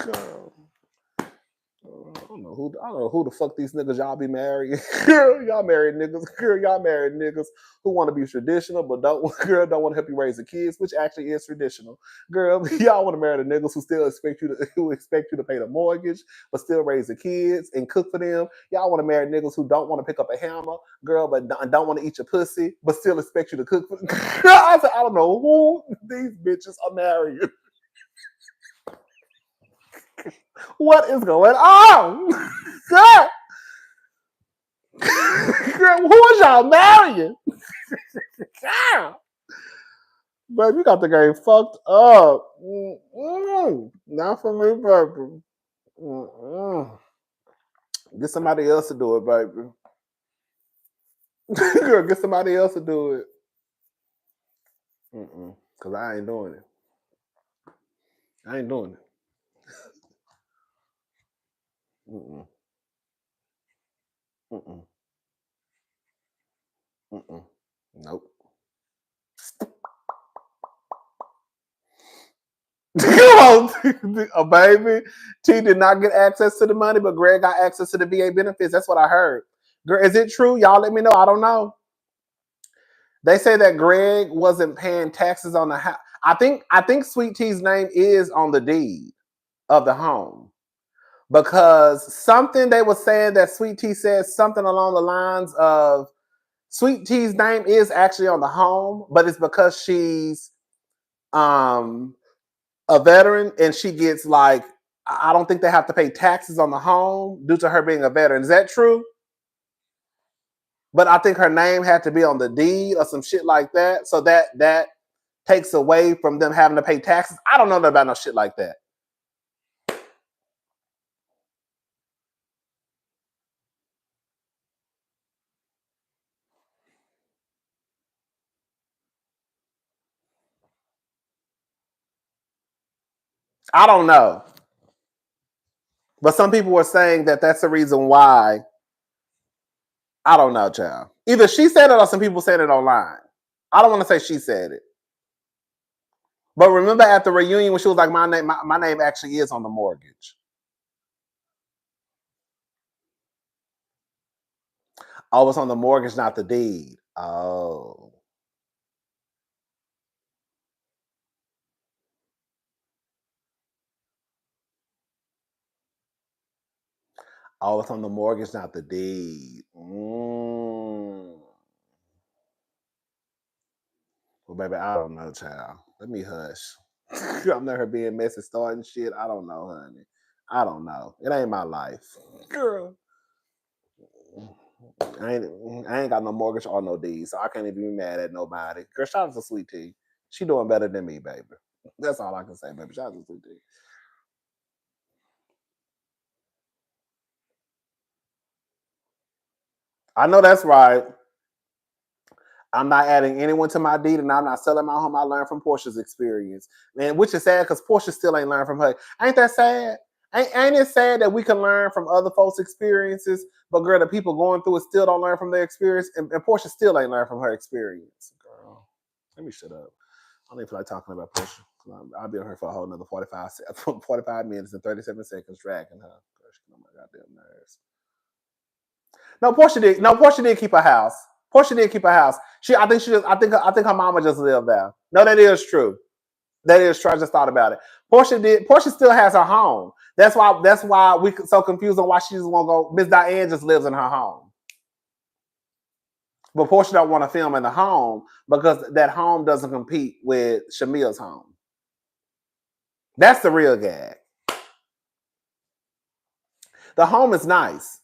girl, I don't know who the fuck these niggas y'all be married. Girl, y'all married niggas. Girl, y'all married niggas who want to be traditional, but don't want to help you raise the kids, which actually is traditional. Girl, y'all want to marry the niggas who still expect you to pay the mortgage, but still raise the kids and cook for them. Y'all want to marry niggas who don't want to pick up a hammer, girl, but don't want to eat your pussy, but still expect you to cook for them. Girl, I said, I don't know who these bitches are marrying. What is going on? Girl, girl, who is y'all marrying? Girl. Baby, you got the game fucked up. Not for me, baby. Get somebody else to do it, baby. Girl, get somebody else to do it. Because I ain't doing it. I ain't doing it. Nope. A baby. T did not get access to the money, but Greg got access to the VA benefits. That's what I heard. Girl, is it true? Y'all let me know. I don't know. They say that Greg wasn't paying taxes on the house. I think Sweet Tea's name is on the deed of the home. Because something they were saying that Sweet Tea said something along the lines of Sweet Tea's name is actually on the home, but it's because she's a veteran and she gets like, I don't think they have to pay taxes on the home due to her being a veteran. Is that true? But I think her name had to be on the deed or some shit like that. So that takes away from them having to pay taxes. I don't know about no shit like that. I don't know. But some people were saying that that's the reason why. I don't know, child. Either she said it or some people said it online. I don't want to say she said it. But remember at the reunion when she was like, my name actually is on the mortgage. Oh, it's on the mortgage, not the deed. Oh. Oh, it's on the mortgage, not the deed. Well, baby, I don't know, child. Let me hush. I'm not her being messy, starting shit. I don't know, honey. I don't know. It ain't my life. Girl. I ain't got no mortgage or no deed, so I can't even be mad at nobody. Girl, shout out to Sweet Tea. She doing better than me, baby. That's all I can say, baby. Shout out to Sweet Tea. I know that's right. I'm not adding anyone to my deed, and I'm not selling my home. I learned from Porsha's experience, man, which is sad because Porsha still ain't learned from her. Ain't that sad? Ain't it sad that we can learn from other folks' experiences, but girl, the people going through it still don't learn from their experience, and Porsha still ain't learned from her experience. Girl, let me shut up. I don't even feel like talking about Porsha. I'll be on her for a whole another 45 minutes and 37 seconds dragging her. Girl, she on my goddamn nerves. No, Porsha did. No, Porsha did keep her house. Porsha did keep her house. I think her mama just lived there. No, that is true. That is true. I just thought about it. Porsha still has her home. That's why we so confused on why she just won't go. Miss Diane just lives in her home. But Porsha don't want to film in the home because that home doesn't compete with Shamea's home. That's the real gag. The home is nice.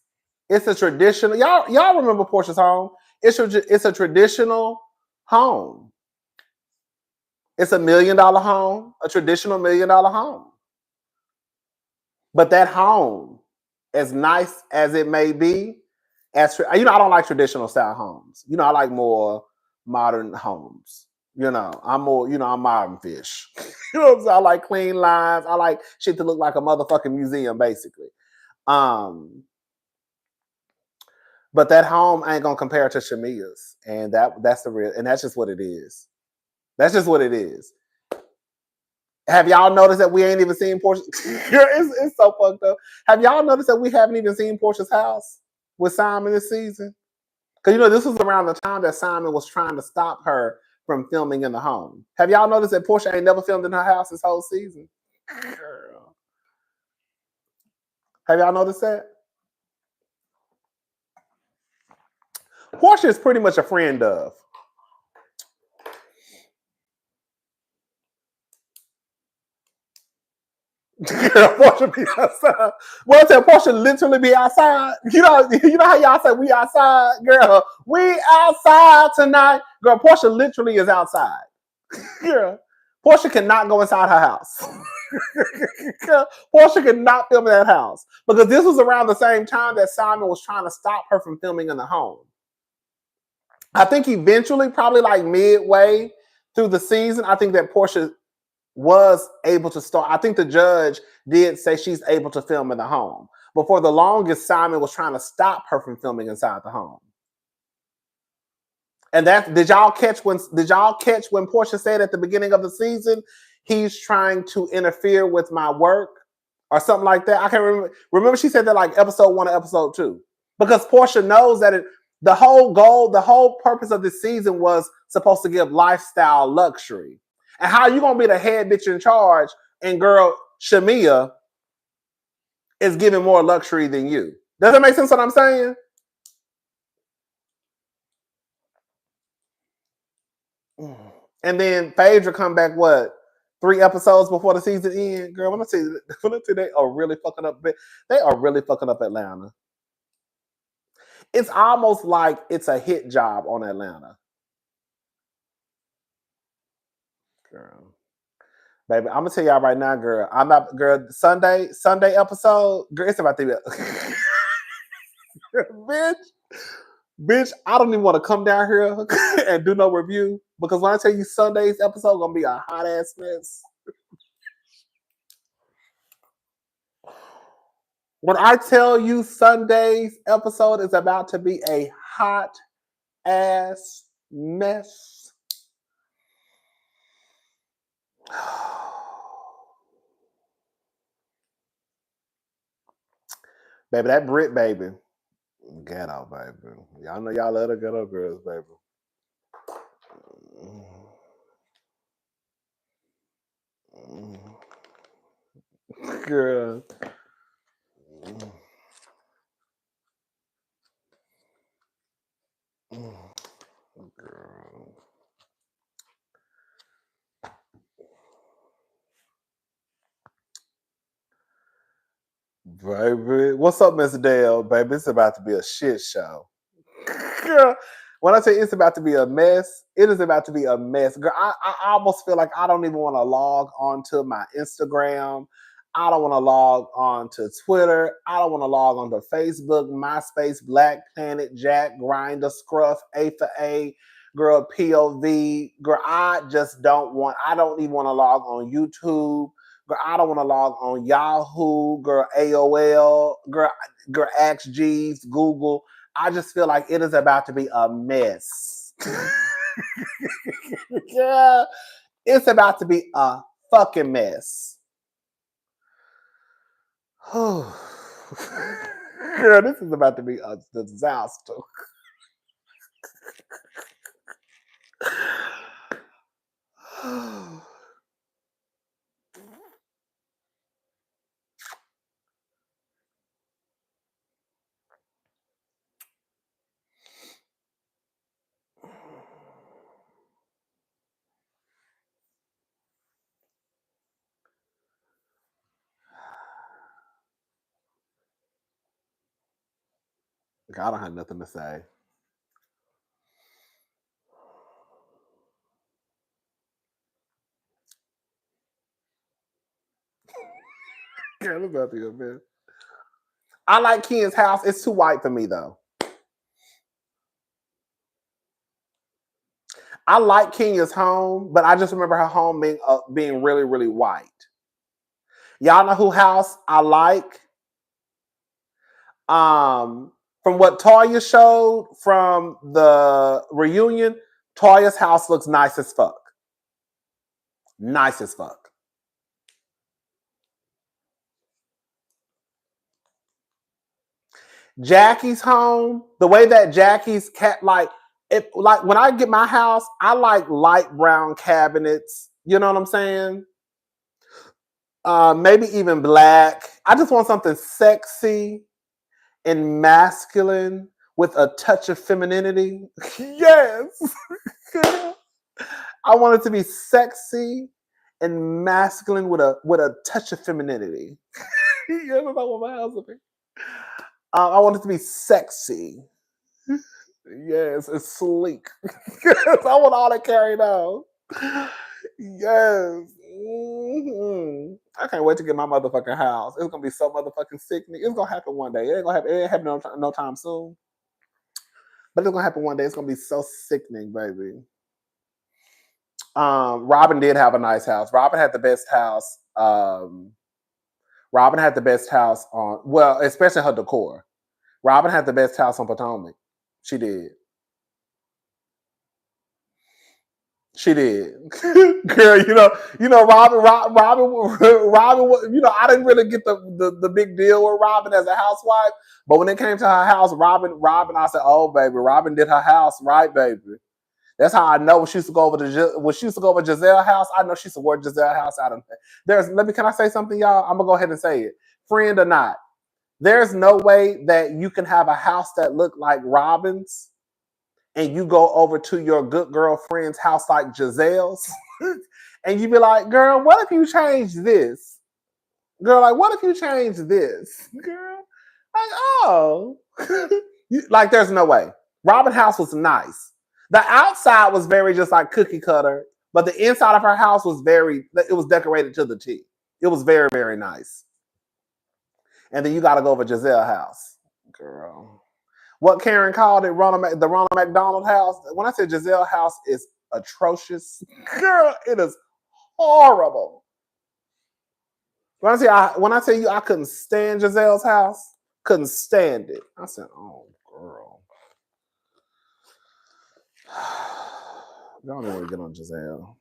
It's a traditional. Y'all remember Porsha's home? It's a traditional home. It's $1 million home, a traditional $1 million home. But that home, as nice as it may be, I don't like traditional style homes. I like more modern homes. I'm more, I'm modern fish. You know what I'm saying? I like clean lines. I like shit to look like a motherfucking museum, basically. But that home ain't gonna compare to Shamea's, and that's the real, and that's just what it is. That's just what it is. Have y'all noticed that we ain't even seen Porsha? It's so fucked up. Have y'all noticed that we haven't even seen Porsha's house with Simon this season? Because this was around the time that Simon was trying to stop her from filming in the home. Have y'all noticed that Porsha ain't never filmed in her house this whole season? Girl. Have y'all noticed that? Porsha is pretty much a friend of. Porsha be outside. Well, I said Porsha literally be outside. You know how y'all say we outside, girl. We outside tonight, girl. Porsha literally is outside. Girl, Porsha cannot go inside her house. Porsha cannot film in that house because this was around the same time that Simon was trying to stop her from filming in the home. I think eventually, probably like midway through the season, I think that Porsha was able to start. I think the judge did say she's able to film in the home. But for the longest, Simon was trying to stop her from filming inside the home. And did y'all catch when Porsha said at the beginning of the season, he's trying to interfere with my work or something like that? I can't remember. Remember she said that like episode 1 or episode 2. Because Porsha knows that the whole goal, the whole purpose of this season was supposed to give lifestyle luxury. And how you gonna be the head bitch in charge and girl, Shamea is giving more luxury than you? Does that make sense what I'm saying? And then Phaedra come back, 3 episodes before the season end? Girl, when I say they are really fucking up. They are really fucking up Atlanta. It's almost like it's a hit job on Atlanta. Girl. Baby, I'm gonna tell y'all right now, girl. Sunday episode, girl, it's about to be bitch. I don't even want to come down here and do no review because when I tell you Sunday's episode gonna be a hot ass mess. When I tell you Sunday's episode is about to be a hot ass mess. Baby, that Brit baby. Ghetto, baby. Y'all know y'all love the ghetto girls, baby. Girl. Girl. Baby. What's up, Miss Dale? Baby, it's about to be a shit show. Girl, when I say it's about to be a mess, it is about to be a mess. Girl, I almost feel like I don't even want to log onto my Instagram. I don't want to log on to Twitter. I don't want to log on to Facebook, MySpace, Black Planet, Jack, Grindr, Scruff, A for A, girl, POV, girl, I don't even want to log on YouTube. Girl, I don't want to log on Yahoo, girl, AOL, girl, Ask Jeeves, Google. I just feel like it is about to be a mess. Yeah, it's about to be a fucking mess. Girl, this is about to be a disaster. I don't have nothing to say. Girl, it's about to be a mess. I like Ken's house. It's too white for me, though. I like Kenya's home, but I just remember her home being really, really white. Y'all know who house I like? From what Toya showed from the reunion, Toya's house looks nice as fuck. Nice as fuck. Jackie's home, the way that Jackie's like when I get my house, I like light brown cabinets. You know what I'm saying? Maybe even black. I just want something sexy and masculine with a touch of femininity. Yes. I want it to be sexy and masculine with a touch of femininity. Yes, that's what I want my house to be. I want it to be sexy. Yes, it's sleek. Yes, I want all that carried out. Yes. Mm-hmm. I can't wait to get my motherfucking house. It's gonna be so motherfucking sickening. It's gonna happen one day. It ain't gonna happen. It ain't happening no time soon. But it's gonna happen one day. It's gonna be so sickening, baby. Robin did have a nice house. Robin had the best house. Robin had the best house on, well, especially her decor. Robin had the best house on Potomac. She did. She did. Girl, Robin, I didn't really get the big deal with Robin as a housewife, but when it came to her house, Robin, I said, oh, baby, Robin did her house right, baby. That's how I know when she used to go over Giselle's house. I know she used to work Giselle's house out of there. Can I say something, y'all? I'm gonna go ahead and say it. Friend or not, there's no way that you can have a house that look like Robin's and you go over to your good girlfriend's house like Giselle's and you be like, girl, what if you change this? Girl, like, what if you change this? Girl, like, oh. Like, there's no way. Robin's house was nice. The outside was very just like cookie cutter, but the inside of her house was it was decorated to the T. It was very, very nice. And then you got to go over Giselle's house. Girl. What Karen called it, the Ronald McDonald house. When I said Giselle's house is atrocious, girl, it is horrible. When I tell you I couldn't stand Giselle's house, couldn't stand it. I said, oh, girl. Y'all don't want to get on Giselle.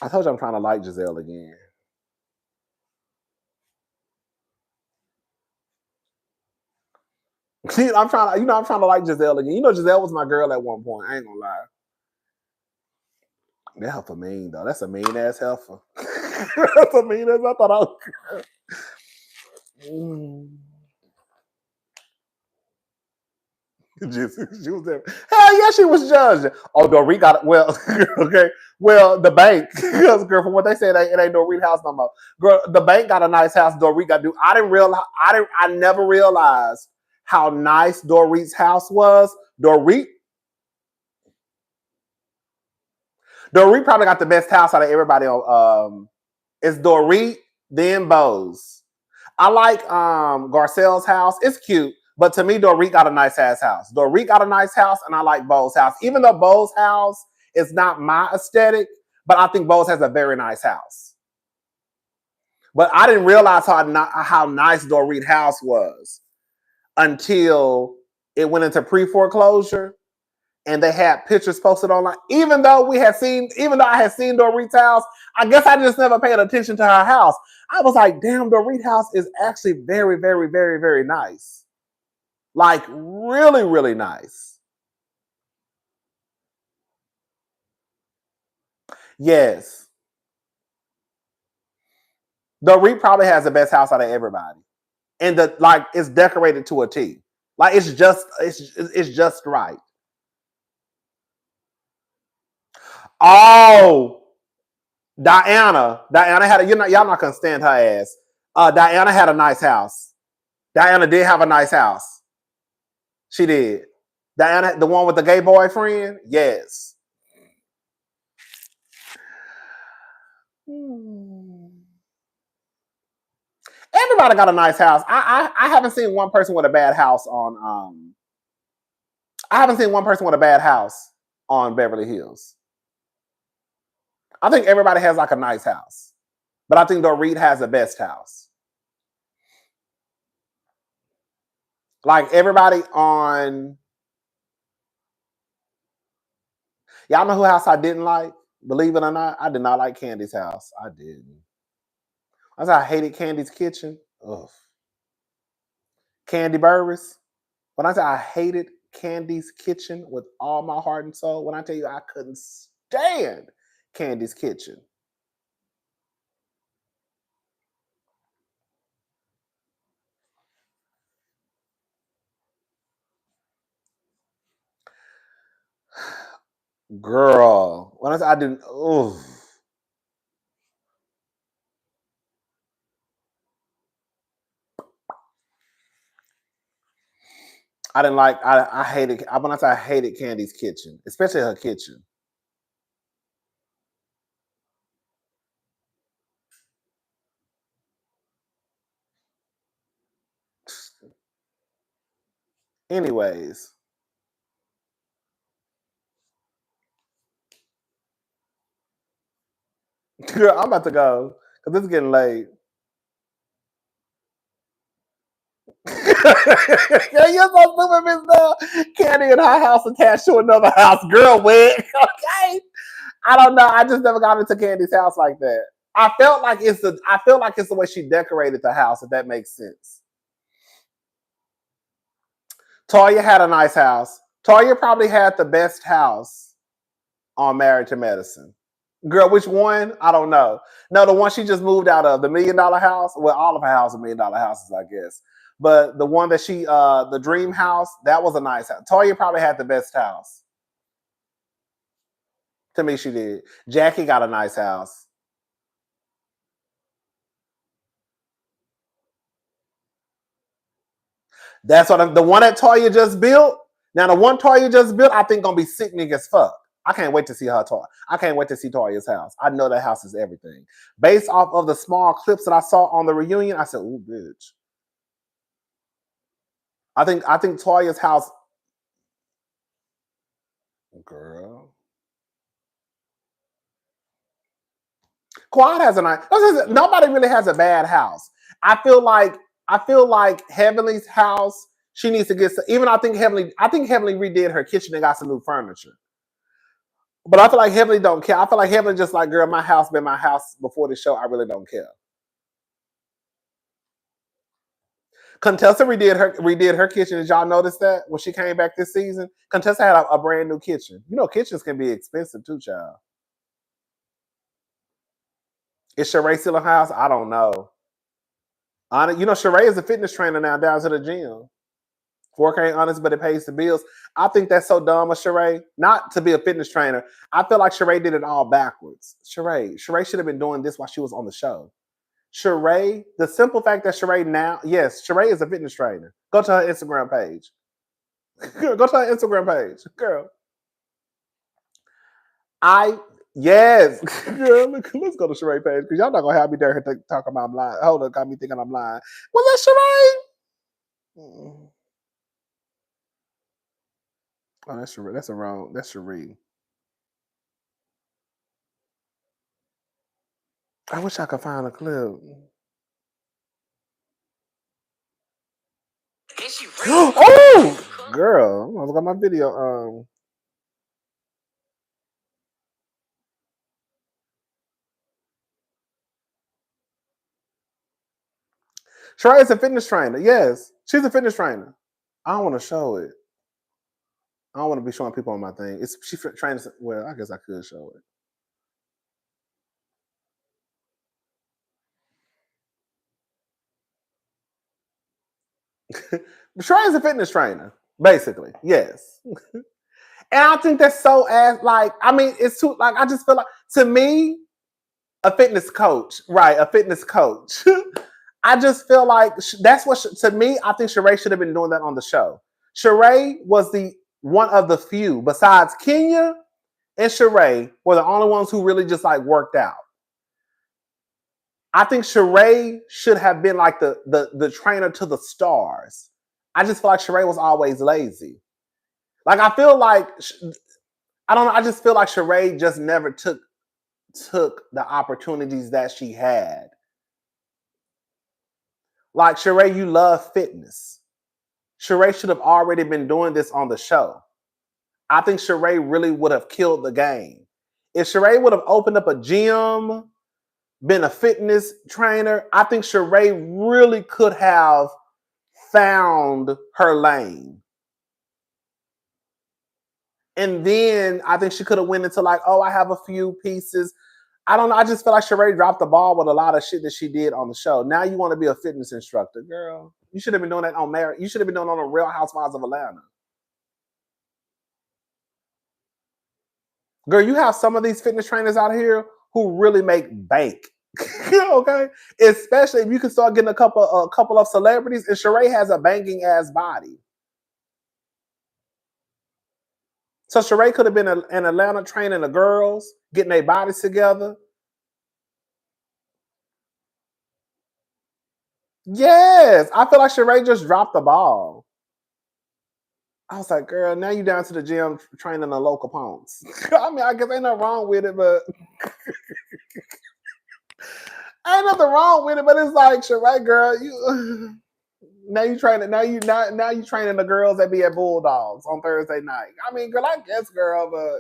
I told you I'm trying to like Giselle again. I'm trying to like Giselle again. Giselle was my girl at one point. I ain't gonna lie. That heifer mean though. That's a mean ass heifer. That's a mean ass. I thought I was. She was there. Hell yeah, she was judged. Oh, Dorit got it. Well, okay. Well, the bank, because girl, from what they said, it ain't Dorit house no more. Girl, the bank got a nice house. Dorit got to do. I never realized how nice Dorit's house was. Dorit probably got the best house out of everybody on. It's Dorit, then Bose. I like Garcelle's house. It's cute. But to me, Dorit got a nice ass house. Dorit got a nice house, and I like Bo's house. Even though Bo's house is not my aesthetic, but I think Bo's has a very nice house. But I didn't realize how nice Dorit house was until it went into pre-foreclosure and they had pictures posted online. Even though I had seen Dorit's house, I guess I just never paid attention to her house. I was like, damn, Dorit house is actually very, very, very, very nice. Like really, really nice. Yes. Dorit probably has the best house out of everybody. And it's decorated to a T. Like it's just right. Oh, Diana had y'all not gonna stand her ass. Diana had a nice house. Diana did have a nice house. She did. Diana, the one with the gay boyfriend, yes. Everybody got a nice house. I haven't seen one person with a bad house on I haven't seen one person with a bad house on Beverly Hills. I think everybody has like a nice house. But I think Dorit has the best house. Like everybody on... Y'all know who house I didn't like? Believe it or not, I did not like Candy's house. I didn't. I hated Candy's kitchen. Ugh. Candy Burris. When I say I hated Candy's kitchen with all my heart and soul, when I tell you I couldn't stand Candy's kitchen. Girl, when I didn't, oh. I didn't like, I hated, when I say I hated Candy's kitchen, especially her kitchen. Anyways. Girl, I'm about to go because it's getting late. Yeah, you're so stupid, Miss Diane. Candy in her house attached to another house. Girl, wig. Okay. I don't know. I just never got into Candy's house like that. I feel like it's the way she decorated the house, if that makes sense. Toya had a nice house. Toya probably had the best house on Married to Medicine. Girl, which one? I don't know. No, the one she just moved out of, the $1 million house. Well, all of her houses are $1 million houses, I guess. But the one that the dream house, that was a nice house. Toya probably had the best house. To me, she did. Jackie got a nice house. That's what the one that Toya just built. Now, the one Toya just built, I think gonna be sickening as fuck. I can't wait to see her Toya. I can't wait to see Toya's house. I know that house is everything. Based off of the small clips that I saw on the reunion, I said, "Ooh, bitch." I think Toya's house, girl. Quad has a nice. Nobody really has a bad house. I feel like Heavenly's house. She needs to get. Even I think Heavenly redid her kitchen and got some new furniture. But I feel like Heavenly don't care. I feel like Heavenly just like, girl, my house been my house before the show. I really don't care. Contessa redid her kitchen. Did y'all notice that when she came back this season? Contessa had a brand new kitchen. You know, kitchens can be expensive too, child. Is Sheree still in her house? I don't know. You know, Sheree is a fitness trainer now down to the gym. Work ain't honest, but it pays the bills. I think that's so dumb of Sheree, not to be a fitness trainer. I feel like Sheree did it all backwards. Sheree should have been doing this while she was on the show. Sheree, the simple fact that Sheree is a fitness trainer. Go to her Instagram page. Go to her Instagram page, girl. Yes, girl. Let's go to Sheree page because y'all not gonna have me there talking about I'm lying. Hold on, got me thinking I'm lying. Was that Sheree? Oh, that's Cherie. That's a wrong. That's Cherie. I wish I could find a clip. Is she Oh, girl! I got my video. Sheree is a fitness trainer. Yes, she's a fitness trainer. I don't want to show it. I don't want to be showing people on my thing. She trains. Well, I guess I could show it. Sheree is a fitness trainer, basically. Yes, and I think that's so as like. I mean, it's too like. I just feel like to me, a fitness coach, right? A fitness coach. I just feel like that's what to me. I think Sheree should have been doing that on the show. Sheree was the one of the few besides Kenya and Sheree were the only ones who really just like worked out. I think Sheree should have been like the trainer to the stars. I just feel like Sheree was always lazy. Like I feel like I don't know. I just feel like Sheree just never took the opportunities that she had. Like Sheree, you love fitness. Sheree should have already been doing this on the show. I think Sheree really would have killed the game. If Sheree would have opened up a gym, been a fitness trainer, I think Sheree really could have found her lane. And then I think she could have went into like, oh, I have a few pieces. I don't know. I just feel like Sheree dropped the ball with a lot of shit that she did on the show. Now you want to be a fitness instructor, girl. You should have been doing that on Mary. You should have been doing it on the Real Housewives of Atlanta. Girl, you have some of these fitness trainers out here who really make bank. Okay, especially if you can start getting a couple of celebrities. And Sheree has a banging ass body, so Sheree could have been in Atlanta training the girls, getting their bodies together. Yes, I feel like Sheree just dropped the ball. I was like, girl, now you down to the gym training the local punks. I mean, I guess ain't nothing wrong with it, but ain't nothing wrong with it. But it's like, Sheree, girl, you now you training now you training the girls that be at Bulldogs on Thursday night. I mean, girl, I guess, girl, but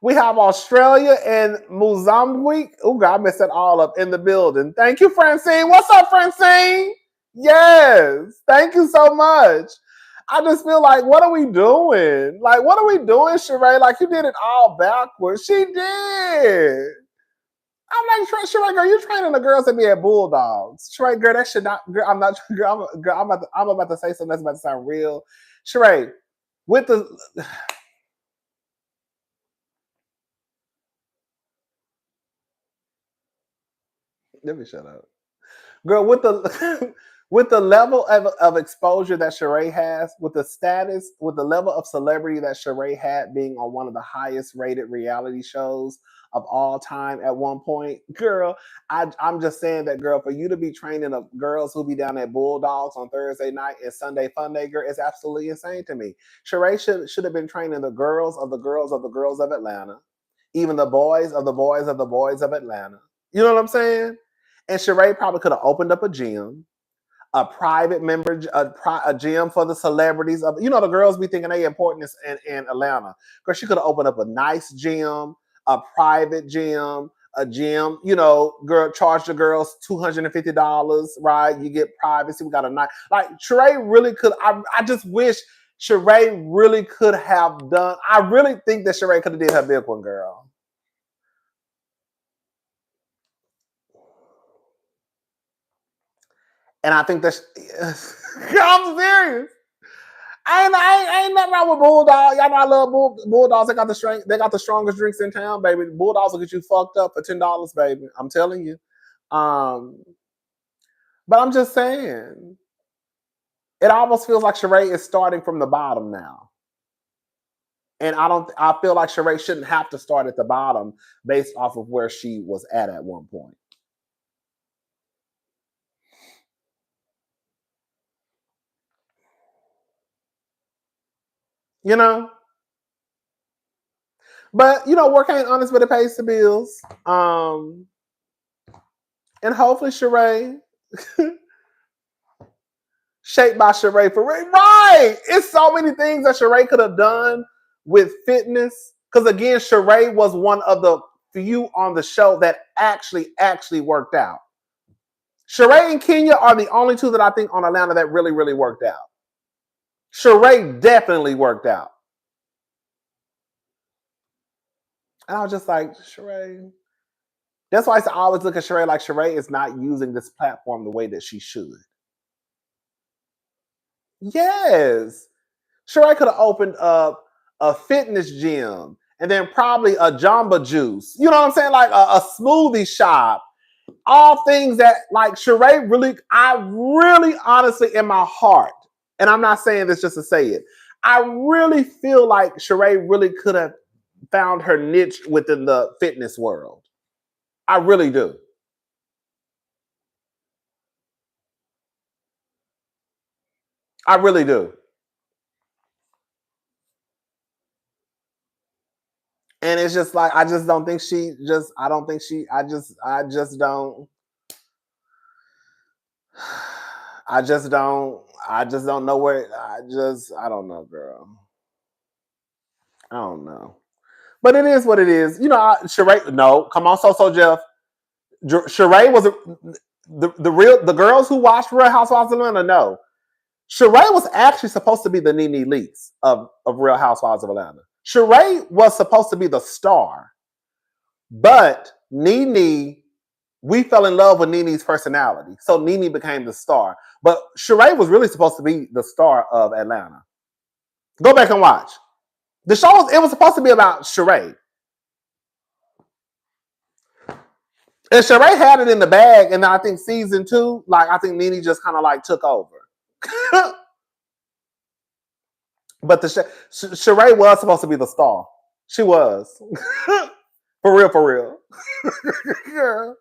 we have Australia and Mozambique. Oh, God, I messed that all up in the building. Thank you, Francine. What's up, Francine? Yes. Thank you so much. I just feel like, what are we doing? Like, what are we doing, Sheree? Like, you did it all backwards. She did. I'm like, Sheree, girl, you're training the girls to be at Bulldogs. Sheree, girl, that should not, girl, I'm not, girl, I'm about to say something that's about to sound real. Sheree, with the, let me shut up. Girl, with the with the level of exposure that Sheree has, with the status, with the level of celebrity that Sheree had being on one of the highest rated reality shows of all time at one point, girl, I'm just saying that, girl, for you to be training the girls who be down at Bulldogs on Thursday night and Sunday Fun Day, girl, is absolutely insane to me. Sheree should have been training the girls of the girls of the girls of Atlanta, even the boys of the boys of the boys of Atlanta. You know what I'm saying? And Sheree probably could have opened up a gym, a private member, a gym for the celebrities. Of you know, the girls be thinking they important in Atlanta. Because she could have opened up a nice gym, a private gym, a gym. You know, girl charge the girls $250. Right, you get privacy. We got a night. Like Sheree really could. I just wish Sheree really could have done. I really think that Sheree could have did her big one, girl. And I think that's I'm serious. I ain't nothing wrong with Bulldogs. Y'all know I love Bulldogs. They got the strength. They got the strongest drinks in town, baby. Bulldogs will get you fucked up for $10, baby. I'm telling you. Um, but I'm just saying, it almost feels like Sheree is starting from the bottom now, and I don't. I feel like Sheree shouldn't have to start at the bottom based off of where she was at one point. You know? But, you know, work ain't honest, but it pays the bills. And hopefully Sheree, shaped by Sheree for real. Right. It's so many things that Sheree could have done with fitness. Because again, Sheree was one of the few on the show that actually worked out. Sheree and Kenya are the only two that I think on Atlanta that really worked out. Sheree definitely worked out. And I was just like, Sheree. That's why I always look at Sheree like Sheree is not using this platform the way that she should. Yes. Sheree could have opened up a fitness gym and then probably a Jamba Juice. You know what I'm saying? Like a smoothie shop. All things that like Sheree really, I really honestly in my heart, and I'm not saying this just to say it, I really feel like Sheree really could have found her niche within the fitness world. I really do. I really do. And it's just like I just don't think she just I don't think she I just don't I just don't know where I don't know, girl. I don't know. But it is what it is. You know, Sheree, no, come on, so Jeff. Sheree was the girls who watched Real Housewives of Atlanta. No, Sheree was actually supposed to be the Nene Leakes of Real Housewives of Atlanta. Sheree was supposed to be the star, but Nene, we fell in love with Nene's personality, so Nene became the star. But Sheree was really supposed to be the star of Atlanta. Go back and watch. The show was supposed to be about Sheree. And Sheree had it in the bag, and I think season 2, like I think Nene just kind of like took over. But Sheree was supposed to be the star. She was. For real. Yeah.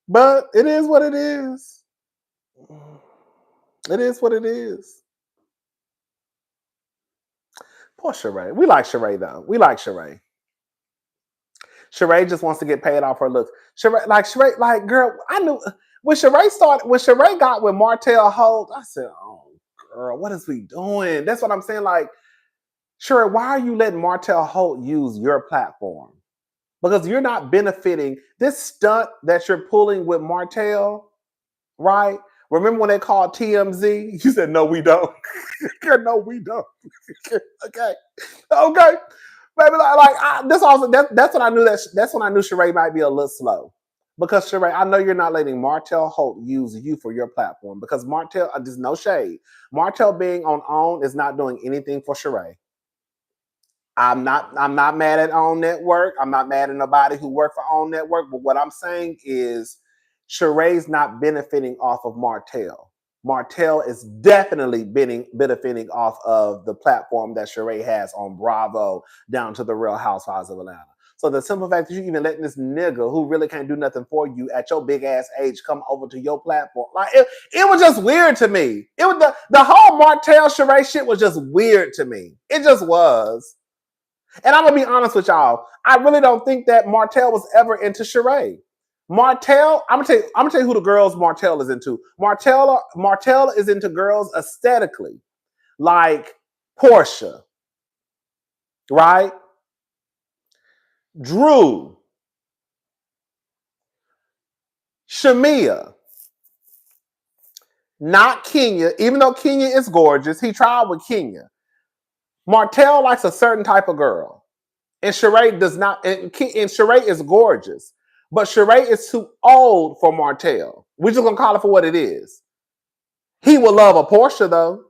But it is what it is. It is what it is. Poor Sheree. We like Sheree though. We like Sheree. Sheree just wants to get paid off her looks. Sheree, like, girl, I knew when Sheree got with Martell Holt, I said, oh, girl, what is we doing? That's what I'm saying. Like, Sheree, why are you letting Martell Holt use your platform? Because you're not benefiting. This stunt that you're pulling with Martell, right? Remember when they called TMZ? You said, no, we don't. No, we don't. Okay. Baby, that's when I knew that's when I knew Sheree might be a little slow. Because Sheree, I know you're not letting Martell Holt use you for your platform. Because Martell, there's no shade. Martell being on OWN is not doing anything for Sheree. I'm not mad at OWN Network. I'm not mad at nobody who worked for OWN Network. But what I'm saying is Sheree's not benefiting off of Martell. Martell is definitely benefiting off of the platform that Sheree has on Bravo down to the Real Housewives of Atlanta. So the simple fact that you even letting this nigga who really can't do nothing for you at your big ass age come over to your platform, like it was just weird to me. It was the whole Martell Sheree shit was just weird to me. It just was. And I'm gonna be honest with y'all. I really don't think that Martell was ever into Sheree. Martell, I'm gonna tell you who the girls Martell is into. Martell is into girls aesthetically, like Porsha, right? Drew, Shamea, not Kenya. Even though Kenya is gorgeous, he tried with Kenya. Martell likes a certain type of girl, and Sheree does not. And Sheree is gorgeous. But Sheree is too old for Martell. We're just gonna call it for what it is. He will love a Porsha though.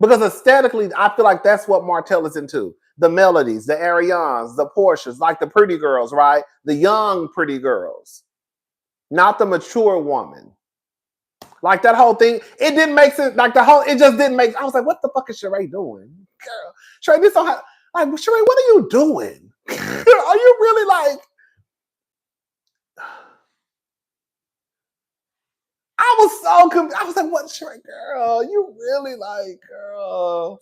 Because aesthetically, I feel like that's what Martell is into. The melodies, the Arianes, the Portias, like the pretty girls, right? The young pretty girls. Not the mature woman. Like that whole thing, it didn't make sense. It just didn't make sense. I was like, what the fuck is Sheree doing? Girl, Sheree, this don't have, like, Sheree, what are you doing? Are you really like, I was so confused. I was like, what, Sheree, girl? You really like, girl.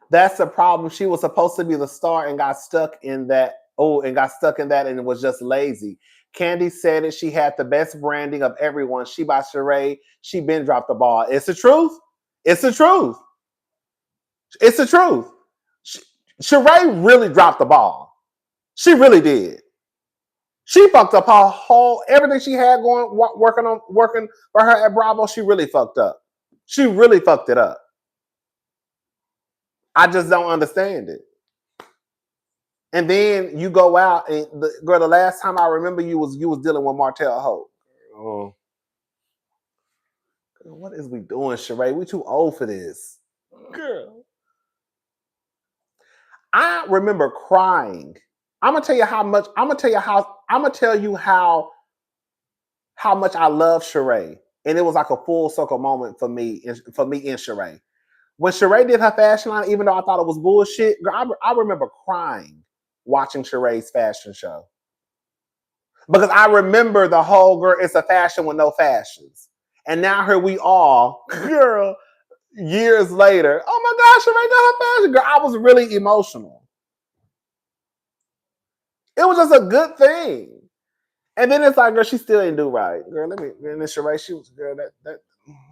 That's the problem. She was supposed to be the star and got stuck in that. Oh, and got stuck in that and was just lazy. Candy said it. She had the best branding of everyone. She by Sheree. She been dropped the ball. It's the truth. It's the truth. It's the truth. Sheree really dropped the ball. She really did. She fucked up her whole everything she had going working for her at Bravo. She really fucked up. She really fucked it up. I just don't understand it. And then you go out and the last time I remember you was dealing with Martell Hope. Oh, girl, what is we doing, Sheree? We too old for this, girl. I remember crying. I'm gonna tell you how much. I'm gonna tell you how much I love Sheree, and it was like a full circle moment for me and Sheree. When Sheree did her fashion line, even though I thought it was bullshit, girl, I remember crying watching Sheree's fashion show. Because I remember the whole girl, it's a fashion with no fashions. And now here we are, girl, years later. Oh my gosh, Sheree got her fashion. Girl, I was really emotional. It was just a good thing. And then it's like, girl, she still ain't do right. Girl, and then Sheree, she was, girl, that.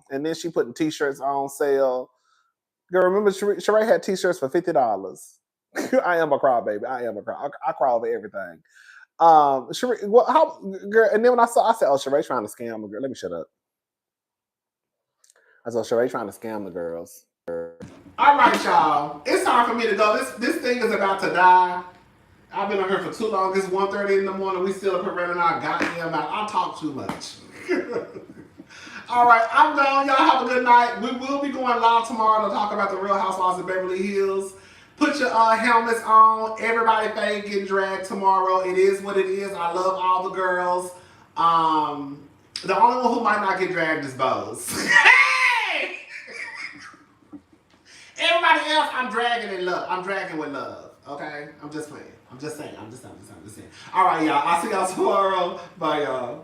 And then she putting t-shirts on sale. Girl, remember Sheree had t-shirts for $50. I am a crybaby. I cry over everything. Sheree, well, how, girl? And then when I said, "Oh, Sheree trying to scam the girl." Let me shut up. I said, "Sheree trying to scam the girls." All right, y'all. It's time for me to go. This thing is about to die. I've been on here for too long. It's 1:30 in the morning. We still up here running our goddamn mouth. I talk too much. All right, I'm gone. Y'all have a good night. We will be going live tomorrow to talk about the Real Housewives of Beverly Hills. Put your helmets on. Everybody fade getting dragged tomorrow. It is what it is. I love all the girls. The only one who might not get dragged is Bose. Hey! Everybody else, I'm dragging in love. I'm dragging with love. Okay? I'm just playing. I'm just saying. All right, y'all. I'll see y'all tomorrow. Bye, y'all.